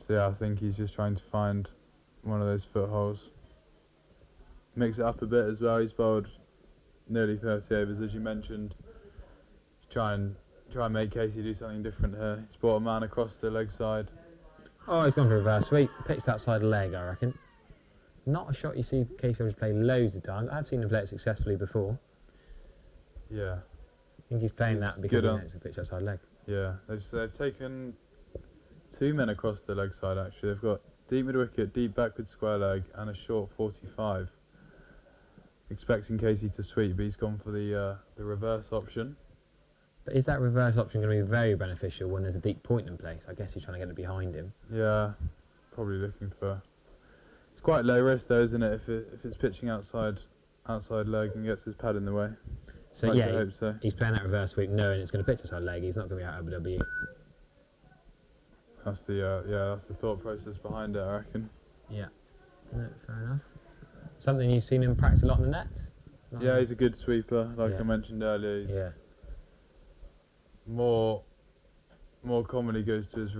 So yeah, I think he's just trying to find one of those footholes. Mix it up a bit as well. He's bowled nearly 30 overs, as you mentioned. Try and make Casey do something different here. He's brought a man across the leg side.
Oh, he's gone for a reverse sweep. Pitched outside the leg, I reckon. Not a shot you see Casey always play loads of times. I've seen him play it successfully before.
Yeah.
I think he's playing that because he knows it's a pitch outside leg.
Yeah, they've taken 2 men across the leg side actually. They've got deep mid wicket, deep backward square leg, and a short 45. Expecting Casey to sweep, but he's gone for the reverse option.
But is that reverse option going to be very beneficial when there's a deep point in place? I guess he's trying to get it behind him.
Yeah, probably looking for. It's quite low risk though, isn't it? If it's pitching outside leg and gets his pad in the way.
So
I
yeah,
hope so.
he's playing that reverse sweep knowing it's going to pitch outside leg. He's not going to be out OBW.
That's the thought process behind it, I reckon.
Yeah, no, fair enough. Something you've seen him practice a lot in the nets?
Yeah, he's a good sweeper, like
Yeah.
I mentioned earlier. He's
Yeah.
More commonly goes to his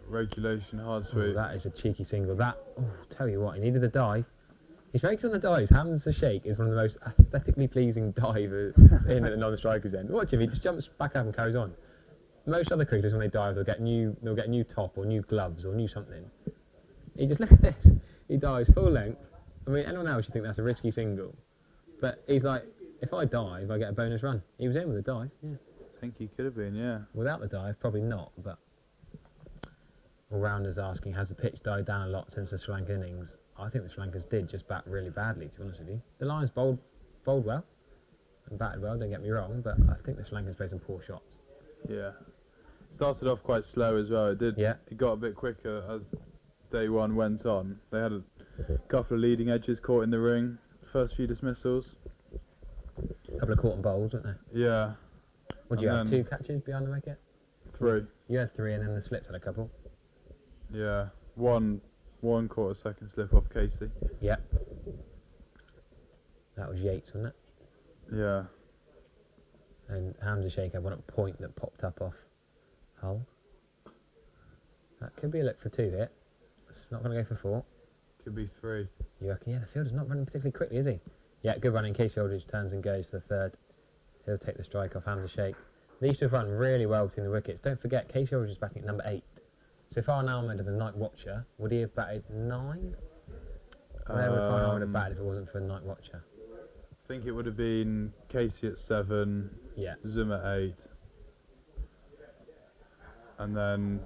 regulation hard
Oh,
sweep.
that is a cheeky single. That, tell you what, he needed a dive. He's very good on the dives. Hands to shake is one of the most aesthetically pleasing divers in at the non-striker's end. Watch him, he just jumps back up and carries on. Most other cricketers, when they dive, they'll get a new top or new gloves or new something. He just, look at this. He dives full length. I mean, anyone else, you think that's a risky single. But he's like, if I dive, I get a bonus run. He was in with a dive, yeah.
I think he could have been, yeah.
Without the dive, probably not, but all-rounders asking, has the pitch died down a lot since the Sri Lanka innings? I think the Sri Lankans did just bat really badly, to be honest with you. The Lions bowled well and batted well, don't get me wrong, but I think the Sri Lankans played some poor shots.
Yeah. Started off quite slow as well. It did.
Yeah.
It got a bit quicker as day one went on. They had a couple of leading edges caught in the ring. First few dismissals.
A couple of caught and bowls, weren't there?
Yeah.
What do you
And
have,
then
2 catches behind the wicket?
3.
You had 3 and then the slips had a couple.
Yeah. One caught a second slip off Casey.
Yep. That was Yates, wasn't it?
Yeah.
And Hamza Sheikh had one at point that popped up off Hull. That could be a look for 2 here. It's not going to go for 4.
Could be 3.
You reckon? Yeah, the fielder's not running particularly quickly, is he? Yeah, good running. Casey Aldridge turns and goes to the 3rd. He'll take the strike off Hamza Sheikh. They used to have run really well between the wickets. Don't forget, Casey Aldridge is batting at number 8. So if Farhan Ahmed had the night watcher, would he have batted 9? Where would Farhan Ahmed have batted if it wasn't for the night watcher?
I think it would have been Casey at 7,
Yeah.
Zoom at 8, and then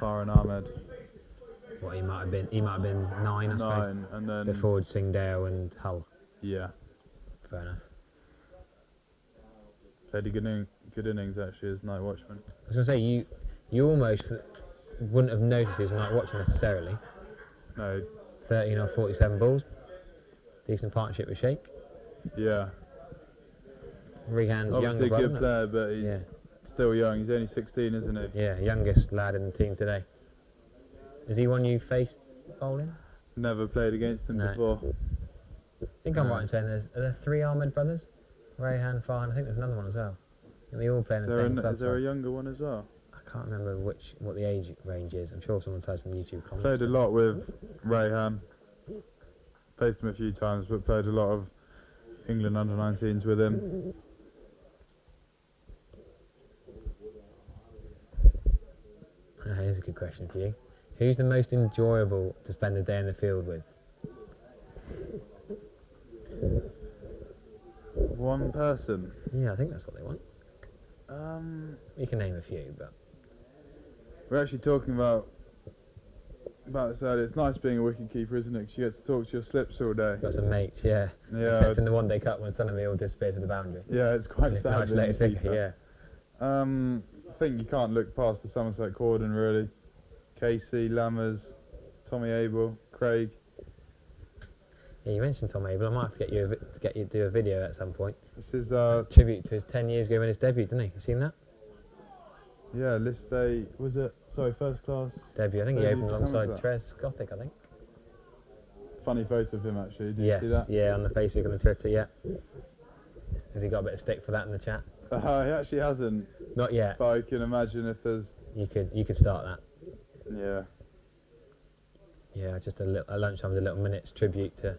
Farhan Ahmed
What he might have been 9, I suppose.
9, and then
Before Singhdale and Hull.
yeah,
Fair enough.
played a good innings actually as night watchman.
I was going to say, you almost wouldn't have noticed he was a night watcher necessarily.
No,
13 or 47 balls. Decent partnership with Sheikh.
Yeah.
Rehan's
Obviously
younger
a
brother.
good player, but he's still young. He's only 16, isn't he?
Yeah, youngest lad in the team today. Is he one you faced bowling?
Never played against him before.
I think I'm right in saying are there 3 Ahmed brothers? Rayhan, Farhan, I think there's another one as well. And they all play in the same club.
Is there a younger one as well?
I can't remember what the age range is. I'm sure someone tells in the YouTube comments.
Played a lot with Rayhan. Faced him a few times, but played a lot of England under-19s with him.
Here's a good question for you. Who's the most enjoyable to spend the day in the field with?
One person.
Yeah, I think that's what they want. You can name a few, but
we're actually talking about this earlier. It's nice being a wicket keeper, isn't it? 'Cause you get to talk to your slips all day.
got some mates, yeah. Except in the one day cut when suddenly they all disappear to the boundary.
Yeah, it's quite sad.
Nice later figure, yeah.
I think you can't look past the Somerset cordon really. Casey, Lammers, Tommy Abel, Craig.
Yeah, you mentioned Tom Abel. I might have to get you to do a video at some point.
This is
tribute to his 10 years ago when his debut, didn't he? You seen that?
Yeah, list day was it? Sorry, first class
Debut. I think he
debut
opened
for
alongside
Somerset.
Tres Gothic, I think.
Funny photo of him actually. Did you
Yes,
see that?
yeah, on the Facebook on the Twitter, yeah. Has he got a bit of stick for that in the chat?
He actually hasn't.
Not yet.
But I can imagine if there's.
You could start that.
Yeah.
Yeah, just at lunchtime, a little minute's tribute to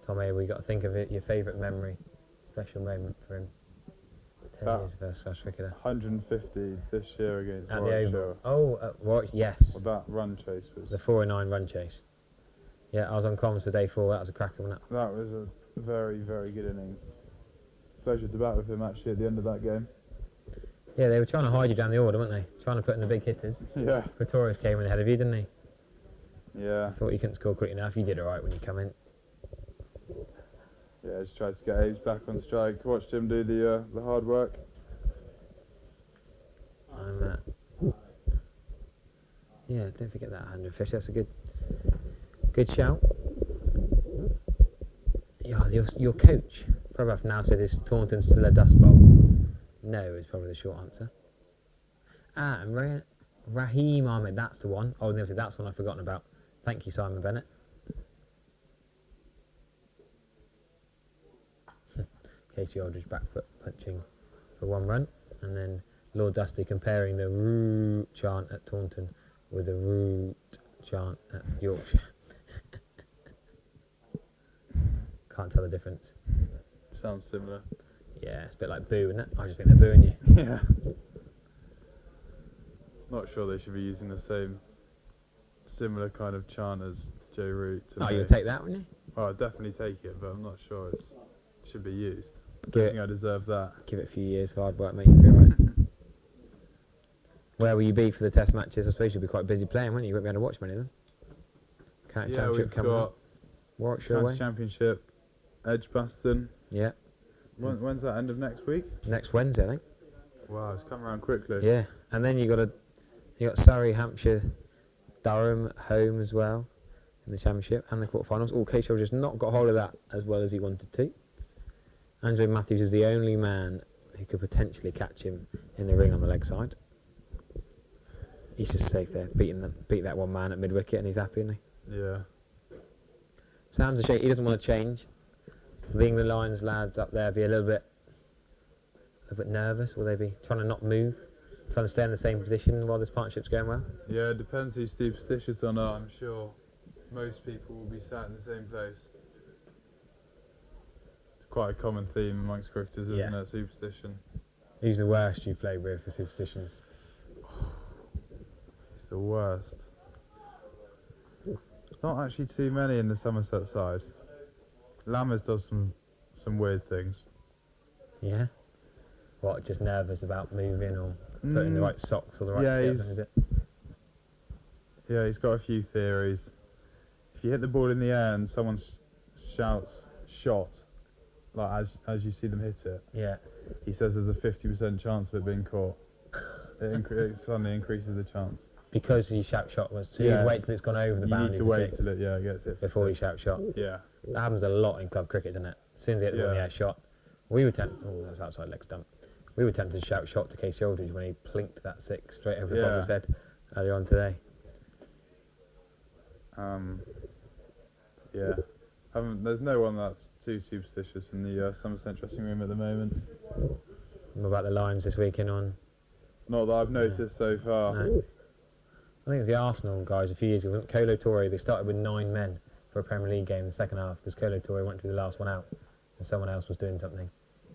Tom Abel. You got to think of it, your favourite memory, special moment for him. 10 years first class cricketer.
150 this year against
At
Warwickshire.
the Oval. Oh, Warwick, yes.
Well, that run chase was.
The 409 run chase. Yeah, I was on comms for day 4. That was a cracker, wasn't it?
That was a very, very good innings. Pleasure to bat with him actually at the end of that game.
Yeah, they were trying to hide you down the order, weren't they? Trying to put in the big hitters.
Yeah.
Pretorius came in ahead of you, didn't he?
Yeah.
Thought you couldn't score quick enough. You did alright when you come in.
Yeah, just tried to get Abe's back on strike. Watched him do the hard work.
Yeah, don't forget that 100 fish. That's a good shout. Yeah, your coach, probably have now said, is Taunton still a dust bowl? No, is probably the short answer. And Raheem Ahmed, that's the one. Oh, no, that's one I've forgotten about. Thank you, Simon Bennett. Casey Aldridge back foot punching for 1 run, and then Lord Dusty comparing the root chant at Taunton with the root chant at Yorkshire. Can't tell the difference.
Sounds similar.
Yeah, it's a bit like boo, isn't it? I just think they're booing you.
Yeah. Not sure they should be using the same similar kind of chant as Joe Root.
Oh, you'll take that, wouldn't you?
Well, I'd definitely take it, but I'm not sure it should be used. I
Give
don't think I deserve that.
Give it a few years of hard work, mate, you'll be alright. Where will you be for the test matches? I suppose you'll be quite busy playing, won't you? You won't be able to watch many of them. County
Yeah,
Championship
we've
coming
got
up. Warwickshire
County
away.
Championship, Edgbaston.
Yeah.
When's that, end of next week?
Next Wednesday, I think.
Wow, it's come around quickly.
Yeah, and then you got Surrey, Hampshire, Durham home as well in the Championship and the quarterfinals. Oh, Casey just not got hold of that as well as he wanted to. Angelo Matthews is the only man who could potentially catch him in the ring on the leg side. He's just safe there, beat that one man at mid wicket, and he's happy, isn't he?
Yeah.
Sam's a shake. He doesn't want to change. The England Lions lads up there be a little bit nervous. Will they be trying to not move, trying to stay in the same position while this partnership's going well?
Yeah, it depends who's superstitious or not. I'm sure most people will be sat in the same place. It's quite a common theme amongst cricketers, isn't it? Superstition.
Who's the worst you played with for superstitions?
It's the worst. There's not actually too many in the Somerset side. Lammers does some weird things.
Yeah? What, just nervous about moving or putting the right socks or the right kit, is it?
Yeah, he's got a few theories. If you hit the ball in the air and someone shouts shot, like as you see them hit it,
yeah,
he says there's a 50% chance of it being caught. It suddenly increases the chance.
Because you shout shot was, so you wait till it's gone over the boundary.
You need to wait till it gets it
before you shout shot.
Yeah.
That happens a lot in club cricket, doesn't it? As soon as they get the one air shot, we were tempted. Oh, that's outside leg stump. We were tempted to shout shot to Casey Aldridge when he plinked that 6 straight over the bowler's head earlier on today.
Yeah. There's no one that's too superstitious in the Somerset dressing room at the moment.
What about the Lions this weekend on?
Not that I've noticed so far.
No. I think it was the Arsenal guys a few years ago. Wasn't Colo Torre? They started with 9 men for a Premier League game in the second half because Colo Torre went to be the last one out and someone else was doing something.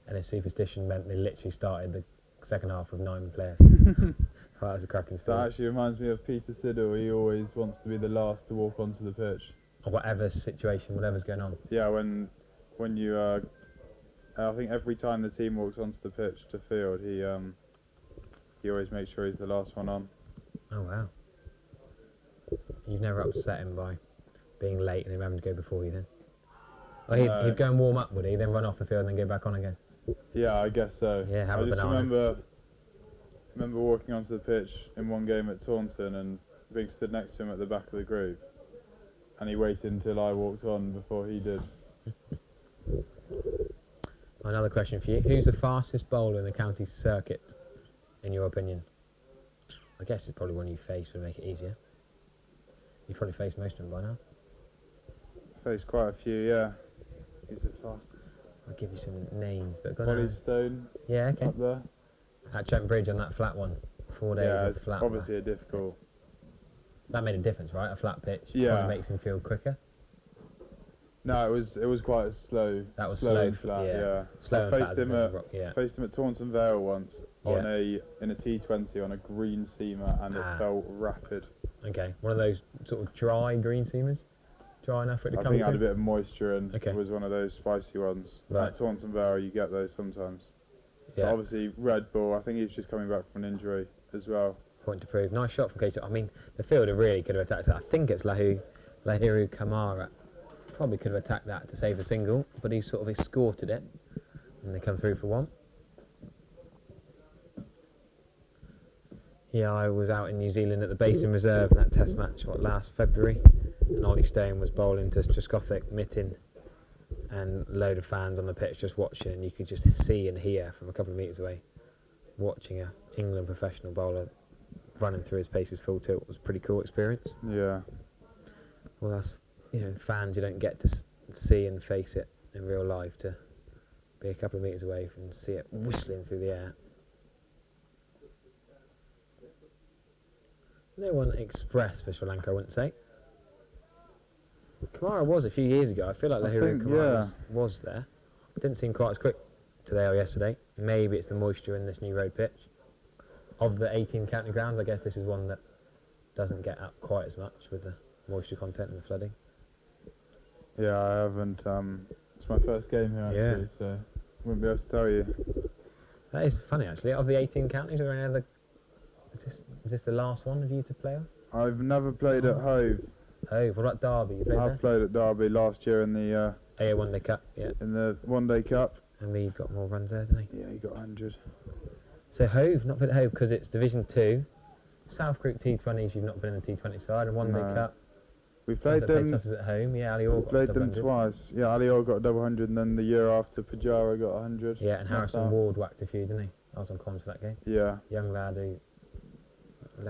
And his superstition meant they literally started the second half with 9 players. That was a cracking story.
That actually reminds me of Peter Siddle. He always wants to be the last to walk onto the pitch.
Or whatever situation, whatever's going on.
Yeah, when you I think every time the team walks onto the pitch to field, he always makes sure he's the last one on.
Oh wow! You've never upset him by being late and him having to go before you then? Oh, he'd go and warm up, would he? Then run off the field and then go back on again?
Yeah, I guess so.
Yeah, have
I
a
just
banana.
remember walking onto the pitch in one game at Taunton and being stood next to him at the back of the group, and he waited until I walked on before he did.
Another question for you. Who's the fastest bowler in the county circuit, in your opinion? I guess it's probably one you face would make it easier. You've probably faced most of them by now.
Faced quite a few, yeah. Who's the fastest?
I'll give you some names, but go
Holly
on.
Stone.
Yeah, okay.
Up there.
At Trent Bridge on that flat one. 4 days
Yeah,
of
it's
flat.
obviously a difficult.
That made a difference, right? A flat pitch.
Yeah.
Probably makes him feel quicker.
No, it was quite a slow.
That was
slow
slow,
and flat. Yeah.
Slow
I
and
faced
flat as a
him
bit of
at
rock, yeah.
faced him at Taunton Vale once on in a T20 on a green seamer, and it felt rapid.
Okay, one of those sort of dry green seamers? Dry enough for it to
I
come
think it had a
through?
bit of moisture and
Okay.
it was one of those spicy ones.
Right.
At Taunton Vale, you get those sometimes.
Yeah.
But obviously, Red Bull, I think he's just coming back from an injury as well.
Point to prove. Nice shot from Casey. I mean, the fielder really could have attacked that. I think it's Lahiru Kamara. Probably could have attacked that to save a single, but he sort of escorted it. And they come through for 1. Yeah, I was out in New Zealand at the Basin Reserve in that test match, last February. And Ollie Stone was bowling to Straskothic, Mittin, and a load of fans on the pitch just watching, and you could just see and hear from a couple of metres away, watching a England professional bowler running through his paces full tilt. It was a pretty cool experience.
Yeah.
Well, that's, fans you don't get to see and face it in real life, to be a couple of metres away from see it whistling through the air. No one expressed for Sri Lanka, I wouldn't say. Kamara was a few years ago. I feel like Lahiru Kamara was there. Didn't seem quite as quick today or yesterday. Maybe it's the moisture in this new road pitch. Of the 18 county grounds, I guess this is one that doesn't get up quite as much with the moisture content and the flooding.
Yeah, I haven't. It's my first game here actually, so I wouldn't be able to tell you.
That is funny actually. Of the 18 counties, are there any other? Is this the last one of you to play on?
I've never played at Hove.
Hove. What about Derby? You played there?
I've played at Derby last year in the
One Day Cup. Yeah.
in the One Day Cup.
And Mead got more runs there, didn't he?
Yeah, he got 100.
So Hove, not played at Hove because it's Division 2. South Group T20s, you've not been in the T20 side, and One Day Cup.
We played them.
At home. Yeah, Ali Orr got
Played them
100.
twice. Yeah, Ali Orr got a double 100, and then the year after, Pajara got 100.
Yeah, and Harrison Ward whacked a few, didn't he? I was on comms for that game.
Yeah.
Young lad who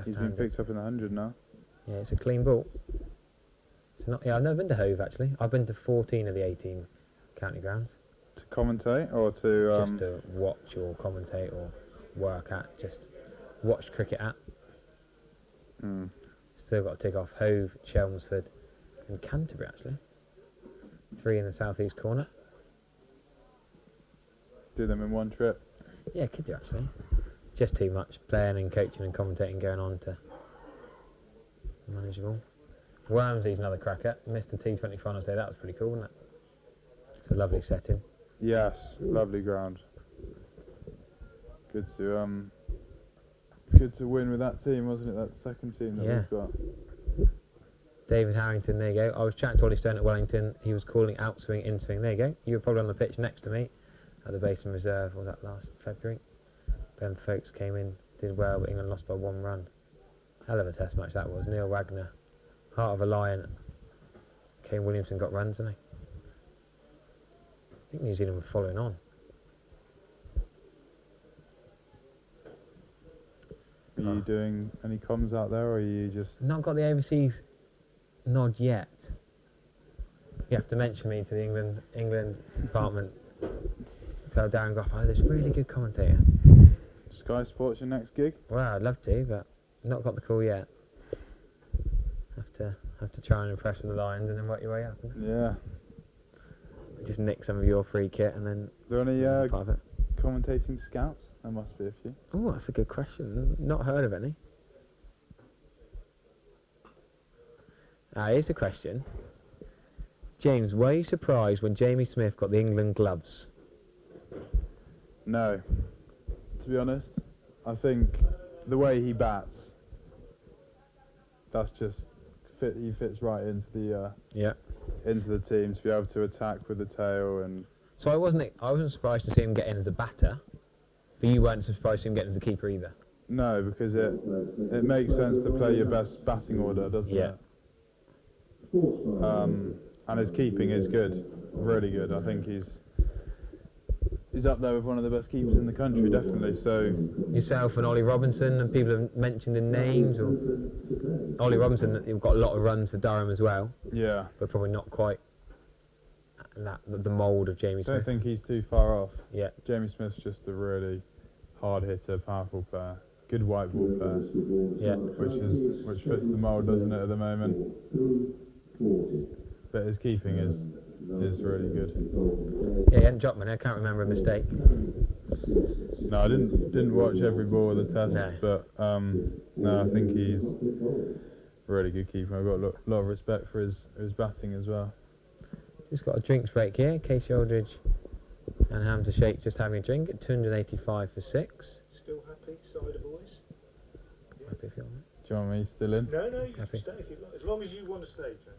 He's been picked up in the 100 now.
Yeah, it's a clean ball. It's not. Yeah, I've never been to Hove actually. I've been to 14 of the 18 county grounds.
To commentate or to
just to watch or commentate or work at. Just watch cricket at. Still got to tick off Hove, Chelmsford, and Canterbury actually. 3 in the southeast corner.
Do them in one trip.
Yeah, could do actually. Just too much playing and coaching and commentating going on to manageable. Wormsley's another cracker. Missed the T20 final today. That was pretty cool, wasn't it? It's a lovely setting.
Yes, lovely ground. Good to win with that team, wasn't it? That second team that we've got.
David Harrington, there you go. I was chatting to Ollie Stone at Wellington. He was calling out swing, in swing. There you go. You were probably on the pitch next to me at the Basin Reserve. Was that last February? Ben Folkes came in, did well, but England lost by 1 run. Hell of a test match that was. Neil Wagner, heart of a lion. Kane Williamson got runs, didn't he? think New Zealand were following on.
Are you doing any comms out there, or are you just...
Not got the overseas nod yet. You have to mention me to the England department. Tell Darren Goff, oh, this really good commentator.
Sky Sports your next gig?
Well, I'd love to, but not got the call yet. Have to try and impress with the Lions and then work your way up.
Yeah.
Just nick some of your free kit and then...
Are there any
private.
commentating scouts? There must be a few.
Oh, that's a good question. Not heard of any. Here's a question. James, were you surprised when Jamie Smith got the England gloves?
No. To be honest, I think the way he bats, that's just he fits right into the into the team to be able to attack with the tail. And
so I wasn't surprised to see him get in as a batter, but you weren't surprised to see him get in as a keeper either.
No, because it makes sense to play your best batting order, doesn't it? And his keeping is good, really good. I think he's up there with one of the best keepers in the country, definitely. So
yourself and Ollie Robinson, and people have mentioned in names, or Ollie Robinson, you've got a lot of runs for Durham as well.
Yeah,
but probably not quite the mould of Jamie Smith.
I don't think he's too far off.
Yeah,
Jamie Smith's just a really hard hitter, powerful player, good white ball player.
Yeah,
which fits the mould, doesn't it, at the moment? But his keeping is really good.
Yeah, he hadn't dropped many. I can't remember a mistake.
No, I didn't watch every ball of the test, but no, I think he's a really good keeper. I've got a lot of respect for his batting as well.
Just got a drinks break here. Casey Aldridge and Hamza Sheikh just having a drink at 285 for 6.
Still happy, cider boys?
Yeah. Happy if you want.
Do you want me still in?
No, you can stay if you like. As long as you want to stay, Joe.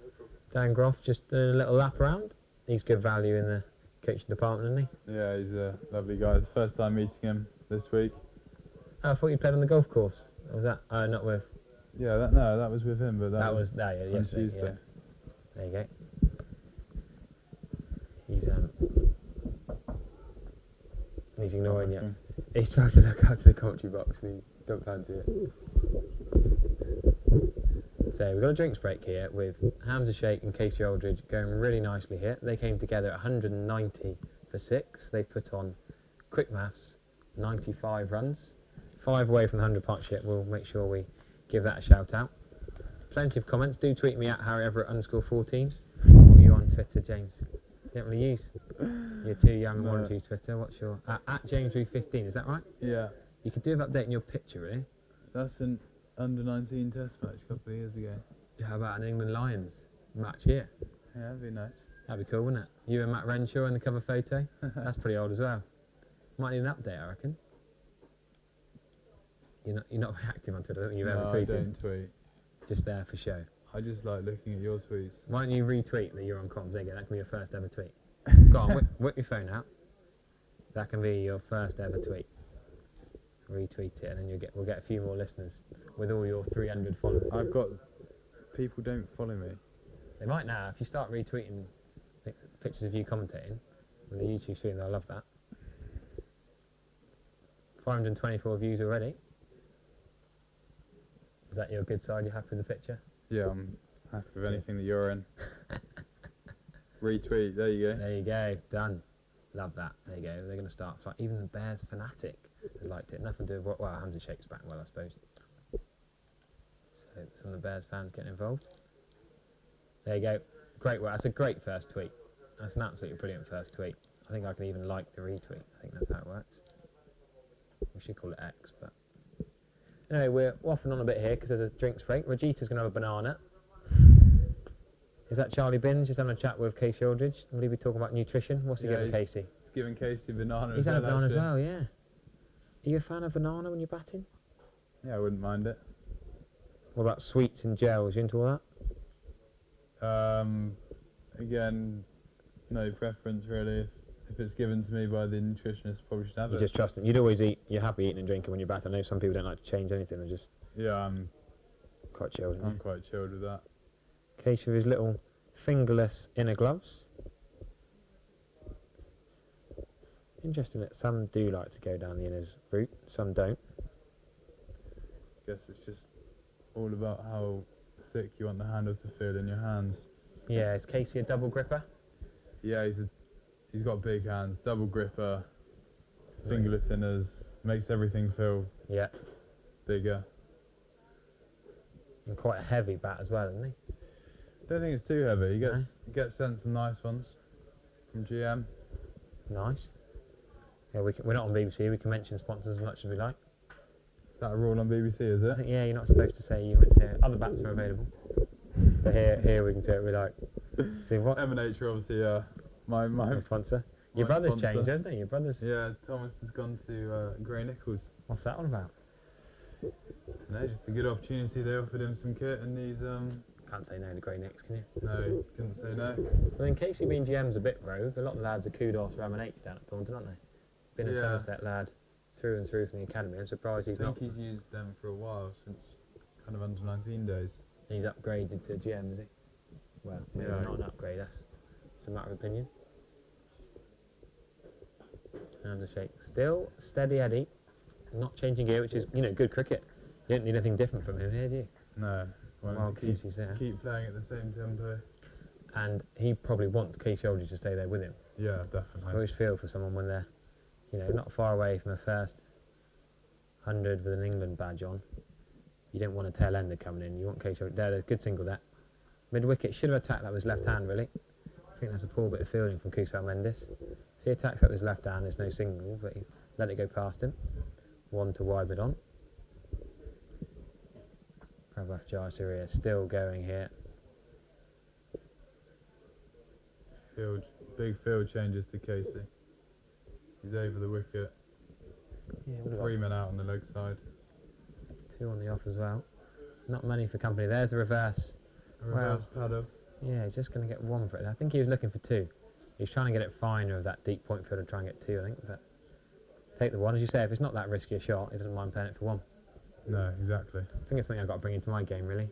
No problem.
Dan Groff just doing a little lap around. He's good value in the coaching department, isn't he?
Yeah, he's a lovely guy. It's the first time meeting him this week.
Oh, I thought you played on the golf course. Or was that not with?
Yeah, that was with him, but that was
yesterday.
Tuesday.
Yeah. There you go. He's ignoring you. He's trying to look out to the commentary box and he don't fancy it. So we've got a drinks break here with Hamza Sheikh and Casey Aldridge going really nicely here. They came together at 190 for 6. They put on, quick maths, 95 runs. 5 away from the 100 partnership. We'll make sure we give that a shout out. Plenty of comments. Do tweet me at HarryEverett_14. What are you on Twitter, James? You don't really use. You're too young and want to use Twitter. What's your at James315? Is that right?
Yeah.
You could do with updating your picture, really.
That's an under-19 test match a couple of years ago.
How about an England Lions match here?
Yeah, that'd be nice.
That'd be cool, wouldn't it? You and Matt Renshaw in the cover photo. That's pretty old as well. Might need an update, I reckon. You're not very active on Twitter. I don't think you've ever tweeted.
I don't tweet.
Just there for show.
I just like looking at your tweets.
Why don't you retweet that you're on comms? There you go. That can be your first ever tweet. Go on, whip your phone out. That can be your first ever tweet. Retweet it, and then we'll get a few more listeners with all your 300 followers.
I've got people don't follow me.
They might now. If you start retweeting pictures of you commentating on the YouTube stream, they'll love that. 524 views already. Is that your good side? You happy with the picture?
Yeah, I'm happy with anything that you're in. Retweet, there you go.
There you go, done. Love that. There you go. They're going to start. Even the Bears fanatic has liked it. Nothing to do with well, Hamza Sheikh's back well, I suppose. So some of the Bears fans getting involved. There you go. Great work. That's a great first tweet. That's an absolutely brilliant first tweet. I think I can even like the retweet. I think that's how it works. We should call it X, but anyway, we're waffling on a bit here because there's a drinks break. Rajita's going to have a banana. Is that Charlie Binns just having a chat with Casey Aldridge? Will he be talking about nutrition? What's he giving Casey?
He's giving Casey a banana.
He's had a banana as well, yeah. Are you a fan of banana when you're batting?
Yeah, I wouldn't mind it.
What about sweets and gels? You into all
that? Again, no preference really. If it's given to me by the nutritionist, probably should have it.
You just trust it. You'd always eat. You're happy eating and drinking when you're batting. I know some people don't like to change anything. They're just
I'm
quite chilled.
I'm quite chilled with that.
Casey with his little fingerless inner gloves. Interesting that some do like to go down the inners route, some don't.
Guess it's just all about how thick you want the handle to feel in your hands.
Yeah, is Casey a double gripper?
Yeah, he's got big hands, double gripper, fingerless inners, makes everything feel bigger.
And quite a heavy bat as well, isn't he?
Don't think it's too heavy. He gets sent some nice ones from GM.
Nice. Yeah, we're not on BBC. We can mention sponsors as much as we like.
Is that a rule on BBC? Is it?
I think, yeah, you're not supposed to say you went to other bats are available. But here we can say what we like. See what?
M&H are obviously my
sponsor. Your brother's
sponsor.
changed, hasn't he? Your brother's.
Yeah, Thomas has gone to Grey Nichols.
What's that all about?
No, just a good opportunity. They offered him some kit, and he's
Can't say no to Grey Nicks, can you?
no, couldn't say no.
Well, in case you've been GM's a bit rogue, a lot of the lads are kudos for M&H down at Taunton, aren't they? Been a Somerset lad through and through from the academy. I'm surprised he's not.
I think he's used them for a while, since kind of under 19 days.
He's upgraded to GM, is he? Well, maybe not an upgrade. That's a matter of opinion. And a shake. Still steady Eddie, not changing gear, which is good cricket. You don't need anything different from him here, do you?
No.
While Casey's there.
Keep playing at the same tempo.
And he probably wants Casey Aldridge to stay there with him.
Yeah, definitely.
I always feel for someone when they're, not far away from a first 100 with an England badge on. You don't want a tail ender coming in. You want Casey Aldridge. There's a good single there. Mid wicket should have attacked that with his left hand, really. I think that's a poor bit of fielding from Kusal Mendes. So he attacks that with his left hand. There's no single, but he let it go past him. One to wide mid on. Prabhat Jayasuriya still going here.
Big field changes to Casey. He's over the wicket.
Yeah,
3 men out on the leg side.
2 on the off as well. Not many for company. There's a reverse.
A reverse paddle.
Yeah, he's just going to get 1 for it. I think he was looking for 2. He's trying to get it finer of that deep point field and try and get 2, I think. But take the 1. As you say, if it's not that risky a shot, he doesn't mind playing it for 1.
No, exactly.
I think it's something I've got to bring into my game, really.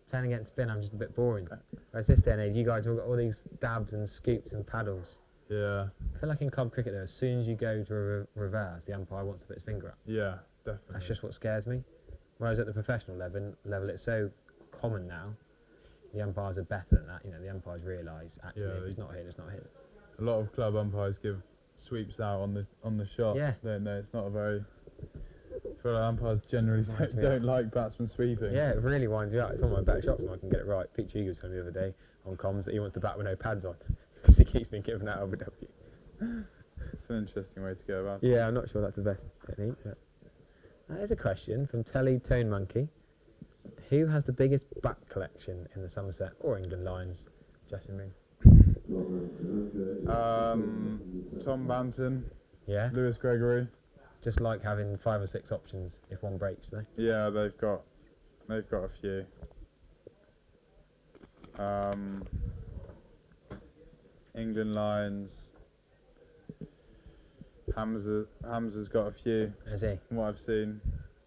Playing against spin, I'm just a bit boring. Whereas this day and age, you guys have got all these dabs and scoops and paddles.
Yeah.
I feel like in club cricket, though, as soon as you go to a reverse, the umpire wants to put his finger up.
Yeah, definitely.
That's just what scares me. Whereas at the professional level, it's so common now. The umpires are better than that. The umpires realise actually if he's not hit, it's not hit.
A lot of club umpires give sweeps out on the shot.
Yeah.
Don't they? It's not a very. I feel like umpires generally don't like batsmen sweeping.
Yeah, it really winds you up. It's one of my better shots, and I can get it right. Pete Cheeger was telling me the other day on comms that he wants to bat with no pads on because he keeps being given that LBW.
It's an interesting way to go about it.
Yeah, I'm not sure that's the best technique. But here's a question from Telly Tone Monkey. Who has the biggest bat collection in the Somerset or England Lions dressing room?
Tom Banton.
Yeah.
Lewis Gregory.
Just like having 5 or 6 options if one breaks, though.
Yeah, they've got a few. England Lions. Hamza's got a few.
Has he?
From what I've seen.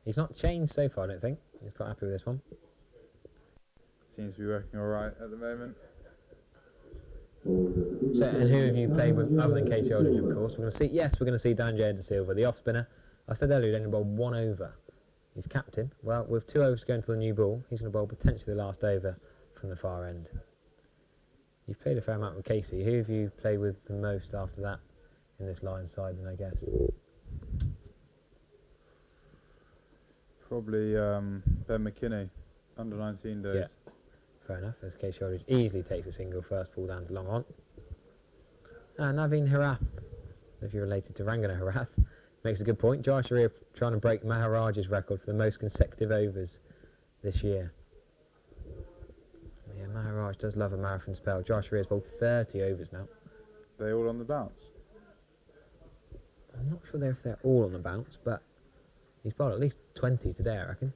He's not changed so far, I don't think. He's quite happy with this one.
Seems to be working all right at the moment.
So, and who have you played with other than Casey Aldridge, of course? We're going to see. Yes, we're going to see Danjay De Silva, the off spinner. I said earlier, he's only bowled 1 over. He's captain. Well, with 2 overs going to the new ball, he's going to bowl potentially the last over from the far end. You've played a fair amount with Casey. Who have you played with the most after that in this Lions side, then I guess?
Probably Ben McKinney, under 19 days.
Yeah. Fair enough, as Casey Aldridge easily takes a single first ball down to long on. Naveen Herath, if you're related to Rangana Herath, makes a good point. Jai Sharia trying to break Maharaj's record for the most consecutive overs this year. Yeah, Maharaj does love a marathon spell. Jai Sharia's bowled 30 overs now.
They all on the bounce?
I'm not sure if they're all on the bounce, but he's bowled at least 20 today, I reckon.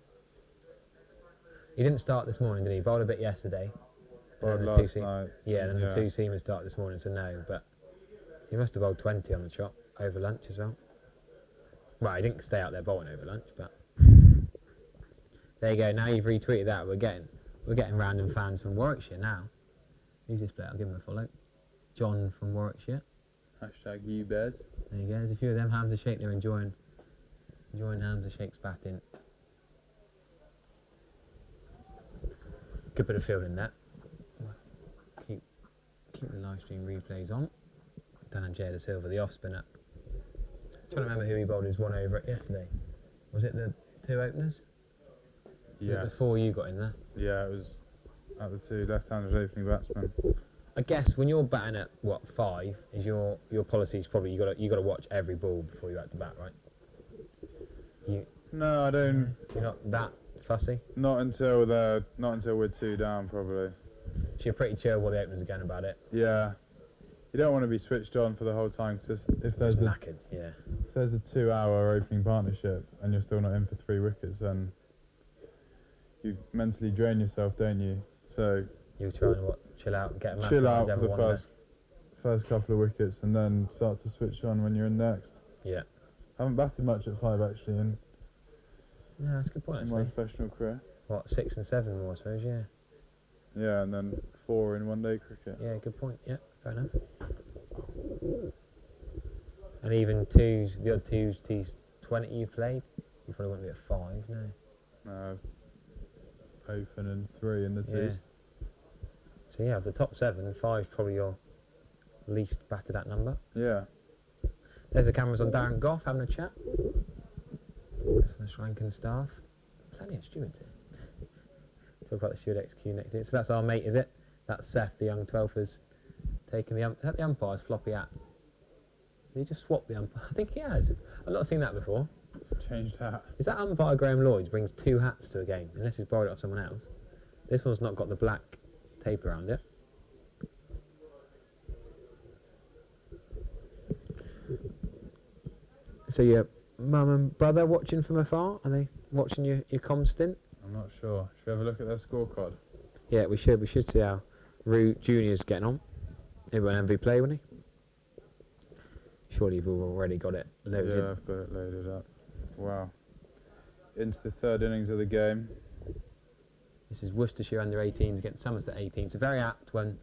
He didn't start this morning, did he? Bowled a bit yesterday.
Bowled last night.
Yeah, then the 2 seamers started this morning, so no. But he must have bowled 20 on the trot over lunch as well. Well, he didn't stay out there bowling over lunch, but there you go. Now you've retweeted that. We're getting random fans from Warwickshire now. Who's this player? I'll give him a follow. John from Warwickshire.
Hashtag you bears.
There you go. There's a few of them Hamza Sheikh. They're enjoying Hamza Sheikh's batting. Good bit of fielding there. Keep the live stream replays on. Dan and Jay Silva, the off spinner. Trying to remember who he bowled his one over at yesterday. Was it the two openers?
Yeah.
The four you got in there?
Yeah, it was at the two left-handed opening batsmen.
I guess when you're batting at what 5, is your policy is probably you got to watch every ball before you have to bat, right?
No, I don't.
You're not that fussy.
Not until we're 2 down, probably.
So you're pretty chill while the openers are going about it.
Yeah. You don't want to be switched on for the whole time, because if there's
knackered, yeah.
If there's a 2-hour opening partnership and you're still not in for 3 wickets, then you mentally drain yourself, don't you? So
you're trying to chill out and get a massive
chill out for the first couple of wickets, and then start to switch on when you're in next.
Yeah.
I haven't batted much at 5 actually in
that's a good point.
in my professional career.
What, 6 and 7 more, I suppose, yeah.
Yeah, and then 4 in one-day cricket.
Yeah, good point. Yeah, fair enough. And even twos, the odd T20 you played, you probably won't be at 5, no.
No. Open and 3 in the twos.
Yeah. So yeah, of the top 7, 5 is probably your least batted at number.
Yeah.
There's the cameras on Darren Goff having a chat. That's the Sri Lankan staff. Plenty of stewards here. Talk about the steward XQ next to it. So that's our mate, is it? That's Seth, the young 12ers, taking the is that the umpire's floppy hat? Did he just swap the umpire? I think he has. I've not seen that before.
Changed hat.
Is that umpire Graham Lloyds brings 2 hats to a game, unless he's borrowed it off someone else? This one's not got the black tape around it. So your mum and brother watching from afar? Are they watching your comm stint?
I'm not sure. Should we have a look at their scorecard?
Yeah, we should. We should see how Rue Junior's getting on. He won MV play, wouldn't he? Surely you've already got it loaded.
Yeah, I've got it loaded up. Wow. Into the 3rd innings of the game.
This is Worcestershire under 18s against Somerset 18s. So very apt when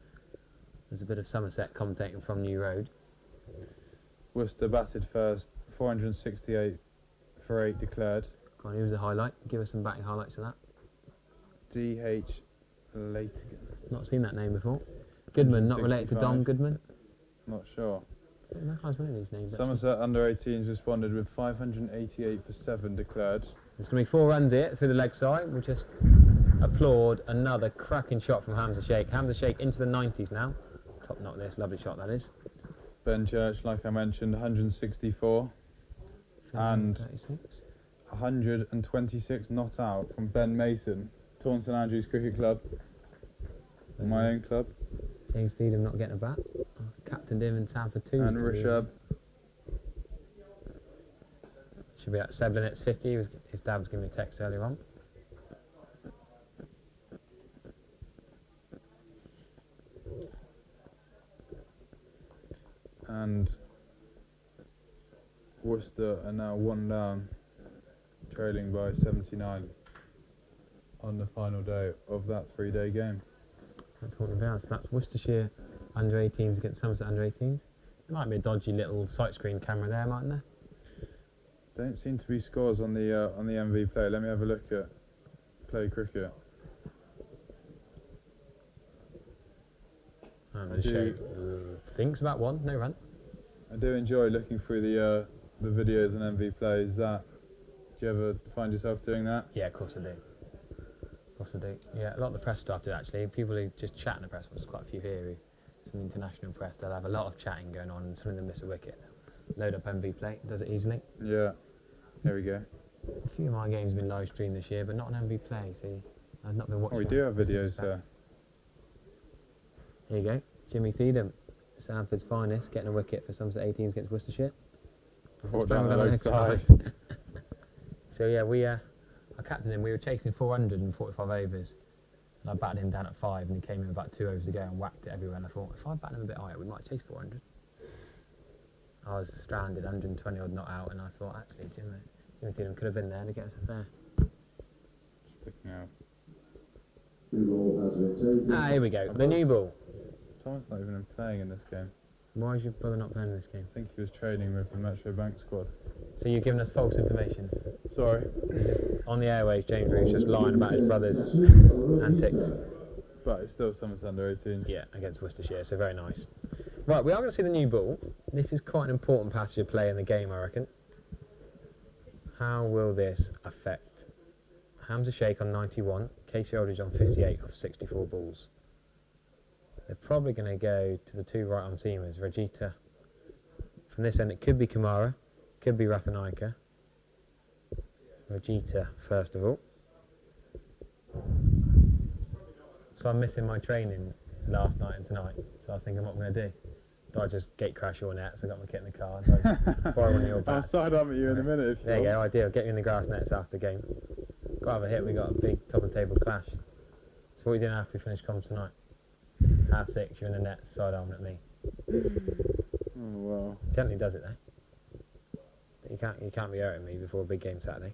there's a bit of Somerset commentating from New Road.
Worcester batted first, 468 for 8 declared.
Go on, here's a highlight. Give us some batting highlights of that.
D.H. Latigan.
Not seen that name before. Goodman, not related to Dom Goodman.
Not sure.
I don't recognise many of these names.
Somerset under 18s responded with 588 for 7 declared.
There's going to be 4 runs here through the leg side. We'll just applaud another cracking shot from Hamza Sheikh. Hamza Sheikh into the 90s now. Top knot this, lovely shot that is.
Ben Church, like I mentioned, 164. And 126 not out from Ben Mason, Taunton Andrews Cricket Club, my own club.
James Thiedham not getting a bat. Captained him in town for 2.
And Rishabh.
Should be at Seblinet's 50. His dad was giving me a text earlier on.
And Worcester are now 1 down, trailing by 79 on the final day of that 3-day game.
That's what we're so that's Worcestershire under 18s against Somerset under 18s. There might be a dodgy little sight screen camera there, mightn't there?
Don't seem to be scores on the MV play. Let me have a look at play cricket.
Thinks about 1, no run.
I do enjoy looking through the videos and MV plays. Do you ever find yourself doing that?
Yeah, of course I do. Of course I do. Yeah, a lot of the press staff do actually. People who just chat in the press, there's quite a few here who, some international press, they'll have a lot of chatting going on and some of them miss a wicket. Load up MV play, does it easily.
Yeah, here we go.
A few of my games have been live streamed this year, but not on MV play, see. I've not been watching.
Oh, we do have videos there.
Here you go, Jimmy Thiedham, Sanford's finest, getting a wicket for Somerset 18s against Worcestershire.
Caught down the leg side.
So yeah, I captained him. We were chasing 445 overs, and I batted him down at 5, and he came in about 2 overs to go and whacked it everywhere. And I thought, if I batted him a bit higher, we might chase 400. I was stranded, 120 odd not out, and I thought, actually, Jimmy Thiedham could have been there to get us a fair.
Sticking out.
New ball has been taken.
Ah, here we go. The new ball.
Thomas not even playing in this game.
Why is your brother not playing in this game?
I think he was training with the Metro Bank squad.
So you're giving us false information.
Sorry.
On the airways, James Reeves just lying about his brother's antics.
But it's still Summers under 18s.
Yeah, against Worcestershire, so very nice. Right, we are going to see the new ball. This is quite an important passage of play in the game, I reckon. How will this affect Hamza Sheikh on 91, Casey Aldridge on 58 of 64 balls? They're probably going to go to the two right-arm seamers, Rajita. From this end, it could be Kamara, could be Rathanaika. Rajita, first of all. So I'm missing my training last night and tonight, so I was thinking what I'm going to do. Do I just gate crash your nets? I got my kit in the car. Do I borrow one of your bats?
I'll sidearm at you in a minute if you
There you
want.
go, ideal. Get you in the grass nets after the game. Got to have a hit, we got a big top of the table clash. So what are you doing after we finish comms tonight? 6:30, you're in the nets, sidearming at me.
Oh, wow.
Gently does it though. But you can't be hurting me before a big game Saturday.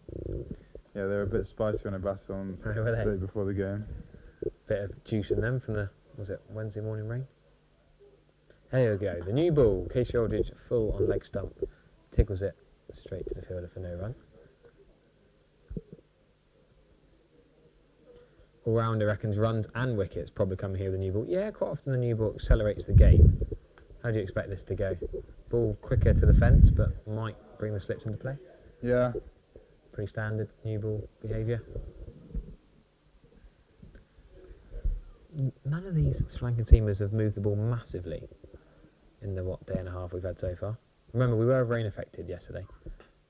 Yeah, they were a bit spicy when I batted on
Oh, were they?
the day before the game.
Bit of juice in them from the, was it Wednesday morning rain? There we go, the new ball, Casey Aldridge full on leg stump, tickles it straight to the fielder for no run. All rounder reckons runs and wickets probably coming here with the new ball. Yeah, quite often the new ball accelerates the game. How do you expect this to go? Ball quicker to the fence, but might bring the slips into play.
Yeah.
Pretty standard new ball behaviour. None of these Sri Lankan seamers have moved the ball massively in the day and a half we've had so far. Remember, we were rain affected yesterday.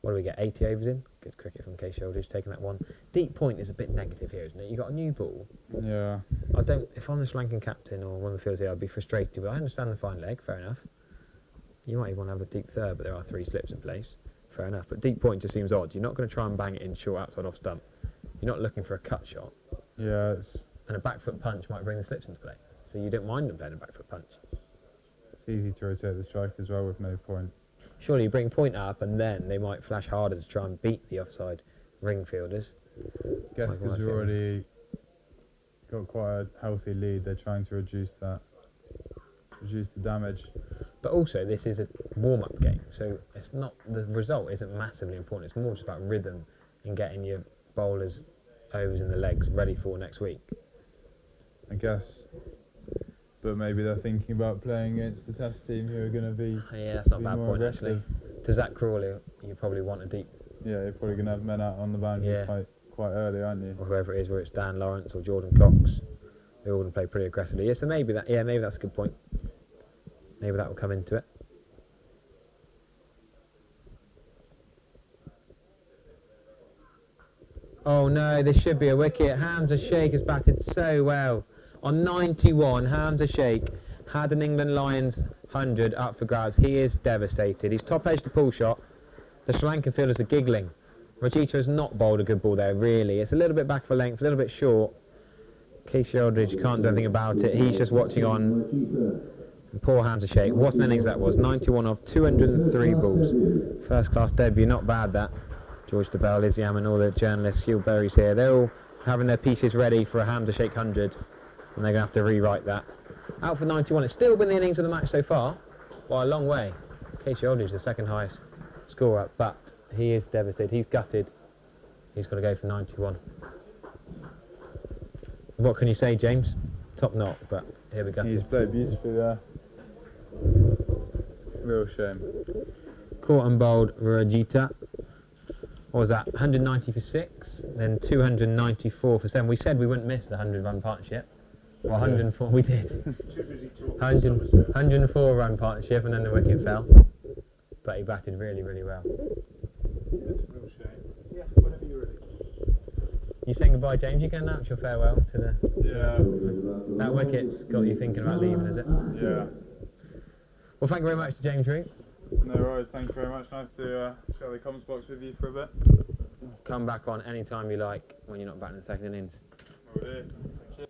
What do we get, 80 overs in? Good cricket from Casey Aldridge, taking that one. Deep point is a bit negative here, isn't it? You've got a new ball.
Yeah.
If I'm the Sri Lankan captain or one of the fielders here, I'd be frustrated, but I understand the fine leg, fair enough. You might even want to have a deep third, but there are 3 slips in place. Fair enough, but deep point just seems odd. You're not going to try and bang it in short outside off stump. You're not looking for a cut shot.
Yeah, it's
And a back foot punch might bring the slips into play. So you don't mind them playing a back foot punch.
easy to rotate the strike as well with no point.
Surely you bring point up and then they might flash harder to try and beat the offside ring fielders.
Guess because you've already got quite a healthy lead, they're trying to reduce the damage.
But also this is a warm-up game, so it's not, the result isn't massively important. It's more just about rhythm and getting your bowlers overs in the legs ready for next week.
I guess. But maybe they're thinking about playing against the test team who are going to be.
Yeah, that's not a bad
more
point
aggressive.
actually. To Zach Crawley, you probably want a deep.
Yeah, you're probably going to have men out on the boundary quite early, aren't you?
Or whoever it is, whether it's Dan Lawrence or Jordan Cox, they're all going to play pretty aggressively. Yeah, so maybe that. Yeah, maybe that's a good point. Maybe that will come into it. Oh no, this should be a wicket. Hamza Sheikh has batted so well. On 91, Hamza Sheikh had an England Lions 100 up for grabs. He is devastated. He's top edge to pull shot. The Sri Lankan fielders are giggling. Rajita has not bowled a good ball there, really. It's a little bit back for length, a little bit short. Casey Aldridge can't do anything about it. He's just watching on. And poor Hamza Sheikh. What an innings that was. 91 of 203 balls. First class debut, not bad that. George DeBell, Liz Yaman, all the journalists, Hugh Berry's here. They're all having their pieces ready for a Hamza Sheikh 100. And they're going to have to rewrite that. Out for 91. It's still been the innings of the match so far. By a long way. Casey Aldridge, the second highest scorer, but he is devastated. He's gutted. He's got to go for 91. What can you say, James? Top knock, but here we go.
He's played beautifully there. Real shame.
Caught and bowled Rajita. What was that? 190 for 6, then 294 for 7. We said we wouldn't miss the 100-run partnership. Well, 104 we did.
Too busy talking.
104 run partnership, and then the wicket fell. But he batted really, really well.
It's a real shame. Yeah, whenever you're ready.
You saying goodbye, James? You can announce your farewell to the...
Yeah.
That wicket's got you thinking about leaving, is it?
Yeah.
Well, thank you very much to James Root.
No worries, thank you very much. Nice to share the comms box with you for a bit.
Come back on any time you like when you're not batting the second innings.
Will do. Cheers.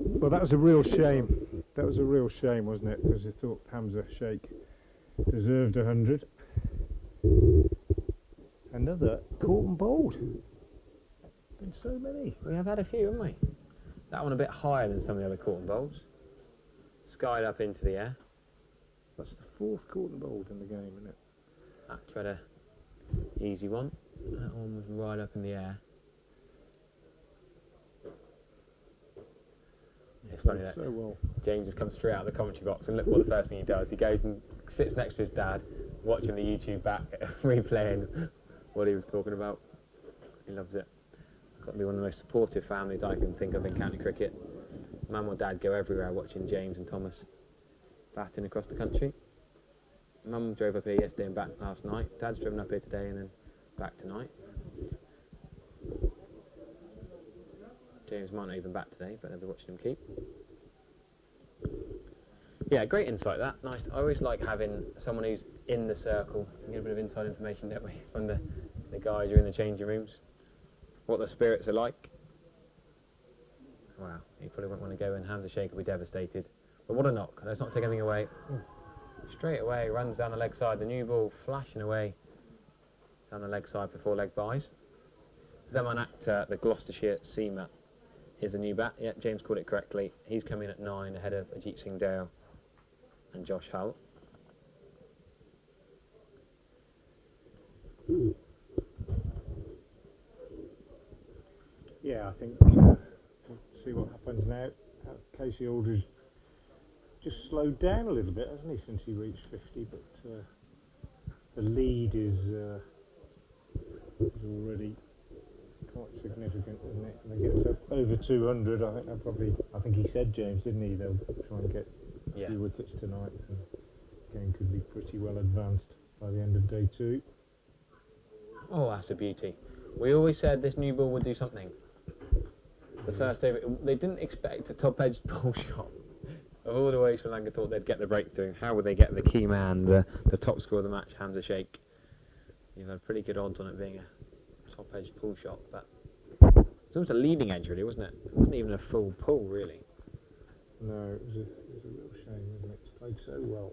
Well, that was a real shame. That was a real shame, wasn't it? Because I thought Hamza Sheikh deserved 100. Another caught and bowled. been so many.
We have had a few, haven't we? That one a bit higher than some of the other caught and bowls. Skied up into the air.
That's the 4th caught and bowled in the game, isn't it?
That tried a easy one. That one was right up in the air. It's funny that
so well.
James has come straight out of the commentary box, and look what the first thing he does. He goes and sits next to his dad, watching the YouTube back, replaying what he was talking about. He loves it. Got to be one of the most supportive families I can think of in county cricket. Mum or dad go everywhere watching James and Thomas batting across the country. Mum drove up here yesterday and back last night. Dad's driven up here today and then back tonight. James might not even back today, but they'll be watching him keep. Yeah, great insight that. Nice. I always like having someone who's in the circle. We get a bit of inside information, don't we, from the guys who are in the changing rooms. What the spirits are like. Wow, he probably won't want to go and hand a shake, will be devastated. But what a knock. Let's not take anything away. Straight away, runs down the leg side. The new ball flashing away down the leg side before leg buys. Zaman Akhtar, the Gloucestershire seamer, is a new bat. Yeah, James called it correctly. He's coming at 9 ahead of Ajit Singh Dale and Josh Hull.
Yeah, I think we'll see what happens now. Casey Aldridge just slowed down a little bit, hasn't he, since he reached 50, but the lead is already quite significant, isn't it? When it gets up over 200, I think he said, James, didn't he, they'll try and get a few wickets tonight, and the game could be pretty well advanced by the end of day 2.
Oh, that's a beauty. We always said this new ball would do something. The first day, they didn't expect a top-edge ball shot. Of all the ways Sri Lanka thought they'd get the breakthrough, how would they get the key man, the top scorer of the match, Hamza Sheikh? You've had pretty good odds on it being a top-edge pull shot, but it was almost a leading edge, really, wasn't it? It wasn't even a full pull, really.
No, it was a real shame, wasn't it? It's played so well.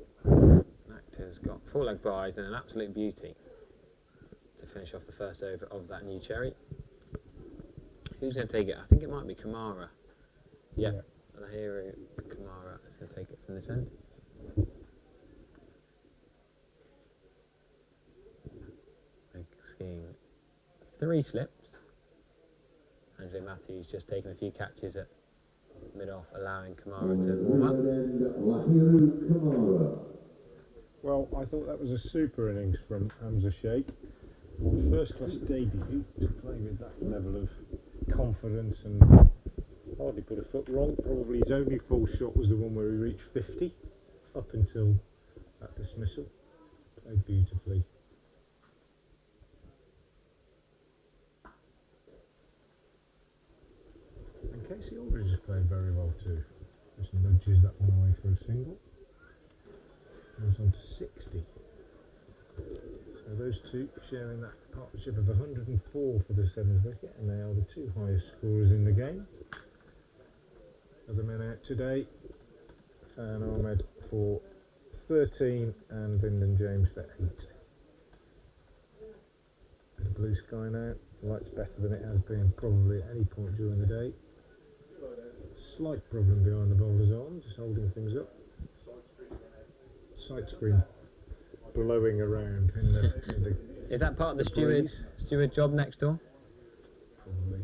Akhtar's got 4 leg buys and an absolute beauty to finish off the first over of that new cherry. Who's going to take it? I think it might be Kamara. Yeah. Lahiru Kamara is going to take it from this end. Skiing 3 slips. Angelo Matthews just taking a few catches at mid-off, allowing Kamara to warm up.
Well, I thought that was a super innings from Hamza Sheikh. First class debut to play with that level of confidence and hardly put a foot wrong. Probably his only full shot was the one where he reached 50 up until that dismissal. Played beautifully. And Casey Aldridge has played very well too. Just nudges that one away for a single. Goes on to 60. So those two sharing that partnership of 104 for the 7th wicket, and they are the 2 highest scorers in the game. Other men out today, and Ahmed for 13 and Lyndon James for 8. Bit of blue sky now, light's better than it has been probably at any point during the day. Slight problem behind the bowler's arm, just holding things up. Sight screen blowing around in the
Is that part of the steward job next door?
Probably.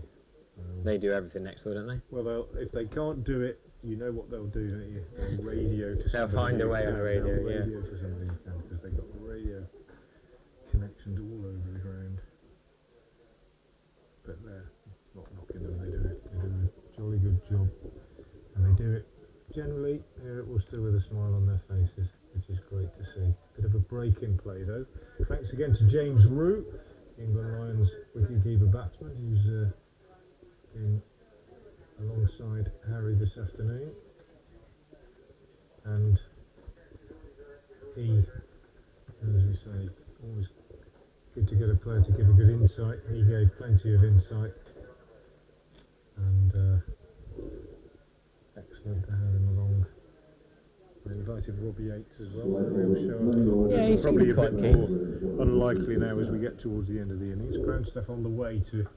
They do everything next door, don't they?
Well, if they can't do it, you know what they'll do, don't you? They'll radio to
They'll find a way on the radio, yeah.
Radio to somebody who can, because they've got radio connections all over the ground. But they're not knocking them, they do a jolly good job. And they do it generally, we're still with a smile on their faces, which is great to see. Bit of a break in play though. Thanks again to James Rue, England Lions wicketkeeper batsman, who's been alongside Harry this afternoon. And he, as we say, always good to get a player to give a good insight. He gave plenty of insight. And excellent to have him along. We invited Robbie Yates as well.
Yeah, he's
probably a
quite
bit more unlikely now as we get towards the end of the innings. Ground stuff on the way to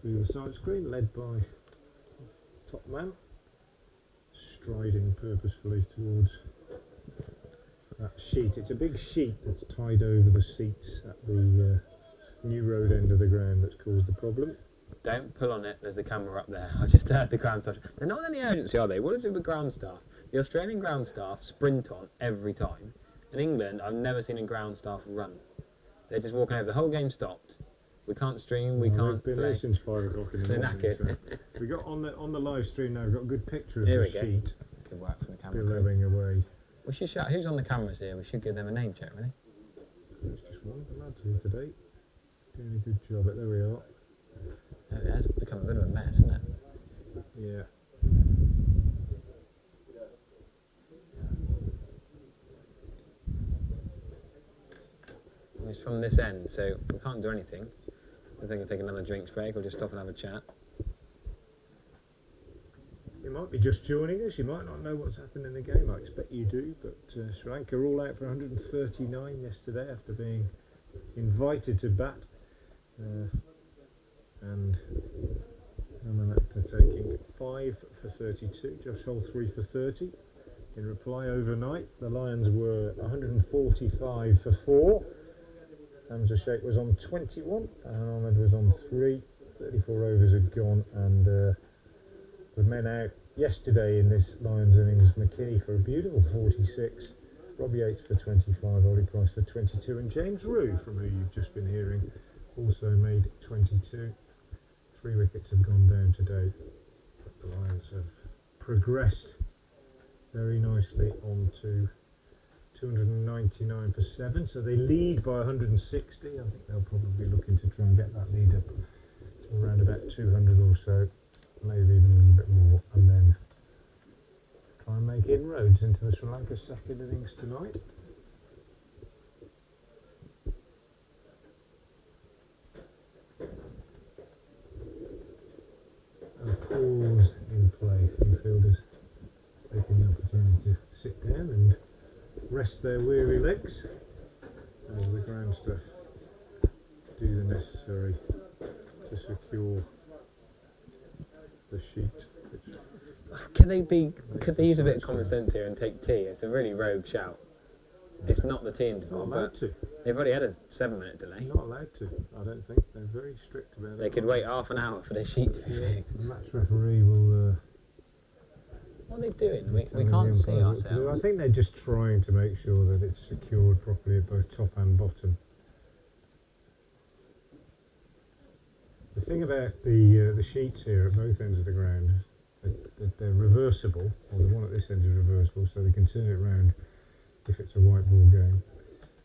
through the side screen, led by top man, striding purposefully towards that sheet. It's a big sheet that's tied over the seats at the new road end of the ground that's caused the problem.
Don't pull on it, there's a camera up there. I just heard the ground staff. They're not in any urgency, are they? What is it with ground staff? The Australian ground staff sprint on every time. In England, I've never seen a ground staff run. They're just walking over. The whole game stopped. We can't stream, we can't
We've been
play.
here since 5 o'clock in the
They're
morning.
knackered.
So we got on the live stream now. We've got a good picture of
Here
the
we go.
sheet
Good work from the camera.
billowing away.
We should shout. Who's on the cameras here? We should give them a name check, really.
There's just one of the lads here today doing a good job. But there we are.
It has become a bit of a mess, hasn't it?
Yeah.
It's from this end, so we can't do anything. I think we'll take another drinks break or just stop and have a chat.
You might be just joining us, you might not know what's happened in the game, I expect you do, but Sri Lanka all out for 139 yesterday after being invited to bat, and Ramanatha taking 5 for 32, Josh Hole 3 for 30. In reply overnight, the Lions were 145 for 4. Hamza Sheikh was on 21, and Ahmed was on 3. 34 overs had gone, and with men out yesterday in this Lions innings, McKinney for a beautiful 46, Robbie Yates for 25, Ollie Price for 22, and James Rue, from who you've just been hearing, also made 22. 3 wickets have gone down today, but the Lions have progressed very nicely on to 299 for 7, so they lead by 160. I think they'll probably be looking to try and get that lead up to around about 200 or so, maybe even a little bit more, and then try and make inroads into the Sri Lanka second innings tonight. A pause in play, few fielders taking the opportunity to sit down and rest their weary legs as the ground staff do the necessary to secure the sheet.
Could they use a bit of common sense here and take tea? It's a really rogue shout. It's not the tea interval,
Not allowed
but
to.
they've already had a 7-minute delay.
Not allowed to, I don't think. They're very strict about it.
They could wait half an hour for their sheet to be fixed.
The match referee will
What are they doing? We
tell the
can't see
umpire what to do. I
ourselves.
think they're just trying to make sure that it's secured properly at both top and bottom. The thing about the sheets here at both ends of the ground, they're reversible, or the one at this end is reversible, so they can turn it around if it's a white ball game.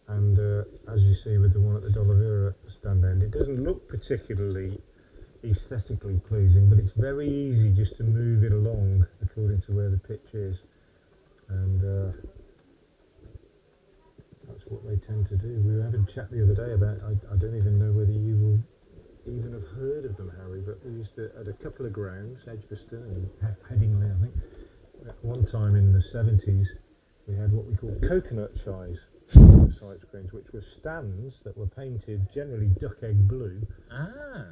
And as you see with the one at the D'Oliveira stand end, it doesn't look particularly aesthetically pleasing, but it's very easy just to move it along according to where the pitch is, and that's what they tend to do. We were having a chat the other day about, I don't even know whether you will even have heard of them, Harry, but we used to, at a couple of grounds, Edgbaston and Headingley, I think, at one time in the 70s, we had what we call coconut shies side screens, which were stands that were painted generally duck egg blue,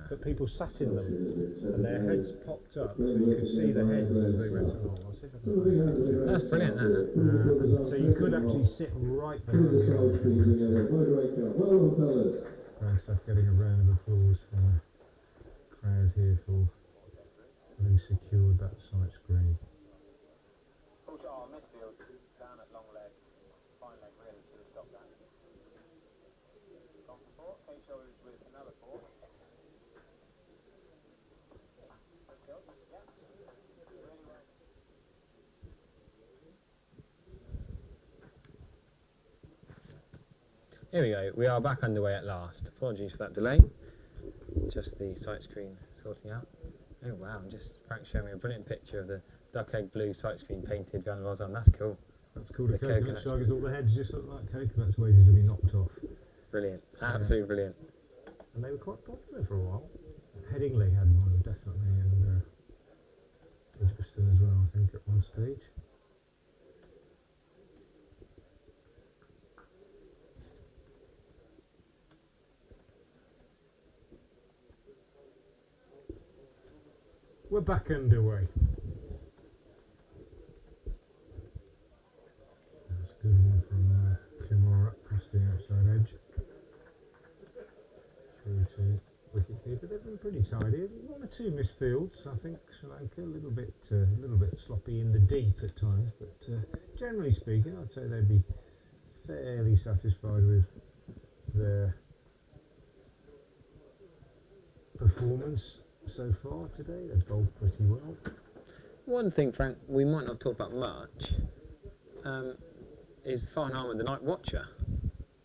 but people sat in them and their heads popped up so you could see the heads as they went along. I'll see if I can find a picture.
That's brilliant, that.
So you could actually sit right behind the ground staff getting a round of applause from the crowd here for having secured that side screen.
Down at long leg, fine leg really to stop that. Gone for 4, Kate Shoulders with another 4. Here we go, we are back underway at last. Apologies for that delay. Just the sight screen sorting out. Oh wow, Frank's showing me a brilliant picture of the duck egg blue sight screen painted behind the Rosam. That's cool.
That's called a
The
coconut
coconut
shag, because all the heads just look like coconuts waiting to be knocked off.
Brilliant, absolutely brilliant.
And they were quite popular for a while. Headingley had one, definitely, and Edgbaston as well, I think, at one stage. We're back underway. That's a good one from Kimura past the outside edge. Through to wicket-keeper. They've been pretty tidy. One or two missed fields. I think Sri Lanka a little bit sloppy in the deep at times, but generally speaking, I'd say they'd be fairly satisfied with their performance so far today. They've bowled pretty well.
One thing, Frank, we might not have talked about much is Farhan Ahmed, the night watcher.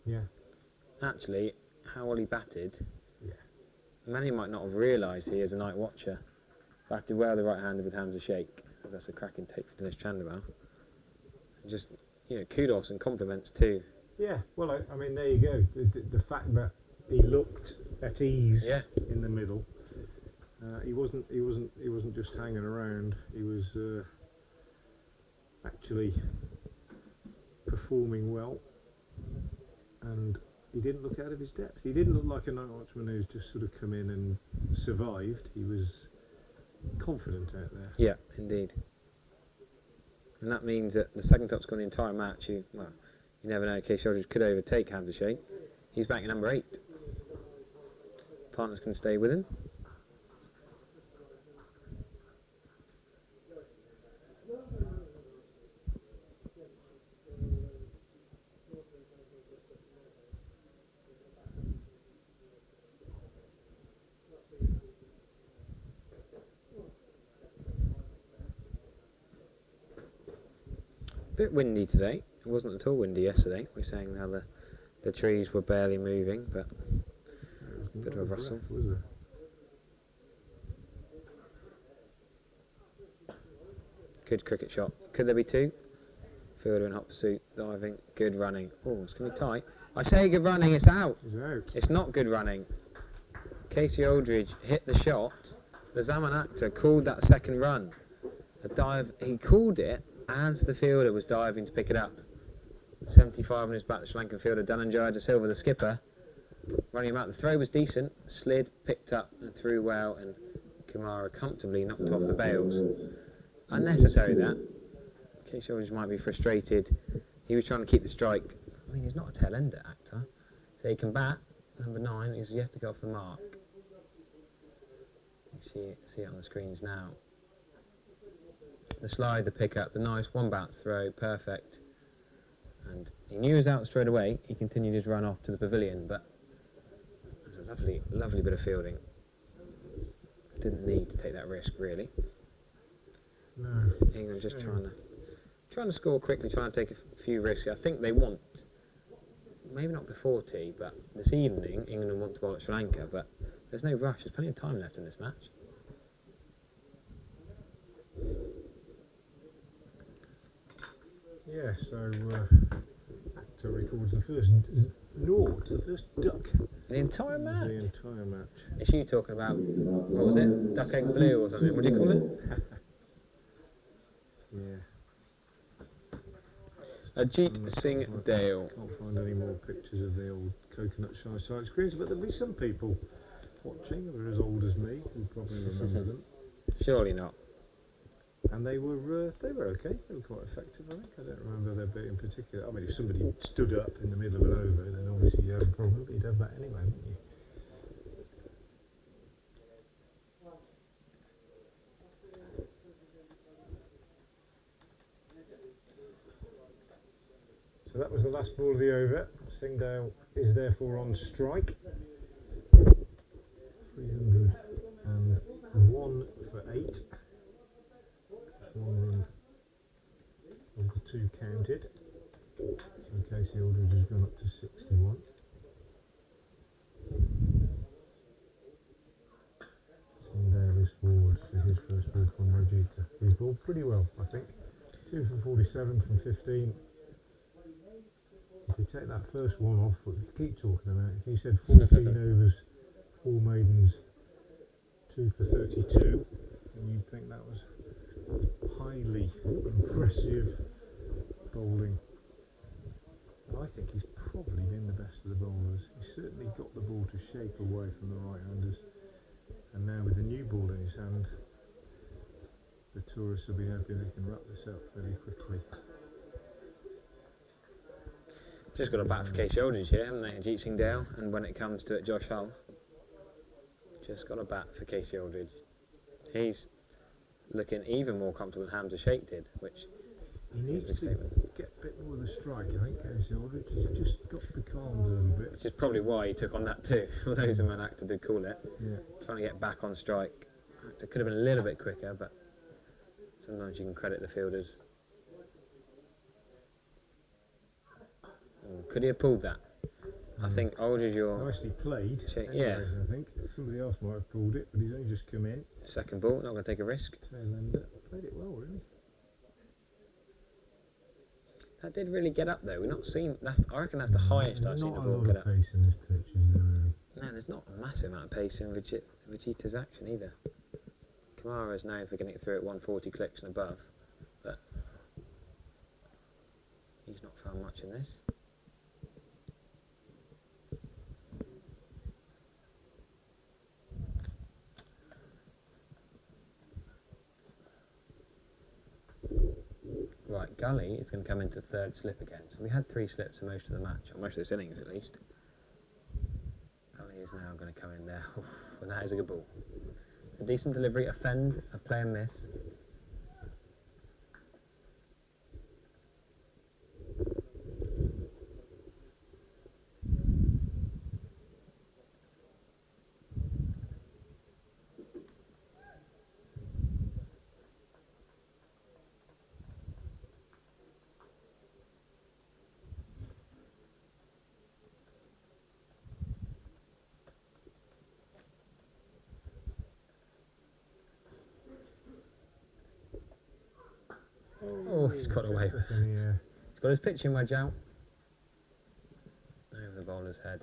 Yeah.
Actually, how well he batted.
Yeah.
Many might not have realised he is a night watcher. Batted well the right-handed with Hamza Sheikh. That's a cracking take for Dinesh Chandra. Just, kudos and compliments too.
Yeah. Well, I mean, there you go. The fact that he looked at ease in the middle. He wasn't just hanging around. He was actually performing well, and he didn't look out of his depth. He didn't look like a night watchman who's just sort of come in and survived. He was confident out there.
Yeah, indeed. And that means that the second top score in the entire match, you never know, K. Shoulders could overtake Hamza Sheikh. He's back at number 8. Partners can stay with him. Bit windy today. It wasn't at all windy yesterday. We were saying how the trees were barely moving, but a bit of a rustle. Good cricket shot. Could there be 2? Fielder in hot pursuit, diving, good running. Oh, it's going to be tight. I say good running, it's out.
He's out.
It's not good running. Casey Aldridge hit the shot. The Zaman actor called that second run. A dive, he called it as the fielder was diving to pick it up. 75 on his back, the Sri Lankan fielder, Dhananjaya De Silva, the skipper, running him out. The throw was decent, slid, picked up and threw well, and Kumara comfortably knocked off the bails. Unnecessary that. Casey Aldridge might be frustrated. He was trying to keep the strike. I mean, he's not a tail-ender actor, so he can bat. Number 9, he's yet to go off the mark. You see it on the screens now. The slide, the pick-up, the nice one-bounce throw, perfect. And he knew he was out straight away. He continued his run off to the pavilion, but it was a lovely, lovely bit of fielding. Didn't need to take that risk, really.
No.
England just trying to score quickly, trying to take a few risks. I think they want, maybe not before tea, but this evening England want to bowl at Sri Lanka, but there's no rush. There's plenty of time left in this match.
Yeah, so actor records the first the first duck.
The entire match?
The entire match.
Is she talking about, what was it? Duck egg blue or something? What do you call it?
Yeah.
Ajit Singh Dale.
Can't find any more pictures of the old coconut shy side screens, but there'll be some people watching who are as old as me who probably remember them.
Surely not.
And they were okay. They were quite effective, I think. I don't remember their bit in particular. I mean, if somebody stood up in the middle of an over, then obviously you have a problem, but you'd have that anyway, wouldn't you? So that was the last ball of the over. Singhdale is therefore on strike. 301 for 8. 1 run of the 2 counted. So Casey Aldridge has gone up to 61. Singhdale is forward for his first ball from Rajita. He's bowled pretty well, I think. 2 for 47 from 15. If you take that first one off, what you keep talking about, if you said 14 overs, 4 maidens, 2 for 32, then you'd think that was highly impressive bowling. And I think he's probably been the best of the bowlers. He's certainly got the ball to shape away from the right-handers. And now with the new ball in his hand, tourists will be happy they can wrap this up fairly quickly.
Just got a bat for Casey Aldridge here, haven't they? Ajit Singh Dale, and when it comes to it, Josh Hull. Just got a bat for Casey Aldridge. He's looking even more comfortable than Hamza Sheikh did, which
he needs to get a bit more of the strike, I think, Casey Aldridge. He's just got to be calmed a little bit.
Which is probably why he took on that too, although Zaman Akhtar did call it.
Yeah.
Trying to get back on strike. It could have been a little bit quicker, but sometimes you can credit the fielders. Could he have pulled that? I think Aldridge,
nicely played.
Yeah.
I think somebody else might have pulled it, but he's only just come in.
Second ball, not going to take a risk.
Tailender played it well, really.
That did really get up though. We're not seeing. I reckon that's the highest I've seen the ball get up.
Not a lot of pace in this pitch, is there really?
No, there's not a massive amount of pace in Vegeta's action either. Kamara's known for getting it through at 140 clicks and above, but he's not found much in this. Right, Gully is going to come into third slip again. So we had 3 slips for most of the match, or most of this innings at least. Gully is now going to come in there. And that is a good ball. A decent delivery, a fend, a play and miss. Oh, he's got away with it. He's got his pitching wedge out. Over the bowler's head.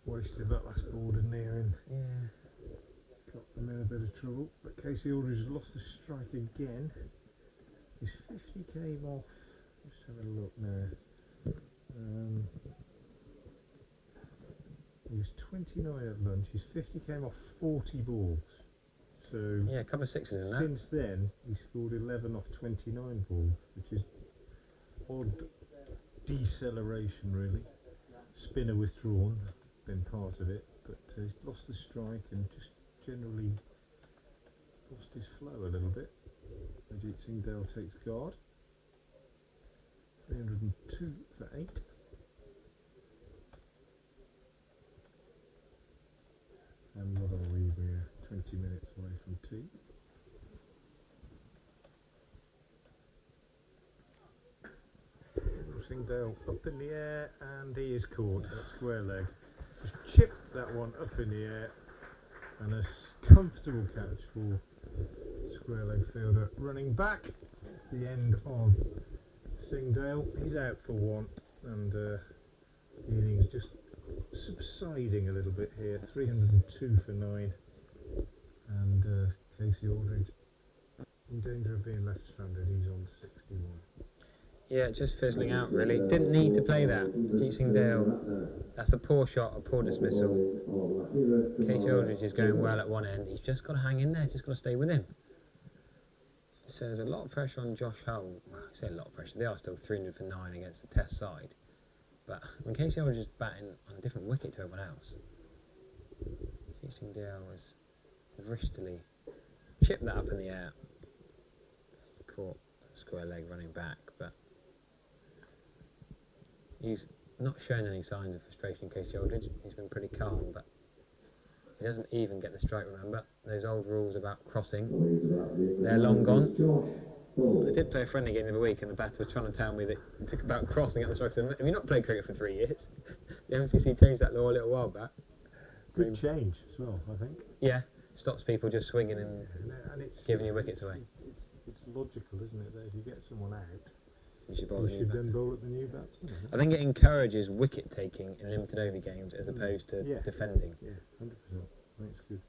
Wasted that last ball, didn't he? Got them in a bit of trouble. But Casey Aldridge has lost the strike again. His 50 came off. Let's have a look now. He was 29 at lunch. His 50 came off 40 balls. So
yeah, a couple of sixes in that.
Since then, he scored 11 off 29 balls, which is odd deceleration, really. Spinner withdrawn. Been part of it, but he's lost the strike and just generally lost his flow a little bit. Ajit Singh Dale takes guard. 302 for 8. And what are we? We're 20 minutes away from tea. Singh Dale up in the air, and he is caught at square leg. Just chipped that one up in the air, and a comfortable catch for square leg fielder running back at the end of Singh Dale. He's out for 1, and the innings just subsiding a little bit here. 302 for 9, and Casey Aldridge in danger of being left stranded. He's on 61.
Yeah, just fizzling out really. Didn't need to play that. Ajit Singh Dale, that's a poor shot, a poor dismissal. Casey Aldridge is going well at one end. He's just got to hang in there, just got to stay with him. So there's a lot of pressure on Josh Hull. Well, I say a lot of pressure. They are still 300 for 9 against the Test side. But when Casey Aldridge is batting on a different wicket to everyone else, Ajit Singh Dale was wristily chipped that up in the air. Caught square leg running back, but he's not shown any signs of frustration, Casey Aldridge. He's been pretty calm, but he doesn't even get the strike, remember? Those old rules about crossing, they're long gone. I did play a friendly game the other week, and the batter was trying to tell me that about crossing at the strike. Have you not played cricket for 3 years? The MCC changed that law a little while back.
Good change as well, I think.
Yeah, stops people just swinging and
it's
giving your wickets away.
It's logical, isn't it, that if you get someone out,
You should bowl
you
the new
should
bat.
then bowl at the new batsman.
I think it encourages wicket taking in limited over games as opposed to
Yeah.
defending.
Yeah, 100%. I think it's good.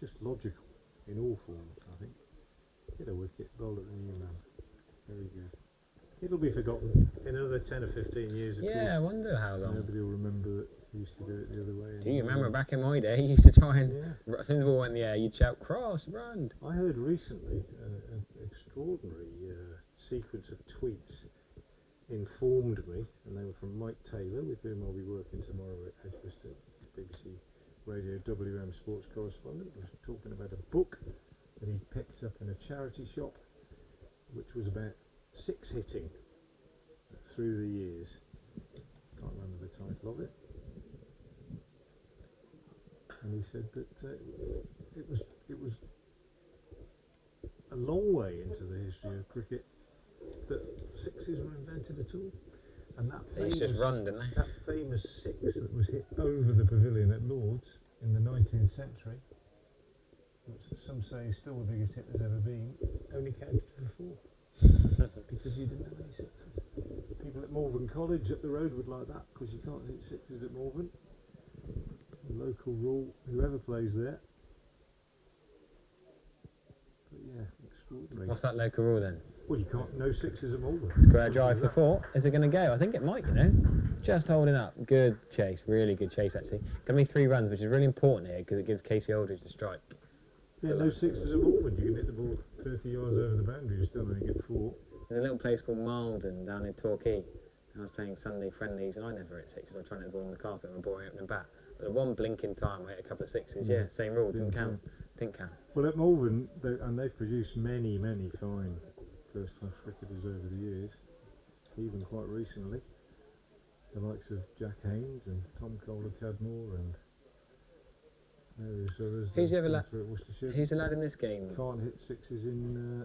Just logical in all forms, I think. Get a wicket, bowl at the new man. Very good. It'll be forgotten in another 10 or 15 years, of
Yeah, I
course.
wonder how long.
Nobody will remember that you used to do it the other way.
Do you remember back in my day, you used to try and,
Yeah.
as soon as the ball went in the air, you'd shout, cross, run.
I heard recently an extraordinary sequence of tweets informed me, and they were from Mike Taylor, with whom I'll be working tomorrow at Edgbaston, BBC Radio WM sports correspondent. He was talking about a book that he picked up in a charity shop, which was about six hitting through the years. Can't remember the title of it. And he said that it was a long way into the history of cricket that sixes were invented at all. And that
They used to just run, didn't they?
that famous six that was hit over the pavilion at Lord's in the 19th century, which some say is still the biggest hit there's ever been, only counted for four. Because you didn't have any sixes. People at Malvern College up the road would like that, because you can't hit sixes at Malvern. The local rule, whoever plays there. But yeah, extraordinary.
What's that local rule then?
Well, you can't, no sixes at Malvern.
Square drive for four. Is it going to go? I think it might, you know. Just holding up. Good chase. Really good chase, actually. Going to be 3 runs, which is really important here because it gives Casey Aldridge the strike.
Yeah, no sixes at Malvern. You can hit the ball 30 yards over the boundary, you still only get 4.
There's a little place called Malden down in Torquay. I was playing Sunday friendlies and I never hit sixes. I was trying to hit the ball on the carpet and my boy opening bat. But at one blinking time I hit a couple of sixes. Yeah, same rule. Didn't count. Didn't count.
Well, at Malvern, and they've produced many, many fine first-class cricketers over the years, even quite recently. The likes of Jack Haynes and Tom Kohler-Cadmore and various others.
Who's the other
lad?
Who's the lad in this game?
Can't hit sixes in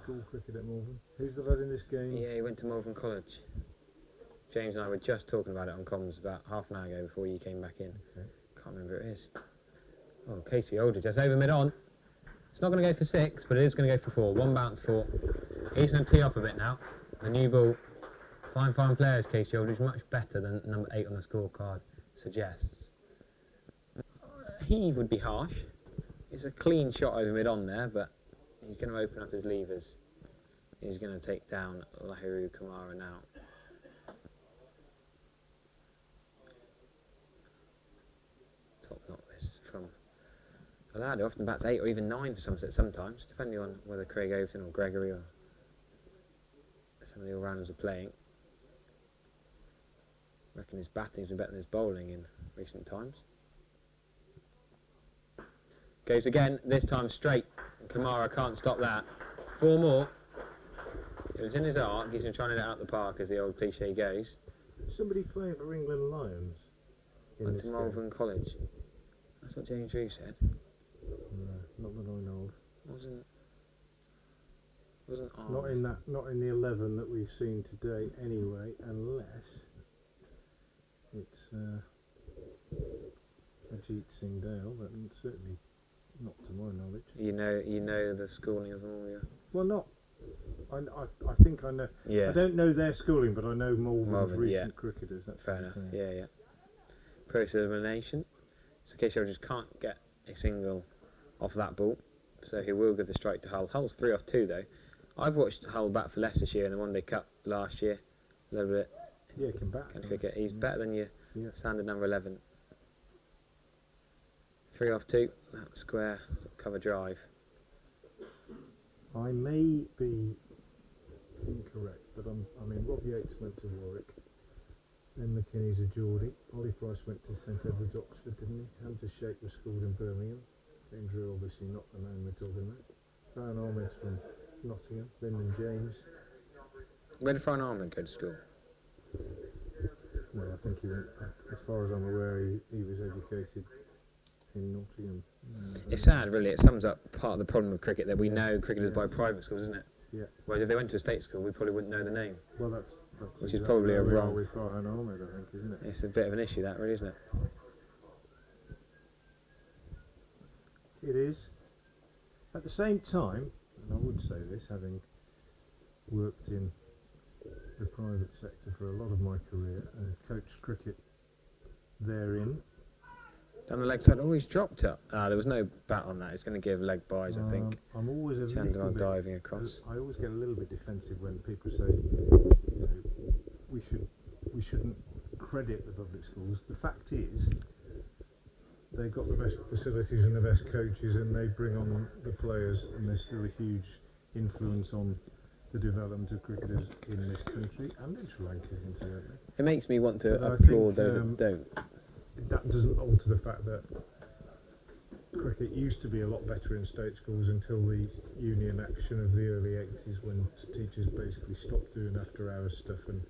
school cricket at Malvern. Who's the lad in this game?
Yeah, he went to Malvern College. James and I were just talking about it on comms about half an hour ago before you came back in.
Okay.
Can't remember who it is. Oh, Casey Aldridge. That's over mid-on. It's not going to go for 6, but it is going to go for 4. 1 bounce 4. He's going to tee off a bit now. A new ball. Fine players, Casey Aldridge. Much better than number 8 on the scorecard suggests. Heave would be harsh. It's a clean shot over mid-on there, but he's going to open up his levers. He's going to take down Lahiri Kumara now. Top knot this from a lad who often bats 8 or even 9 for Somerset sometimes, depending on whether Craig Overton or Gregory or some of the all-rounders are playing. I reckon his batting's been better than his bowling in recent times. Goes again, this time straight. Kamara can't stop that. 4 more. It was in his art, he's been trying to get out the park as the old cliche goes.
Somebody playing for England Lions in
Went
this
to
game?
Malvern College. That's what James Drew said.
No, not that I know of.
Wasn't on.
Not in the 11 that we've seen today anyway, unless it's Ajit Singh Dale, but certainly not to my knowledge.
You know the schooling of them all, yeah.
Well, not. I think I know.
Yeah.
I don't know their schooling, but I know Malvern's
Malvern,
recent
yeah.
cricketers. That's
Fair
what I'm
enough.
saying.
Yeah. Process of elimination. So Casey just can't get a single off that ball, so he will give the strike to Hull. Hull's 3 off 2 though. I've watched Hull bat for Leicester this year in the One Day Cup last year. A little bit.
Yeah, he can bat.
Kind of cricket. He's better than your standard number 11. 3 off 2. That square sort of cover drive.
I may be incorrect, but I mean, Rob Yates went to Warwick. Then McKinney's a Geordie. Ollie Price went to St Edward's, Oxford, didn't he? Hunter Sheikh was schooled in Birmingham. James Drew obviously not the man we're talking about. Fran Ahmed's from Nottingham. Lyndon James.
Where did Fran Ahmed go to school?
Well, I think he went, as far as I'm aware, he was educated in Nottingham.
It's sad, really. It sums up part of the problem with cricket, that we know cricketers by private schools, isn't it?
Yeah.
Whereas if they went to a state school, we probably wouldn't know the name.
Well, that's
which is probably a wrong.
With Iron Ahmed, I think, isn't it?
It's a bit of an issue, that really, isn't it?
It is. At the same time, and I would say this, having worked in the private sector for a lot of my career and coached cricket therein.
Down the leg side, always dropped it. There was no bat on that. It's going to give leg buys, I think.
I'm always a
Chandler
little bit
diving across.
I always get a little bit defensive when people say, you know, we shouldn't credit the public schools. The fact is, they've got the best facilities and the best coaches, and they bring on the players, and there's still a huge influence on the development of cricketers in this country and in Sri Lanka, incidentally.
It makes me want to
But
applaud those that don't.
That doesn't alter the fact that cricket used to be a lot better in state schools until the union action of the early 80s, when teachers basically stopped doing after-hours stuff and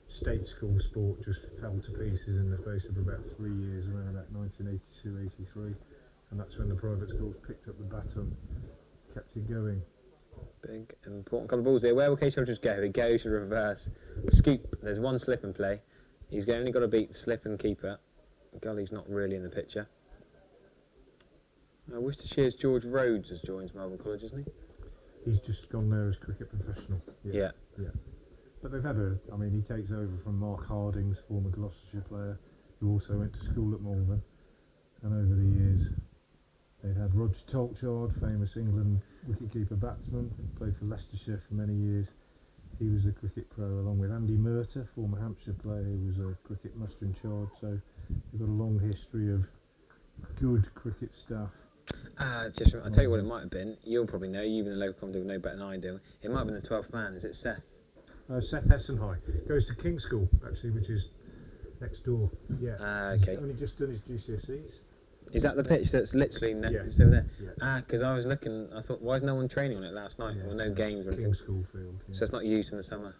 state school sport just fell to pieces in the space of about 3 years, around about 1982-83, and that's when the private schools picked up the baton, kept it going.
Big important couple of balls there. Where will Case Rogers go? He goes to reverse. Scoop. There's one slip and play. He's only got to beat slip and keeper. Gully's not really in the picture. Worcestershire's George Rhodes has joined Melbourne College, isn't he?
He's just gone there as cricket professional.
Yeah.
But they've had I mean, he takes over from Mark Hardings, former Gloucestershire player, who also went to school at Malvern. And over the years, they've had Roger Tolchard, famous England wicketkeeper batsman, played for Leicestershire for many years. He was a cricket pro, along with Andy Murter, former Hampshire player, who was a cricket master in charge. So they've got a long history of good cricket staff.
I'll tell you what it might have been. You'll probably know, you even the local commentator will know better than I do. It might have been the 12th man. Is it Seth?
Seth Essenhigh goes to King's School, actually, which is next door. Yeah.
Okay.
He's only just done his GCSEs.
Is that the pitch that's literally just over there? Because I was looking, I thought, why is no one training on it last night? Or no games or anything?
King's School field. Yeah.
So it's not used in the summer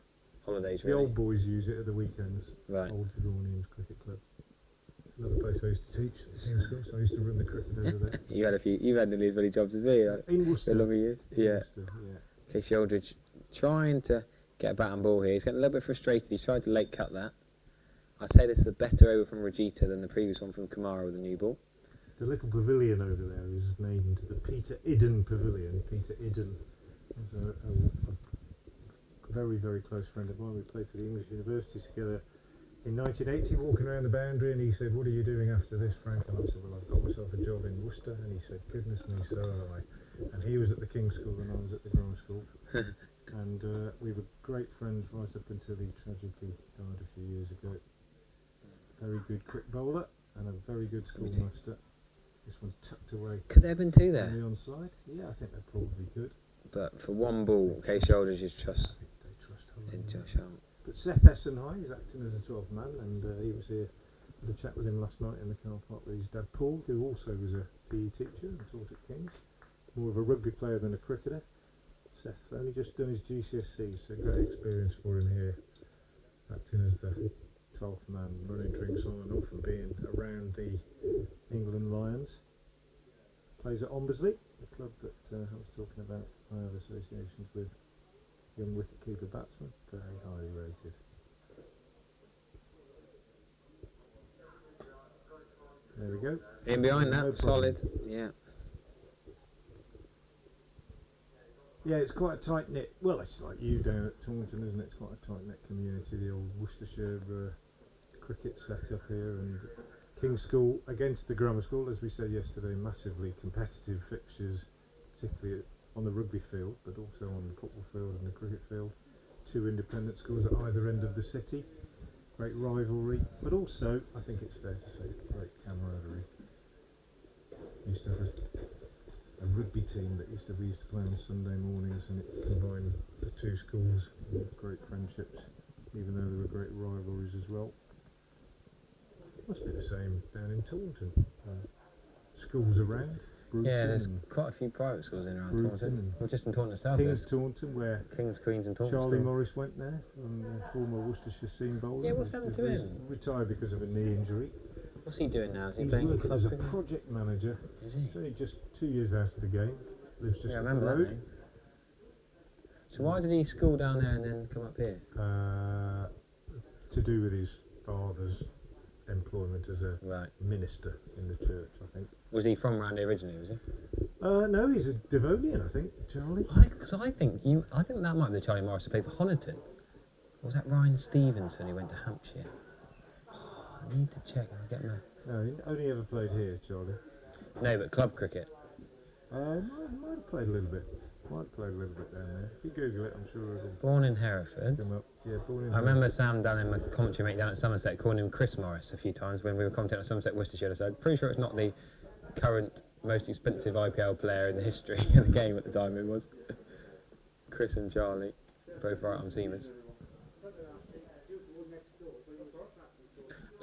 holidays, really?
The old boys use it at the weekends.
Right.
Old Devonians Cricket Club. Another place I used to teach, King's School, so I used to run the cricket over there.
You've had nearly as many jobs as me.
In Worcester.
For a number of years.
Worcester,
Casey Aldridge trying to get a bat and ball here. He's getting a little bit frustrated. He's tried to late cut that. I'd say this is a better over from Rajita than the previous one from Kumara with a new ball.
The little pavilion over there is named the Peter Idden Pavilion. Peter Idden is a very, very close friend of mine. We played for the English universities together in 1980, walking around the boundary, and he said, "What are you doing after this, Frank?" And I said, "Well, I've got myself a job in Worcester." And he said, "Goodness me, so have I." And he was at the King's School and I was at the Grammar School. And we were great friends right up until he tragically died a few years ago. Very good quick bowler and a very good schoolmaster. This one tucked away.
Could there have been two there?
On the onside? Yeah, I think they probably could.
But for one ball, Case Shoulders is trust.
I think they trust
In
Holland.
Josh Arm.
But Seth Essenhigh is acting as a 12th man, and he was here. Had a chat with him last night in the car park with his dad Paul, who also was a PE teacher and taught at King's. More of a rugby player than a cricketer. Seth only just done his GCSEs, so great experience for him here, acting as the 12th man, running drinks on and off and being around the England Lions. Plays at Ombersley, the club that I was talking about. I have associations with young wicketkeeper batsman, very highly rated. There we go.
In behind that,
No
solid.
problem.
Yeah.
Yeah, it's quite a tight-knit, well, it's like you down at Taunton, isn't it? It's quite a tight-knit community, the old Worcestershire cricket set-up here, and King's School against the Grammar School, as we said yesterday, massively competitive fixtures, particularly on the rugby field, but also on the football field and the cricket field. Two independent schools at either end of the city, great rivalry, but also, I think it's fair to say, great camaraderie. Used to have a rugby team that we used to play on Sunday mornings, and it combined the two schools with great friendships, even though there were great rivalries as well. Must be the same down in Taunton. Schools around. Bruton,
Yeah, there's quite a few private schools in around Taunton. Well, just in Taunton South.
King's Taunton, where
King's, Queens and Taunton.
Charlie Morris went there, from former Worcestershire seam bowler.
Yeah, what's happened to him?
Retired because of a knee injury.
What's he doing now? Is he
He's
playing
working
club
as a
cricket?
project manager.
Is he?
He's only just 2 years out of the game. Lives just
Yeah, I
up
remember
the
that
road.
name. So why did he school down there and then come up here?
to do with his father's employment as a minister in the church, I think.
Was he from around here originally, was he?
No, he's a Devonian, I think, Charlie.
Because I think that might be the Charlie Morris who played for Honiton. Or was that Ryan Stevenson who went to Hampshire? Oh, I need to check. I'll get my...
No, he only ever played here, Charlie.
No, but club cricket.
Might have played a little bit. Might have played a little bit down there. If you Google it, I'm sure it'll
Born in Hereford.
come up. Yeah, born in
I remember Sam down in my commentary mate down at Somerset calling him Chris Morris a few times when we were commentating on Somerset Worcestershire. I said, pretty sure it's not the current most expensive IPL player in the history of the game at the time. It was Chris and Charlie, both right arm seamers.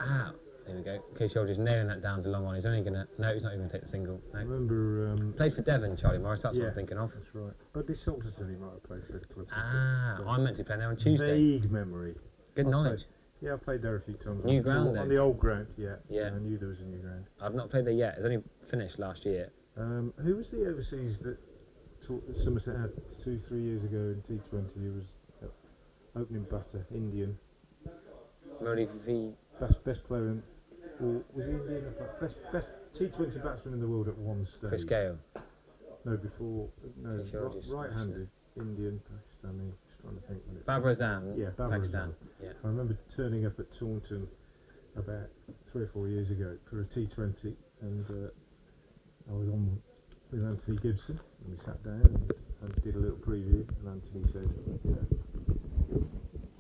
Ah, there we go. Okay, Shoulder's nailing that down to long on. He's only gonna. No, he's not even gonna take the single. No.
I remember.
Played for Devon, Charlie Morris. That's what I'm thinking of.
That's right. But this Salterton, he might have played for the club.
Ah, I meant to play there on Tuesday.
Vague memory.
Good knowledge.
Yeah, I played there a few times.
New ground then?
On the old ground, yeah.
Yeah.
I knew there was a new ground.
I've not played there yet. It's only finished last year.
Who was the overseas that Somerset had 2-3 years ago in T20? He was opening batter, Indian.
Murray V.
Best player in, or was he Indian? Best T20 batsman in the world at one stage.
Chris Gale.
No, before. No,
Sure,
right-handed, Indian, Pakistani. Just trying to think.
Babar Azam.
Yeah, Babar
Pakistan.
Azam.
Yeah.
I remember turning up at Taunton about 3 or 4 years ago for a T20, and I was on with Anthony Gibson, and we sat down and did a little preview, and Anthony said, you know,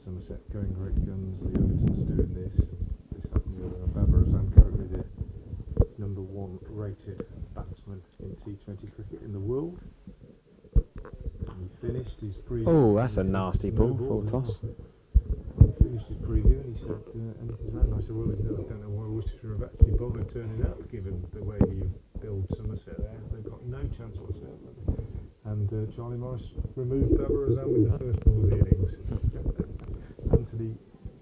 Somerset going great guns, the Overtons are doing this, and this, that and the other, and Babar Azam currently the #1 rated batsman in T20 cricket in the world. And he finished his preview.
Oh, that's a nasty ball, full toss.
He finished his preview and he said, anything's around. I said, well, I don't know why Worcestershire have actually bothered turning up, given the way you build Somerset there. They've got no chance whatsoever. And Charlie Morris removed Babar Azam with the first ball of the innings. Anthony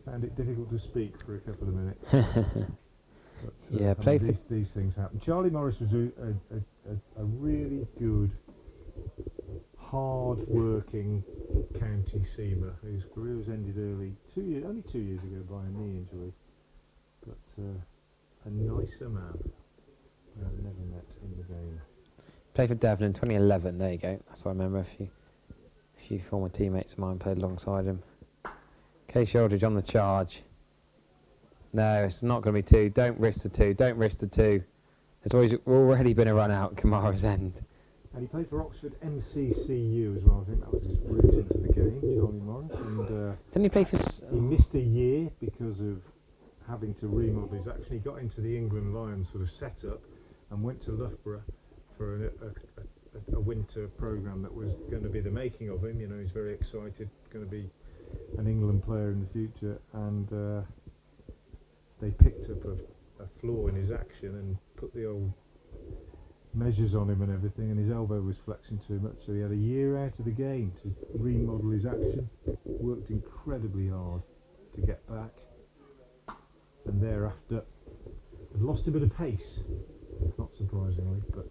found it difficult to speak for a couple of minutes. But,
yeah,
I mean, these things happen. Charlie Morris was a really good, hard-working county seamer whose career was ended only 2 years ago by a knee injury. But a nicer man I've never met in the game.
Played for Devon in 2011. There you go. That's what I remember. A few former teammates of mine played alongside him. Case Aldridge on the charge. No, it's not going to be two. Don't risk the two. Don't risk the two. There's already been a run out at Kamara's end.
And he played for Oxford MCCU as well. I think that was his route into the game, Charlie Morris. And
didn't he play for?
He missed a year because of having to remodel. He's actually got into the England Lions sort of setup and went to Loughborough for a winter programme that was going to be the making of him. You know, he's very excited, going to be an England player in the future, and they picked up a flaw in his action and put the old measures on him and everything, and his elbow was flexing too much, so he had a year out of the game to remodel his action. Worked incredibly hard to get back, and thereafter had lost a bit of pace, not surprisingly, but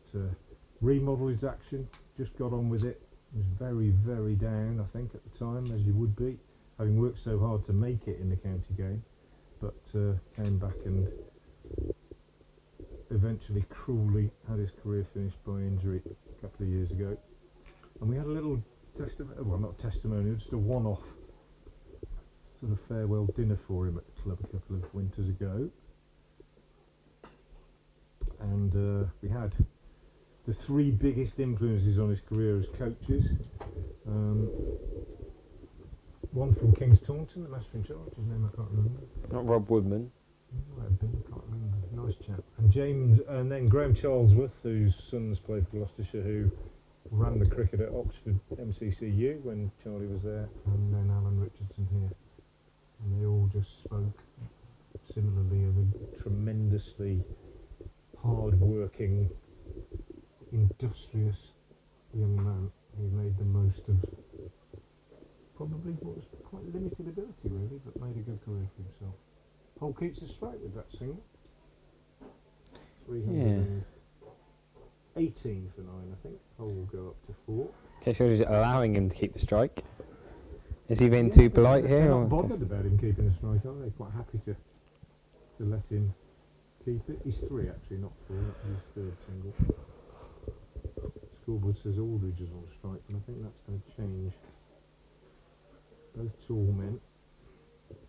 remodelled his action, just got on with it. He was very, very down, I think, at the time, as you would be, having worked so hard to make it in the county game, but came back and eventually cruelly had his career finished by injury a couple of years ago. And we had a little well, not testimonial, just a one-off sort of farewell dinner for him at the club a couple of winters ago. And we had the three biggest influences on his career as coaches. One from King's Taunton, the master in charge, his name I can't remember.
Not Rob Woodman.
Might have been, I can't remember. Nice chap. And then Graham Charlesworth, whose sons played for Gloucestershire, who ran the cricket at Oxford MCCU when Charlie was there, and then Alan Richardson here. And they all just spoke similarly of a tremendously hard-working, industrious young man who made the most of probably what was quite limited ability, really, but made a good career for himself. Hull keeps us straight with that single. 318 for 9, I think. Hull will go up to 4.
Okay, so allowing him to keep the strike. Is he being too polite
They're
here?
not
Or
bothered about him keeping a strike, are they? Quite happy to let him keep it. He's 3 actually, not 4. That's his 3rd single. Scoreboard says Aldridge is on strike, and I think that's going to change. Both tall men.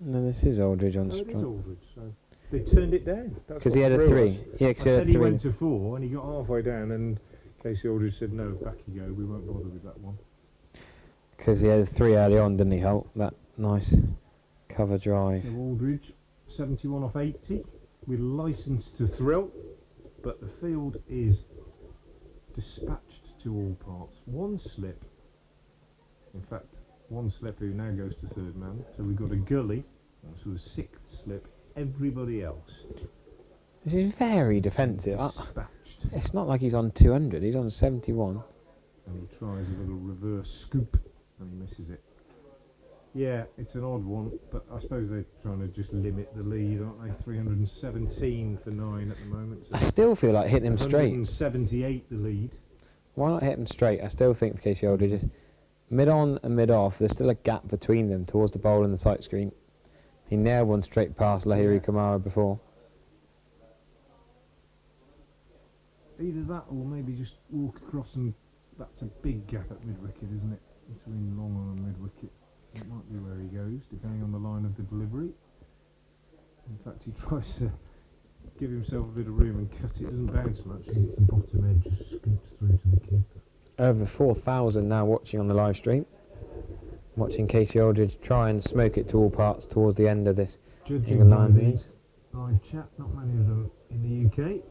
No, this is Aldridge on
Oh, it
strike.
is Aldridge, so they turned it down.
Because he had a 3. Yeah,
I
because he had
said
a
he
3.
went to 4 and he got halfway down, and Casey Aldridge said, no, back you go, we won't bother with that one.
Because he had a 3 early on, didn't he, Holt? That nice cover drive.
So Aldridge, 71 off 80, with licence to thrill, but the field is dispatched to all parts. One slip, in fact, one slip who now goes to 3rd man, so we've got a gully, so the 6th slip, everybody else.
This is very defensive.
Dispatched.
It's not like he's on 200, he's on 71.
And he tries a little reverse scoop, and he misses it. Yeah, it's an odd one, but I suppose they're trying to just limit the lead, aren't they? 317 for 9 at the moment. So
I still feel like hitting him straight.
178 the lead.
Why not hit him straight? I still think for Casey Aldridge is mid on and mid off. There's still a gap between them towards the bowl and the sight screen. He nailed one straight past Lahiri Kamara before.
Either that or maybe just walk across, and that's a big gap at mid-wicket, isn't it? Between long on and mid-wicket. It might be where he goes, depending on the line of the delivery. In fact, he tries to give himself a bit of room and cut it. Doesn't bounce much. He hits the bottom edge, just scoops through to the keeper.
Over 4,000 now watching on the live stream. Watching Casey Aldridge try and smoke it to all parts towards the end of this
Judging
England
by
line
the
innings.
live chat, not many of them in the UK.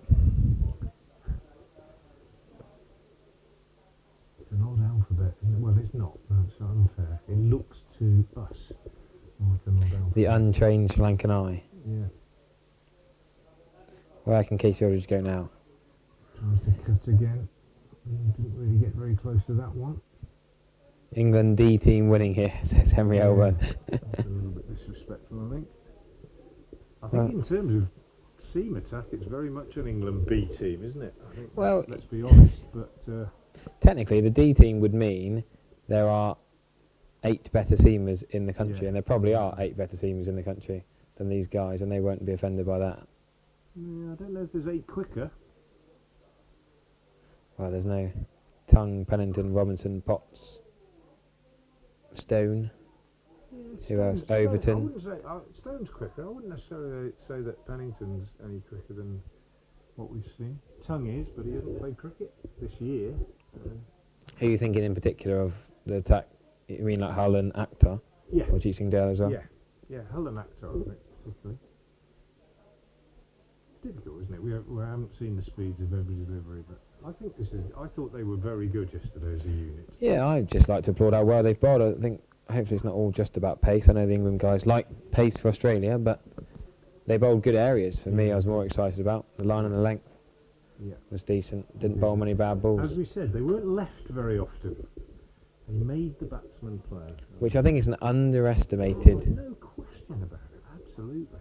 It's an odd alphabet, isn't it? Well, it's not. That's unfair. It looks to us like an odd alphabet.
The untrained Sri Lankan eye.
Yeah.
Where can Casey Aldridge go now?
Tries to cut again. Didn't really get very close to that one.
England D team winning here, says Henry Elburn.
That's a little bit disrespectful, I think. I think in terms of seam attack, it's very much an England B team, isn't it? I think,
Well,
let's be honest, but
technically the D team would mean there are 8 better seamers in the country,
Yeah.
and there probably are 8 better seamers in the country than these guys, and they won't be offended by that.
yeah, I don't know if there's 8 quicker.
Well, there's no Tongue, Pennington, Robinson, Potts, Stone. Who else?
I
Overton.
wouldn't say Stone's quicker. I wouldn't necessarily say that Pennington's any quicker than what we've seen. Tongue is, but he hasn't played cricket this year.
Who are you thinking in particular of the attack? You mean like Hull and Akhtar?
Yeah.
Or Jeetsingdale as well?
Yeah, Hull and Akhtar, I think, particularly. Difficult, isn't it? We haven't seen the speeds of every delivery, but I think I thought they were very good yesterday as a unit.
Yeah, I'd just like to applaud how well they've bowled. I think hopefully it's not all just about pace. I know the England guys like pace for Australia, but they bowled good areas. For me, I was more excited about the line and the length.
Yeah.
Was decent. Didn't bowl many bad balls.
As we said, they weren't left very often. They made the batsman play.
Which I think is an underestimated.
No question about it, absolutely.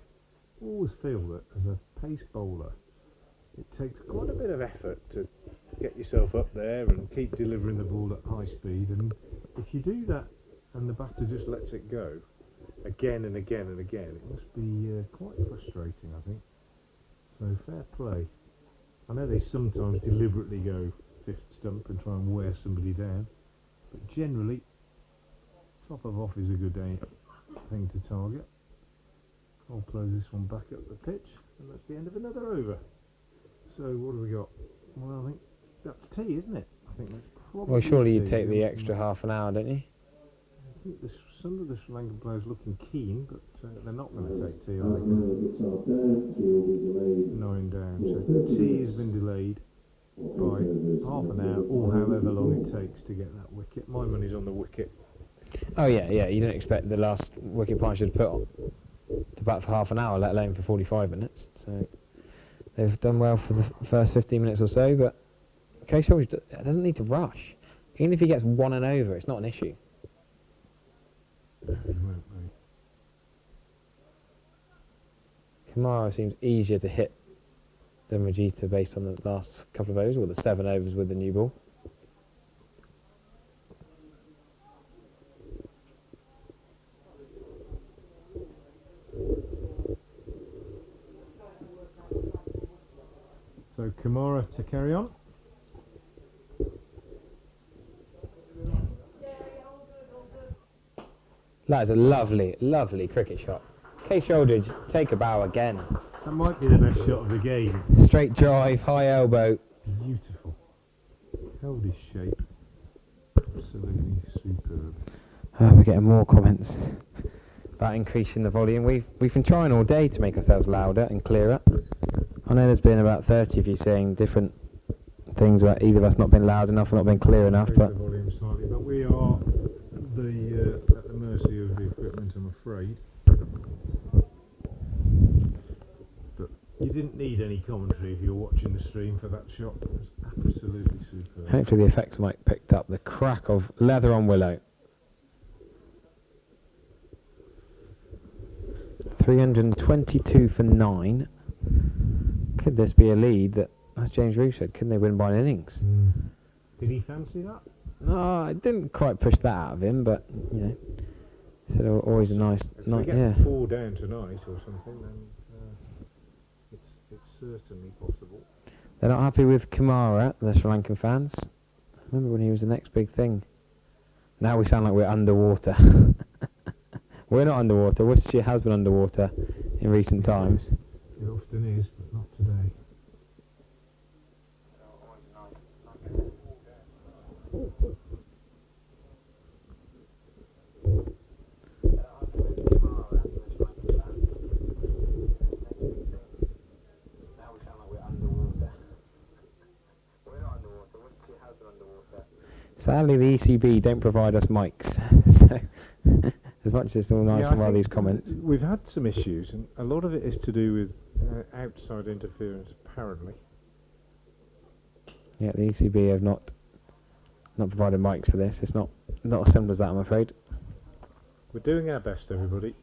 Always feel that as a pace bowler, it takes quite a bit of effort to get yourself up there and keep delivering the ball at high speed, and if you do that and the batter just lets it go again and again and again, it must be quite frustrating, I think. So fair play. I know they sometimes deliberately go 5th stump and try and wear somebody down, but generally top of off is a good thing to target. I'll close this one back up the pitch, and that's the end of another over. So what have we got? Well, I think that's tea, isn't it? I think that's probably.
Well, surely
tea.
you'd take the extra half an hour, don't you?
I think some of the Sri Lankan players looking keen, but they're not going to take tea, are
As
they?
the wickets are down, tea will be delayed
9 down.
for
So
30
tea
minutes.
has been delayed
Or
by
8 overs
half an
and
hour,
5
or however long it
overs.
takes to get that wicket. My money's on the wicket.
Oh yeah, yeah. You don't expect the last wicket partner to put on to bat for half an hour, let alone for 45 minutes. So they've done well for the first 15 minutes or so, but Casey Aldridge doesn't need to rush. Even if he gets 1 and over, it's not an issue.
He won't be.
Kamara seems easier to hit than Rajita based on the last couple of overs, or the 7 overs with the new ball.
So Kamara to carry on.
That is a lovely, lovely cricket shot. Case Aldridge, take a bow again.
That might be the best shot of the game.
Straight drive, high elbow.
Beautiful. Held his shape. Absolutely superb.
We're getting more comments about increasing the volume. We've been trying all day to make ourselves louder and clearer. I know there's been about 30 of you saying different things about either of us not being loud enough or not being clear enough.
Raise
But
the volume slightly, but we are at the mercy of the equipment, I'm afraid. But you didn't need any commentary if you're watching the stream for that shot. It was absolutely superb.
hopefully the effects mic picked up the crack of leather on willow. 322 for 9. Could this be a lead that, as James Root said, couldn't they win by an innings?
Did he fancy that?
No, I didn't quite push that out of him, but you know, said always a nice
If
night.
we get
Yeah.
4 down tonight or something, then it's certainly possible.
They're not happy with Kamara, the Sri Lankan fans. Remember when he was the next big thing? Now we sound like we're underwater. We're not underwater. Worcestershire has been underwater in recent times.
It often is, but not today.
Sadly, the ECB don't provide us mics, so as much as it's all nice and well these comments.
We've had some issues, and a lot of it is to do with outside interference, apparently.
Yeah, the ECB have not provided mics for this. It's not as simple as that, I'm afraid.
We're doing our best, everybody.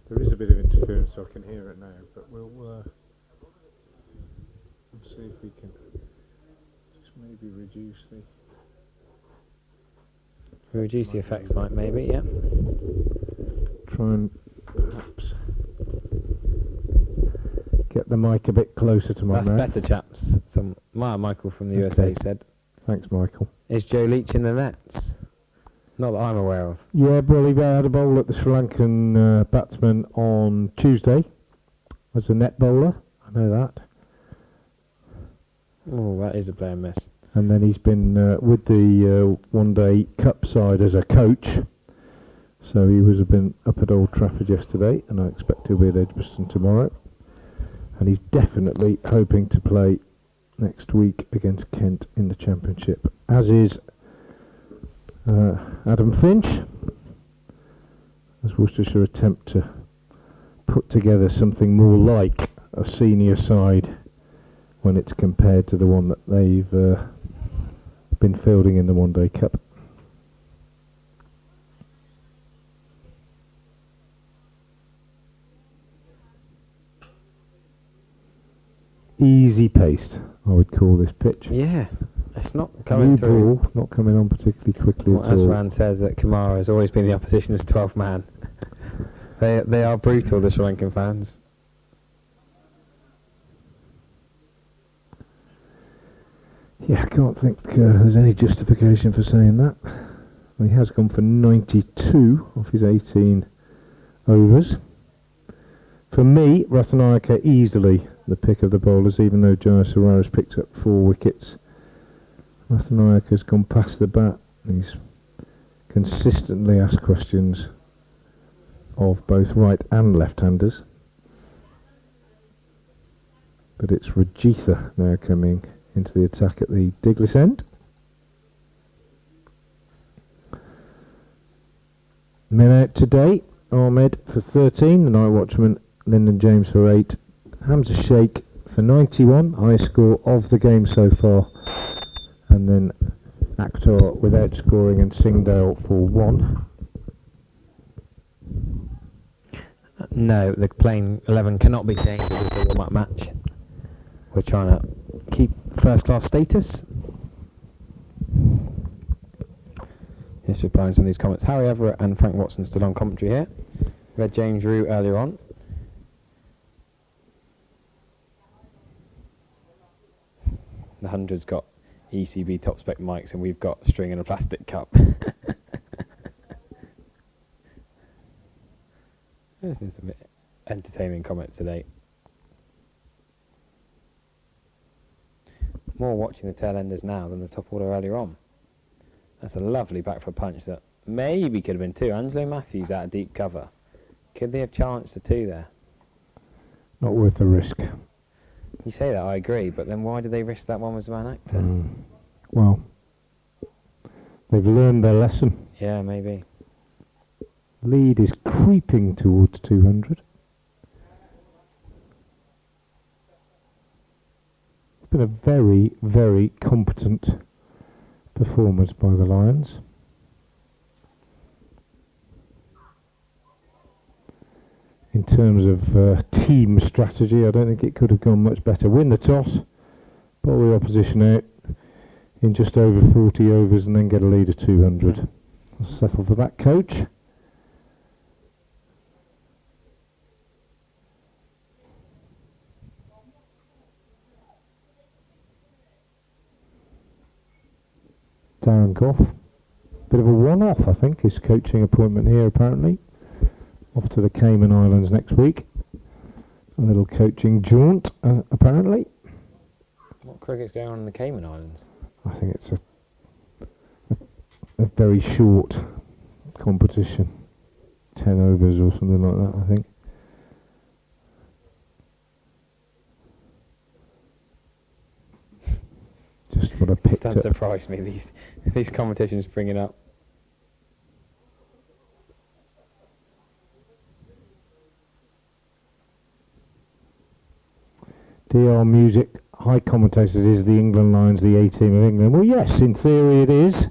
There is a bit of interference, so I can hear it now, but we'll see if we can just maybe reduce the...
Reduce the effects mic, maybe, yeah.
Try and perhaps get the mic a bit closer to my
That's
mouth.
better, chaps. Michael from the USA said.
Thanks, Michael.
Is Joe Leach in the nets? Not that I'm aware of.
Yeah, Billy Bear had a bowl at the Sri Lankan batsman on Tuesday as a net bowler. I know that.
Oh, that is a player miss.
And then he's been with the One Day Cup side as a coach. So he was been up at Old Trafford yesterday, and I expect he'll be at Edgbaston tomorrow. And he's definitely hoping to play next week against Kent in the Championship, as is Adam Finch, as Worcestershire attempt to put together something more like a senior side when it's compared to the one that they've been fielding in the One Day Cup. Easy paced, I would call this pitch.
Yeah, it's not coming through.
Ball, not coming on particularly quickly
Well,
at all.
Asran says that Kamara has always been the opposition's 12th man. They are brutal, the Sri Lankan fans.
Yeah, I can't think there's any justification for saying that. Well, he has gone for 92 off his 18 overs. For me, Rathanayake easily the pick of the bowlers, even though Jaya Sarara's picked up 4 wickets. Rathanayake has gone past the bat. He's consistently asked questions of both right and left-handers. But it's Rajitha now coming into the attack at the Diglis end. Men out today, Ahmed for 13, the night watchman, Lyndon James for 8, Hamza Sheikh for 91, highest score of the game so far, and then Akhtar without scoring and Singhdale for 1.
No, the playing 11 cannot be changed because it's a warm-up match. We're trying to keep first-class status. Just replying to some of these comments. Harry Everett and Frank Watson still on commentary here. We had James Root earlier on. The 100's got ECB top spec mics and we've got string and a plastic cup. There's been some entertaining comments today. More watching the tail enders now than the top order earlier on. That's a lovely back foot punch that maybe could have been 2. Anslow Matthews out of deep cover. Could they have challenged the 2 there?
Not worth the risk.
You say that, I agree, but then why did they risk that one with the man actor?
Well, they've learned their lesson.
Yeah, maybe.
Lead is creeping towards 200. It's been a very, very competent performance by the Lions. In terms of team strategy, I don't think it could have gone much better. Win the toss, bowl the opposition out in just over 40 overs and then get a lead of 200. I'll settle for that, coach. Darren Goff, bit of a one-off, I think, his coaching appointment here apparently. Off to the Cayman Islands next week. A little coaching jaunt, apparently.
What cricket's going on in the Cayman Islands?
I think it's a very short competition. 10 overs or something like that, I think. Just what I picked up.
That surprised me, these competitions bringing up.
DR Music, high commentators, is the England Lions the A-team of England? Well, yes, in theory it is.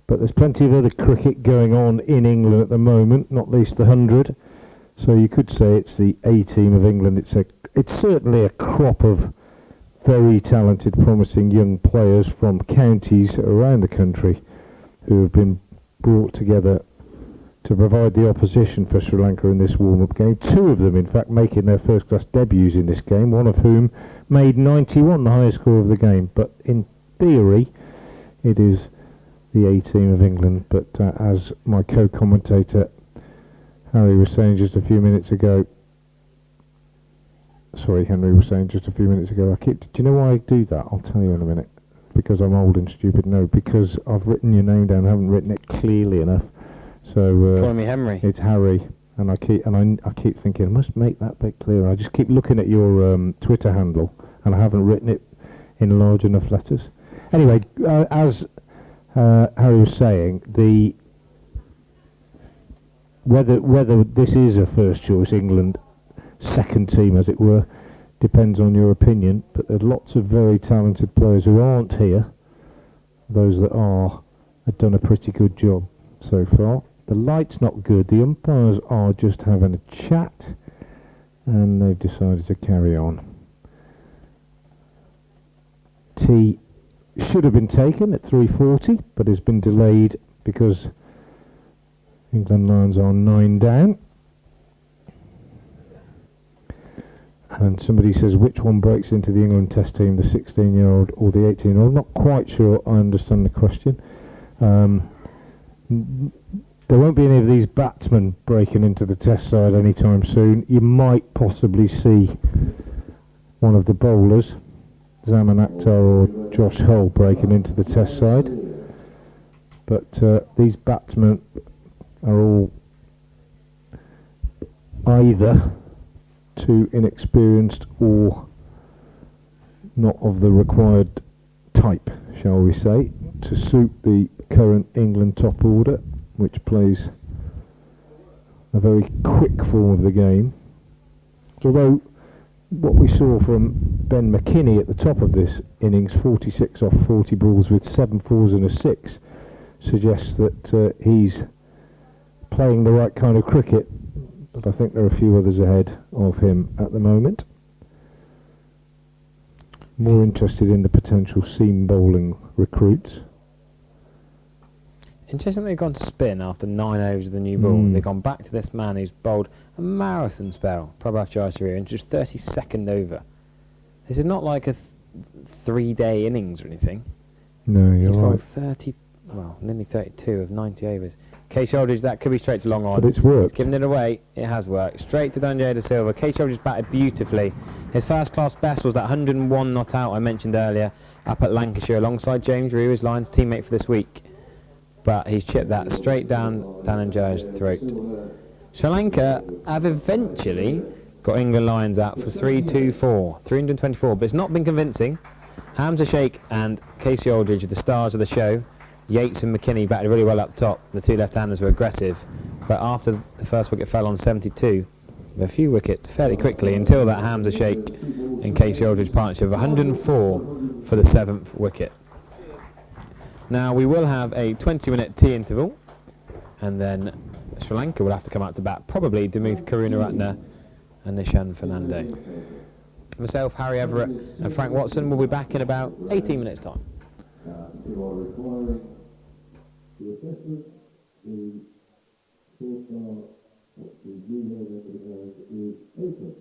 But there's plenty of other cricket going on in England at the moment, not least the 100. So you could say it's the A-team of England. It's certainly a crop of very talented, promising young players from counties around the country who have been brought together to provide the opposition for Sri Lanka in this warm-up game. 2 of them, in fact, making their first-class debuts in this game, one of whom made 91, the highest score of the game. But in theory, it is the A-team of England. But as my co-commentator Henry was saying just a few minutes ago, do you know why I do that? I'll tell you in a minute. Because I'm old and stupid? No, because I've written your name down, haven't written it clearly enough. So
calling me Henry.
It's Harry, and I keep thinking I must make that bit clearer. I just keep looking at your Twitter handle, and I haven't written it in large enough letters. Anyway, as Harry was saying, whether this is a first choice England second team, as it were, depends on your opinion. But there's lots of very talented players who aren't here. Those that are have done a pretty good job so far. The light's not good. The umpires are just having a chat, and they've decided to carry on. Tee should have been taken at 3:40, but has been delayed because England Lions are 9 down. And somebody says, which one breaks into the England Test team, the 16-year-old or the 18-year-old? Not quite sure I understand the question. There won't be any of these batsmen breaking into the Test side anytime soon. You might possibly see one of the bowlers, Zaman Akhtar or Josh Hull, breaking into the Test side. But these batsmen are all either too inexperienced or not of the required type, shall we say, to suit the current England top order, which plays a very quick form of the game. Although what we saw from Ben McKinney at the top of this innings, 46 off 40 balls with 7 fours and a 6, suggests that he's playing the right kind of cricket. But I think there are a few others ahead of him at the moment. More interested in the potential seam bowling recruits.
Interesting they've gone to spin after 9 overs of the new ball. They've gone back to this man who's bowled a marathon spell, Prabhat Jayasuriya, in just 32nd over. This is not like 3-day innings or anything.
No, you're
He's
right.
bowled 30, well, nearly 32 of 90 overs. Case Aldridge, that could be straight to long on.
But it's worked.
He's given it away. It has worked. Straight to Dunjay de Silva. Case Aldridge batted beautifully. His first class best was that 101 not out I mentioned earlier up at Lancashire alongside James Rew, his Lions teammate for this week. But he's chipped that straight down Dhananjay's throat. Sri Lanka have eventually got England Lions out for 324, but it's not been convincing. Hamza Sheikh and Casey Aldridge are the stars of the show. Yates and McKinney batted really well up top. The two left-handers were aggressive, but after the first wicket fell on 72, a few wickets fairly quickly until that Hamza Sheikh and Casey Aldridge partnership of 104 for the 7th wicket. Now we will have a 20-minute tea interval, and then Sri Lanka will have to come out to bat, probably Dimuth Karunaratne and Nishan Fernando. Myself, Harry Everett and Frank Watson will be back in about 18 minutes time.
You are requiring the assessment, the scorecard of the blue line over the ground is open.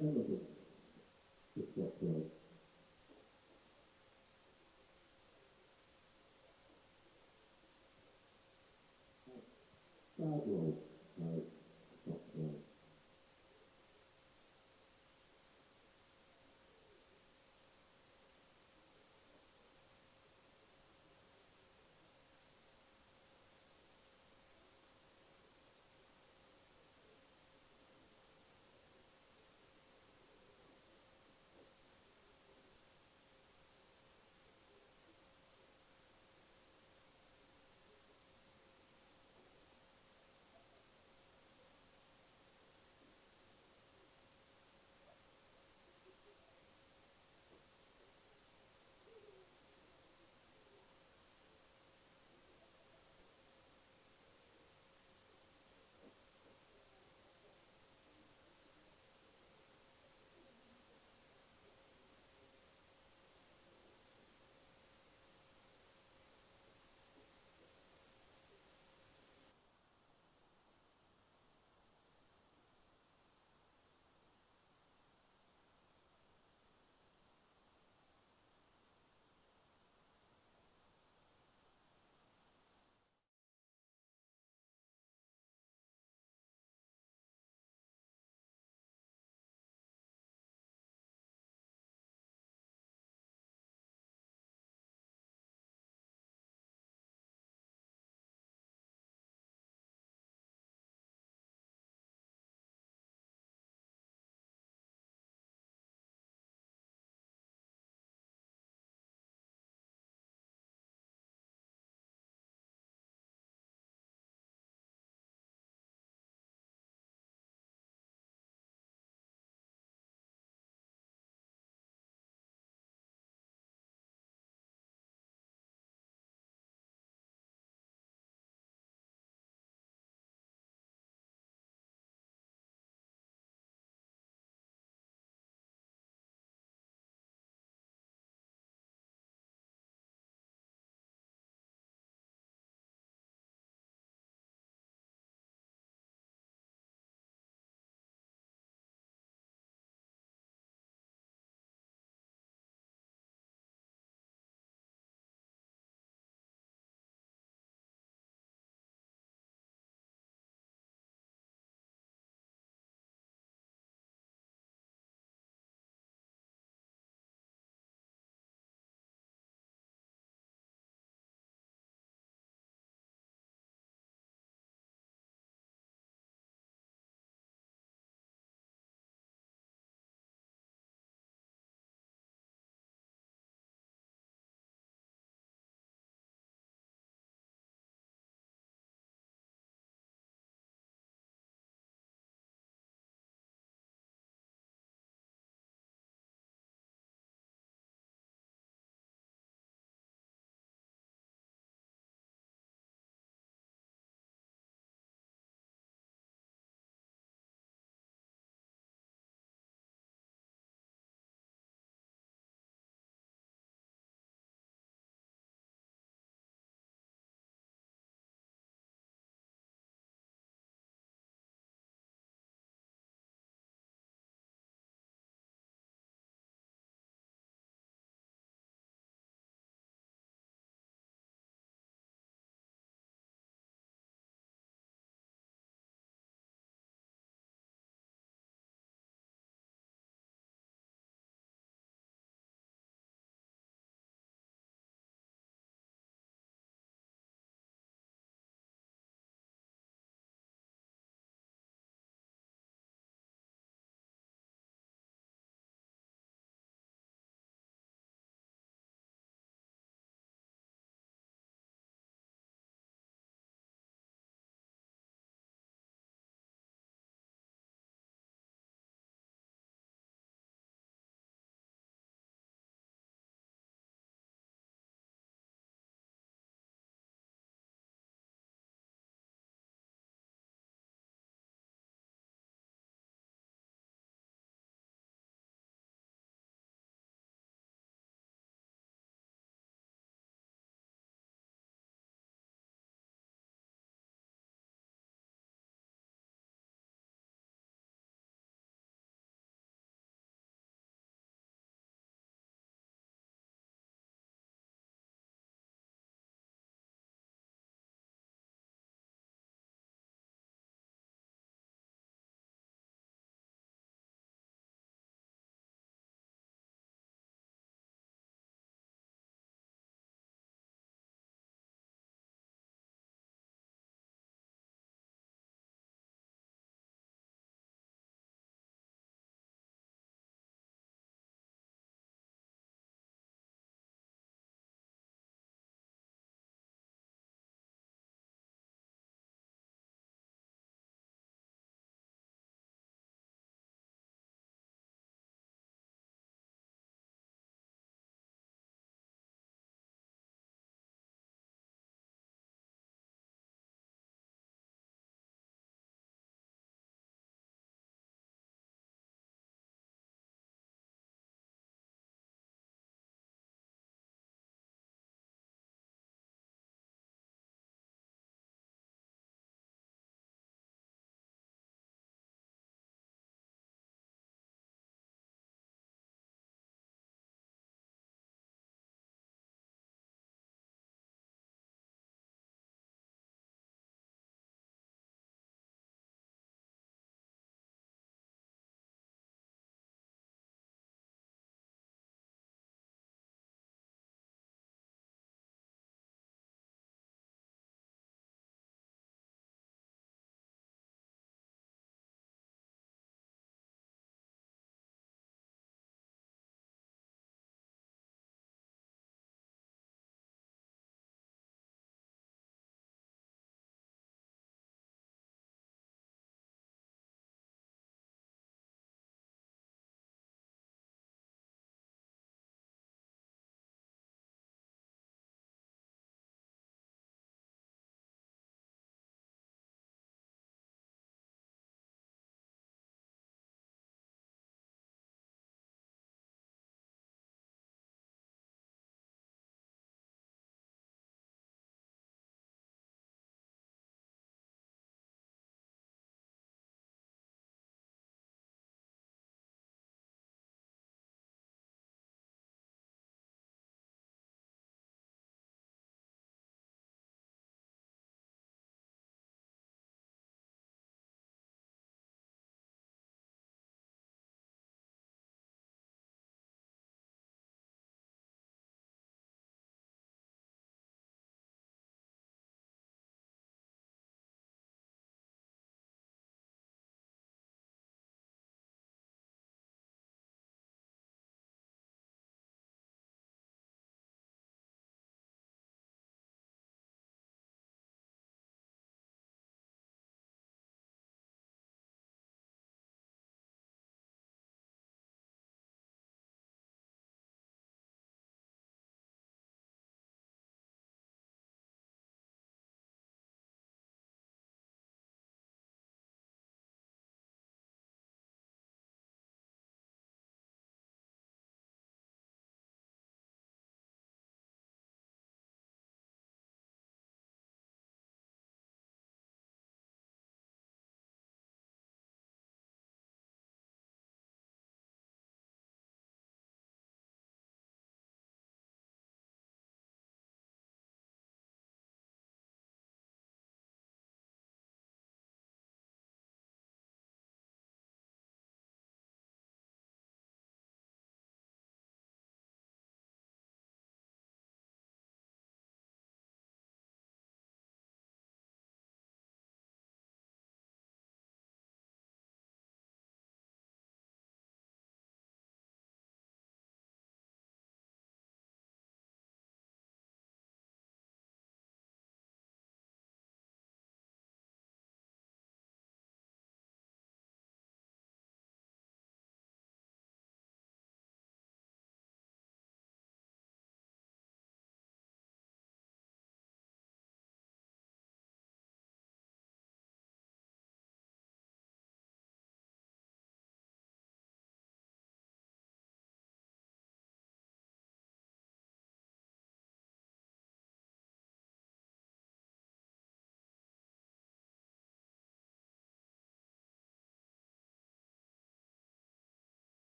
elephant, the stop throw. Bad roll, no.